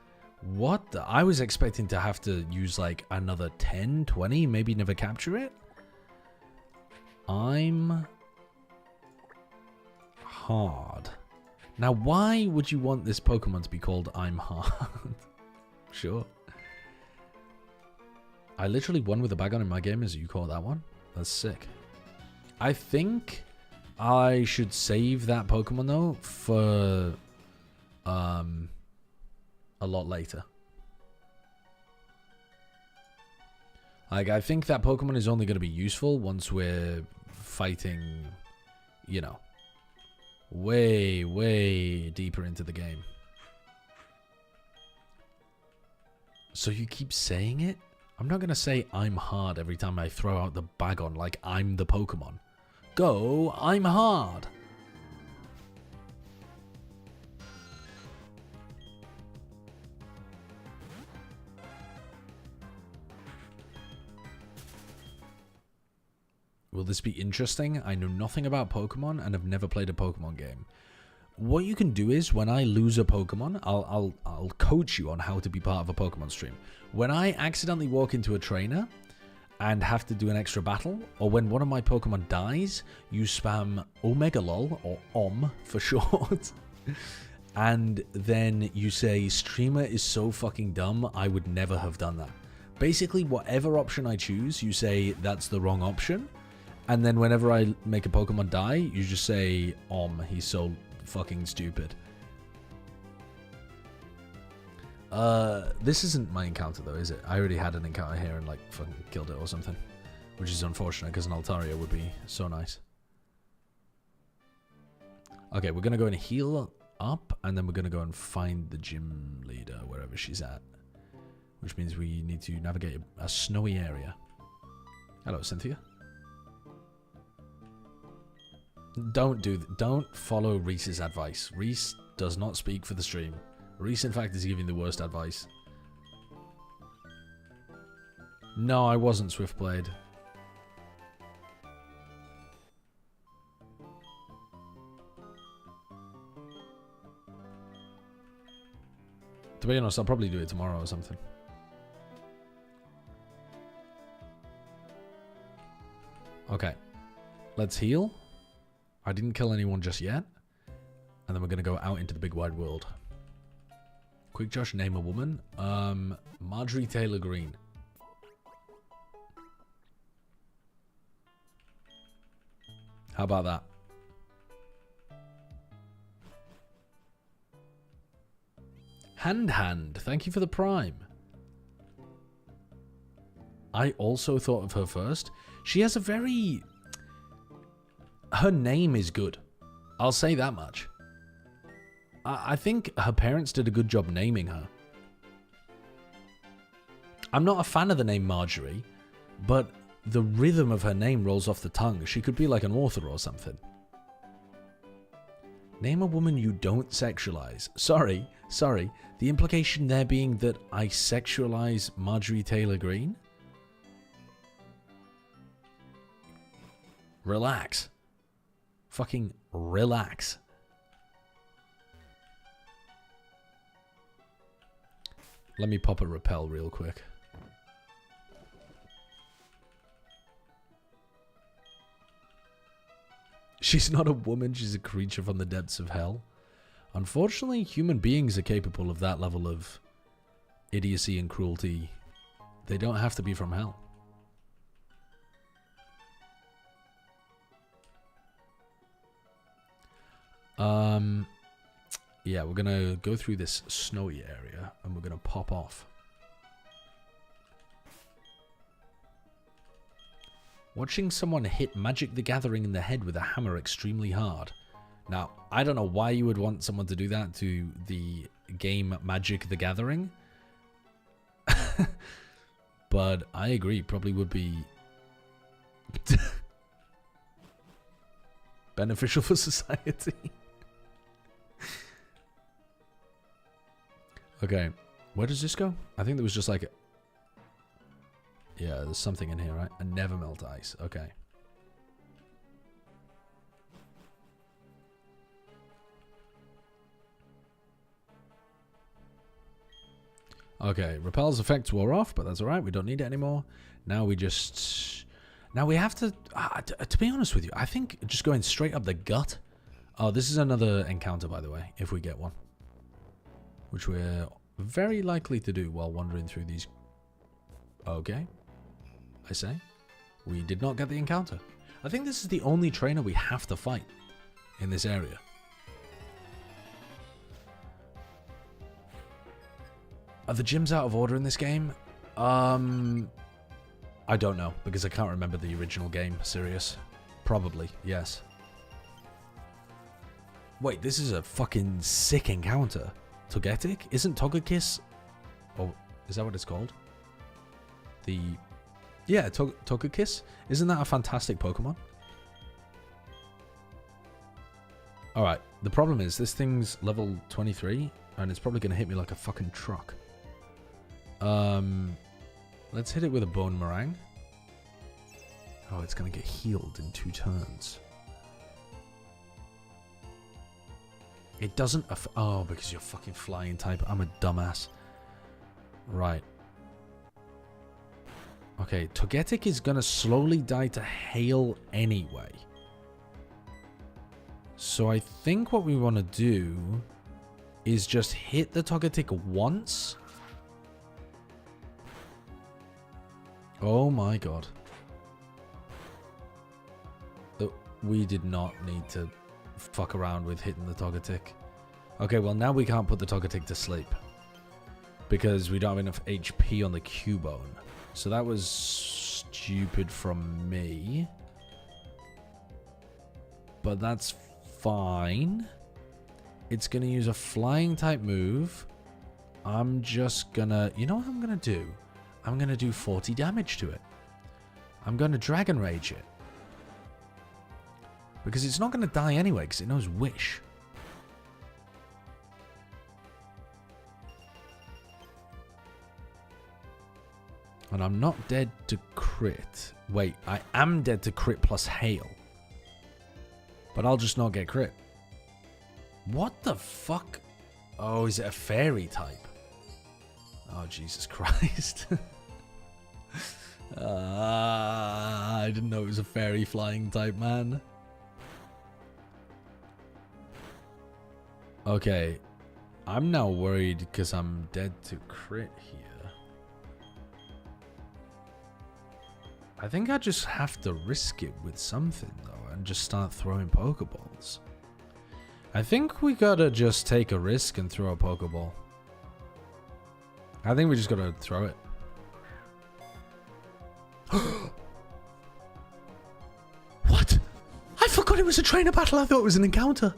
What the? I was expecting to have to use like another 10, 20, maybe never capture it. I'm hard. Now, why would you want this Pokemon to be called I'm hard? Sure. I literally won with a Bagon in my game. Is it you call that one? That's sick. I think I should save that Pokemon though for a lot later. Like, I think that Pokemon is only going to be useful once we're fighting, you know, way, way deeper into the game. So you keep saying it? I'm not going to say I'm hard every time I throw out the Bagon like I'm the Pokemon. Go, I'm hard. Will this be interesting? I know nothing about Pokemon and have never played a Pokemon game. What you can do is, when I lose a Pokemon, I'll coach you on how to be part of a Pokemon stream. When I accidentally walk into a trainer and have to do an extra battle, or when one of my Pokemon dies, you spam Omega LOL, or OM for short, and then you say, streamer is so fucking dumb, I would never have done that. Basically, whatever option I choose, you say that's the wrong option, and then whenever I make a Pokemon die, you just say, he's so fucking stupid. This isn't my encounter though, is it? I already had an encounter here and like fucking killed it or something. Which is unfortunate because an Altaria would be so nice. Okay, we're gonna go and heal up and then we're gonna go and find the gym leader wherever she's at. Which means we need to navigate a snowy area. Hello, Cynthia. Don't follow Reese's advice. Reese does not speak for the stream. Reese, in fact, is giving the worst advice. No, I wasn't Swiftblade. To be honest, I'll probably do it tomorrow or something. Okay. Let's heal. I didn't kill anyone just yet. And then we're going to go out into the big wide world. Quick Josh, name a woman. Marjorie Taylor Greene. How about that? Hand. Thank you for the prime. I also thought of her first. She has a very... Her name is good. I'll say that much. I think her parents did a good job naming her. I'm not a fan of the name Marjorie, but the rhythm of her name rolls off the tongue. She could be like an author or something. Name a woman you don't sexualize. Sorry. The implication there being that I sexualize Marjorie Taylor Greene? Relax. Fucking relax. Let me pop a repel real quick. She's not a woman, she's a creature from the depths of hell. Unfortunately, human beings are capable of that level of idiocy and cruelty. They don't have to be from hell. Yeah, we're gonna go through this snowy area and we're gonna pop off. Watching someone hit Magic the Gathering in the head with a hammer extremely hard. Now, I don't know why you would want someone to do that to the game Magic the Gathering. But I agree, probably would be beneficial for society. Okay, where does this go? I think there was just like Yeah, there's something in here, right? And never melt ice. Okay. Okay, Repel's effect wore off, but that's alright. We don't need it anymore. Now we just... Now we have to... to be honest with you, I think just going straight up the gut... Oh, this is another encounter, by the way, if we get one. Which we're very likely to do while wandering through these... Okay. I say. We did not get the encounter. I think this is the only trainer we have to fight in this area. Are the gyms out of order in this game? I don't know, because I can't remember the original game. Serious. Probably, yes. Wait, this is a fucking sick encounter. Togetic? Isn't Togekiss... Oh, is that what it's called? The... Yeah, Togekiss? Isn't that a fantastic Pokemon? Alright, the problem is, this thing's level 23, and it's probably going to hit me like a fucking truck. Let's hit it with a Bone Meringue. Oh, it's going to get healed in 2 turns. It doesn't... Oh, because you're fucking flying type. I'm a dumbass. Right. Okay, Togetic is going to slowly die to Hail anyway. So I think what we want to do is just hit the Togetic once. Oh my god. We did not need to fuck around with hitting the Togetic. Okay, well now we can't put the Togetic to sleep. Because we don't have enough HP on the Cubone. So that was stupid from me. But that's fine. It's going to use a flying type move. I'm just going to... You know what I'm going to do? I'm going to do 40 damage to it. I'm going to Dragon Rage it. Because it's not going to die anyway, because it knows Wish. And I'm not dead to crit. Wait, I am dead to crit plus Hail. But I'll just not get crit. What the fuck? Oh, is it a fairy type? Oh, Jesus Christ. I didn't know it was a fairy flying type, man. Okay. I'm now worried because I'm dead to crit here. I think I just have to risk it with something, though, and just start throwing Pokeballs. I think we gotta just take a risk and throw a Pokeball. I think we just gotta throw it. What? I forgot it was a trainer battle. I thought it was an encounter.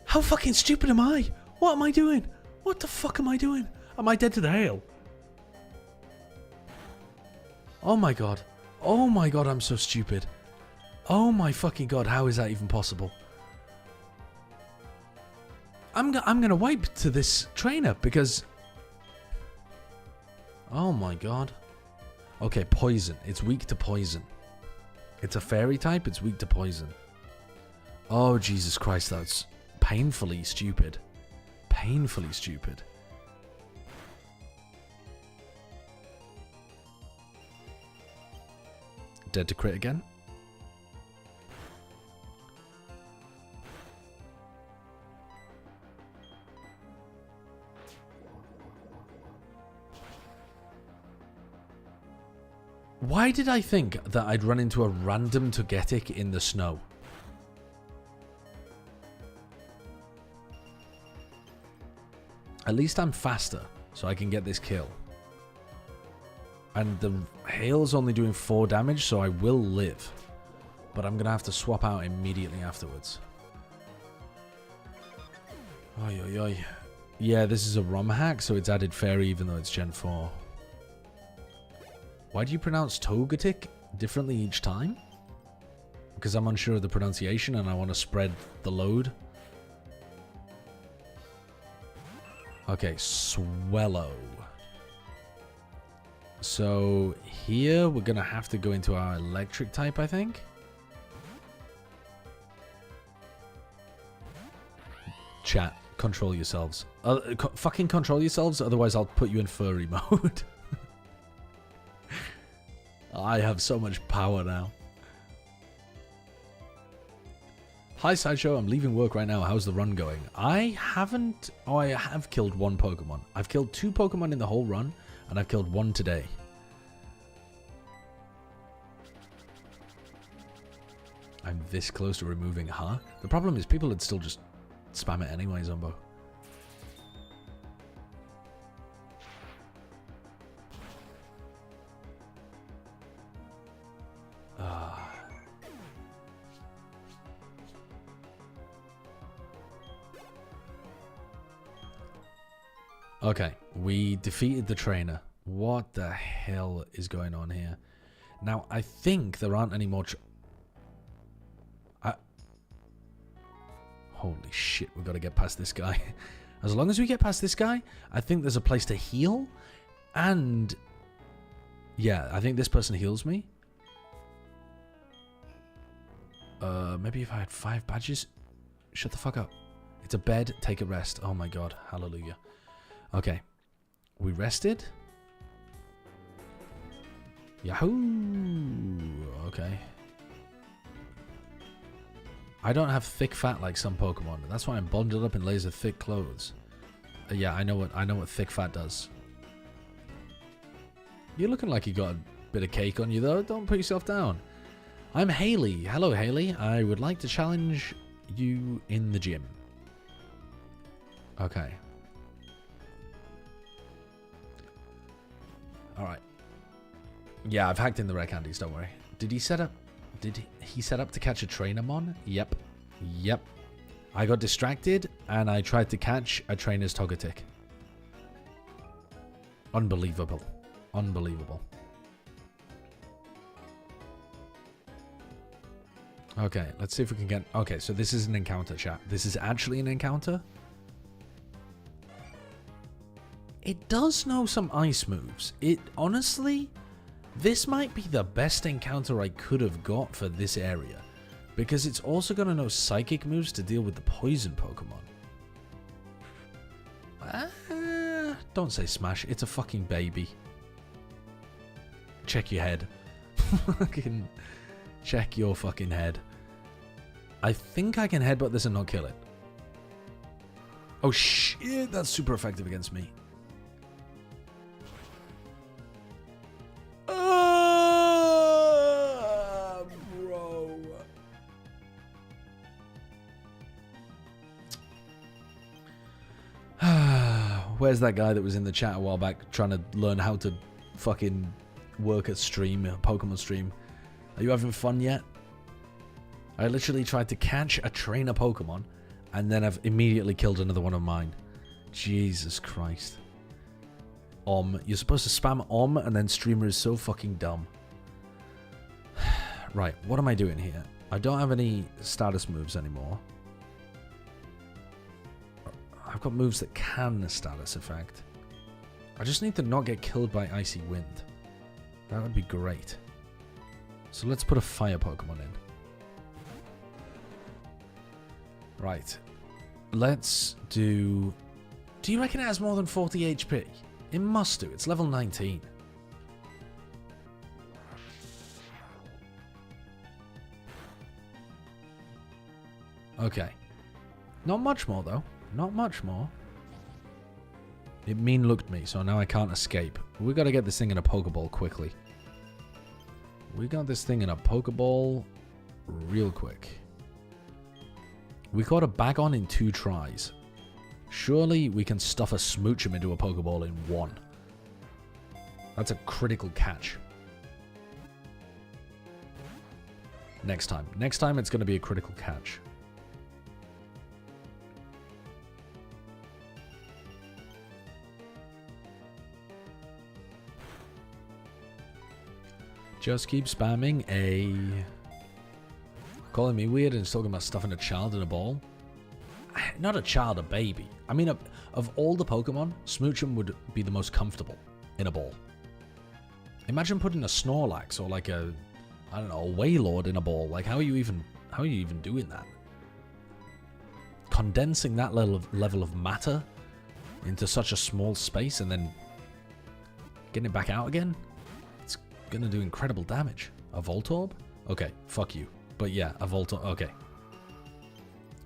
How fucking stupid am I? What am I doing? What the fuck am I doing? Am I dead to the hail? Oh my god. Oh my god, I'm so stupid. Oh my fucking god, how is that even possible? I'm gonna wipe to this trainer because... Oh my god. Okay, poison. It's weak to poison. It's a fairy type, it's weak to poison. Oh, Jesus Christ, that's painfully stupid. Painfully stupid. Dead to crit again. Why did I think that I'd run into a random Togetic in the snow? At least I'm faster, so I can get this kill. And the hail's only doing 4 damage, so I will live. But I'm going to have to swap out immediately afterwards. Oi, oi, oi. Yeah, this is a ROM hack, so it's added fairy even though it's Gen 4. Why do you pronounce Togetic differently each time? Because I'm unsure of the pronunciation and I want to spread the load. Okay, Swellow. So here we're going to have to go into our electric type, I think. Chat, control yourselves. Fucking control yourselves, otherwise I'll put you in furry mode. I have so much power now. Hi Sideshow, I'm leaving work right now. How's the run going? I haven't... Oh, I have killed one Pokemon. I've killed 2 Pokemon in the whole run, and I've killed 1 today. I'm this close to removing her. The problem is people would still just spam it anyway, Zombo. Okay, we defeated the trainer. What the hell is going on here? Now, I think there aren't any more... Holy shit, we've got to get past this guy. As long as we get past this guy, I think there's a place to heal. And... yeah, I think this person heals me. Maybe if I had 5 badges... Shut the fuck up. It's a bed, take a rest. Oh my god, hallelujah. Okay. We rested. Yahoo! Okay. I don't have thick fat like some Pokemon. That's why I'm bundled up in laser thick clothes. Yeah, I know what thick fat does. You're looking like you got a bit of cake on you though. Don't put yourself down. I'm Haley. Hello, Haley. I would like to challenge you in the gym. Okay. Alright. Yeah, I've hacked in the rare candies, don't worry. Did he set up to catch a Trainermon? Yep. Yep. I got distracted and I tried to catch a trainer's Togetic. Unbelievable. Unbelievable. Okay, let's see if we can get... Okay, so this is an encounter, chat. This is actually an encounter. It does know some ice moves. It, honestly, this might be the best encounter I could have got for this area. Because it's also going to know psychic moves to deal with the poison Pokemon. Don't say smash, it's a fucking baby. Check your head. Fucking check your fucking head. I think I can headbutt this and not kill it. Oh shit, that's super effective against me. Bro. Where's that guy that was in the chat a while back trying to learn how to fucking work a stream, a Pokemon stream? Are you having fun yet? I literally tried to catch a trainer Pokemon and then I've immediately killed another one of mine. Jesus Christ. You're supposed to spam and then streamer is so fucking dumb. Right, what am I doing here? I don't have any status moves anymore. I've got moves that can status effect. I just need to not get killed by Icy Wind. That would be great. So let's put a fire Pokemon in. Right. Let's do... Do you reckon it has more than 40 HP? It must do. It's level 19. Okay. Not much more, though. Not much more. It mean looked me, so now I can't escape. We gotta get this thing in a Pokeball quickly. We got this thing in a Pokeball real quick. We got a Bagon in 2 tries. Surely we can stuff a Smoochum into a Pokeball in 1. That's a critical catch. Next time. Next time it's going to be a critical catch. Just keep spamming A. Calling me weird and talking about stuffing a child in a ball. not a child, a baby. I mean, of all the Pokemon, Smoochum would be the most comfortable in a ball. Imagine putting a Snorlax or like a, I don't know, a Wailord in a ball. Like, how are you even doing that? Condensing that level of matter into such a small space and then getting it back out again? It's gonna do incredible damage. A Voltorb? Okay, fuck you. But yeah, a Voltorb, okay.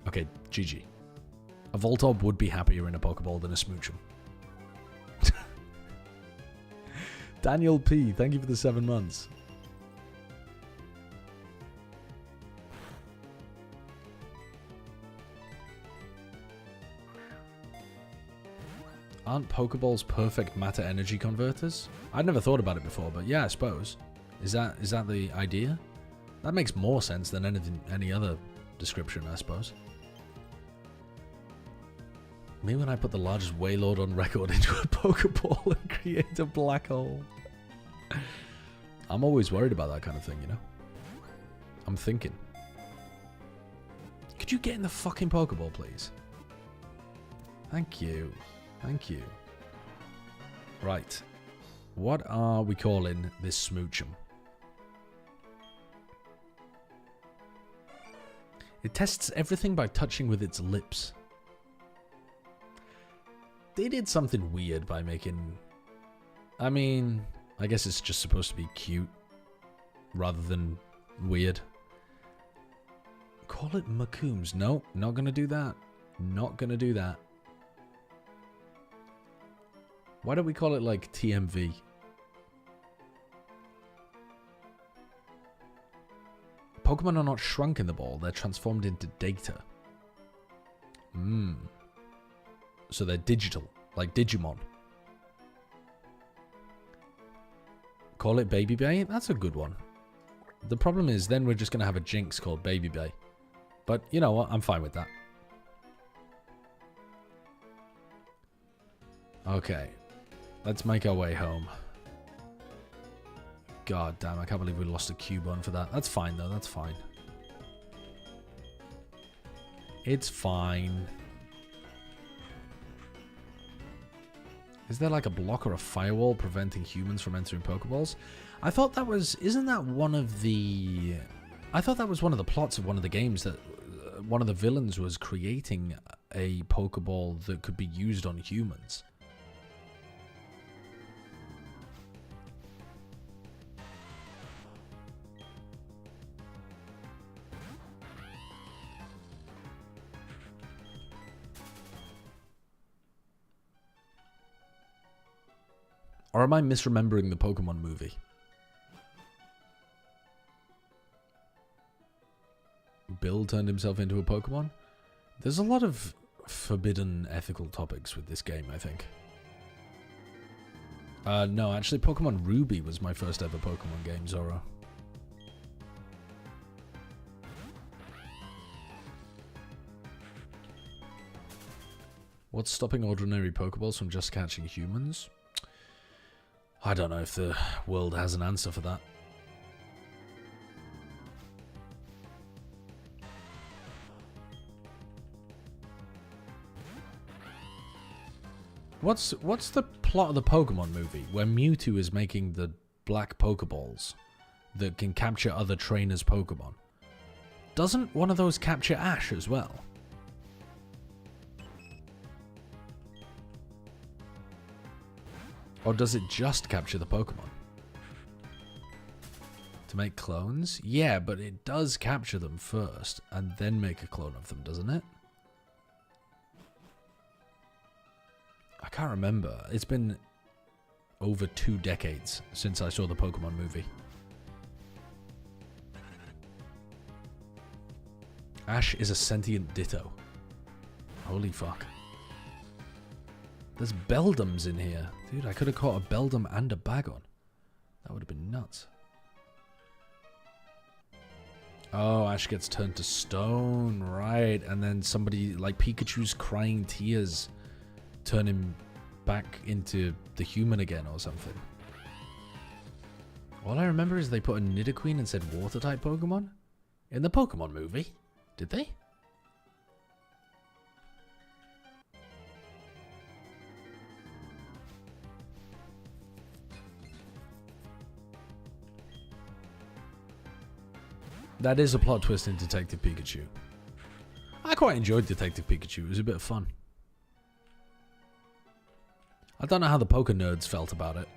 Okay, GG. A Voltorb would be happier in a Pokeball than a Smoochum. Daniel P, thank you for the 7 months. Aren't Pokeballs perfect matter energy converters? I'd never thought about it before, but yeah, I suppose. Is that the idea? That makes more sense than any other description, I suppose. Me when I put the largest Wailord on record into a Pokeball and create a black hole. I'm always worried about that kind of thing, you know? I'm thinking. Could you get in the fucking Pokeball, please? Thank you. Thank you. Right. What are we calling this Smoochum? It tests everything by touching with its lips. They did something weird by making... I mean, I guess it's just supposed to be cute rather than weird. Call it Makooms. No, not gonna do that. Not gonna do that. Why don't we call it like TMV? Pokemon are not shrunk in the ball, they're transformed into data. So they're digital, like Digimon. Call it Baby Bay? That's a good one. The problem is then we're just going to have a Jinx called Baby Bay. But you know what? I'm fine with that. Okay. Let's make our way home. God damn, I can't believe we lost a Cubone for that. That's fine though, that's fine. It's fine. Is there like a block or a firewall preventing humans from entering Pokeballs? I thought that was... Isn't that one of the... I thought that was one of the plots of one of the games that one of the villains was creating a Pokeball that could be used on humans. Or am I misremembering the Pokemon movie? Bill turned himself into a Pokemon? There's a lot of forbidden ethical topics with this game, I think. No, actually Pokemon Ruby was my first ever Pokemon game, Zoro. What's stopping ordinary Pokeballs from just catching humans? I don't know if the world has an answer for that. What's the plot of the Pokemon movie where Mewtwo is making the black Pokeballs that can capture other trainers' Pokemon? Doesn't one of those capture Ash as well? Or does it just capture the Pokemon? To make clones? Yeah, but it does capture them first and then make a clone of them, doesn't it? I can't remember. It's been over 2 decades since I saw the Pokemon movie. Ash is a sentient Ditto. Holy fuck. There's Beldums in here. Dude, I could have caught a Beldum and a Bagon. That would have been nuts. Oh, Ash gets turned to stone, right. And then somebody, like Pikachu's crying tears, turn him back into the human again or something. All I remember is they put a Nidoqueen and said water-type Pokemon? In the Pokemon movie? Did they? That is a plot twist in Detective Pikachu. I quite enjoyed Detective Pikachu. It was a bit of fun. I don't know how the poker nerds felt about it.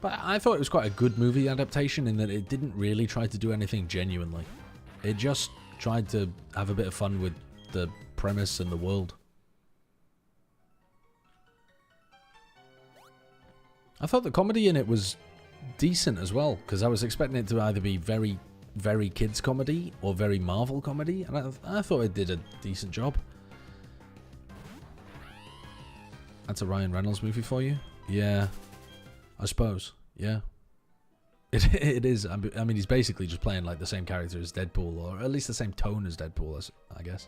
But I thought it was quite a good movie adaptation in that it didn't really try to do anything genuinely. It just tried to have a bit of fun with the premise and the world. I thought the comedy in it was decent as well, because I was expecting it to either be very, very kids comedy or very Marvel comedy, and I thought it did a decent job. That's a Ryan Reynolds movie for you? Yeah, I suppose. Yeah, it is. I mean, he's basically just playing like the same character as Deadpool, or at least the same tone as Deadpool, I guess.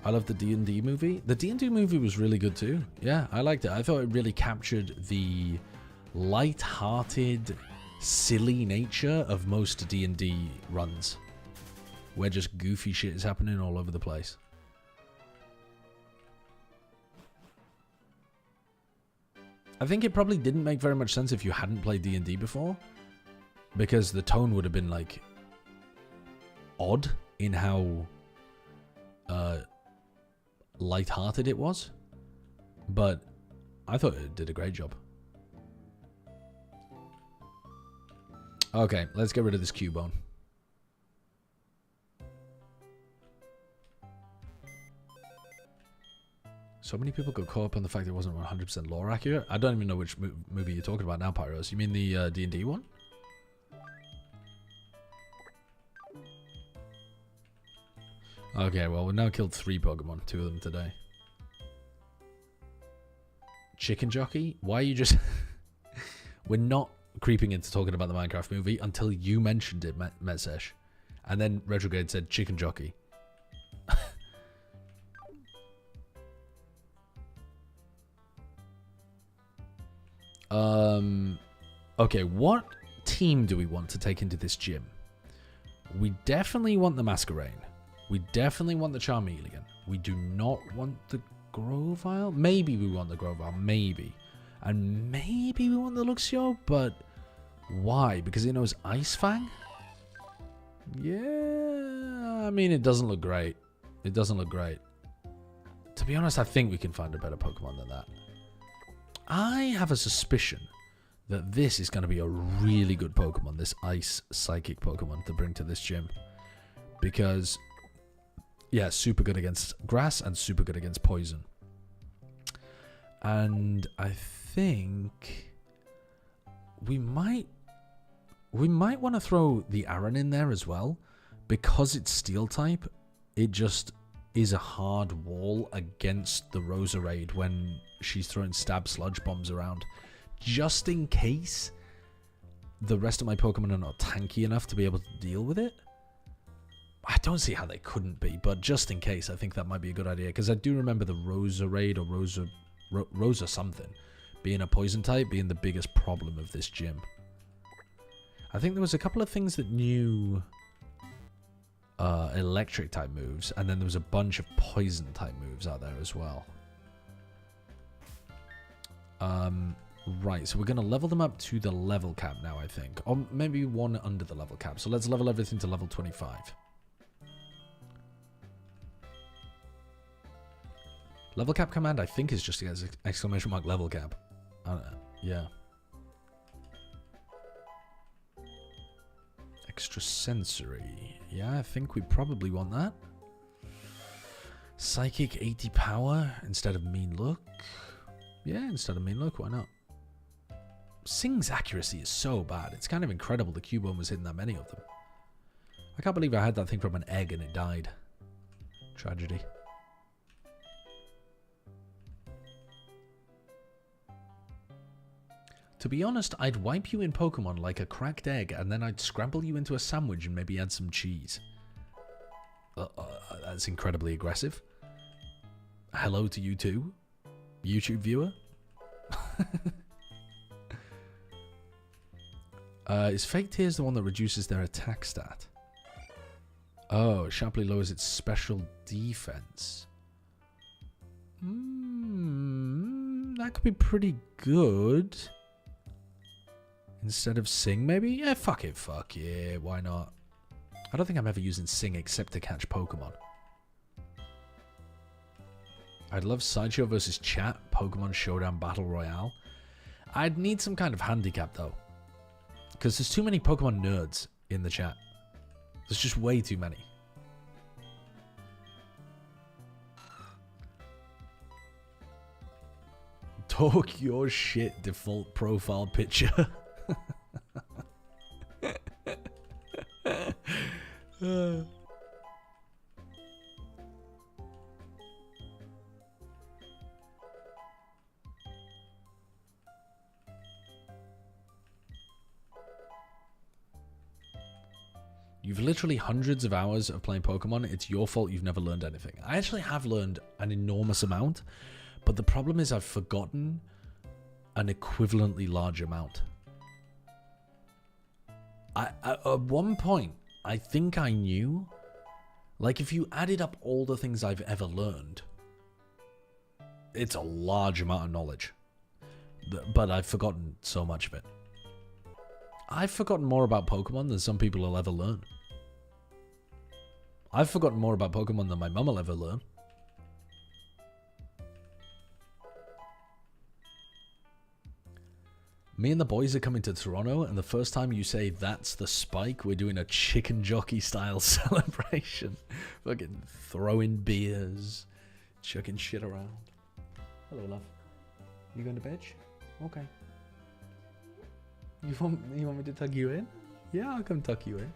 I love the D&D movie. The D&D movie was really good too. Yeah, I liked it. I thought it really captured the light-hearted, silly nature of most D&D runs, where just goofy shit is happening all over the place. I think it probably didn't make very much sense if you hadn't played D&D before, because the tone would have been like odd in how light-hearted it was, but I thought it did a great job. Okay, let's get rid of this Cubone. So many people got caught up on the fact it wasn't 100% lore accurate. I don't even know which movie you're talking about now, Pyros. You mean the D&D one? Okay, well, we've now killed 3 Pokemon, 2 of them today. Chicken Jockey? Why are you just... We're not creeping into talking about the Minecraft movie until you mentioned it, Metsesh. And then Retrograde said Chicken Jockey. Okay, what team do we want to take into this gym? We definitely want the Masquerain. We definitely want the Charmeleon. We do not want the Grovyle. Maybe we want the Grovyle, maybe. And maybe we want the Luxio, but why? Because it knows Ice Fang? Yeah, I mean, it doesn't look great. It doesn't look great. To be honest, I think we can find a better Pokemon than that. I have a suspicion that this is going to be a really good Pokemon, this Ice Psychic Pokemon to bring to this gym. Because, yeah, super good against grass and super good against poison. And I think we might want to throw the Aron in there as well. Because it's Steel type, it just is a hard wall against the Roserade when she's throwing stab sludge bombs around. Just in case the rest of my Pokemon are not tanky enough to be able to deal with it. I don't see how they couldn't be, but just in case, I think that might be a good idea. Because I do remember the Roserade or Rosa something being a poison type being the biggest problem of this gym. I think there was a couple of things that knew electric type moves, and then there was a bunch of poison type moves out there as well. Right, so we're going to level them up to the level cap now, I think. Or maybe one under the level cap. So let's level everything to level 25. Level cap command, I think, is just exclamation mark level cap. Yeah. Extra sensory. Yeah, I think we probably want that. Psychic 80 power instead of mean look. Yeah, instead of mean look, why not? Sing's accuracy is so bad. It's kind of incredible the Cubone was hitting that many of them. I can't believe I had that thing from an egg and it died. Tragedy. To be honest, I'd wipe you in Pokemon like a cracked egg, and then I'd scramble you into a sandwich and maybe add some cheese. That's incredibly aggressive. Hello to you too, YouTube viewer. Is Fake Tears the one that reduces their attack stat? Oh, sharply lowers its special defense. That could be pretty good. instead of Sing, maybe? Yeah, fuck it. Fuck yeah, why not? I don't think I'm ever using Sing except to catch Pokemon. I'd love Sideshow versus Chat, Pokemon Showdown Battle Royale. I'd need some kind of handicap, though. Because there's too many Pokemon nerds in the chat. There's just way too many. Talk your shit, default profile picture. You've literally hundreds of hours of playing Pokemon. It's your fault you've never learned anything. I actually have learned an enormous amount, but the problem is I've forgotten an equivalently large amount. At one point, I think I knew, like if you added up all the things I've ever learned, it's a large amount of knowledge. But I've forgotten so much of it. I've forgotten more about Pokemon than some people will ever learn. I've forgotten more about Pokemon than my mum will ever learn. Me and the boys are coming to Toronto, and the first time you say that's the spike, we're doing a chicken jockey style celebration. Fucking throwing beers, chucking shit around. Hello, love. You going to bed? Okay. You want me to tuck you in? Yeah, I'll come tuck you in.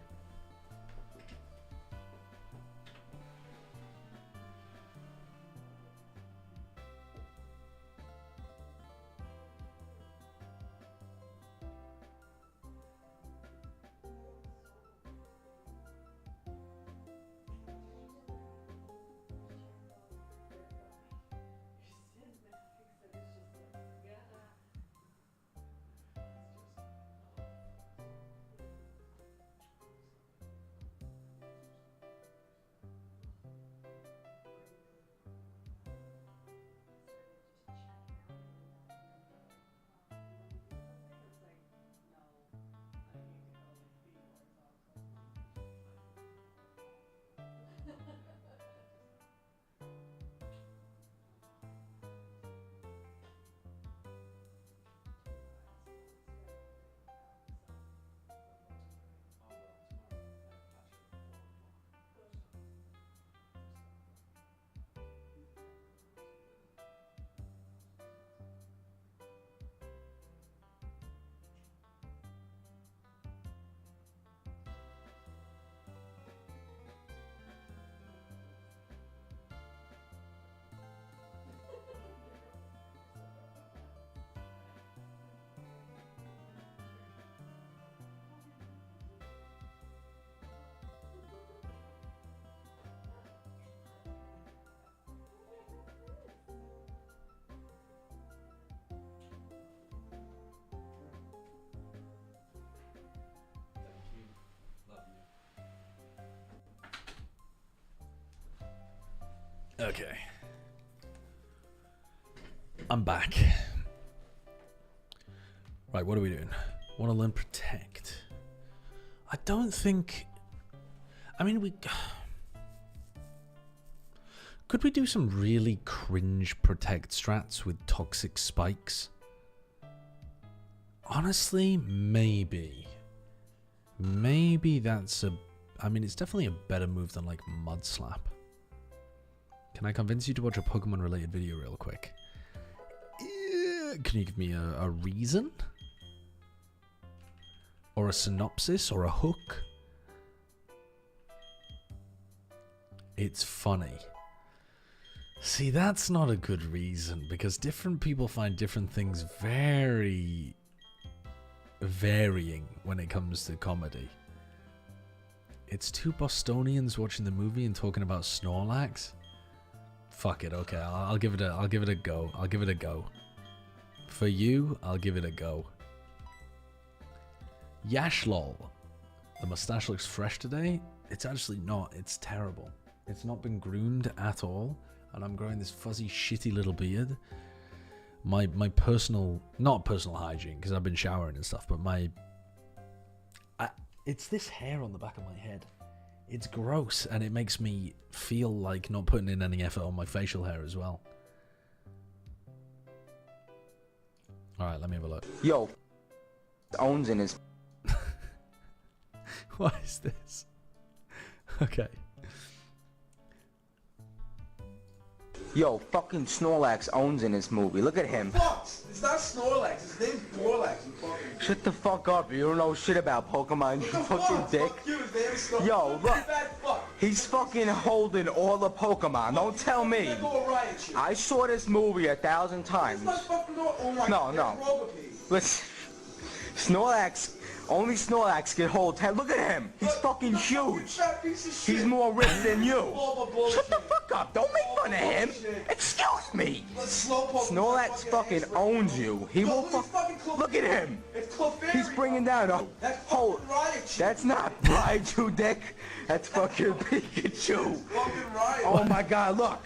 Okay. I'm back. Right, what are we doing? Want to learn Protect. I don't think... I mean, we... Could we do some really cringe Protect strats with toxic spikes? Honestly, maybe. Maybe that's a... I mean, it's definitely a better move than, like, Mud Slap. Can I convince you to watch a Pokemon-related video real quick? Can you give me a reason? Or a synopsis? Or a hook? It's funny. See, that's not a good reason, because different people find different things very varying when it comes to comedy. It's two Bostonians watching the movie and talking about Snorlax. Fuck it, okay, I'll give it a go. I'll give it a go. For you, I'll give it a go. Yashlol. The mustache looks fresh today. It's actually not. It's terrible. It's not been groomed at all. And I'm growing this fuzzy, shitty little beard. my personal, not personal hygiene, because I've been showering and stuff, but it's this hair on the back of my head. It's gross, and it makes me feel like not putting in any effort on my facial hair as well. Alright, let me have a look. Yo, owns in his... What is this? Okay. Yo, fucking Snorlax owns in this movie. Look at him. Fuck! It's not Snorlax. His name's Borlax. Shut the fuck up. You don't know shit about Pokemon, you fucking dick. Fuck you. His name's Snorlax. Yo, look. He's fucking holding all the Pokemon. Don't tell me. I saw this movie 1,000 times. No. Listen. Snorlax. Only Snorlax can hold 10. Look at him. He's fucking huge. He's more ripped than you. Shut the fuck up. Don't make fun of him. Excuse me. Snorlax fucking owns you. He will Look at him. He's bringing down a whole... That's not Raichu, dick. That's fucking Pikachu. Oh my god, look.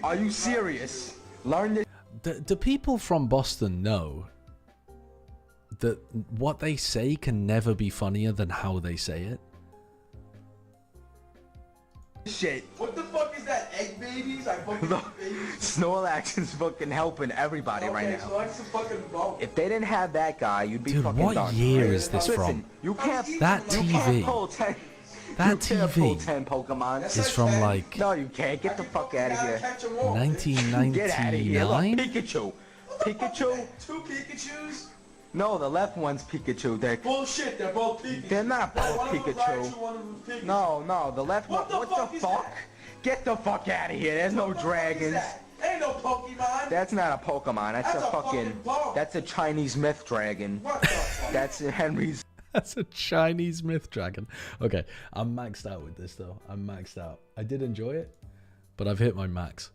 Are you serious? Learn this. Do people from Boston know that what they say can never be funnier than how they say it? Shit. What the fuck is that? Egg babies? I fucking Look, Snorlax is fucking helping everybody right now. Snorlax is fucking bone. If they didn't have that guy, you'd be Dude, fucking what done. year is this Listen, from? You can't, That you TV. can't pull 10. That you can't pull TV 10 Pokemon. is from like No, you can't. Get the fuck out of here. 1999. Get out of here. Look, Pikachu. Pikachu. Two Pikachus? No, the left one's Pikachu. They're Bullshit, they're both Pikachu. They're not both One of them's Pikachu. Raichu, one of them's Pikachu. No, the left one. What the fuck? Get the fuck out of here. There's no dragons. Ain't no Pokemon. That's not a Pokemon. That's a fucking bone. that's a Chinese myth dragon. What the fuck? That's Henry's. That's a Chinese myth dragon. Okay, I'm maxed out with this though. I'm maxed out. I did enjoy it, but I've hit my max.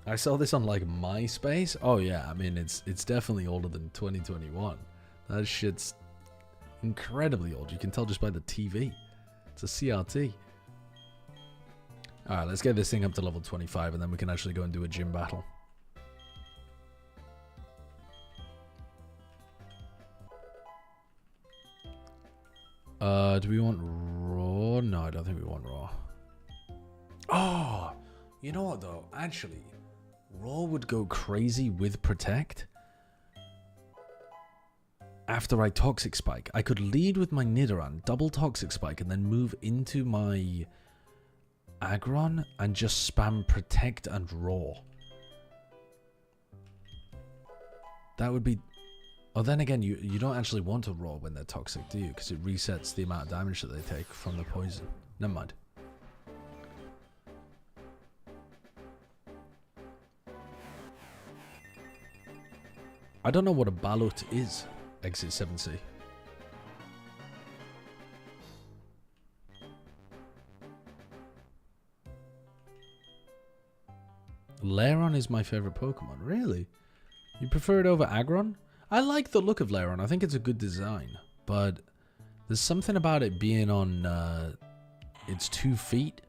I saw this on like MySpace. Oh yeah, I mean it's definitely older than 2021. That shit's incredibly old. You can tell just by the TV. It's a CRT. Alright, let's get this thing up to level 25 and then we can actually go and do a gym battle. Do we want raw? No, I don't think we want raw. Oh, you know what though? Actually, raw would go crazy with protect. After I Toxic Spike, I could lead with my Nidoran, double Toxic Spike, and then move into my Aggron and just spam Protect and Raw. That would be... Oh, then again, you don't actually want to Raw when they're Toxic, do you? Because it resets the amount of damage that they take from the poison. Never mind. I don't know what a Balut is. Exit 7C. Lairon is my favorite Pokemon. Really? You prefer it over Aggron? I like the look of Lairon. I think it's a good design. But there's something about it being on its 2 feet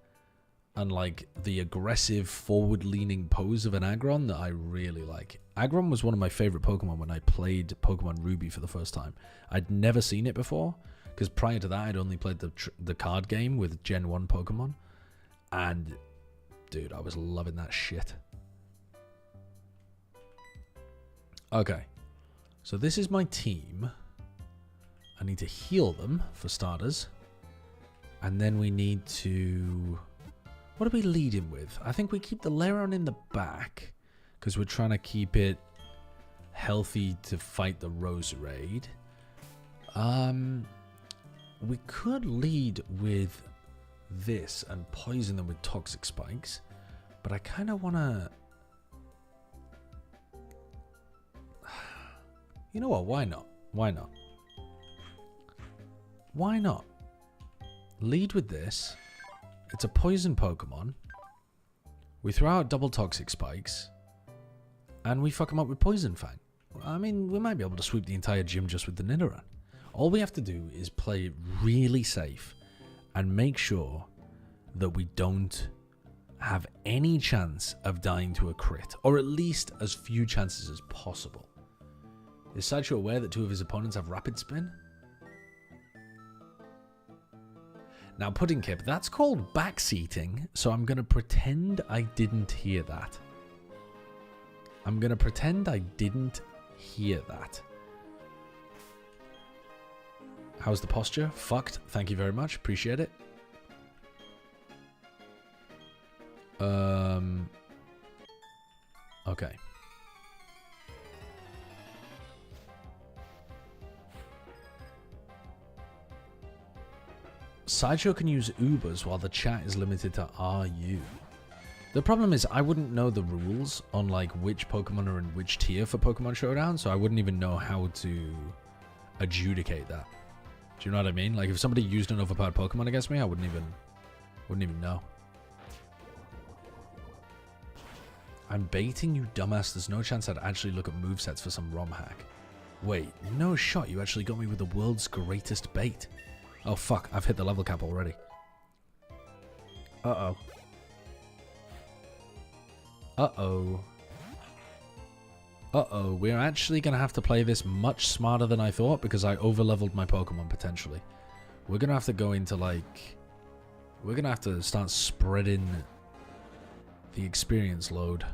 and like the aggressive forward-leaning pose of an Aggron that I really like. Aggron was one of my favorite Pokemon when I played Pokemon Ruby for the first time. I'd never seen it before, because prior to that I'd only played the card game with Gen 1 Pokemon. And, dude, I was loving that shit. Okay, so this is my team. I need to heal them, for starters. And then we need to... What are we leading with? I think we keep the Lairon in the back, because we're trying to keep it healthy to fight the Roserade. We could lead with this and poison them with Toxic Spikes, but I kind of want to... You know what? Why not? Why not? Why not? Lead with this. It's a poison Pokemon. We throw out double Toxic Spikes. And we fuck them up with Poison Fang. I mean, we might be able to sweep the entire gym just with the Nidoran. All we have to do is play really safe and make sure that we don't have any chance of dying to a crit, or at least as few chances as possible. Is Sideshow aware that 2 of his opponents have rapid spin? Now, Pudding Kip, that's called backseating, so I'm going to pretend I didn't hear that. I'm going to pretend I didn't hear that. How's the posture? Fucked. Thank you very much. Appreciate it. Okay. Sideshow can use Ubers while the chat is limited to RU. The problem is I wouldn't know the rules on like which Pokemon are in which tier for Pokemon Showdown, so I wouldn't even know how to adjudicate that. Do you know what I mean? Like if somebody used an overpowered Pokemon against me, I wouldn't even know. I'm baiting you, dumbass. There's no chance I'd actually look at movesets for some ROM hack. Wait, no shot. You actually got me with the world's greatest bait. Oh, fuck. I've hit the level cap already. Uh-oh. Uh-oh. Uh-oh. We're actually going to have to play this much smarter than I thought because I overleveled my Pokemon potentially. We're going to have to go into, like... We're going to have to start spreading the experience load.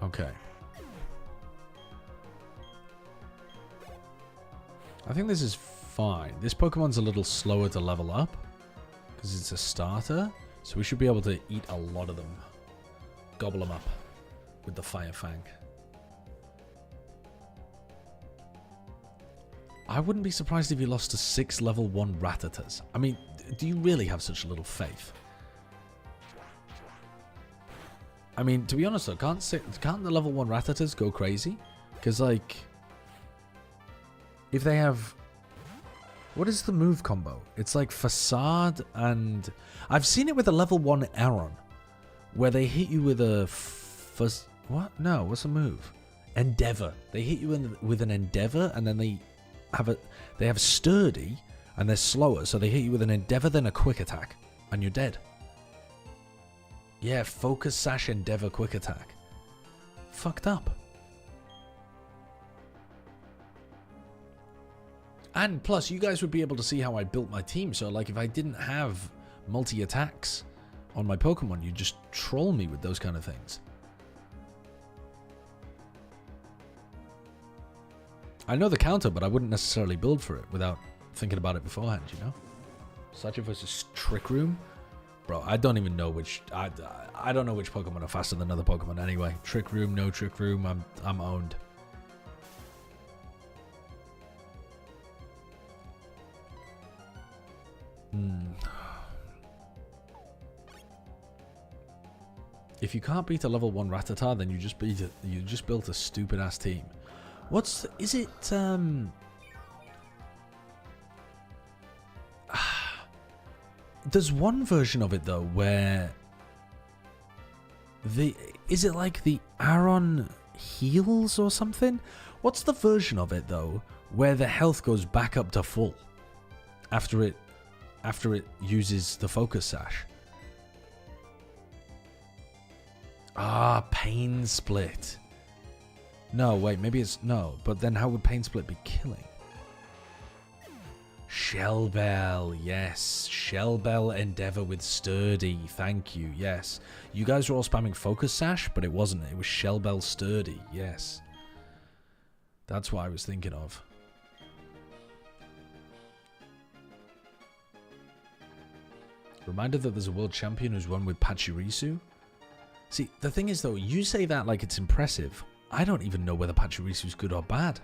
Okay. I think this is fine. This Pokemon's a little slower to level up because it's a starter, so we should be able to eat a lot of them. Gobble them up with the Fire Fang. I wouldn't be surprised if you lost to 6 level 1 Rattatas. I mean, do you really have such little faith? I mean, to be honest though, can't the level 1 Rattatas go crazy? Because, like, if they have... What is the move combo? It's like Facade and... I've seen it with a level 1 Aron, where they hit you with a... What? No, what's the move? Endeavor. They hit you with an Endeavor, and then they have Sturdy, and they're slower, so they hit you with an Endeavor, then a Quick Attack, and you're dead. Yeah, Focus Sash Endeavor Quick Attack. Fucked up. And plus, you guys would be able to see how I built my team, so like if I didn't have multi-attacks on my Pokemon, you'd just troll me with those kind of things. I know the counter, but I wouldn't necessarily build for it without thinking about it beforehand, you know? Satya versus Trick Room? Bro, I don't even know which... I don't know which Pokemon are faster than other Pokemon anyway. Trick Room, no Trick Room, I'm owned. If you can't beat a level 1 Rattata, then you just built a stupid ass team. Is it there's one version of it though where is it like the Aron heals or something? What's the version of it though where the health goes back up to full after it uses the Focus Sash? Ah, Pain Split. No, wait, maybe it's... No, but then how would Pain Split be killing? Shell Bell, yes. Shell Bell Endeavor with Sturdy, thank you, yes. You guys were all spamming Focus Sash, but it wasn't. It was Shell Bell Sturdy, yes. That's what I was thinking of. Reminder that there's a world champion who's won with Pachirisu. See, the thing is though, you say that like it's impressive. I don't even know whether Pachirisu's good or bad.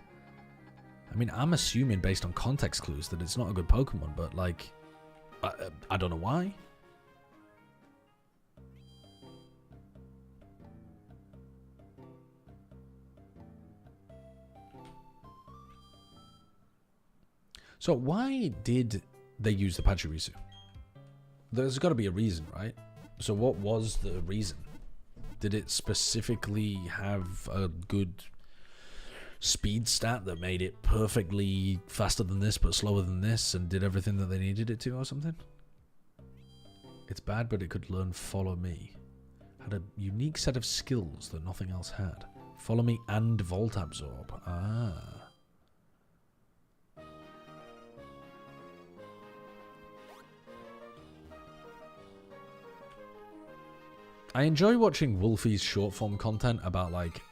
I mean, I'm assuming based on context clues that it's not a good Pokemon, but like, I don't know why. So why did they use the Pachirisu? There's got to be a reason, right? So what was the reason? Did it specifically have a good speed stat that made it perfectly faster than this but slower than this and did everything that they needed it to or something? It's bad, but it could learn Follow Me. Had a unique set of skills that nothing else had. Follow Me and Volt Absorb. Ah. I enjoy watching Wolfie's short form content about, like,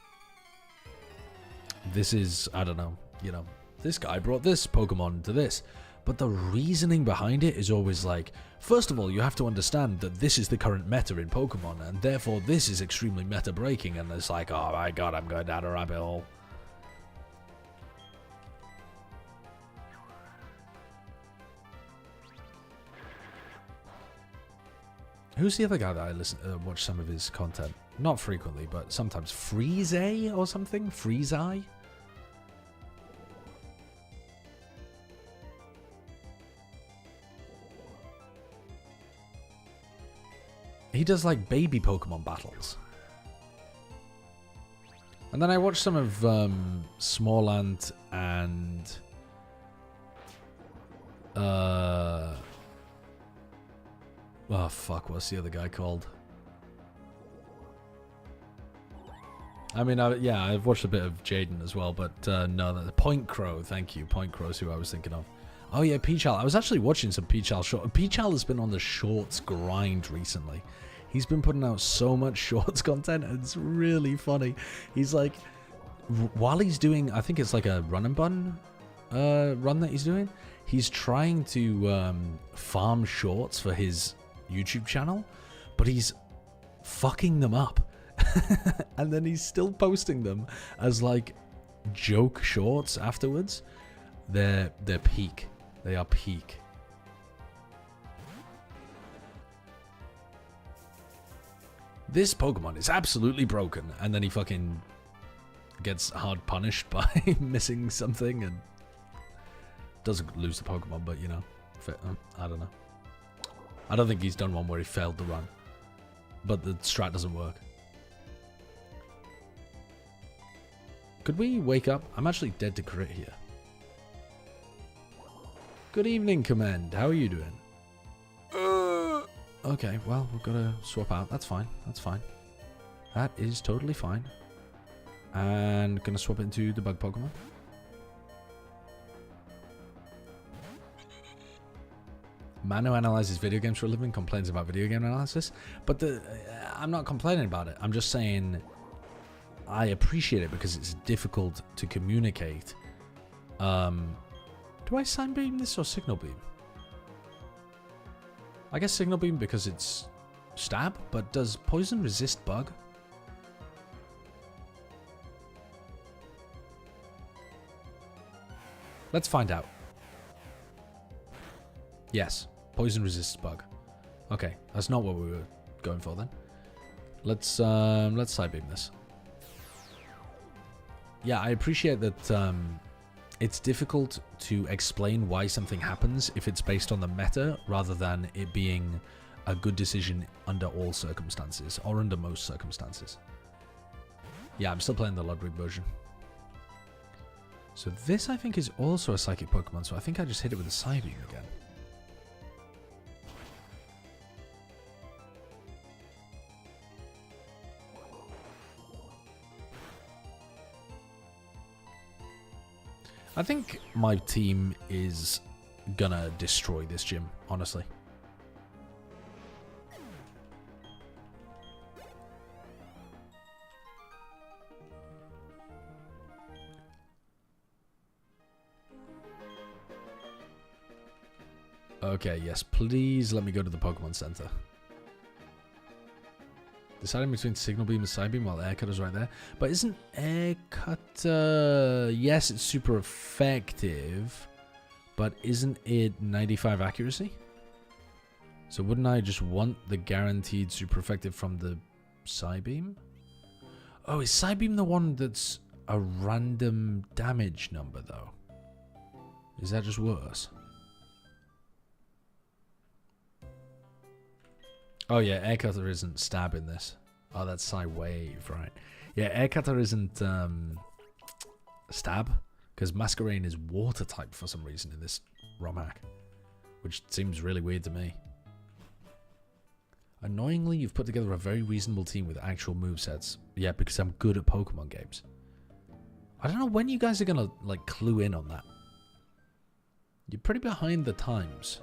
this is, I don't know, you know, this guy brought this Pokemon to this. But the reasoning behind it is always like, first of all, you have to understand that this is the current meta in Pokemon, and therefore this is extremely meta breaking, and it's like, oh my god, I'm going down a rabbit hole. Who's the other guy that I watch some of his content? Not frequently, but sometimes. Freeze or something? Freeze. He does like baby Pokemon battles. And then I watch some of Smallant and oh fuck, what's the other guy called? I mean, yeah, I've watched a bit of Jaden as well, but no, the Point Crow, thank you. Point Crow's who I was thinking of. Oh yeah, Peachal. I was actually watching some Peachal short. Peachal has been on the shorts grind recently. He's been putting out so much shorts content, and it's really funny. He's like, while he's doing, I think it's like a run and bun run that he's doing, he's trying to farm shorts for his YouTube channel, but he's fucking them up. And then he's still posting them as like joke shorts afterwards. They're peak. They are peak. This Pokemon is absolutely broken, and then he fucking gets hard punished by missing something and doesn't lose the Pokemon, but you know, I don't know. I don't think he's done one where he failed the run, but the strat doesn't work. Could we wake up? I'm actually dead to crit here. Good evening, Command. How are you doing? Okay, well, we've got to swap out. That's fine. That's fine. That is totally fine. And gonna swap into the bug Pokemon. Man who analyzes video games for a living complains about video game analysis. But I'm not complaining about it. I'm just saying I appreciate it because it's difficult to communicate. Do I Sign Beam this or Signal Beam? I guess Signal Beam because it's stab, but does Poison resist Bug? Let's find out. Yes, Poison resists Bug. Okay, that's not what we were going for then. Let's Side Beam this. Yeah, I appreciate that it's difficult to explain why something happens if it's based on the meta rather than it being a good decision under all circumstances or under most circumstances. Yeah, I'm still playing the Ludwig version. So this, I think, is also a Psychic Pokemon, so I think I just hit it with a Psybeam again. I think my team is gonna destroy this gym, honestly. Okay, yes, please let me go to the Pokemon Center. Deciding between Signal Beam and Psybeam while Air Cut is right there. But isn't Air Cut... yes, it's super effective. But isn't it 95 accuracy? So wouldn't I just want the guaranteed super effective from the Psybeam? Oh, is Psybeam the one that's a random damage number, though? Is that just worse? Oh yeah, Air Cutter isn't stab in this. Oh, that's Psy Wave, right? Yeah, Air Cutter isn't stab, because Masquerain is water type for some reason in this ROM hack, which seems really weird to me. Annoyingly, you've put together a very reasonable team with actual movesets. Yeah, because I'm good at Pokemon games. I don't know when you guys are gonna like clue in on that. You're pretty behind the times.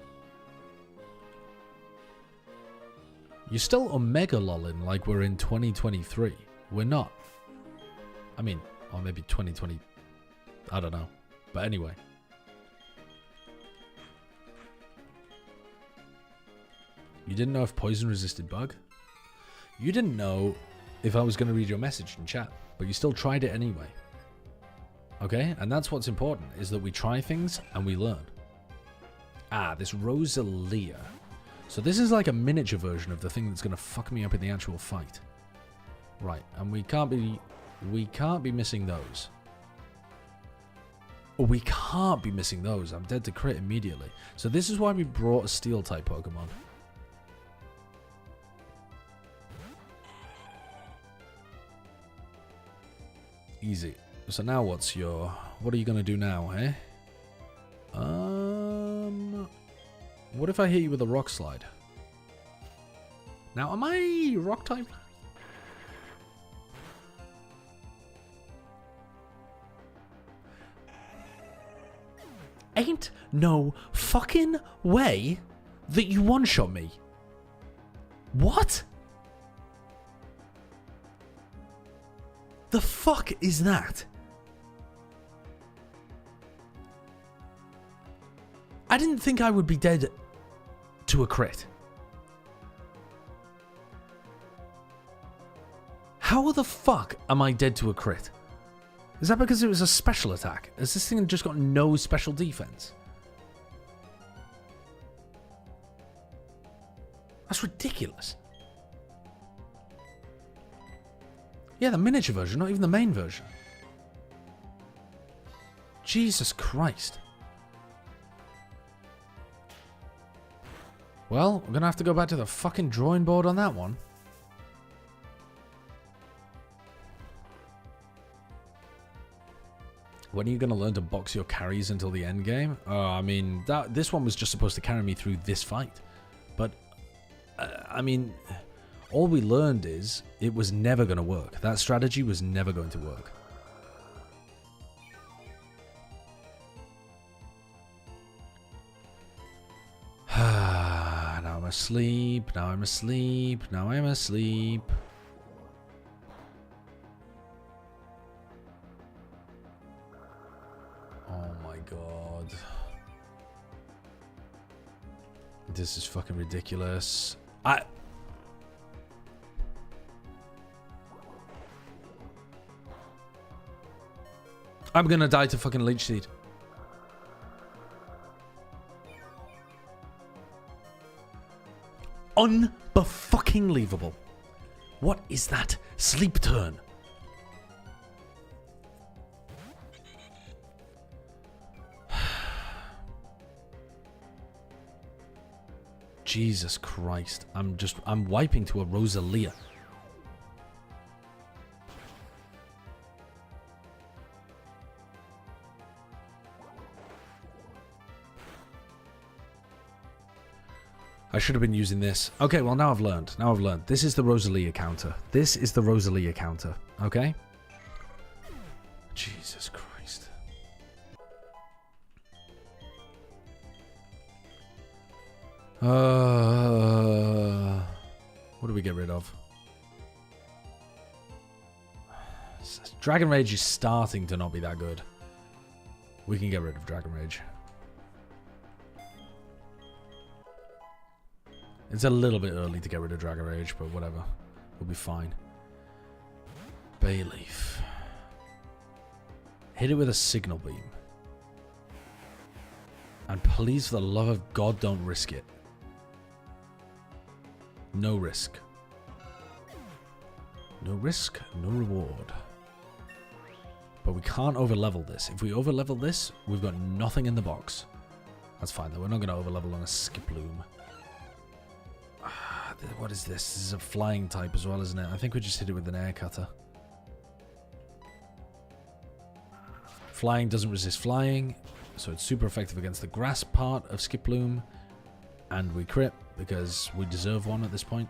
You're still Omega lolling like we're in 2023. We're not. I mean, or maybe 2020. I don't know. But anyway. You didn't know if poison resisted bug? You didn't know if I was going to read your message in chat, but you still tried it anyway. Okay? And that's what's important, is that we try things and we learn. Ah, this Rosalia. So this is like a miniature version of the thing that's going to fuck me up in the actual fight. Right, and we can't be missing those. Oh, we can't be missing those. I'm dead to crit immediately. So this is why we brought a steel type Pokemon. Easy. So now what are you gonna do now, eh? What if I hit you with a rock slide? Now, am I rock type? Ain't no fucking way that you one-shot me. What? The fuck is that? I didn't think I would be dead to a crit. How the fuck am I dead to a crit? Is that because it was a special attack? Has this thing just got no special defense? That's ridiculous. Yeah, the miniature version, not even the main version. Jesus Christ. Well, we're gonna have to go back to the fucking drawing board on that one. When are you gonna learn to box your carries until the end game? I mean, this one was just supposed to carry me through this fight. But, I mean, all we learned is it was never gonna work. That strategy was never going to work. Now I'm asleep, now I'm asleep, now I'm asleep. Oh my god. This is fucking ridiculous. I'm gonna die to fucking Leech Seed. Unfucking-leavable. What is that? Sleep turn. Jesus Christ. I'm wiping to a Rosalia. I should have been using this. Okay, well now I've learned. Now I've learned. This is the Rosalia counter. This is the Rosalia counter. Okay? Jesus Christ. What do we get rid of? Dragon Rage is starting to not be that good. We can get rid of Dragon Rage. It's a little bit early to get rid of Dragon Rage, but whatever. We'll be fine. Bayleaf. Hit it with a Signal Beam. And please, for the love of God, don't risk it. No risk. No risk, no reward. But we can't overlevel this. If we overlevel this, we've got nothing in the box. That's fine though. We're not going to overlevel on a Skiploom. What is this? This is a flying type as well, isn't it? I think we just hit it with an air cutter. Flying doesn't resist flying, so it's super effective against the grass part of Skiploom. And we crit, because we deserve one at this point.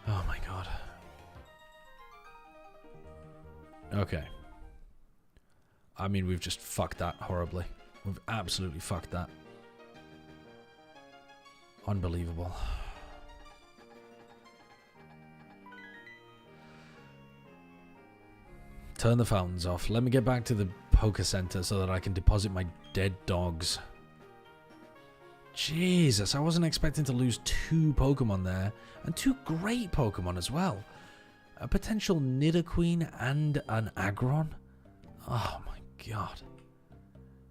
Oh my god. Okay. I mean, we've just fucked that horribly. We've absolutely fucked that. Unbelievable. Turn the fountains off. Let me get back to the Poké Center so that I can deposit my dead dogs. Jesus, I wasn't expecting to lose 2 Pokemon there. And 2 great Pokemon as well. A potential Nidoqueen and an Aggron. Oh my god.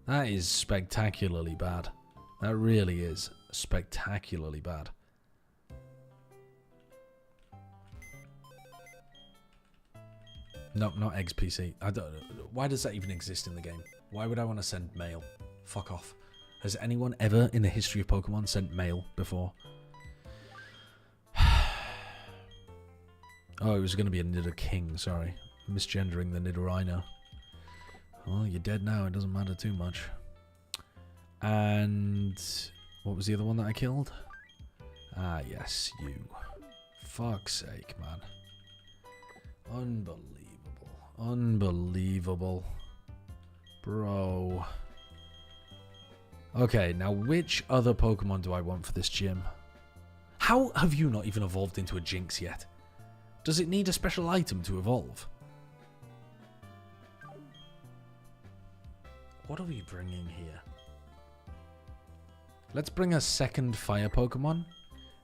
That is spectacularly bad. That really is spectacularly bad. No, not XPC. I don't. Why does that even exist in the game? Why would I want to send mail? Fuck off. Has anyone ever in the history of Pokemon sent mail before? Oh, it was going to be a Nidoking, sorry. Misgendering the Nidorino. Well, you're dead now, it doesn't matter too much. And what was the other one that I killed? Ah, yes, you. Fuck's sake, man. Unbelievable. Unbelievable. Bro. Okay, now which other Pokemon do I want for this gym? How have you not even evolved into a Jinx yet? Does it need a special item to evolve? What are we bringing here? Let's bring a second fire Pokemon,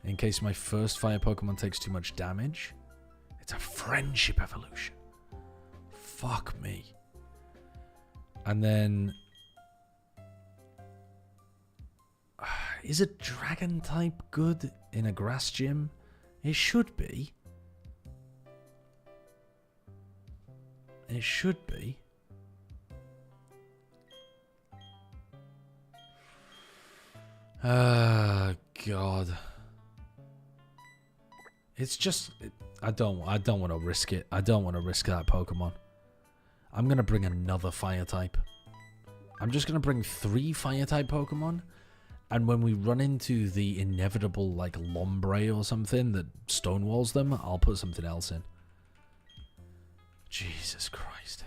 in case my first fire Pokemon takes too much damage. It's a friendship evolution. Fuck me. And then... is a dragon type good in a grass gym? It should be. It should be. God. It's just... I don't want to risk it. I don't want to risk that Pokemon. I'm going to bring another fire type. I'm just going to bring 3 fire type Pokemon. And when we run into the inevitable, like, Lombre or something that stonewalls them, I'll put something else in. Jesus Christ.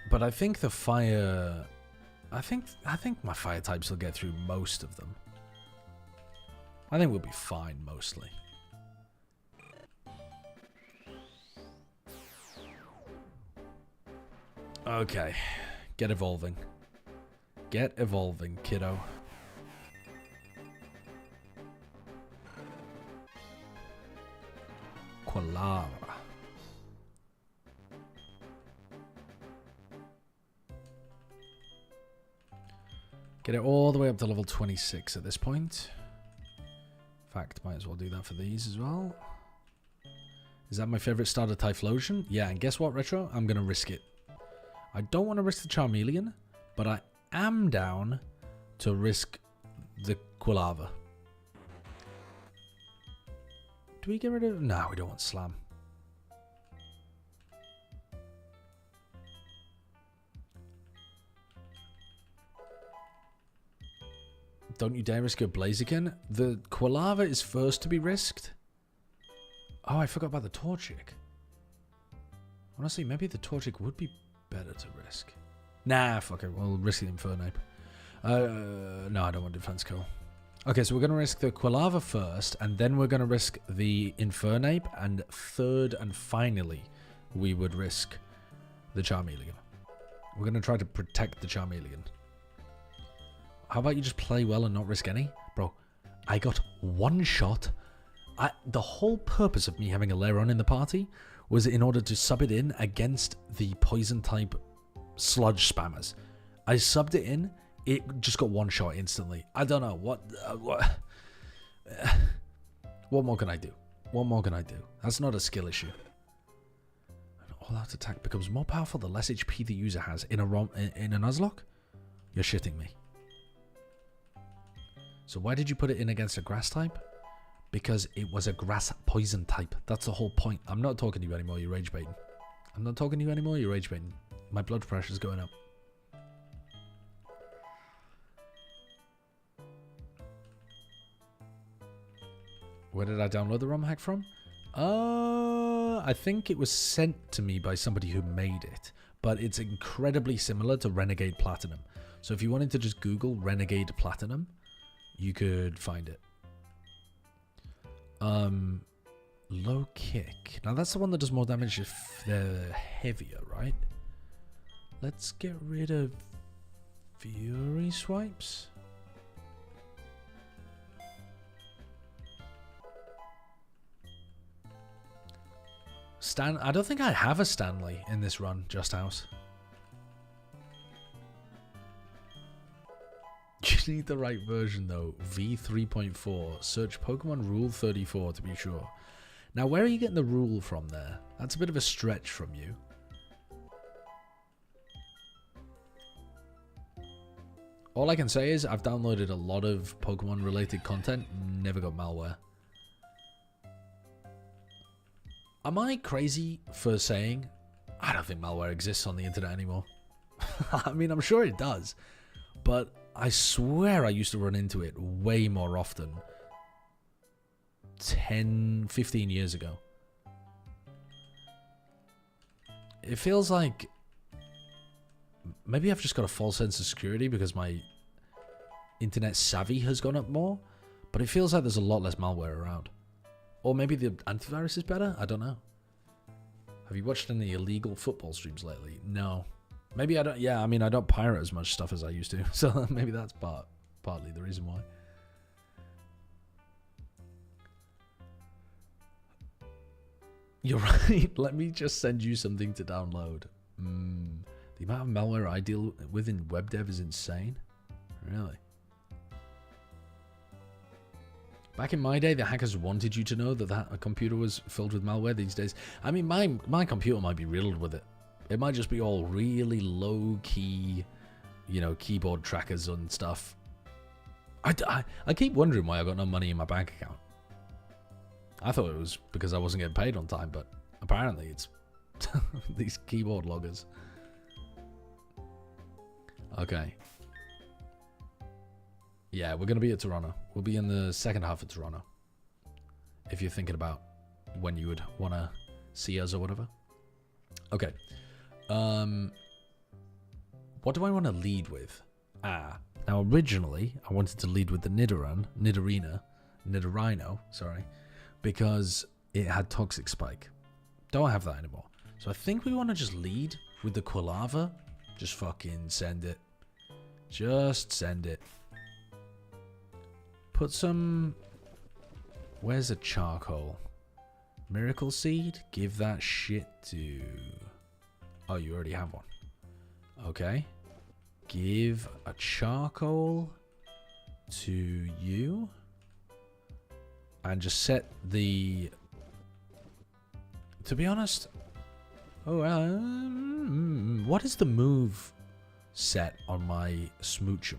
But I think the fire... I think my fire types will get through most of them. I think we'll be fine, mostly. Okay. Get evolving. Get evolving, kiddo. Quilava. Get it all the way up to level 26 at this point. In fact, might as well do that for these as well. Is that my favourite starter Typhlosion? Yeah, and guess what, Retro? I'm going to risk it. I don't want to risk the Charmeleon, but I am down to risk the Quilava. Do we get rid of... No, we don't want Slam. Don't you dare risk your Blaziken. The Quilava is first to be risked. Oh, I forgot about the Torchic. Honestly, maybe the Torchic would be better to risk. Nah, fuck it. We'll risk the Infernape. No, I don't want Defense Kill. Okay, so we're going to risk the Quilava first, and then we're going to risk the Infernape, and third and finally, we would risk the Charmeleon. We're going to try to protect the Charmeleon. How about you just play well and not risk any? Bro, I got one shot. The whole purpose of me having a Lairon in the party was in order to sub it in against the poison type sludge spammers. I subbed it in, it just got one shot instantly. I don't know, what more can I do? What more can I do? That's not a skill issue. An all-out attack becomes more powerful the less HP the user has in a Nuzlocke? You're shitting me. So why did you put it in against a grass type? Because it was a grass poison type. That's the whole point. I'm not talking to you anymore, you're rage baiting. I'm not talking to you anymore, you're rage baiting. My blood pressure's going up. Where did I download the ROM hack from? I think it was sent to me by somebody who made it. But it's incredibly similar to Renegade Platinum. So if you wanted to just Google Renegade Platinum, you could find it. Low kick. Now that's the one that does more damage if they're heavier, right? Let's get rid of Fury Swipes. I don't think I have a Stanley in this run, Just House. You need the right version though. V3.4. Search Pokemon Rule 34 to be sure. Now where are you getting the rule from there? That's a bit of a stretch from you. All I can say is I've downloaded a lot of Pokemon related content, never got malware. Am I crazy for saying I don't think malware exists on the internet anymore? I mean, I'm sure it does, but I swear I used to run into it way more often 10, 15 years ago. It feels like maybe I've just got a false sense of security because my internet savvy has gone up more, but it feels like there's a lot less malware around. Or maybe the antivirus is better? I don't know. Have you watched any illegal football streams lately? No. Maybe I don't. Yeah, I mean, I don't pirate as much stuff as I used to. So maybe that's partly the reason why. You're right. Let me just send you something to download. The amount of malware I deal with in web dev is insane. Really? Back in my day, the hackers wanted you to know that a computer was filled with malware. These days, I mean, my computer might be riddled with it. It might just be all really low-key, you know, keyboard trackers and stuff. I keep wondering why I got no money in my bank account. I thought it was because I wasn't getting paid on time, but apparently it's these keyboard loggers. Okay. Yeah, we're going to be at Toronto. We'll be in the second half of Toronto. If you're thinking about when you would want to see us or whatever. Okay. What do I want to lead with? Now originally, I wanted to lead with the Nidorino, sorry, because it had Toxic Spike. Don't have that anymore. So I think we want to just lead with the Quilava. Just fucking send it. Just send it. Put some... Where's a charcoal? Miracle Seed? Give that shit to... Oh, you already have one. Okay. Give a charcoal to you. And just set the... To be honest... Oh, what is the move set on my Smoochum?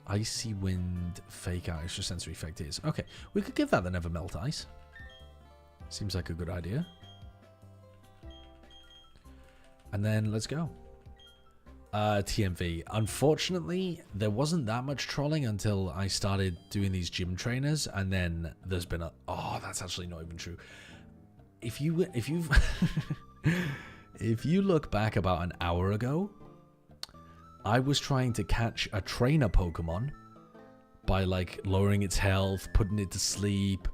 Icy Wind, Fake Out, Extra Sensory Effect is. Okay, we could give that the Never Melt Ice. Seems like a good idea. And then let's go. TMV. Unfortunately, there wasn't that much trolling until I started doing these gym trainers, and then there's been a... Oh, that's actually not even true. If you look back about an hour ago, I was trying to catch a trainer Pokemon by like lowering its health, putting it to sleep.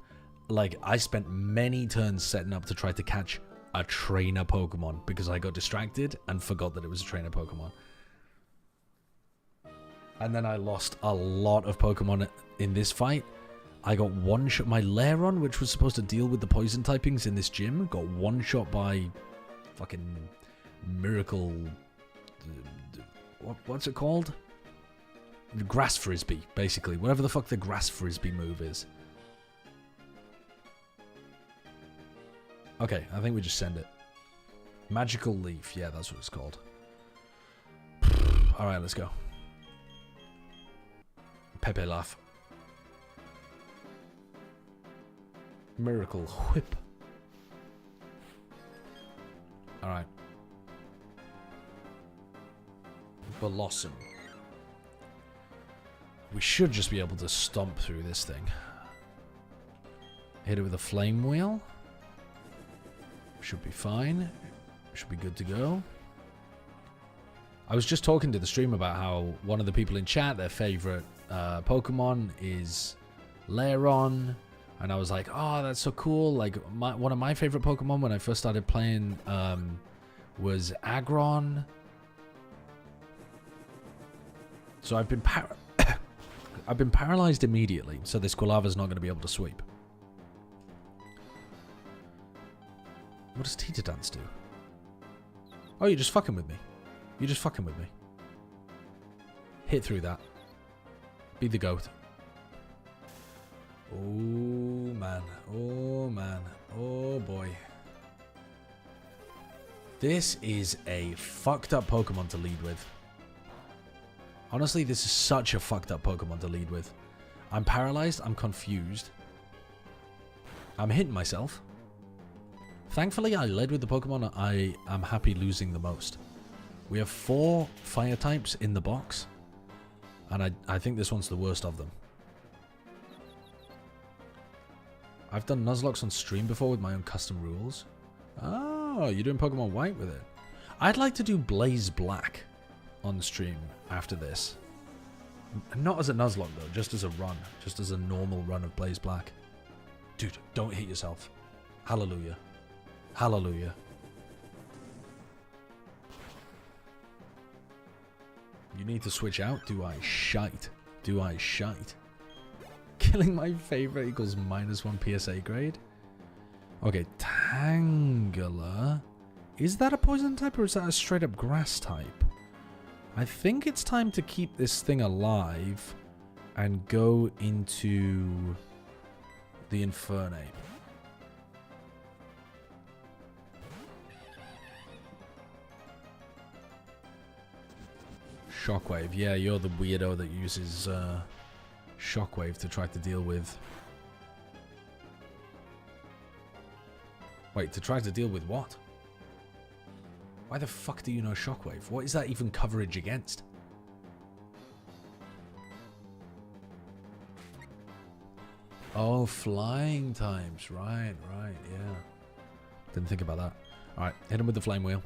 Like I spent many turns setting up to try to catch a trainer Pokemon because I got distracted and forgot that it was a trainer Pokemon. And then I lost a lot of Pokemon in this fight. I got one shot. My Lairon, which was supposed to deal with the poison typings in this gym, got one shot by fucking Miracle... What's it called? grass frisbee, basically. Whatever the fuck the grass frisbee move is. Okay, I think we just send it. Magical leaf. Yeah, that's what it's called. Alright, let's go. Pepe laugh. Miracle whip. Alright. Blossom. We should just be able to stomp through this thing. Hit it with a flame wheel. Should be fine. Should be good to go. I was just talking to the stream about how one of the people in chat, their favorite Pokemon is Lairon. And I was like, oh, that's so cool. Like, one of my favorite Pokemon when I first started playing was Aggron. So I've been I've been paralyzed immediately, so this Quilava's not going to be able to sweep. What does Tita Dance do? Oh, you're just fucking with me. You're just fucking with me. Hit through that. Be the goat. Oh, man. Oh, man. Oh, boy. This is a fucked up Pokemon to lead with. Honestly, this is such a fucked up Pokemon to lead with. I'm paralyzed. I'm confused. I'm hitting myself. Thankfully, I led with the Pokemon I am happy losing the most. We have 4 fire types in the box. And I think this one's the worst of them. I've done Nuzlocke on stream before with my own custom rules. Oh, you're doing Pokemon White with it. I'd like to do Blaze Black on stream after this. Not as a Nuzlocke though, just as a run. Just as a normal run of Blaze Black. Dude, don't hit yourself. Hallelujah. Hallelujah. You need to switch out? Do I shite? Do I shite? Killing my favorite equals -1 PSA grade? Okay, Tangela. Is that a poison type or is that a straight up grass type? I think it's time to keep this thing alive and go into the Infernape. Shockwave. Yeah, you're the weirdo that uses Shockwave to try to deal with... Wait, to try to deal with what? Why the fuck do you know Shockwave? What is that even coverage against? Oh, flying types. Right, yeah. Didn't think about that. Alright, hit him with the flame wheel.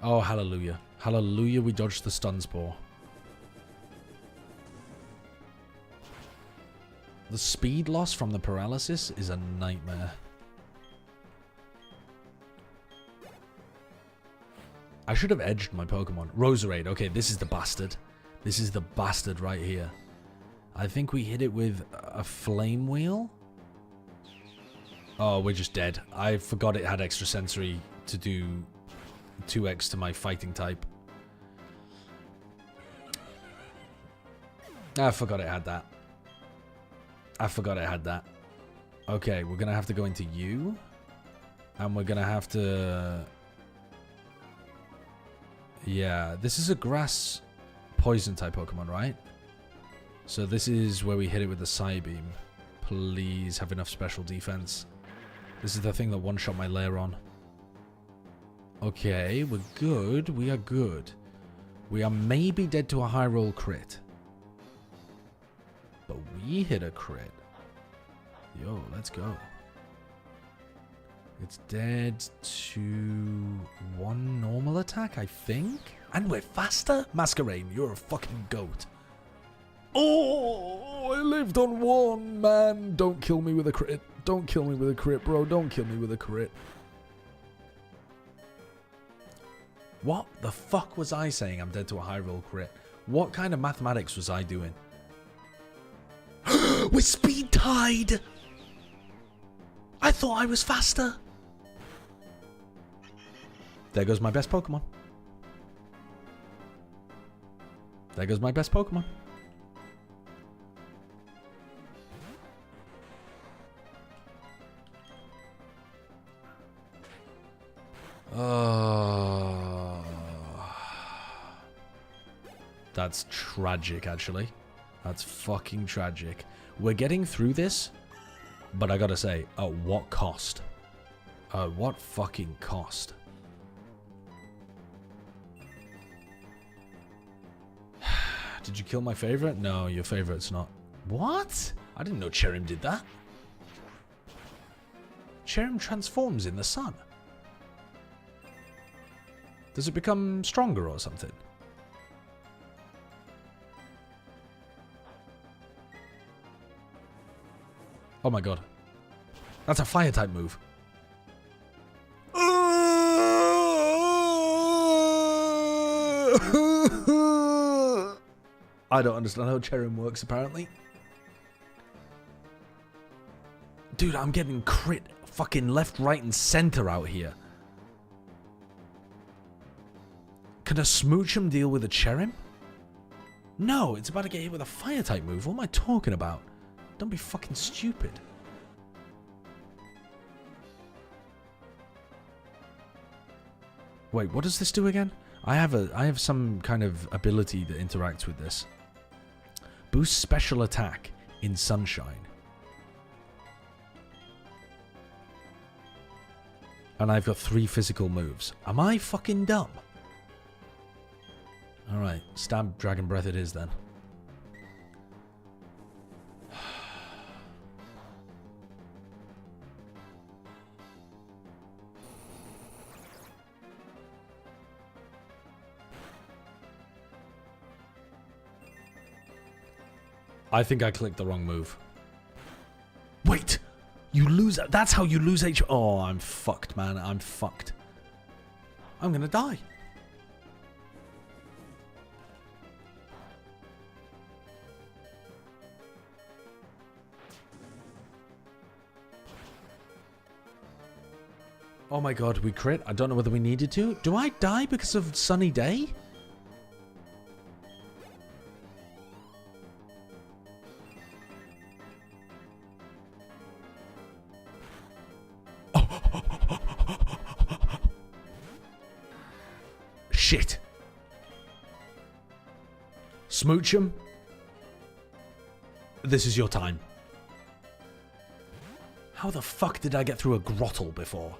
Oh, hallelujah. Hallelujah, we dodged the stun spore. The speed loss from the paralysis is a nightmare. I should have edged my Pokemon. Roserade. Okay, this is the bastard. This is the bastard right here. I think we hit it with a flame wheel. Oh, we're just dead. I forgot it had extra sensory to do 2x to my fighting type. I forgot it had that. I forgot it had that. Okay, we're going to have to go into you. And we're going to have to... Yeah, this is a grass poison type Pokemon, right? So this is where we hit it with the Psybeam. Please have enough special defense. This is the thing that one-shot my Lairon. Okay, we're good. We are good. We are maybe dead to a high roll crit. But we hit a crit. Yo, let's go. It's dead to 1 normal attack, I think. And we're faster? Masquerade, you're a fucking goat. Oh, I lived on 1, man. Don't kill me with a crit. Don't kill me with a crit, bro. Don't kill me with a crit. What the fuck was I saying? I'm dead to a high roll crit. What kind of mathematics was I doing? We're speed tied. I thought I was faster. There goes my best Pokemon. There goes my best Pokemon. That's tragic, actually. That's fucking tragic. We're getting through this, but I gotta say, at what cost? At what fucking cost? Did you kill my favorite? No, your favorite's not. What? I didn't know Cherim did that. Cherim transforms in the sun. Does it become stronger or something? Oh my god. That's a fire type move. I don't understand how Cherim works, apparently. Dude, I'm getting crit fucking left, right, and center out here. Can a Smoochum deal with a Cherim? No, it's about to get hit with a fire type move. What am I talking about? Don't be fucking stupid. Wait, what does this do again? I have some kind of ability that interacts with this. Boost special attack in Sunshine. And I've got 3 physical moves. Am I fucking dumb? Alright, stab Dragon Breath it is then. I think I clicked the wrong move. Wait! You lose... That's how you lose HP. Oh, I'm fucked, man. I'm fucked. I'm gonna die. Oh my god, we crit. I don't know whether we needed to. Do I die because of sunny day? Shit. Smoochum. This is your time. How the fuck did I get through a grottle before?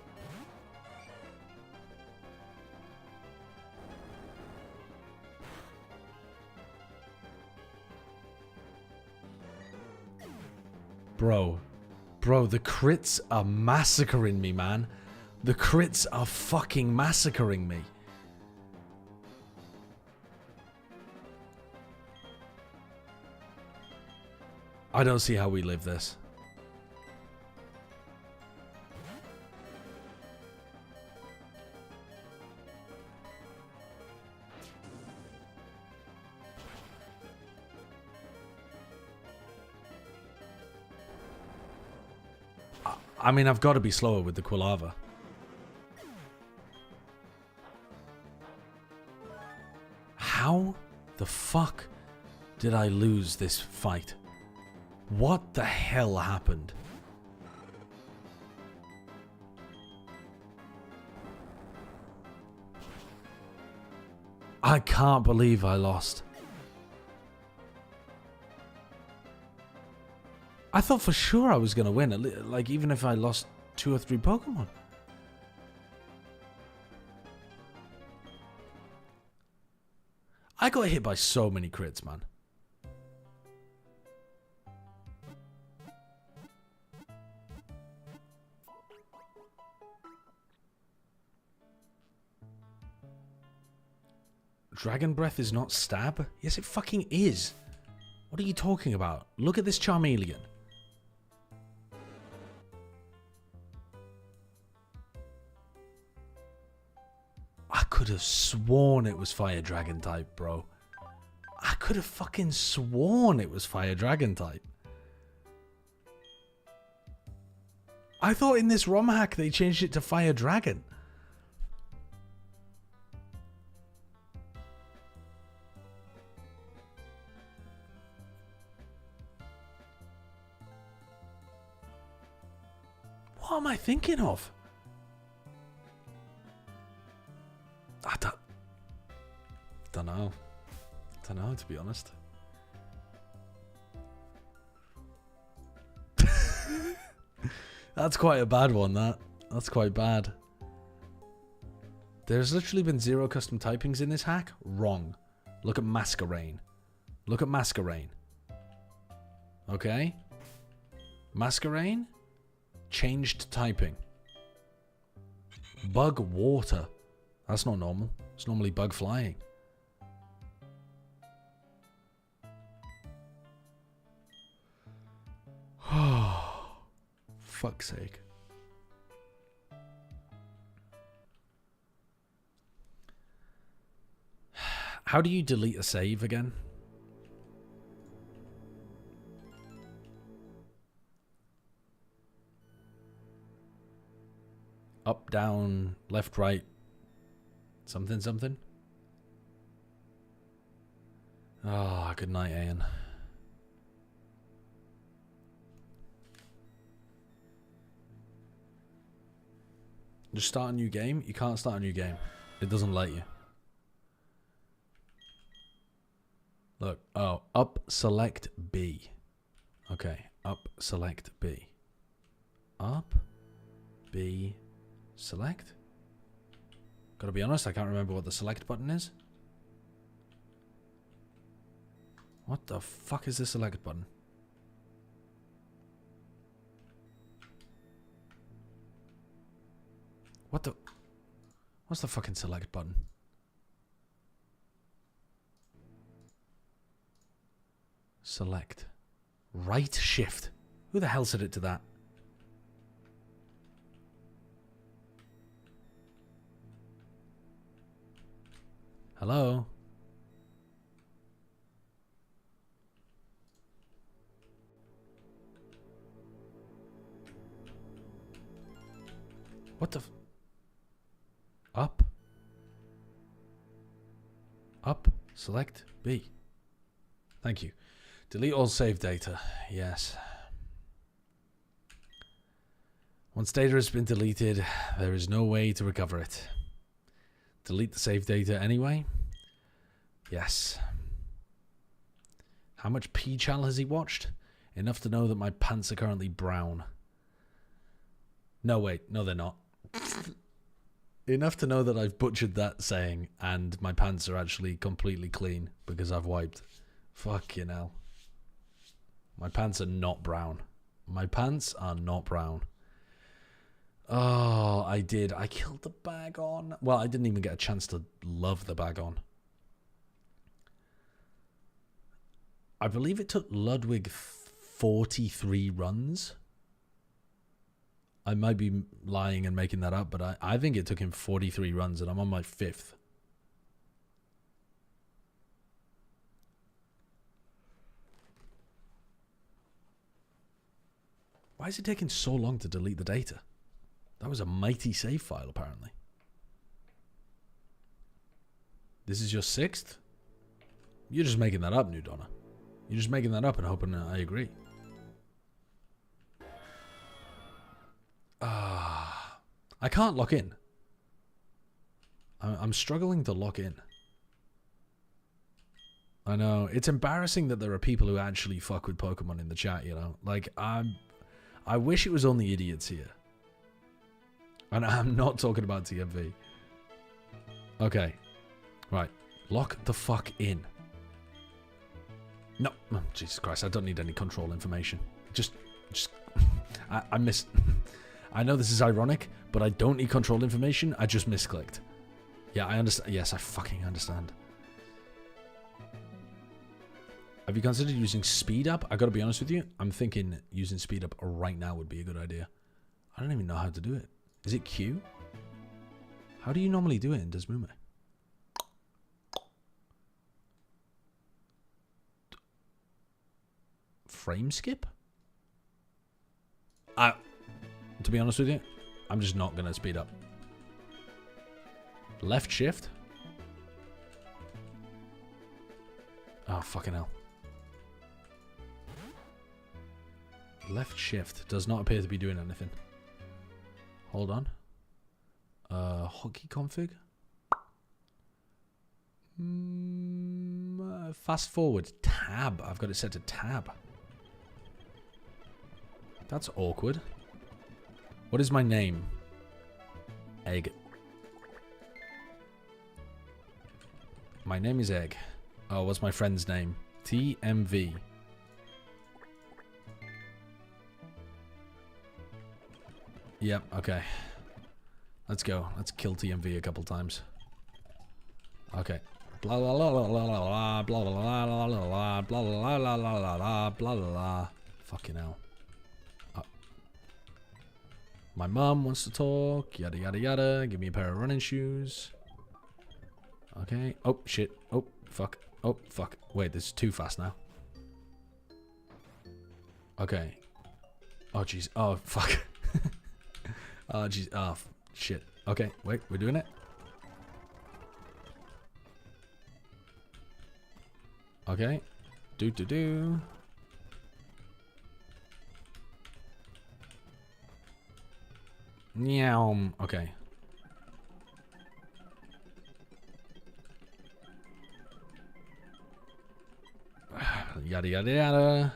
Bro, the crits are massacring me, man. The crits are fucking massacring me. I don't see how we live this. I mean, I've got to be slower with the Quilava. How the fuck did I lose this fight? What the hell happened? I can't believe I lost. I thought for sure I was going to win, like even if I lost 2 or 3 Pokemon. I got hit by so many crits, man. Dragon Breath is not stab? Yes, it fucking is. What are you talking about? Look at this Charmeleon. I could have sworn it was Fire Dragon type, bro. I could have fucking sworn it was Fire Dragon type. I thought in this ROM hack they changed it to Fire Dragon. What am I thinking of? I don't know. Don't know, to be honest. That's quite a bad one, That's quite bad. There's literally been 0 custom typings in this hack? Wrong. Look at Masquerain. Look at Masquerain. Okay? Masquerain? Changed typing. Bug water. That's not normal. It's normally bug flying. Oh, fuck's sake. How do you delete a save again? Up, down, left, right. Something, something. Oh, good night, Ian. Just start a new game? You can't start a new game. It doesn't let you. Look. Oh, up, select B. Okay. Up, select B. Up, B, select. Gotta be honest, I can't remember what the select button is. What the fuck is the select button? What the... What's the fucking select button? Select. Right shift. Who the hell set it to that? Hello? What the... Up. Up. Select B. Thank you. Delete all save data. Yes. Once data has been deleted, there is no way to recover it. Delete the save data anyway? Yes. How much P-Chal has he watched? Enough to know that my pants are currently brown. No, wait. No, they're not. Enough to know that I've butchered that saying and my pants are actually completely clean because I've wiped. Fucking hell. My pants are not brown. My pants are not brown. Oh, I did. I killed the bag on. Well, I didn't even get a chance to love the bag on. I believe it took Ludwig 43 runs. I might be lying and making that up, but I think it took him 43 runs and I'm on my 5th. Why is it taking so long to delete the data? That was a mighty save file, apparently. This is your 6th? You're just making that up, New Donna. You're just making that up and hoping I agree. I can't lock in. I'm struggling to lock in. I know. It's embarrassing that there are people who actually fuck with Pokemon in the chat, you know? Like, I wish it was only idiots here. And I'm not talking about TMV. Okay. Right. Lock the fuck in. No. Oh, Jesus Christ. I don't need any control information. Just I missed. I know this is ironic, but I don't need control information. I just misclicked. Yeah, I understand. Yes, I fucking understand. Have you considered using speed up? I gotta be honest with you. I'm thinking using speed up right now would be a good idea. I don't even know how to do it. Is it Q? How do you normally do it in Desmume? Frame skip? To be honest with you, I'm just not gonna speed up. Left shift? Oh, fucking hell. Left shift does not appear to be doing anything. Hold on. Hotkey config. Fast forward. Tab. I've got it set to tab. That's awkward. What is my name? Egg. My name is Egg. Oh, what's my friend's name? TMV. Yep, okay. Let's go. Let's kill TMV a couple times. Okay. Blah blah blah blah blah blah blah blah blah blah blah blah blah blah blah blah. Fucking hell. My mum wants to talk. Yada yada yada. Give me a pair of running shoes. Okay. Oh shit. Oh fuck. Oh fuck. Wait, this is too fast now. Okay. Oh jeez. Oh fuck. Oh jeez. Oh shit. Okay. Wait. We're doing it. Okay. Do. Meow. Okay. Yada yada yada.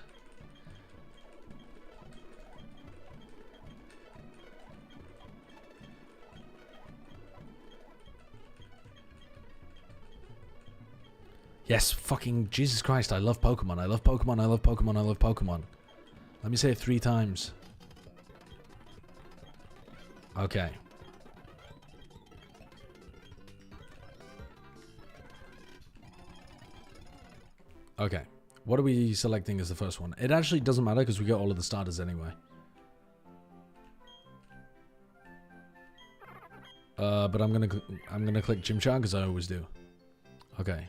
Yes, fucking Jesus Christ, I love Pokemon. I love Pokemon. I love Pokemon. I love Pokemon. Let me say it 3 times. Okay. Okay. What are we selecting as the first one? It actually doesn't matter because we got all of the starters anyway. But I'm gonna click Chimchar because I always do. Okay.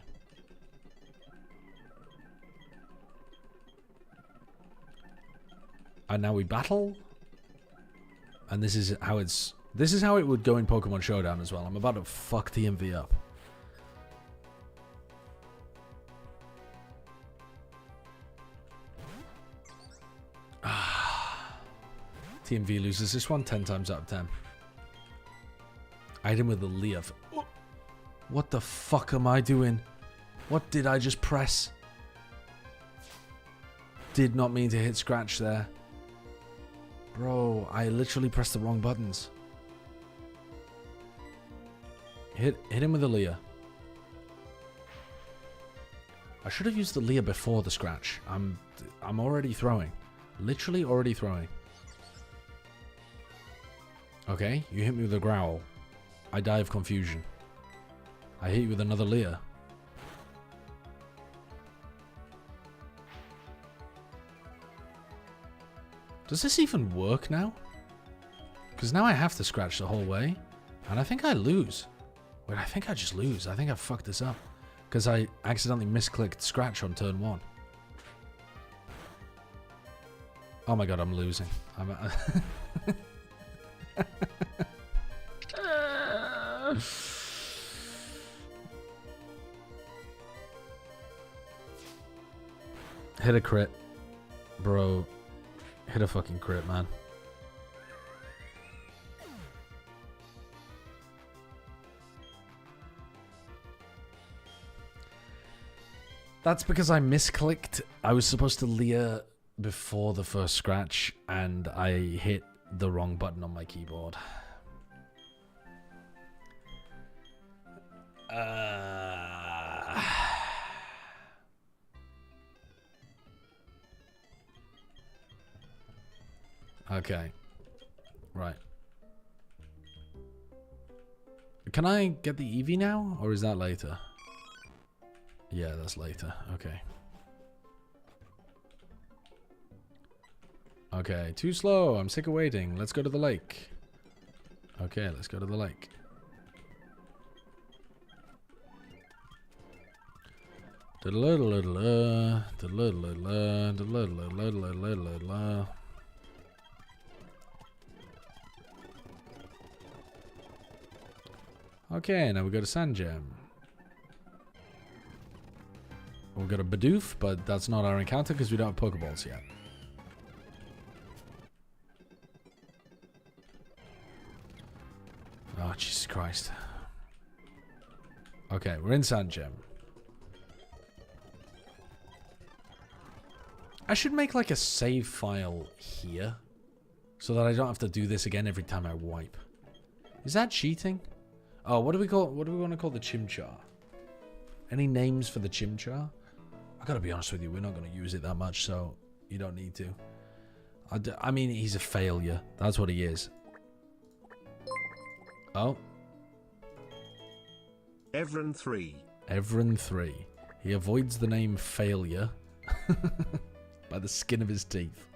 And now we battle. And this is how it would go in Pokemon Showdown as well. I'm about to fuck TMV up. TMV loses this one 10 times out of 10. I hit him with the Leaf. What the fuck am I doing? What did I just press? Did not mean to hit scratch there. Bro, I literally pressed the wrong buttons. Hit him with the Leah. I should have used the Leah before the scratch. I'm already throwing. Literally already throwing. Okay, you hit me with a growl. I die of confusion. I hit you with another Leah. Does this even work now? Because now I have to scratch the whole way. And I think I lose. Wait, I think I just lose. I think I fucked this up. Because I accidentally misclicked scratch on turn 1. Oh my god, I'm losing. Hit a crit. Bro. Hit a fucking crit, man. That's because I misclicked. I was supposed to Leah before the first scratch, and I hit the wrong button on my keyboard. Okay. Right. Can I get the Eevee now? Or is that later? Yeah, that's later. Okay. Okay, too slow. I'm sick of waiting. Let's go to the lake. Okay, let's go to the lake. Okay, now we go to Sandgem. We've got a Bidoof, but that's not our encounter because we don't have Pokeballs yet. Oh, Jesus Christ. Okay, we're in Sand Gem. I should make like a save file here so that I don't have to do this again every time I wipe. Is that cheating? Oh, what do we want to call the Chimchar? Any names for the Chimchar? I gotta be honest with you, we're not gonna use it that much, so you don't need to. I mean, he's a failure. That's what he is. Oh. Evren 3. Evren 3. He avoids the name failure by the skin of his teeth.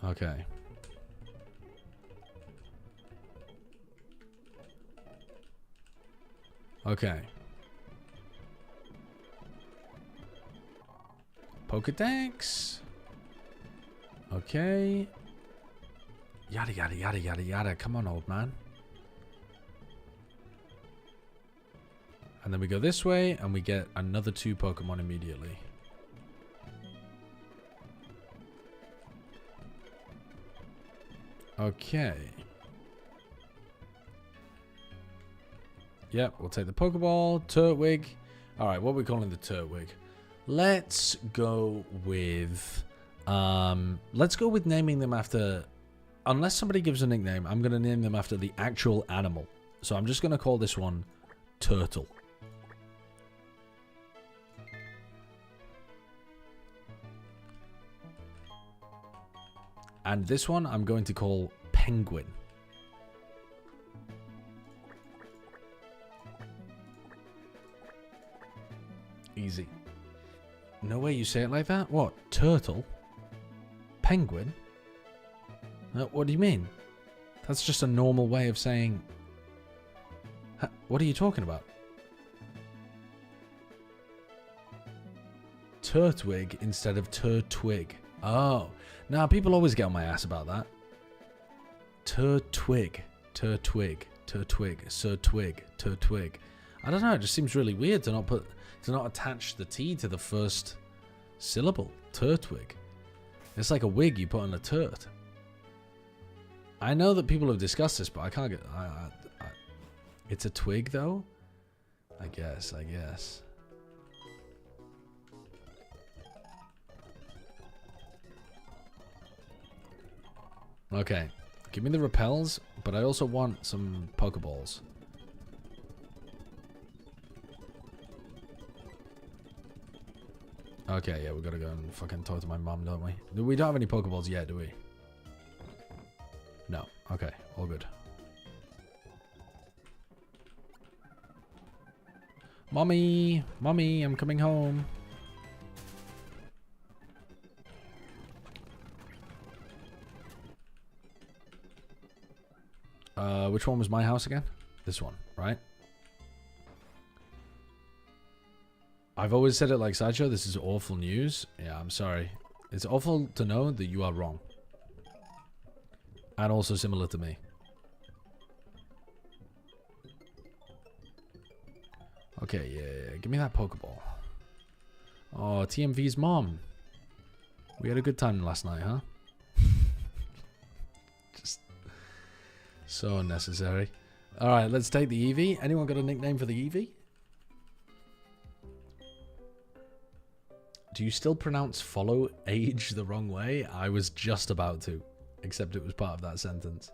Okay. Okay. Pokedex. Okay. Yada yada yada yada yada. Come on, old man. And then we go this way, and we get another 2 Pokemon immediately. Okay. Yep, we'll take the Pokeball. Turtwig. Alright, what are we calling the Turtwig? Let's go with... let's go with naming them after... Unless somebody gives a nickname, I'm going to name them after the actual animal. So I'm just going to call this one Turtle. And this one I'm going to call Penguin. Easy. No way you say it like that? What? Turtle? Penguin? What do you mean? That's just a normal way of saying... What are you talking about? Turtwig instead of Turtwig. Oh. Nah, people always get on my ass about that. Turtwig. Turtwig. Turtwig. Turtwig. Turtwig. I don't know, it just seems really weird to not attach the T to the first syllable. Turtwig. It's like a wig you put on a turt. I know that people have discussed this, but I can't get... it's a twig, though? I guess. Okay. Give me the repels, but I also want some Pokeballs. Okay, yeah, we gotta go and fucking talk to my mom, don't we? We don't have any Pokeballs yet, do we? No. Okay, all good. Mommy! Mommy, I'm coming home. Which one was my house again? This one, right? I've always said it like Sideshow, this is awful news. Yeah, I'm sorry. It's awful to know that you are wrong. And also similar to me. Okay, yeah. Give me that Pokeball. Oh, TMV's mom. We had a good time last night, huh? Just so unnecessary. Alright, let's take the Eevee. Anyone got a nickname for the Eevee? Do you still pronounce follow age the wrong way? I was just about to. Except it was part of that sentence.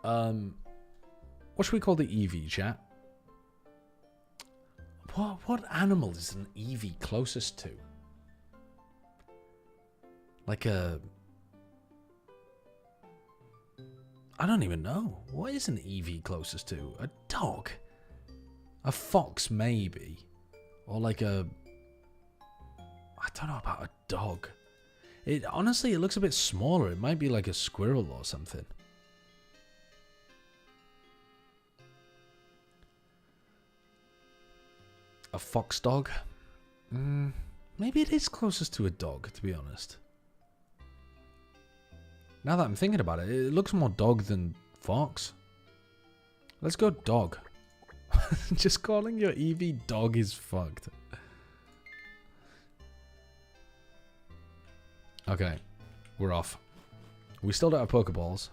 What should we call the Eevee, chat? What animal is an Eevee closest to? Like a... I don't even know. What is an Eevee closest to? A dog? A fox, maybe. Or like a... I don't know about a dog. Honestly, it looks a bit smaller. It might be like a squirrel or something. A fox dog? Maybe it is closest to a dog, to be honest. Now that I'm thinking about it, it looks more dog than fox. Let's go dog. Just calling your Eevee dog is fucked. Okay, we're off. We still don't have Pokeballs.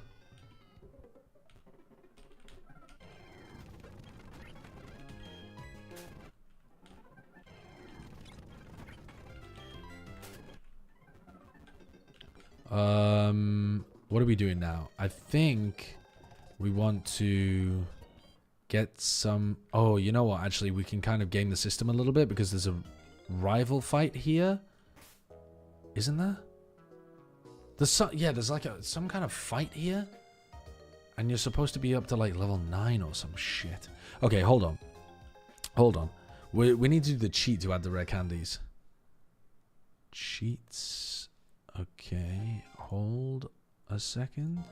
What are we doing now? I think we want to get some... Oh, you know what? Actually, we can kind of game the system a little bit because there's a rival fight here. Isn't there? There's some... Yeah, there's like some kind of fight here. And you're supposed to be up to like level 9 or some shit. Okay, hold on. Hold on. We need to do the cheat to add the rare candies. Cheats. Okay, hold a second.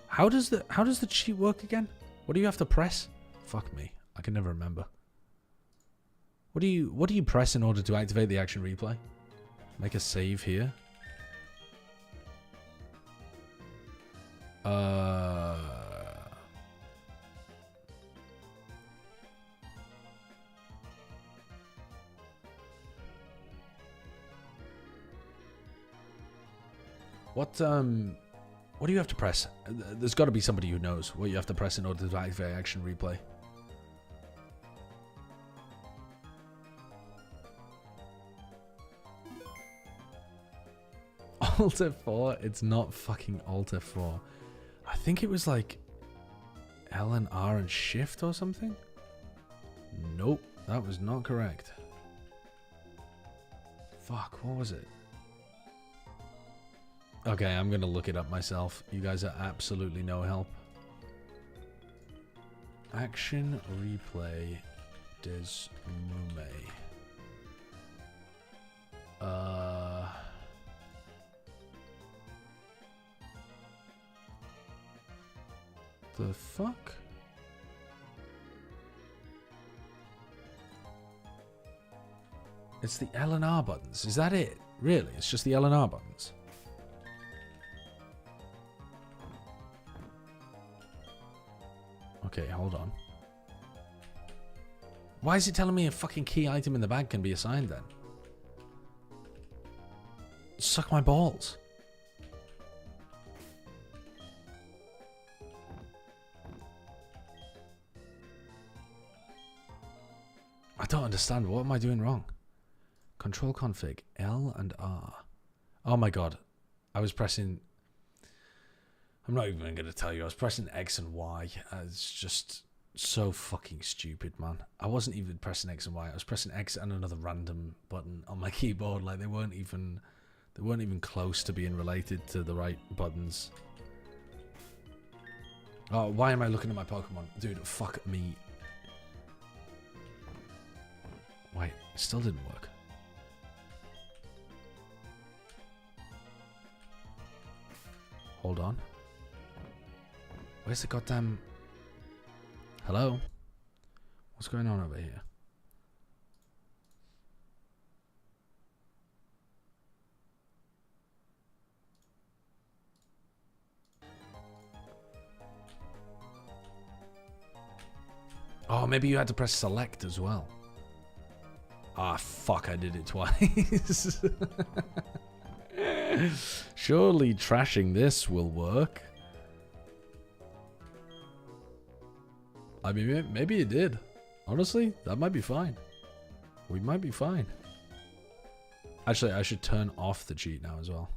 How does the cheat work again? What do you have to press? Fuck me, I can never remember. What do you press in order to activate the action replay? Make a save here. What do you have to press? There's got to be somebody who knows what you have to press in order to activate action replay. Alt F4? It's not fucking Alt F4. I think it was like L and R and Shift or something? Nope, that was not correct. Fuck, what was it? Okay, I'm gonna look it up myself. You guys are absolutely no help. Action replay des Mume. The fuck? It's the L and R buttons. Is that it? Really? It's just the L and R buttons? Okay, hold on. Why is it telling me a fucking key item in the bag can be assigned then? Suck my balls. I don't understand. What am I doing wrong? Control config, L and R. Oh my god. I was pressing... I'm not even going to tell you. I was pressing X and Y. It's just so fucking stupid, man. I wasn't even pressing X and Y. I was pressing X and another random button on my keyboard. Like they weren't even close to being related to the right buttons. Oh, why am I looking at my Pokemon? Dude, fuck me. Wait, it still didn't work. Hold on. Where's the goddamn... Hello? What's going on over here? Oh, maybe you had to press select as well. Ah, fuck, I did it twice. Surely trashing this will work. I mean, maybe it did. Honestly, that might be fine. We might be fine. Actually, I should turn off the cheat now as well.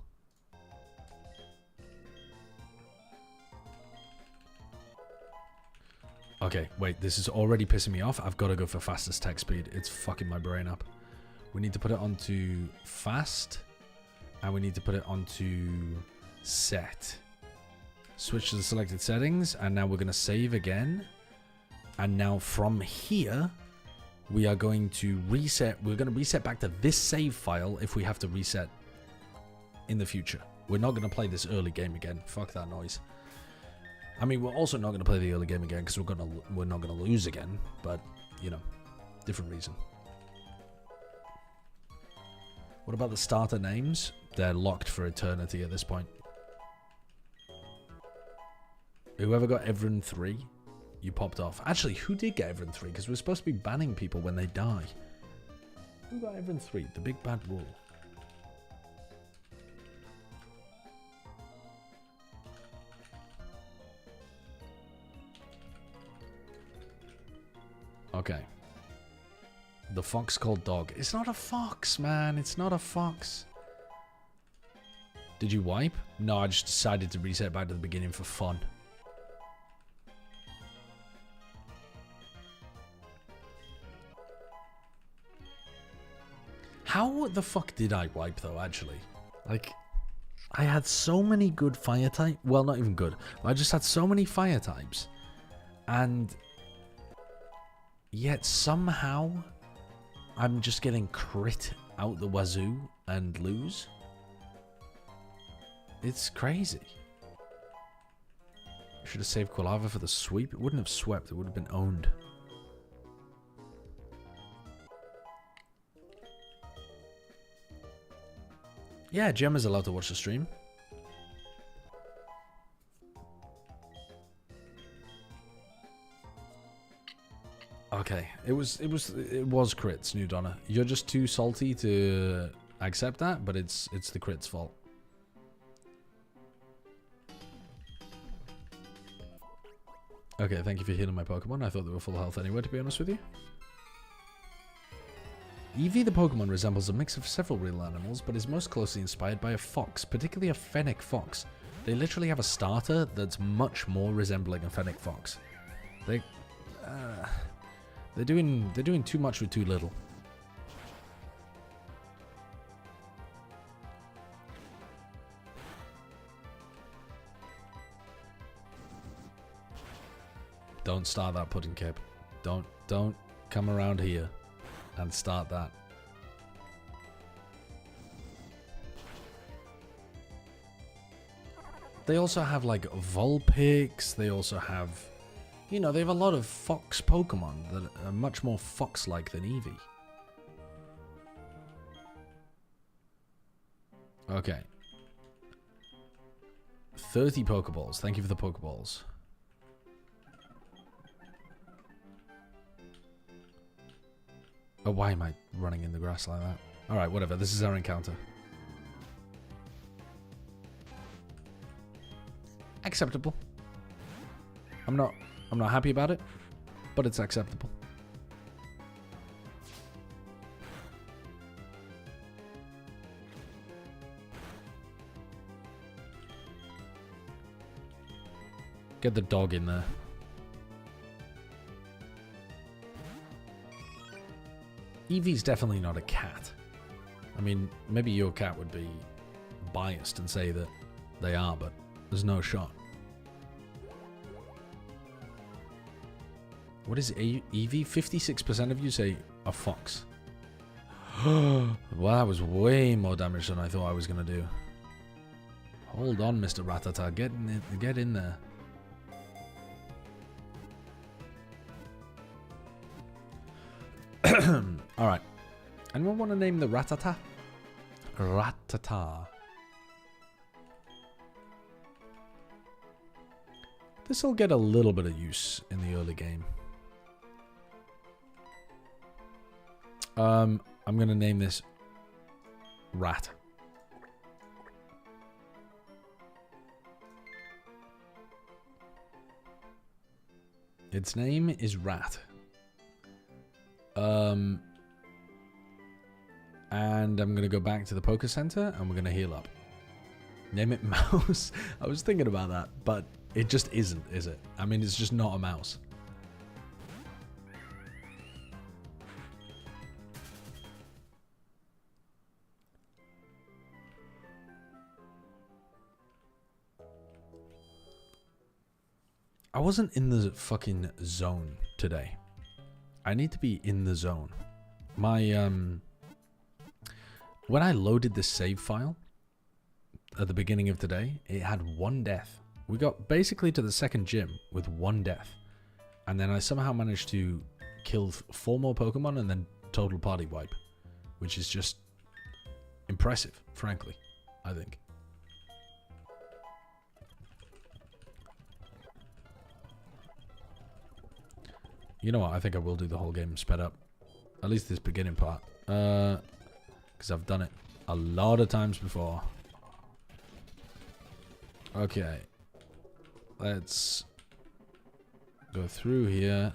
Okay, wait, this is already pissing me off. I've got to go for fastest text speed. It's fucking my brain up. We need to put it onto fast. And we need to put it onto set. Switch to the selected settings. And now we're going to save again. And now from here, we are going to reset. We're going to reset back to this save file if we have to reset in the future. We're not going to play this early game again. Fuck that noise. I mean, we're also not going to play the early game again because we're not going to lose again. But, you know, different reason. What about the starter names? They're locked for eternity at this point. Whoever got Evren 3, you popped off. Actually, who did get Evren 3? Because we're supposed to be banning people when they die. Who got Evren 3? The big bad wolf. Okay. The fox called dog. It's not a fox, man. It's not a fox. Did you wipe? No, I just decided to reset back to the beginning for fun. How the fuck did I wipe, though, actually? Like, I had so many good fire types. Well, not even good. I just had so many fire types. And yet somehow I'm just getting crit out the wazoo and lose. It's crazy. Should have saved Quilava for the sweep. It wouldn't have swept. It would have been owned. Yeah, Gemma's allowed to watch the stream. Okay, it was crits, New Donna. You're just too salty to accept that, but it's the crit's fault. Okay, thank you for healing my Pokemon. I thought they were full health anyway, to be honest with you. Eevee the Pokemon resembles a mix of several real animals, but is most closely inspired by a fox, particularly a fennec fox. They literally have a starter that's much more resembling a fennec fox. They're doing too much with too little. Don't start that pudding cape. Don't come around here and start that. They also have like Vulpix. They also have, you know, they have a lot of fox Pokemon that are much more fox-like than Eevee. Okay. 30 Pokeballs. Thank you for the Pokeballs. Oh, why am I running in the grass like that? Alright, whatever. This is our encounter. Acceptable. I'm not happy about it, but it's acceptable. Get the dog in there. Eevee's definitely not a cat. I mean, maybe your cat would be biased and say that they are, but there's no shot. What is Eevee? 56% of you say a fox. Well, that was way more damage than I thought I was going to do. Hold on, Mr. Rattata. Get in there. Alright. Anyone want to name the Rattata? Rattata. This'll get a little bit of use in the early game. I'm going to name this Rat. Its name is Rat. And I'm going to go back to the Poké Center and we're going to heal up. Name it Mouse. I was thinking about that, but it just isn't, is it? I mean, it's just not a mouse. I wasn't in the fucking zone today. I need to be in the zone. My, when I loaded this save file at the beginning of today, it had 1 death. We got basically to the second gym with 1 death. And then I somehow managed to kill 4 more Pokemon and then total party wipe. Which is just impressive, frankly, I think. You know what? I think I will do the whole game sped up. At least this beginning part. Because I've done it a lot of times before. Okay. Let's go through here.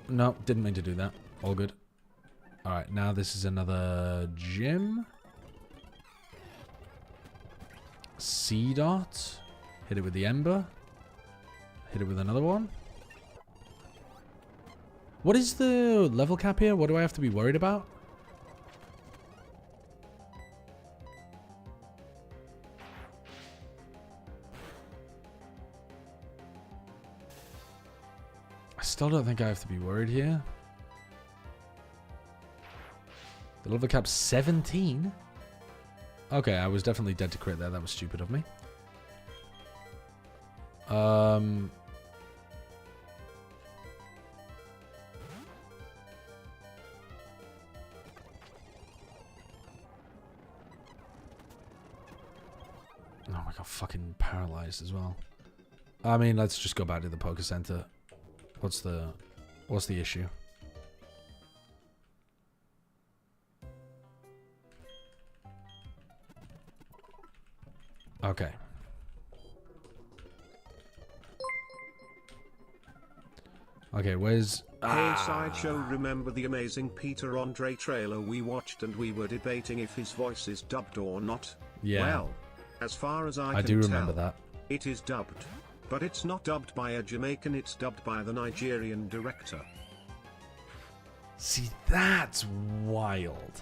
No, didn't mean to do that. All good. Alright, now this is another gym. C-dot. Hit it with the ember. Hit it with another one. What is the level cap here? What do I have to be worried about? I still don't think I have to be worried here. The level cap's 17? Okay, I was definitely dead to crit there. That was stupid of me. Oh my god, fucking paralyzed as well. I mean, let's just go back to the Poké Center. What's the issue? Okay. Okay, where's... Hey Sideshow, remember the amazing Peter Andre trailer we watched and we were debating if his voice is dubbed or not? Yeah. Well, as far as I can do remember tell, that. it is dubbed. But it's not dubbed by a Jamaican, it's dubbed by the Nigerian director. See, that's wild.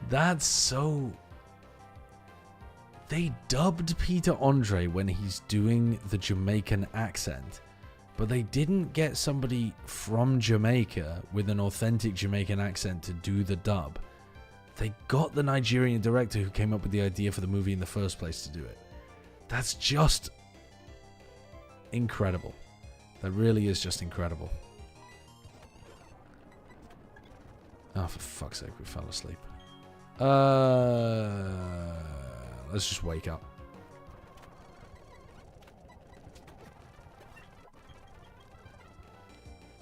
That's so... They dubbed Peter Andre when he's doing the Jamaican accent, but they didn't get somebody from Jamaica with an authentic Jamaican accent to do the dub. They got the Nigerian director who came up with the idea for the movie in the first place to do it. That's just incredible. That really is just incredible. Oh, for fuck's sake, we fell asleep. Let's just wake up.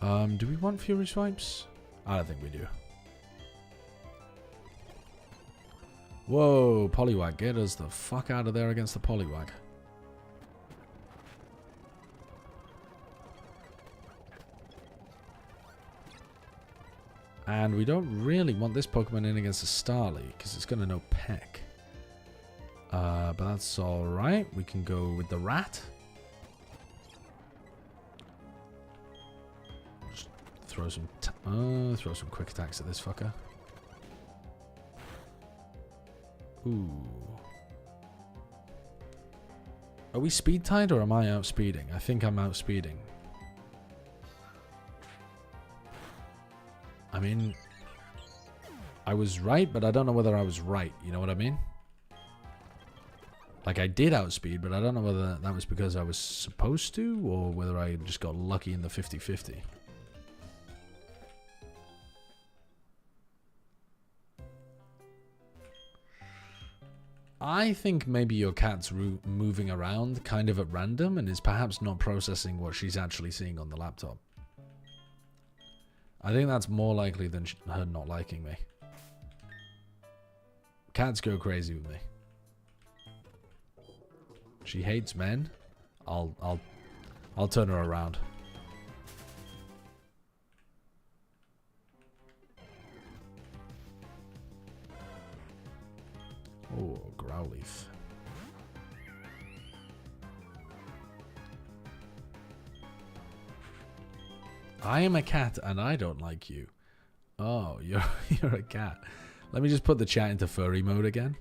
Do we want Fury Swipes? I don't think we do. Whoa, Poliwag, get us the fuck out of there against the Poliwag. And we don't really want this Pokemon in against a Starly, because it's going to know Peck. But that's alright. We can go with the Rat. Just throw some quick attacks at this fucker. Ooh. Are we speed tied or am I outspeeding? I think I'm outspeeding. I mean, I was right, but I don't know whether I was right. You know what I mean? Like, I did outspeed, but I don't know whether that was because I was supposed to or whether I just got lucky in the 50-50. I think maybe your cat's moving around kind of at random and is perhaps not processing what she's actually seeing on the laptop. I think that's more likely than her not liking me. Cats go crazy with me. She hates men. I'll turn her around. Oh, Growlithe. I am a cat and I don't like you. Oh, you're a cat. Let me just put the chat into furry mode again.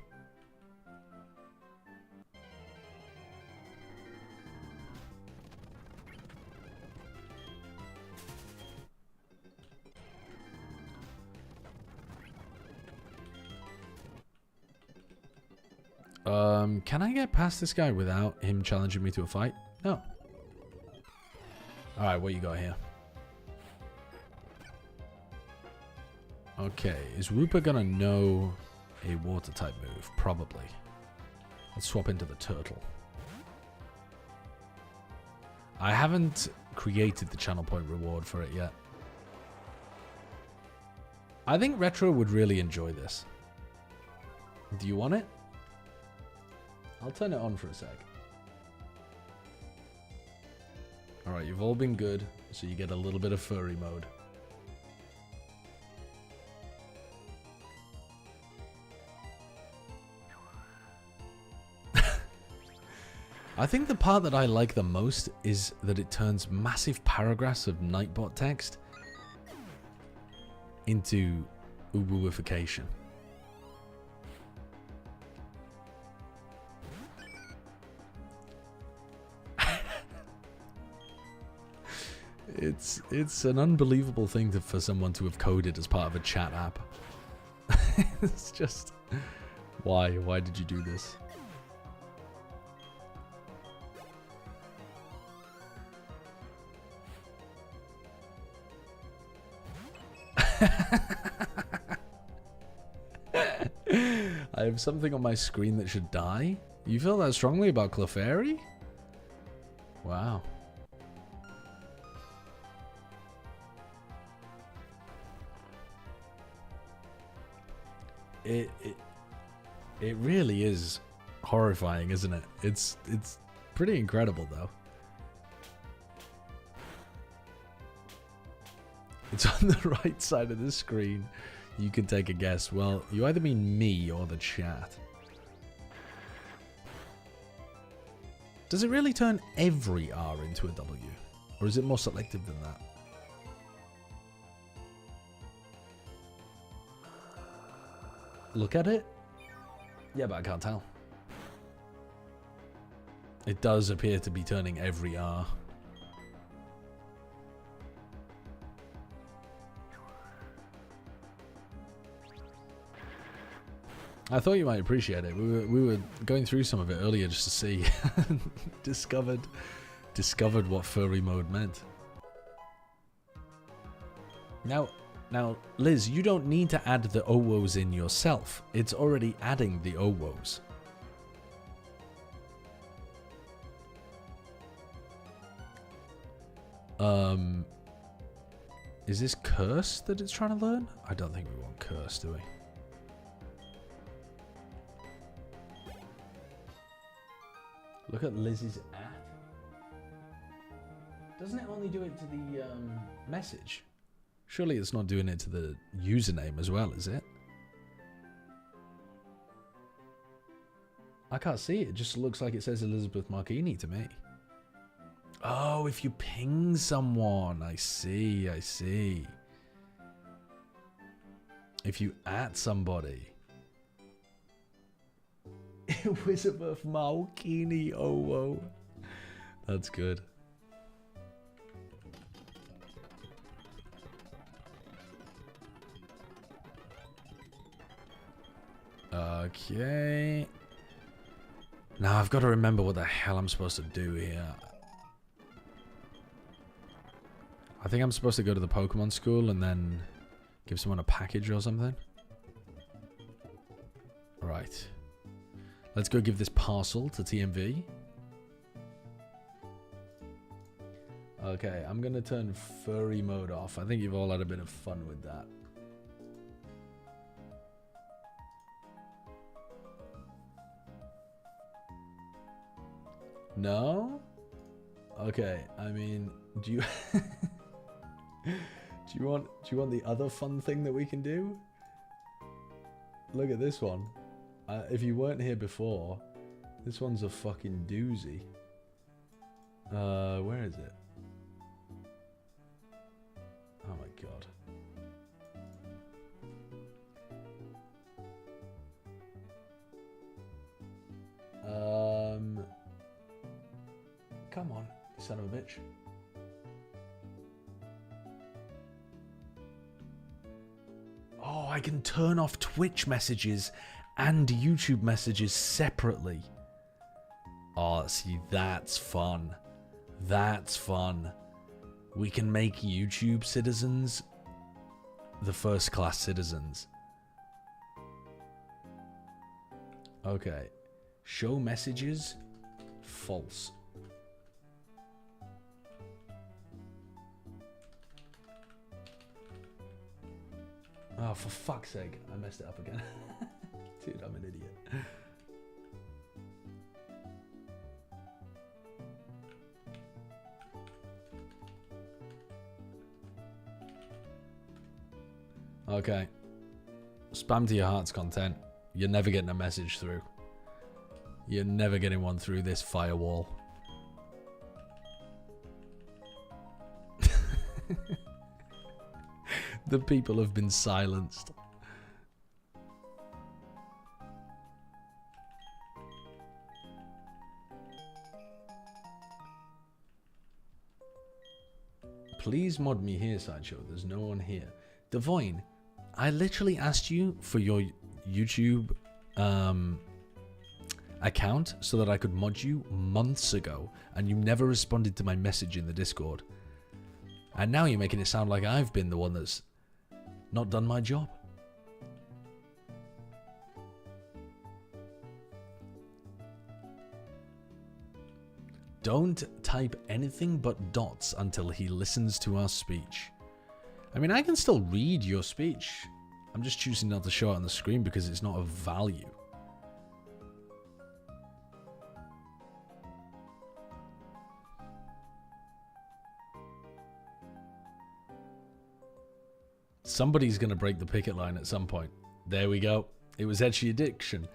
Can I get past this guy without him challenging me to a fight? No. Alright, what you got here? Okay, is Rupert gonna know a water type move? Probably. Let's swap into the turtle. I haven't created the channel point reward for it yet. I think Retro would really enjoy this. Do you want it? I'll turn it on for a sec. Alright, you've all been good, so you get a little bit of furry mode. I think the part that I like the most is that it turns massive paragraphs of Nightbot text into ubuification. It's an unbelievable thing for someone to have coded as part of a chat app. It's just, why did you do this? I have something on my screen that should die? You feel that strongly about Clefairy? Wow. It really is horrifying, isn't it? It's pretty incredible though. It's on the right side of the screen. You can take a guess. Well, you either mean me or the chat. Does it really turn every R into a W? Or is it more selective than that? Look at it? Yeah, but I can't tell. It does appear to be turning every R. I thought you might appreciate it. We were going through some of it earlier just to see. discovered what furry mode meant. Now, Liz, you don't need to add the OWOs in yourself. It's already adding the OWOs. Is this curse that it's trying to learn? I don't think we want curse, do we? Look at Liz's at. Doesn't it only do it to the message? Surely it's not doing it to the username as well, is it? I can't see it. It just looks like it says Elizabeth Marchini to me. Oh, if you ping someone. I see, I see. If you at somebody. Elizabeth Marchini, oh whoa. That's good. Okay. Now I've got to remember what the hell I'm supposed to do here. I think I'm supposed to go to the Pokemon school and then give someone a package or something. Right. Let's go give this parcel to TMV. Okay, I'm going to turn furry mode off. I think you've all had a bit of fun with that. No? Okay, I mean, do you do you want the other fun thing that we can do? Look at this one. If you weren't here before, this one's a fucking doozy. Where is it? Oh my god. Come on, son of a bitch. Oh, I can turn off Twitch messages and YouTube messages separately. Oh, see, that's fun. That's fun. We can make YouTube citizens the first class citizens. Okay. Show messages. False. Oh, for fuck's sake. I messed it up again. Dude, I'm an idiot. Okay. Spam to your heart's content. You're never getting a message through. You're never getting one through this firewall. The people have been silenced. Please mod me here, Sideshow. There's no one here. Devoyne, I literally asked you for your YouTube account so that I could mod you months ago, and you never responded to my message in the Discord. And now you're making it sound like I've been the one that's not done my job. Don't type anything but dots until he listens to our speech. I mean, I can still read your speech. I'm just choosing not to show it on the screen because it's not of value. Somebody's going to break the picket line at some point. There we go. It was Etchy Addiction.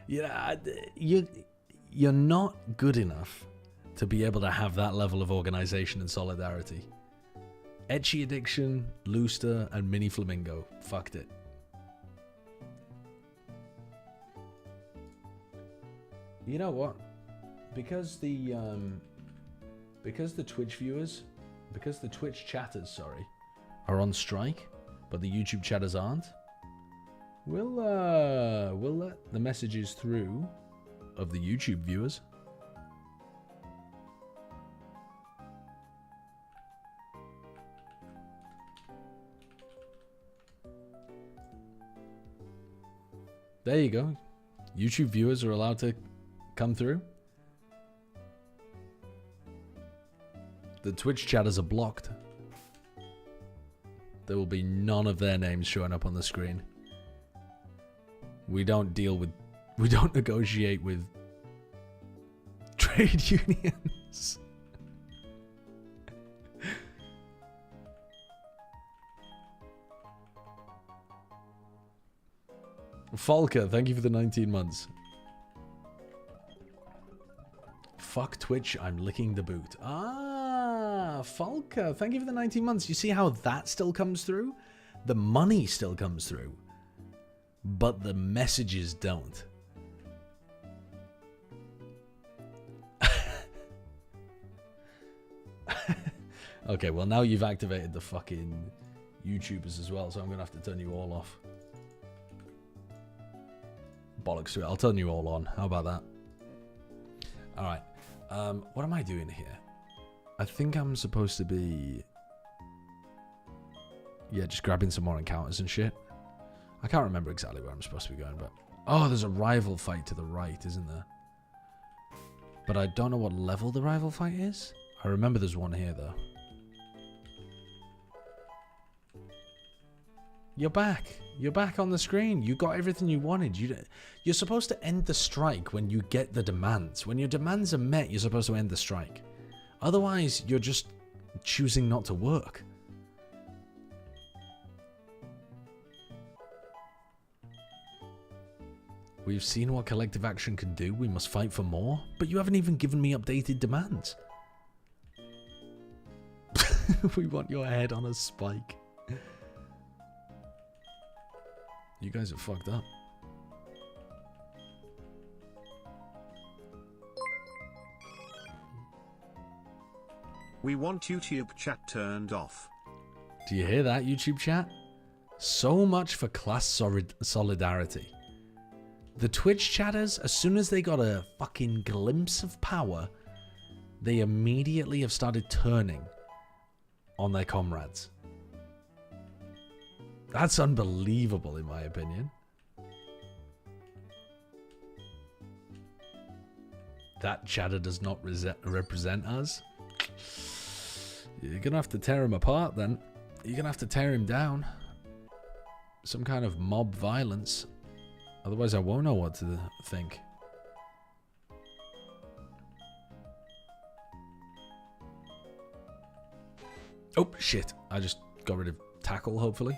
Yeah, you're not good enough to be able to have that level of organization and solidarity. Etchy Addiction, Looster, and Mini Flamingo. Fucked it. You know what? Because the Twitch viewers, because the Twitch chatters, sorry, are on strike, but the YouTube chatters aren't, we'll let the messages through of the YouTube viewers. There you go. YouTube viewers are allowed to come through. The Twitch chatters are blocked. There will be none of their names showing up on the screen. We don't negotiate with trade unions. Falker, thank you for the 19 months. Fuck Twitch, I'm licking the boot. Ah, Falker, thank you for the 19 months. You see how that still comes through? The money still comes through, but the messages don't. Okay, well now you've activated the fucking YouTubers as well, so I'm gonna have to turn you all off. Bollocks to it. I'll turn you all on. How about that? Alright. What am I doing here? I think I'm supposed to be... yeah, just grabbing some more encounters and shit. I can't remember exactly where I'm supposed to be going, but... oh, there's a rival fight to the right, isn't there? But I don't know what level the rival fight is. I remember there's one here, though. You're back. You're back on the screen. You got everything you wanted. You're supposed to end the strike when you get the demands. When your demands are met, you're supposed to end the strike. Otherwise, you're just choosing not to work. We've seen what collective action can do. We must fight for more. But you haven't even given me updated demands. We want your head on a spike. You guys are fucked up. We want YouTube chat turned off. Do you hear that, YouTube chat? So much for class solidarity. The Twitch chatters, as soon as they got a fucking glimpse of power, they immediately have started turning on their comrades. That's unbelievable, in my opinion. That chatter does not represent us. You're gonna have to tear him apart then. You're gonna have to tear him down. Some kind of mob violence. Otherwise I won't know what to think. Oh shit, I just got rid of tackle, hopefully.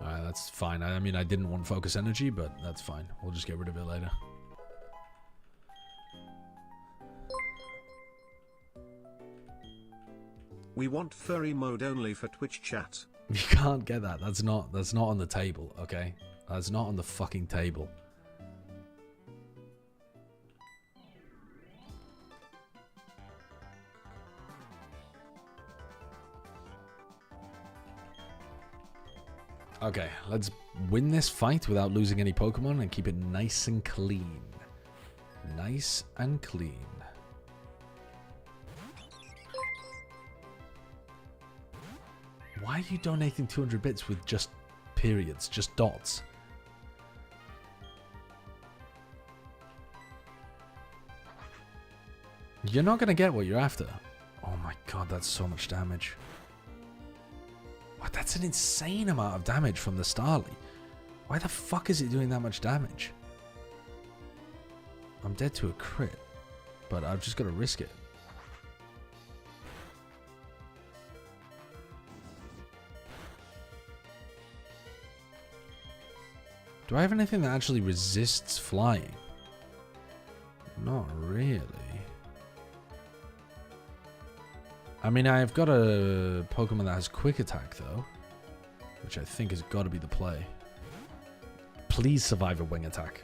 Alright, that's fine. I mean, I didn't want focus energy, but that's fine. We'll just get rid of it later. We want furry mode only for Twitch chat. You can't get that. That's not on the table, okay? That's not on the fucking table. Okay, let's win this fight without losing any Pokemon and keep it nice and clean. Nice and clean. Why are you donating 200 bits with just periods, just dots? You're not going to get what you're after. Oh my god, that's so much damage. What? That's an insane amount of damage from the Starly. Why the fuck is it doing that much damage? I'm dead to a crit, but I've just got to risk it. Do I have anything that actually resists flying? Not really. I mean, I've got a Pokemon that has quick attack, though. Which I think has got to be the play. Please survive a wing attack.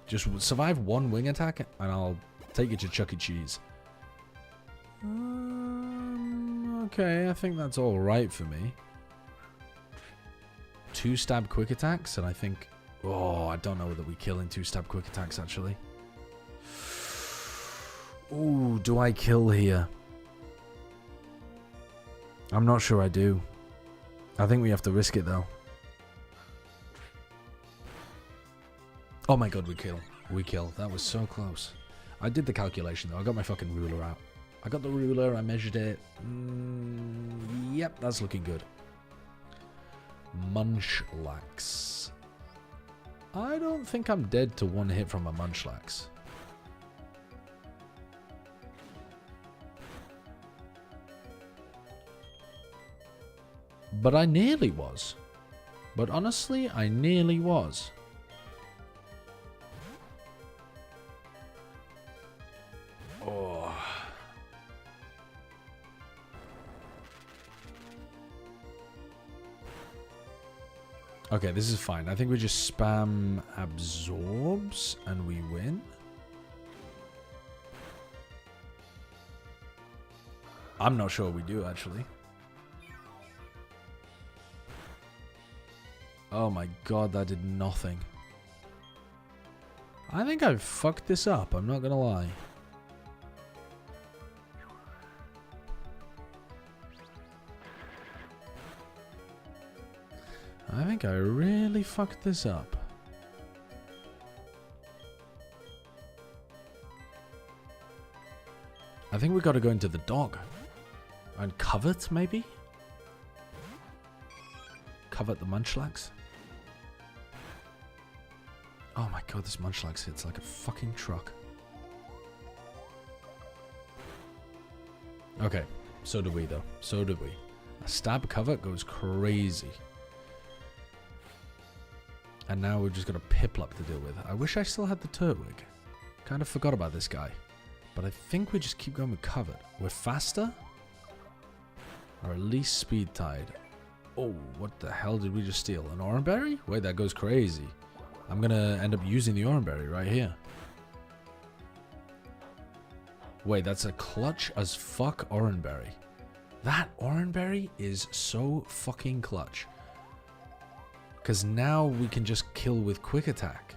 Just survive one wing attack, and I'll take you to Chuck E. Cheese. Okay, I think that's alright for me. 2 stab quick attacks, and I think... Oh, I don't know whether we kill in 2 stab quick attacks, actually. Ooh, do I kill here? I'm not sure I do. I think we have to risk it, though. Oh my god, we kill. We kill. That was so close. I did the calculation, though. I got my fucking ruler out. I got the ruler, I measured it. Yep, that's looking good. Munchlax. I don't think I'm dead to one hit from a Munchlax. But I nearly was. But honestly, I nearly was. Oh. Okay, this is fine. I think we just spam absorbs and we win. I'm not sure we do, actually. Oh my god, that did nothing. I think I've fucked this up, I'm not gonna lie. I think I really fucked this up. I think we gotta go into the dog. And covet, maybe? Covet the Munchlax. Oh my god, this Munchlax hits like a fucking truck. Okay, so do we though. So do we. A stab covet goes crazy. And now we've just got a Piplup to deal with. I wish I still had the Turtwig. Kind of forgot about this guy. But I think we just keep going with covet. We're faster? Or at least speed tied. Oh, what the hell did we just steal? An Oranberry? Wait, that goes crazy. I'm gonna end up using the Oranberry right here. Wait, that's a clutch as fuck Oranberry. That Oranberry is so fucking clutch. Because now we can just kill with quick attack.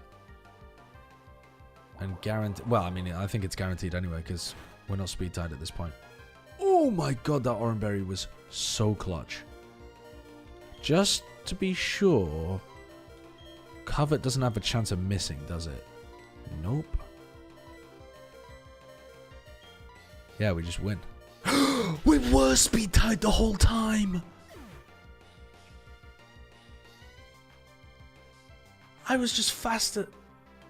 And guarantee... Well, I mean, I think it's guaranteed anyway, because we're not speed tied at this point. Oh my god, that Oranberry was so clutch. Just to be sure, covet doesn't have a chance of missing, does it? Nope. Yeah, we just win. We were speed tied the whole time! I was just faster.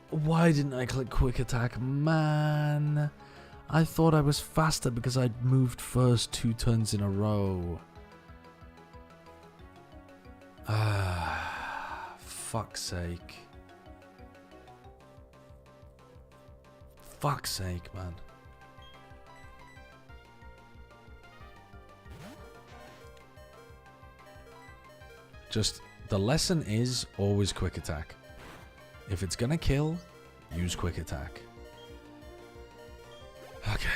Why didn't I click quick attack? Man. I thought I was faster because I'd moved first 2 turns in a row. Ah. fuck's sake. Fuck's sake, man. Just, the lesson is always quick attack. If it's gonna kill, use quick attack. Okay.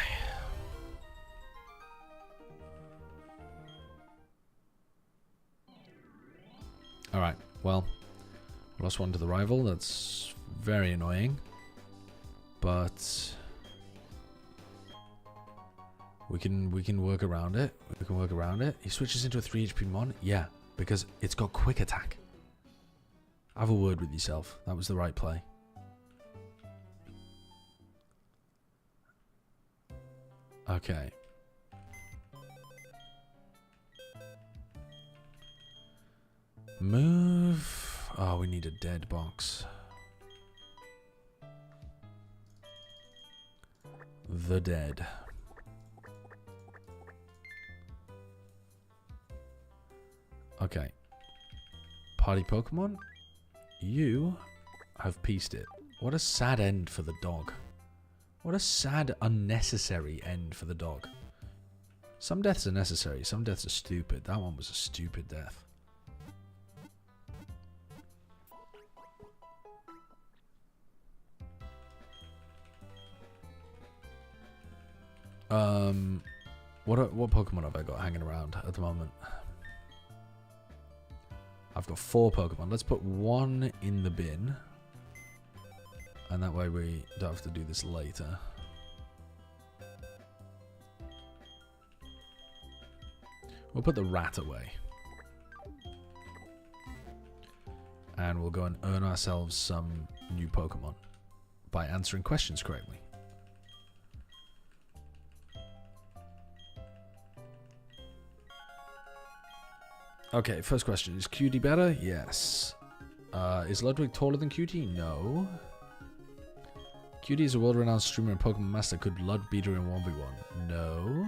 Alright, well, lost one to the rival. That's very annoying. But we can work around it. We can work around it. He switches into a 3 HP mon. Yeah, because it's got quick attack. Have a word with yourself. That was the right play. Okay. Move. Oh, we need a dead box. The dead. Okay. Party Pokemon, you have pieced it. What a sad end for the dog. What a sad, unnecessary end for the dog. Some deaths are necessary, some deaths are stupid. That one was a stupid death. What Pokemon have I got hanging around at the moment? I've got 4 Pokemon. Let's put 1 in the bin. And that way we don't have to do this later. We'll put the rat away. And we'll go and earn ourselves some new Pokemon by answering questions correctly. Okay, first question. Is Cutie better? Yes. Is Ludwig taller than Cutie? No. Cutie is a world-renowned streamer and Pokemon master. Could Lud beat her in 1v1? No.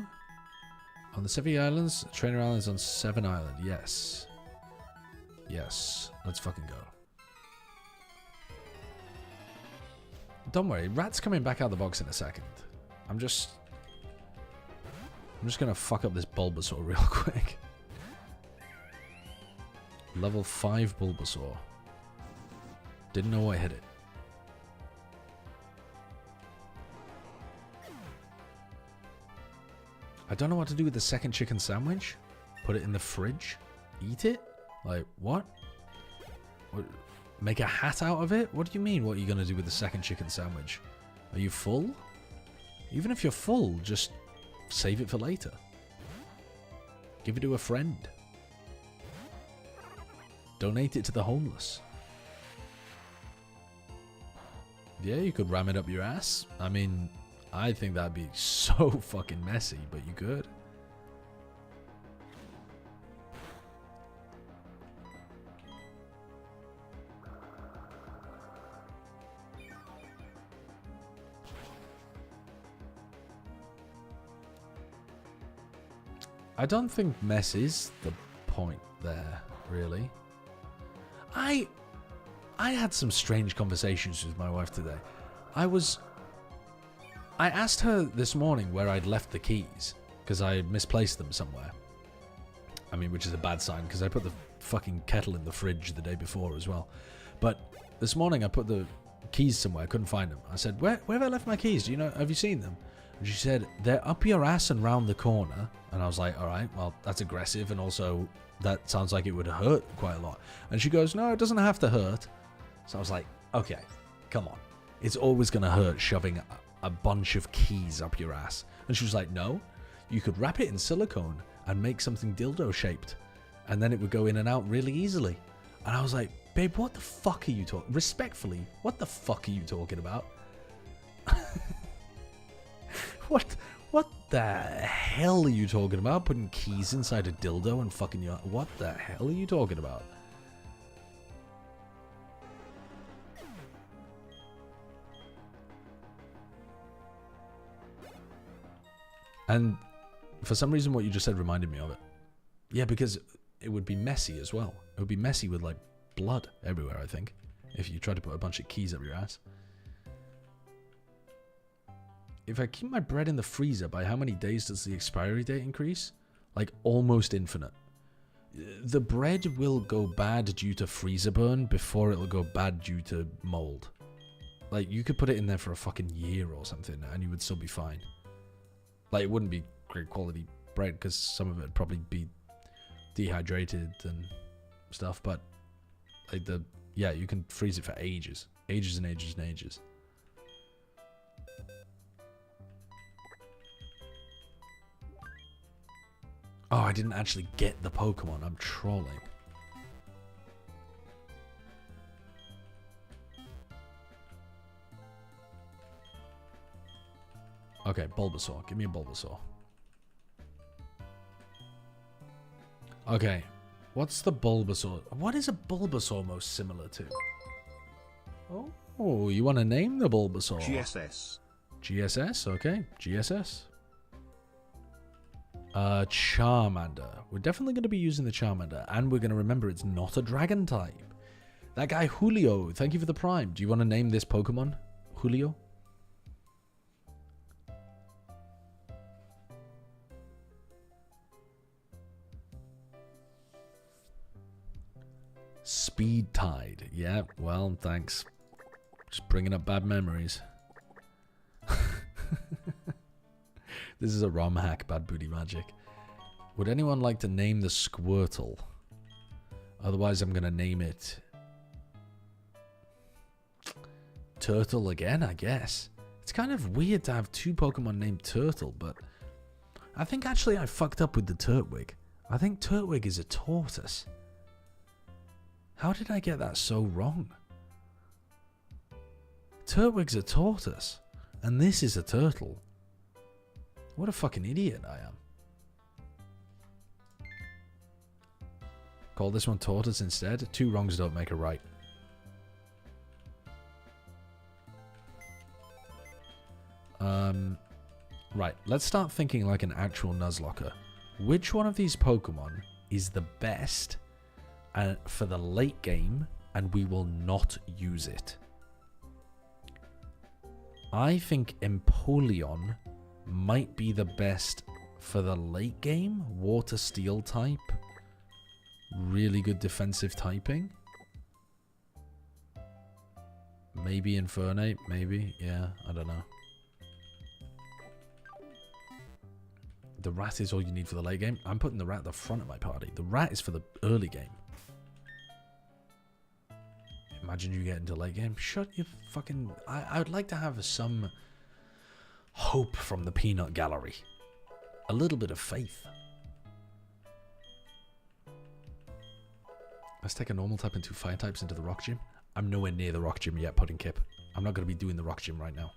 On the 7 Islands? Trainer Island is on 7 Island. Yes. Yes. Let's fucking go. Don't worry. Rat's coming back out of the box in a second. I'm just gonna fuck up this Bulbasaur real quick. Level 5 Bulbasaur. Didn't know I hit it. I don't know what to do with the second chicken sandwich. Put it in the fridge? Eat it? Like, what? Make a hat out of it? What do you mean, what are you going to do with the second chicken sandwich? Are you full? Even if you're full, just save it for later. Give it to a friend. Donate it to the homeless. Yeah, you could ram it up your ass. I mean, I think that'd be so fucking messy, but you could. I don't think mess is the point there, really. I had some strange conversations with my wife today. I asked her this morning where I'd left the keys, because I misplaced them somewhere. I mean, which is a bad sign, because I put the fucking kettle in the fridge the day before as well. But this morning I put the keys somewhere, I couldn't find them. I said, where have I left my keys? Do you know, have you seen them? And she said, they're up your ass and round the corner. And I was like, alright, well, that's aggressive, and also that sounds like it would hurt quite a lot. And she goes, no, it doesn't have to hurt. So I was like, okay, come on. It's always going to hurt shoving a bunch of keys up your ass. And she was like, no, you could wrap it in silicone and make something dildo shaped. And then it would go in and out really easily. And I was like, babe, what the fuck are you talking? Respectfully, what the fuck are you talking about? What the hell are you talking about? Putting keys inside a dildo and fucking your... What the hell are you talking about? And for some reason what you just said reminded me of it. Yeah, because it would be messy as well. It would be messy with like blood everywhere, I think, if you try to put a bunch of keys up your ass. If I keep my bread in the freezer, by how many days does the expiry date increase? Like, almost infinite. The bread will go bad due to freezer burn before it'll go bad due to mold. Like, you could put it in there for a fucking year or something, and you would still be fine. Like, it wouldn't be great quality bread, because some of it would probably be dehydrated and stuff, but, like, yeah, you can freeze it for ages. Ages and ages and ages. Oh, I didn't actually get the Pokemon. I'm trolling. Okay, Bulbasaur. Give me a Bulbasaur. Okay. What's the Bulbasaur? What is a Bulbasaur most similar to? Oh, you want to name the Bulbasaur? GSS. GSS? Okay. GSS. Charmander. We're definitely going to be using the Charmander. And we're going to remember it's not a dragon type. That guy Julio, thank you for the prime. Do you want to name this Pokemon Julio? Speed Tide. Yeah, well, thanks. Just bringing up bad memories. This is a ROM hack, Bad Booty Magic. Would anyone like to name the Squirtle? Otherwise, I'm going to name it Turtle again, I guess. It's kind of weird to have two Pokemon named Turtle, but I think actually I fucked up with the Turtwig. I think Turtwig is a tortoise. How did I get that so wrong? Turtwig's a tortoise, and this is a turtle. What a fucking idiot I am. Call this one tortoise instead. Two wrongs don't make a right. Right, let's start thinking like an actual Nuzlocke. Which one of these Pokemon is the best for the late game, and we will not use it? I think Empoleon might be the best for the late game. Water Steel type. Really good defensive typing. Maybe Infernape, maybe. Yeah, I don't know. The rat is all you need for the late game. I'm putting the rat at the front of my party. The rat is for the early game. Imagine you get into late game. Shut your fucking... I would like to have some hope from the peanut gallery. A little bit of faith. Let's take a normal type and two fire types into the rock gym. I'm nowhere near the rock gym yet, Pudding Kip. I'm not going to be doing the rock gym right now.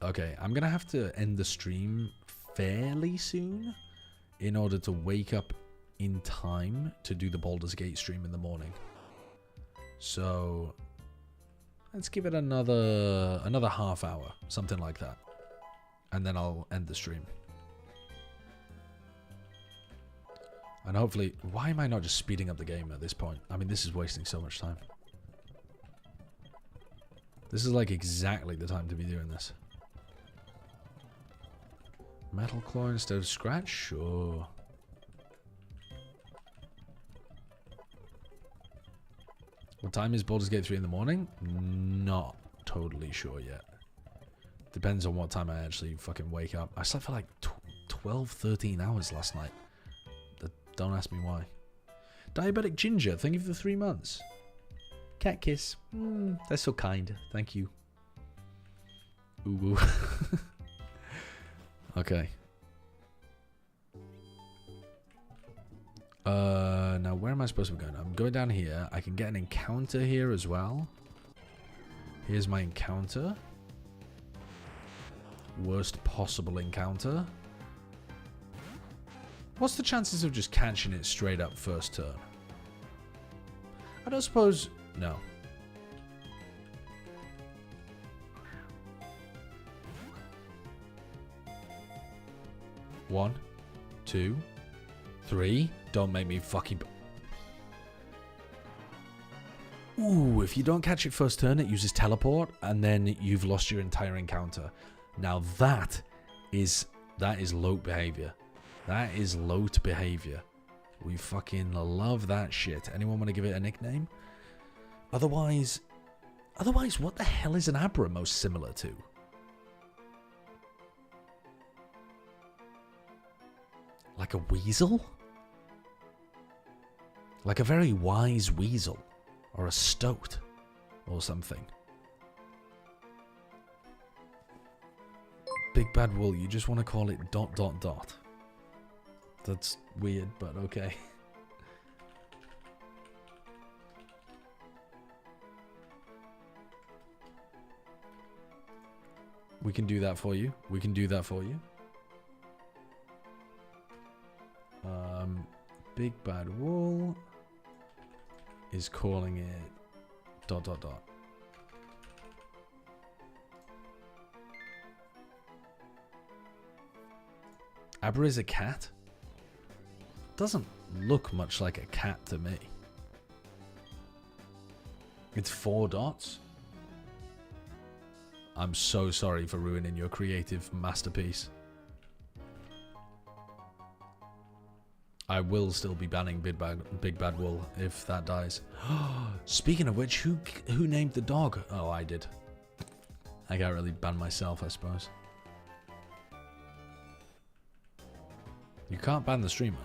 Okay, I'm going to have to end the stream fairly soon in order to wake up in time to do the Baldur's Gate stream in the morning. So let's give it another half hour, something like that. And then I'll end the stream. And hopefully, why am I not just speeding up the game at this point? I mean, this is wasting so much time. This is like exactly the time to be doing this. Metal Claw instead of Scratch? Sure. What time is Baldur's Gate 3 in the morning? Not totally sure yet. Depends on what time I actually fucking wake up. I slept for like 12, 13 hours last night. Don't ask me why. Diabetic Ginger, thank you for the 3 months. Cat kiss. That's so kind. Thank you. Ooh. Okay. Now where am I supposed to be going? I'm going down here. I can get an encounter here as well. Here's my encounter. Worst possible encounter. What's the chances of just catching it straight up first turn? I don't suppose... No. 1, 2, 3. Don't make me fucking... Ooh, if you don't catch it first turn, it uses teleport, and then you've lost your entire encounter. Now that is loat behavior. That is loat behavior. We fucking love that shit. Anyone want to give it a nickname? Otherwise, what the hell is an Abra most similar to? Like a weasel? Like a very wise weasel. Or a stoat. Or something. Big Bad Wool, you just want to call it ... That's weird, but okay. We can do that for you. We can do that for you. Big Bad Wool is calling it ... Abra is a cat? Doesn't look much like a cat to me. It's 4 dots. I'm so sorry for ruining your creative masterpiece. I will still be banning Big Bad Wool if that dies. Speaking of which, who named the dog? Oh, I did. I can't really ban myself, I suppose. You can't ban the streamer.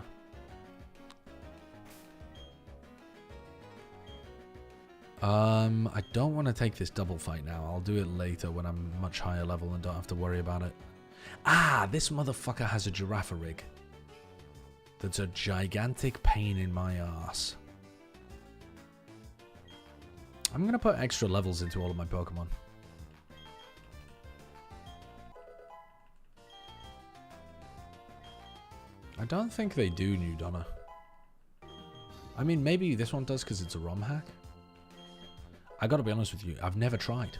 I don't want to take this double fight now. I'll do it later when I'm much higher level and don't have to worry about it. Ah, this motherfucker has a giraffe rig. That's a gigantic pain in my ass. I'm going to put extra levels into all of my Pokemon. I don't think they do, New Donna. I mean, maybe this one does because it's a ROM hack. I gotta be honest with you, I've never tried.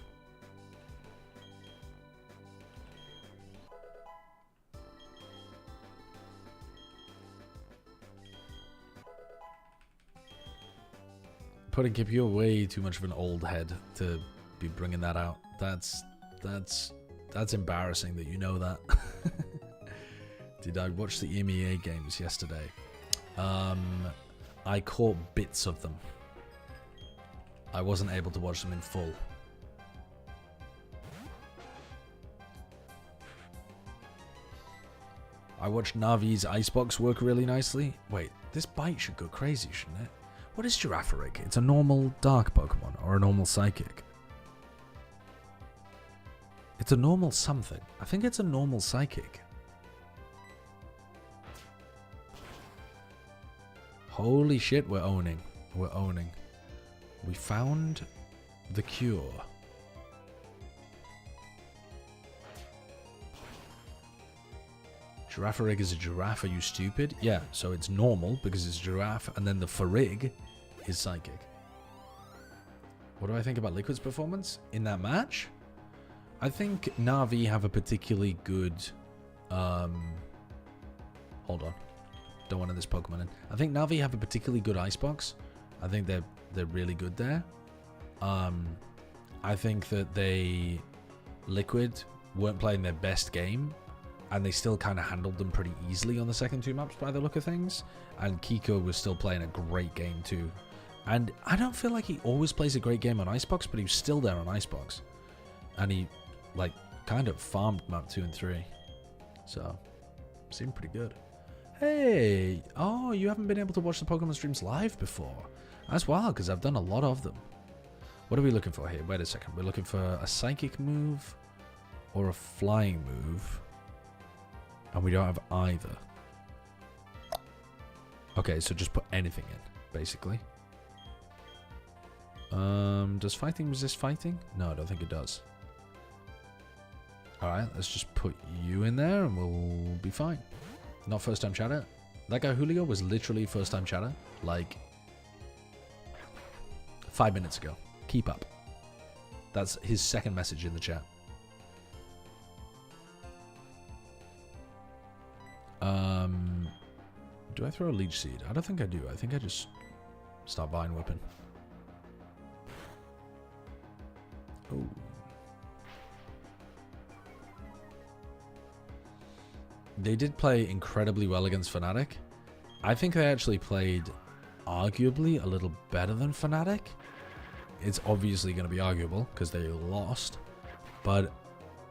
Putting Kip, you're way too much of an old head to be bringing that out. That's embarrassing that you know that. Did I watch the EMEA games yesterday? I caught bits of them. I wasn't able to watch them in full. I watched Navi's Icebox work really nicely. Wait, this bite should go crazy, shouldn't it? What is Girafarig? It's a normal dark Pokemon or a normal psychic? It's a normal something. I think it's a normal psychic. Holy shit, we're owning. We're owning. We found the cure. Girafarig is a giraffe, are you stupid? Yeah, so it's normal because it's a giraffe, and then the Farig is psychic. What do I think about Liquid's performance in that match? I think Na'vi have a particularly good... hold on. Don't want this Pokemon in. I think Na'vi have a particularly good Icebox. I think they're really good there. I think that Liquid weren't playing their best game, and they still kind of handled them pretty easily on the second 2 maps by the look of things. And Kiko was still playing a great game too. And I don't feel like he always plays a great game on Icebox, but he was still there on Icebox. And he, like, kind of farmed map 2 and 3. So, seemed pretty good. Hey! Oh, you haven't been able to watch the Pokemon streams live before. That's wild, because I've done a lot of them. What are we looking for here? Wait a second. We're looking for a Psychic move or a Flying move. And we don't have either. Okay, so just put anything in, basically. Does Fighting resist Fighting? No, I don't think it does. Alright, let's just put you in there and we'll be fine. Not first time chatter. That guy Julio was literally first time chatter. Like 5 minutes ago. Keep up. That's his second message in the chat. Do I throw a leech seed? I don't think I do. I think I just start vine whipping. Oh. They did play incredibly well against Fnatic. I think they actually played arguably a little better than Fnatic. It's obviously going to be arguable because they lost. But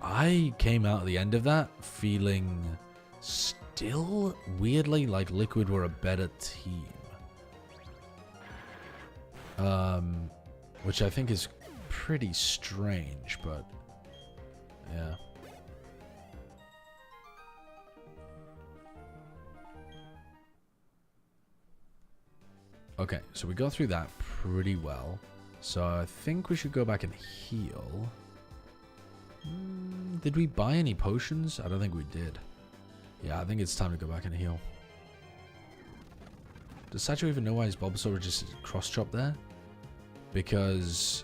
I came out at the end of that feeling still weirdly like Liquid were a better team. Which I think is pretty strange, but yeah. Okay, so we got through that pretty well. So I think we should go back and heal. Did we buy any potions? I don't think we did. Yeah, I think it's time to go back and heal. Does Satcho even know why his Bulbasaur just cross-chop there? Because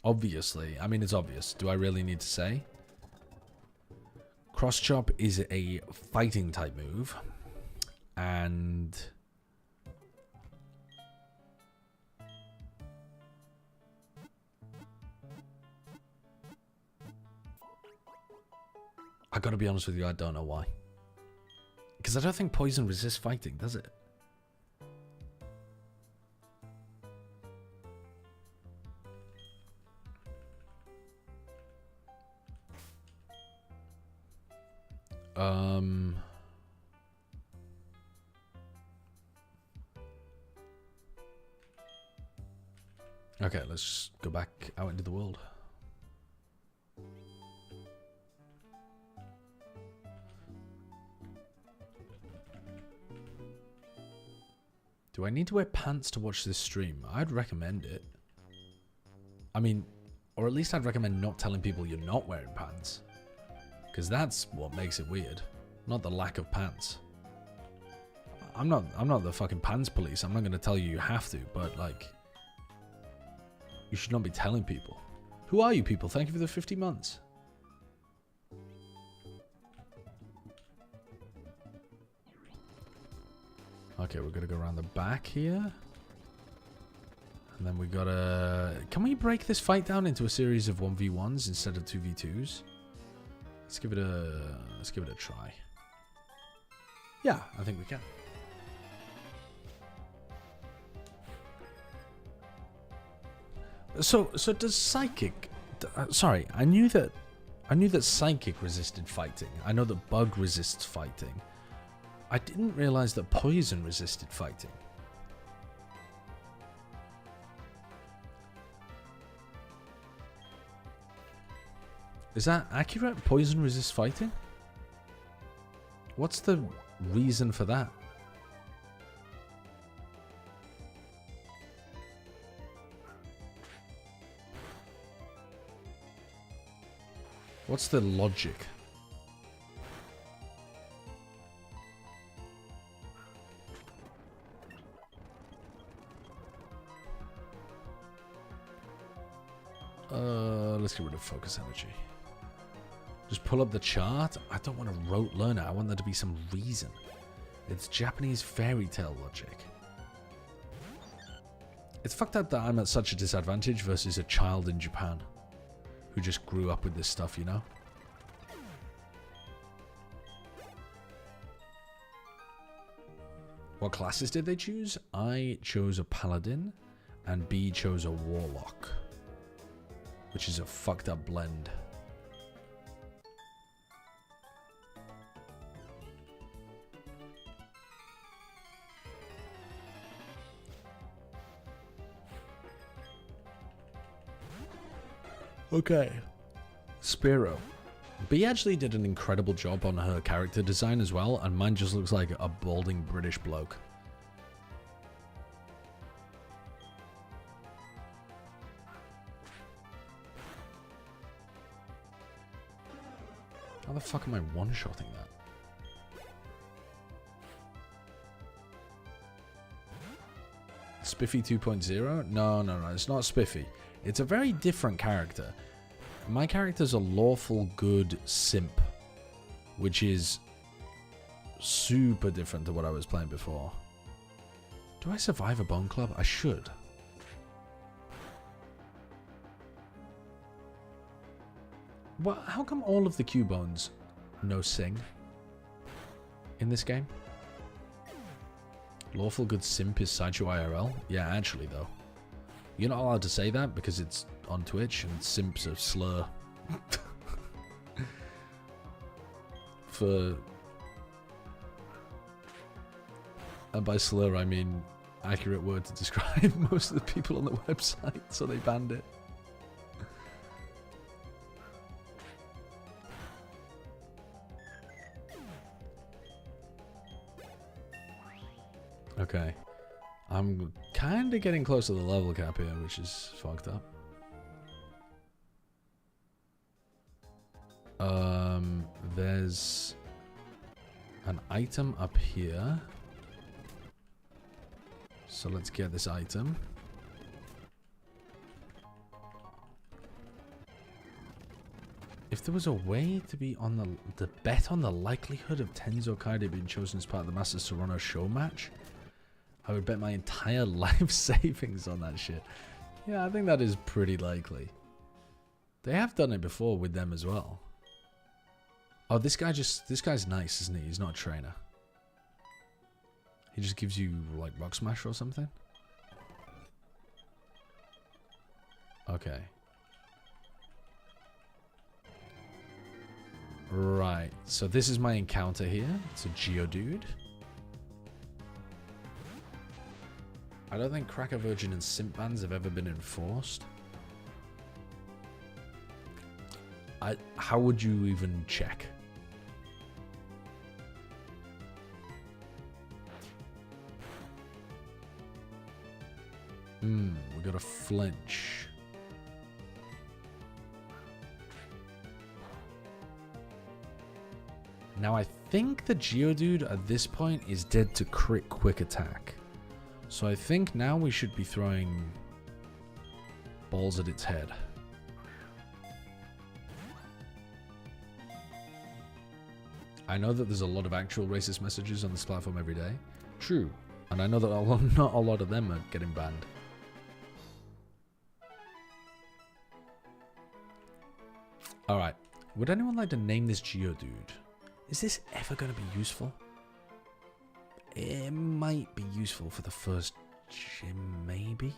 obviously, I mean, it's obvious. Do I really need to say? Cross chop is a fighting type move, and I gotta be honest with you, I don't know why. Because I don't think poison resists fighting, does it? Okay, let's just go back out into the world. Do I need to wear pants to watch this stream? I'd recommend it. I mean, or at least I'd recommend not telling people you're not wearing pants. Because that's what makes it weird. Not the lack of pants. I'm not the fucking pants police. I'm not going to tell you have to, but like, you should not be telling people. Who are you people? Thank you for the 50 months. Okay, we're going to go around the back here. And then we got to... Can we break this fight down into a series of 1v1s instead of 2v2s? Let's give it a try. Yeah, I think we can. So does psychic? Sorry, I knew that psychic resisted fighting. I know that bug resists fighting. I didn't realize that poison resisted fighting. Is that accurate? Poison resists fighting? What's the reason for that? What's the logic? Let's get rid of focus energy. Just pull up the chart. I don't want to rote learn it. I want there to be some reason. It's Japanese fairy tale logic. It's fucked up that I'm at such a disadvantage versus a child in Japan who just grew up with this stuff, you know? What classes did they choose? I chose a paladin and B chose a warlock, which is a fucked up blend. Okay. Spiro. B actually did an incredible job on her character design as well, and mine just looks like a balding British bloke. How the fuck am I one-shotting that? Spiffy 2.0? No, it's not Spiffy. It's a very different character. My character's a lawful good simp, which is super different to what I was playing before. Do I survive a bone club? I should. Well, how come all of the Cubones no sing in this game? Lawful good simp is Sideshow IRL? Yeah, actually though. You're not allowed to say that because it's on Twitch and simp's a slur. And by slur I mean accurate word to describe most of the people on the website, so they banned it. Okay. I'm kind of getting close to the level cap here, which is fucked up. There's an item up here. So let's get this item. If there was a way to be on the bet on the likelihood of Tenzo Kaide being chosen as part of the Masters Toronto show match, I would bet my entire life savings on that shit. Yeah, I think that is pretty likely. They have done it before with them as well. Oh, this guy's nice, isn't he? He's not a trainer. He just gives you, like, Rock Smash or something? Okay. Right, so this is my encounter here. It's a Geodude. I don't think Cracker Virgin and Simp bans have ever been enforced. How would you even check? We got a flinch. Now I think the Geodude at this point is dead to crit quick attack. So I think now we should be throwing balls at its head. I know that there's a lot of actual racist messages on this platform every day. True. And I know that not a lot of them are getting banned. Alright. Would anyone like to name this Geodude? Is this ever going to be useful? It might be useful for the first gym, maybe?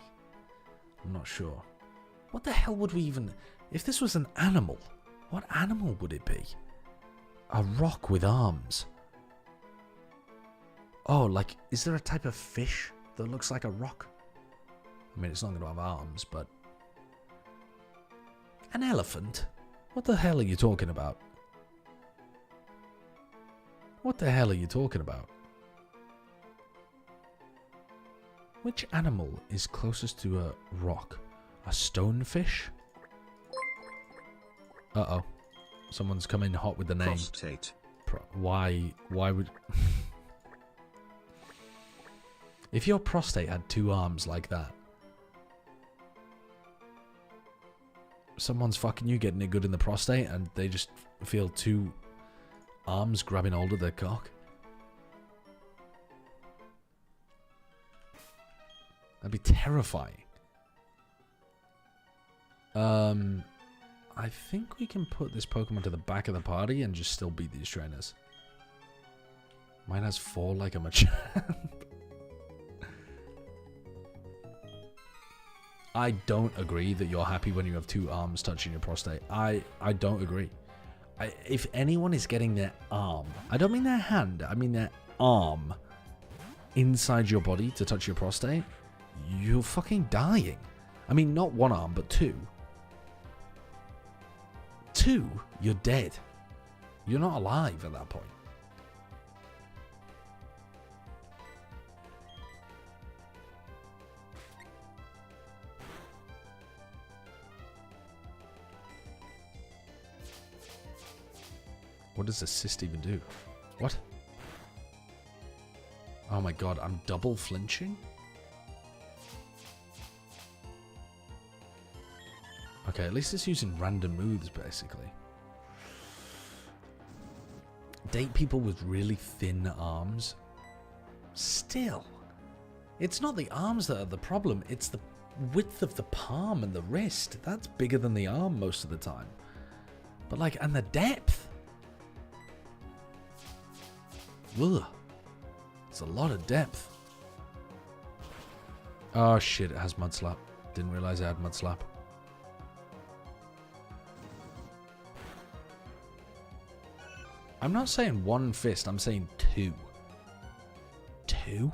I'm not sure. What the hell would we even... If this was an animal, what animal would it be? A rock with arms. Oh, like, is there a type of fish that looks like a rock? I mean, it's not going to have arms, but... An elephant? What the hell are you talking about? What the hell are you talking about? Which animal is closest to a rock? A stonefish? Uh-oh. Someone's come in hot with the name. Prostate. Why would... If your prostate had two arms like that, someone's fucking you, getting it good in the prostate, and they just feel two arms grabbing hold of their cock. That'd be terrifying. I think we can put this Pokemon to the back of the party and just still beat these trainers. Mine has 4 like a Machamp. I don't agree that you're happy when you have 2 arms touching your prostate. I don't agree. If anyone is getting their arm, I don't mean their hand, I mean their arm inside your body to touch your prostate, you're fucking dying. I mean, not 1 arm, but 2. 2, you're dead. You're not alive at that point. What does assist even do? What? Oh my god, I'm double flinching? Okay, at least it's using random moves, basically. Date people with really thin arms. Still, it's not the arms that are the problem, it's the width of the palm and the wrist. That's bigger than the arm most of the time. But like, and the depth. Ugh. It's a lot of depth. Oh shit, it has Mud Slap. Didn't realize it had Mud Slap. I'm not saying one fist, I'm saying two. Two?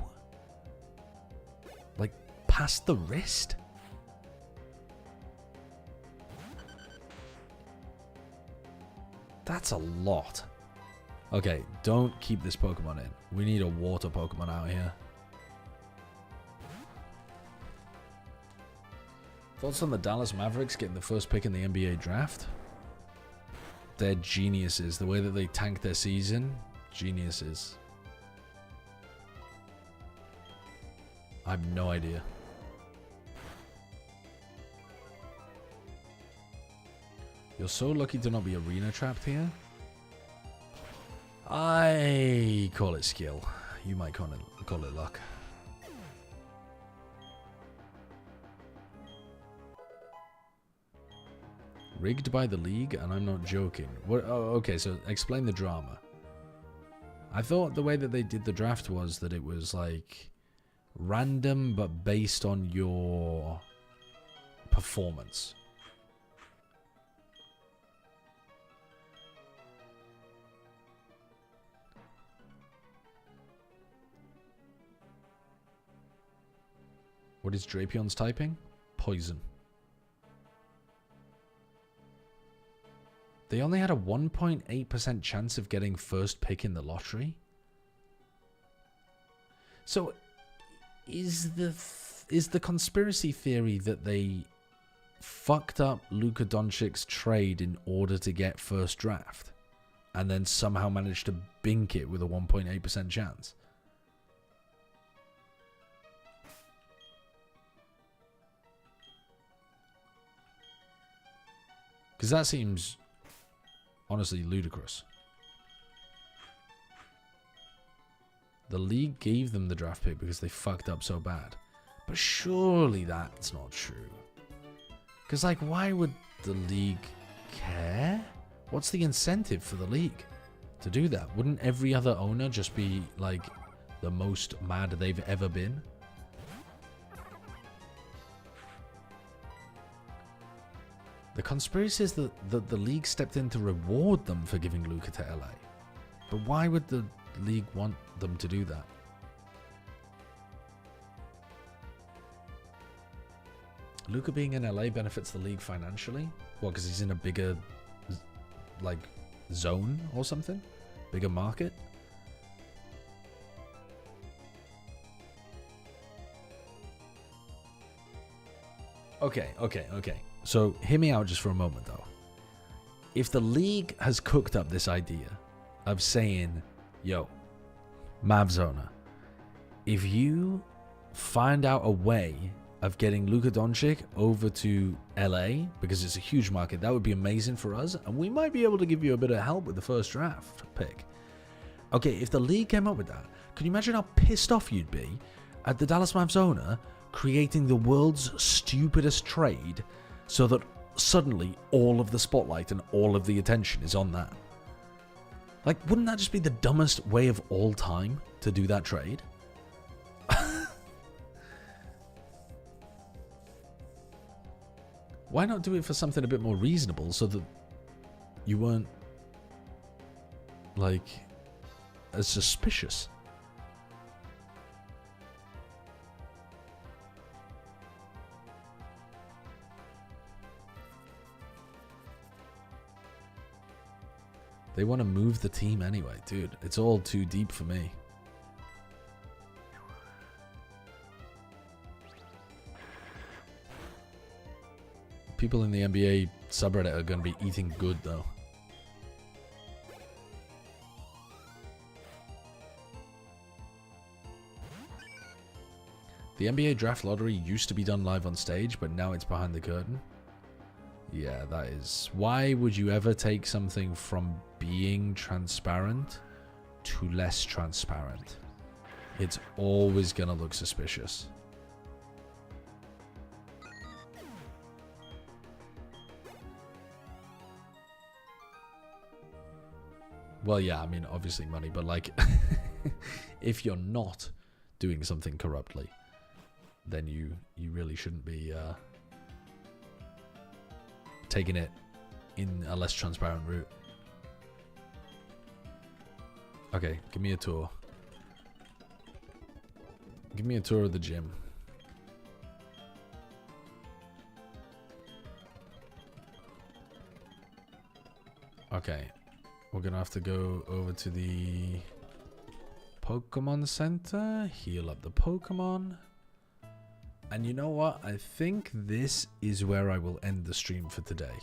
Like, past the wrist? That's a lot. Okay, don't keep this Pokemon in. We need a water Pokemon out here. Thoughts on the Dallas Mavericks getting the first pick in the NBA draft? They're geniuses. The way that they tanked their season, geniuses. I have no idea. You're so lucky to not be arena trapped here. I call it skill. You might call it luck. Rigged by the league, and I'm not joking. What? Oh, okay, so explain the drama. I thought the way that they did the draft was that it was like random, but based on your performance. What is Drapion's typing? Poison. They only had a 1.8% chance of getting first pick in the lottery. So, is the conspiracy theory that they fucked up Luka Doncic's trade in order to get first draft, and then somehow managed to bink it with a 1.8% chance? Because that seems honestly ludicrous. The league gave them the draft pick because they fucked up so bad. But surely that's not true. Because, like, why would the league care? What's the incentive for the league to do that? Wouldn't every other owner just be, like, the most mad they've ever been? The conspiracy is that the league stepped in to reward them for giving Luka to LA. But why would the league want them to do that? Luka being in LA benefits the league financially? What, because he's in a bigger, like, zone or something? Bigger market? Okay. So, hear me out just for a moment, though. If the league has cooked up this idea of saying, yo, Mavs owner, if you find out a way of getting Luka Doncic over to LA, because it's a huge market, that would be amazing for us, and we might be able to give you a bit of help with the first draft pick. Okay, if the league came up with that, can you imagine how pissed off you'd be at the Dallas Mavs owner creating the world's stupidest trade so that suddenly all of the spotlight and all of the attention is on that? Like, wouldn't that just be the dumbest way of all time to do that trade? Why not do it for something a bit more reasonable so that you weren't, like, as suspicious? They want to move the team anyway, dude. It's all too deep for me. People in the NBA subreddit are going to be eating good, though. The NBA draft lottery used to be done live on stage, but now it's behind the curtain. Yeah, that is. Why would you ever take something from being transparent to less transparent? It's always gonna look suspicious. Well, yeah, I mean, obviously money, but like, if you're not doing something corruptly, then you really shouldn't be taking it in a less transparent route. Okay, give me a tour. Give me a tour of the gym. Okay, we're gonna have to go over to the Pokemon Center, heal up the Pokemon. And you know what? I think this is where I will end the stream for today.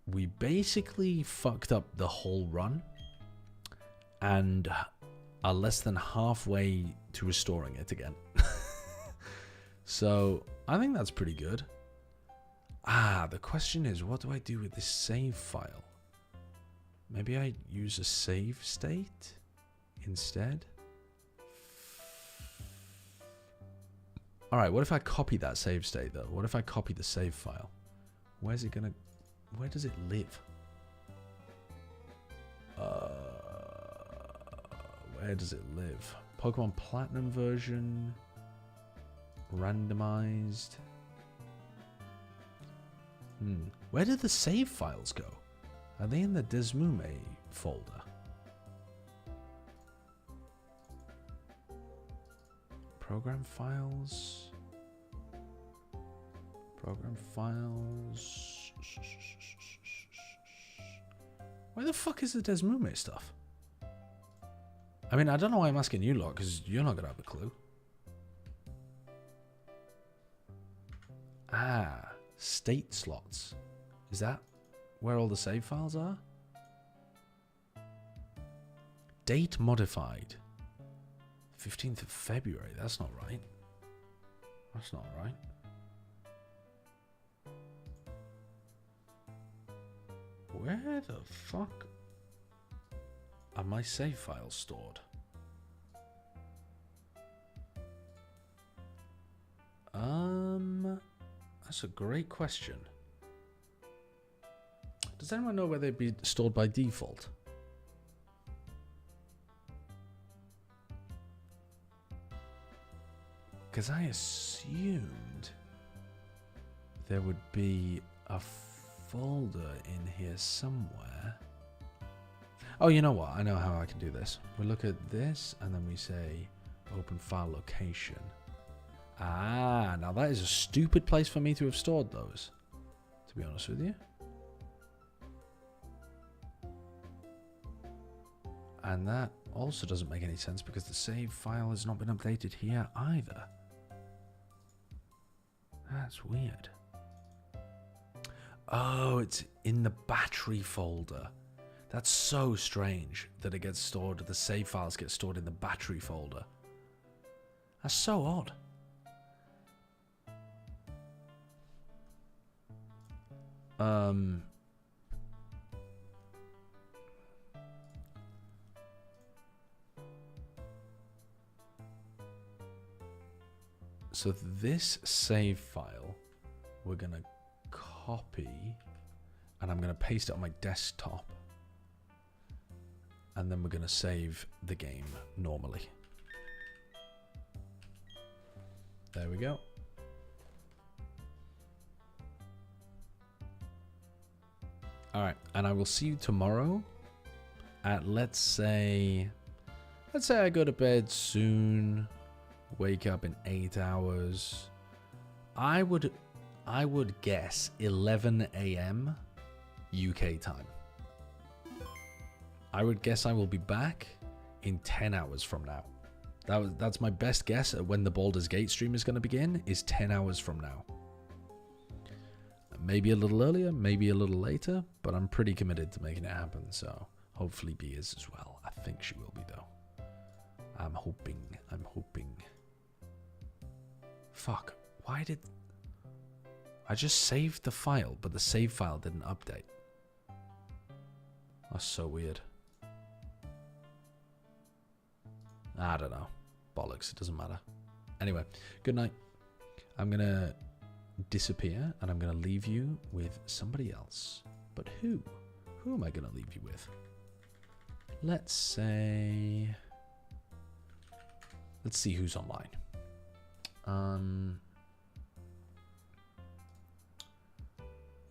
We basically fucked up the whole run and are less than halfway to restoring it again. So I think that's pretty good. Ah, the question is, what do I do with this save file? Maybe I use a save state instead? Alright, what if I copy that save state though? What if I copy the save file? Where's it gonna... Where does it live? Where does it live? Pokemon Platinum version. Randomized. Where did the save files go? Are they in the Desmume folder? Program files. Program files. Where the fuck is the Desmume stuff? I mean, I don't know why I'm asking you lot, because you're not going to have a clue. Ah, state slots. Is that where all the save files are? Date modified. 15th of February. That's not right. That's not right. Where the fuck are my save files stored? That's a great question. Does anyone know where they'd be stored by default? Because I assumed there would be a folder in here somewhere. Oh, you know what? I know how I can do this. We look at this and then we say open file location. Ah, now that is a stupid place for me to have stored those, to be honest with you. And that also doesn't make any sense because the save file has not been updated here either. That's weird. Oh, it's in the battery folder. That's so strange that it gets stored, the save files get stored in the battery folder. That's so odd. So this save file, we're going to copy, and I'm going to paste it on my desktop. And then we're going to save the game normally. There we go. Alright, and I will see you tomorrow at, let's say I go to bed soon, wake up in 8 hours. I would guess 11 AM UK time. I would guess I will be back in 10 hours from now. That's my best guess at when the Baldur's Gate stream is going to begin, is 10 hours from now. Maybe a little earlier, maybe a little later, but I'm pretty committed to making it happen, so hopefully B is as well. I think she will be, though. I'm hoping. Fuck, why did... I just saved the file, but the save file didn't update. That's so weird. I don't know. Bollocks, it doesn't matter. Anyway, good night. I'm going to disappear and I'm going to leave you with somebody else. But who? Who am I going to leave you with? Let's say... Let's see who's online.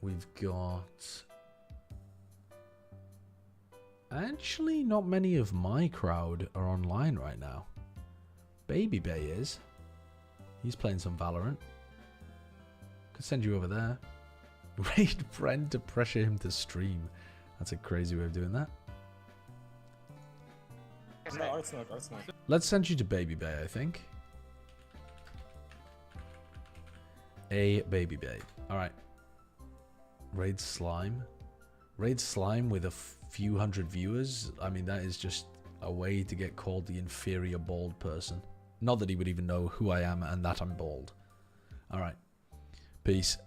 We've got... Actually, not many of my crowd are online right now. Baby Bay is. He's playing some Valorant. Could send you over there. Raid friend to pressure him to stream. That's a crazy way of doing that. No, Art Smoke. Let's send you to Baby Bay, I think. A Baby Bay. Alright. Raid Slime. Raid Slime with a few hundred viewers. I mean, that is just a way to get called the inferior bald person. Not that he would even know who I am and that I'm bald. Alright. Peace.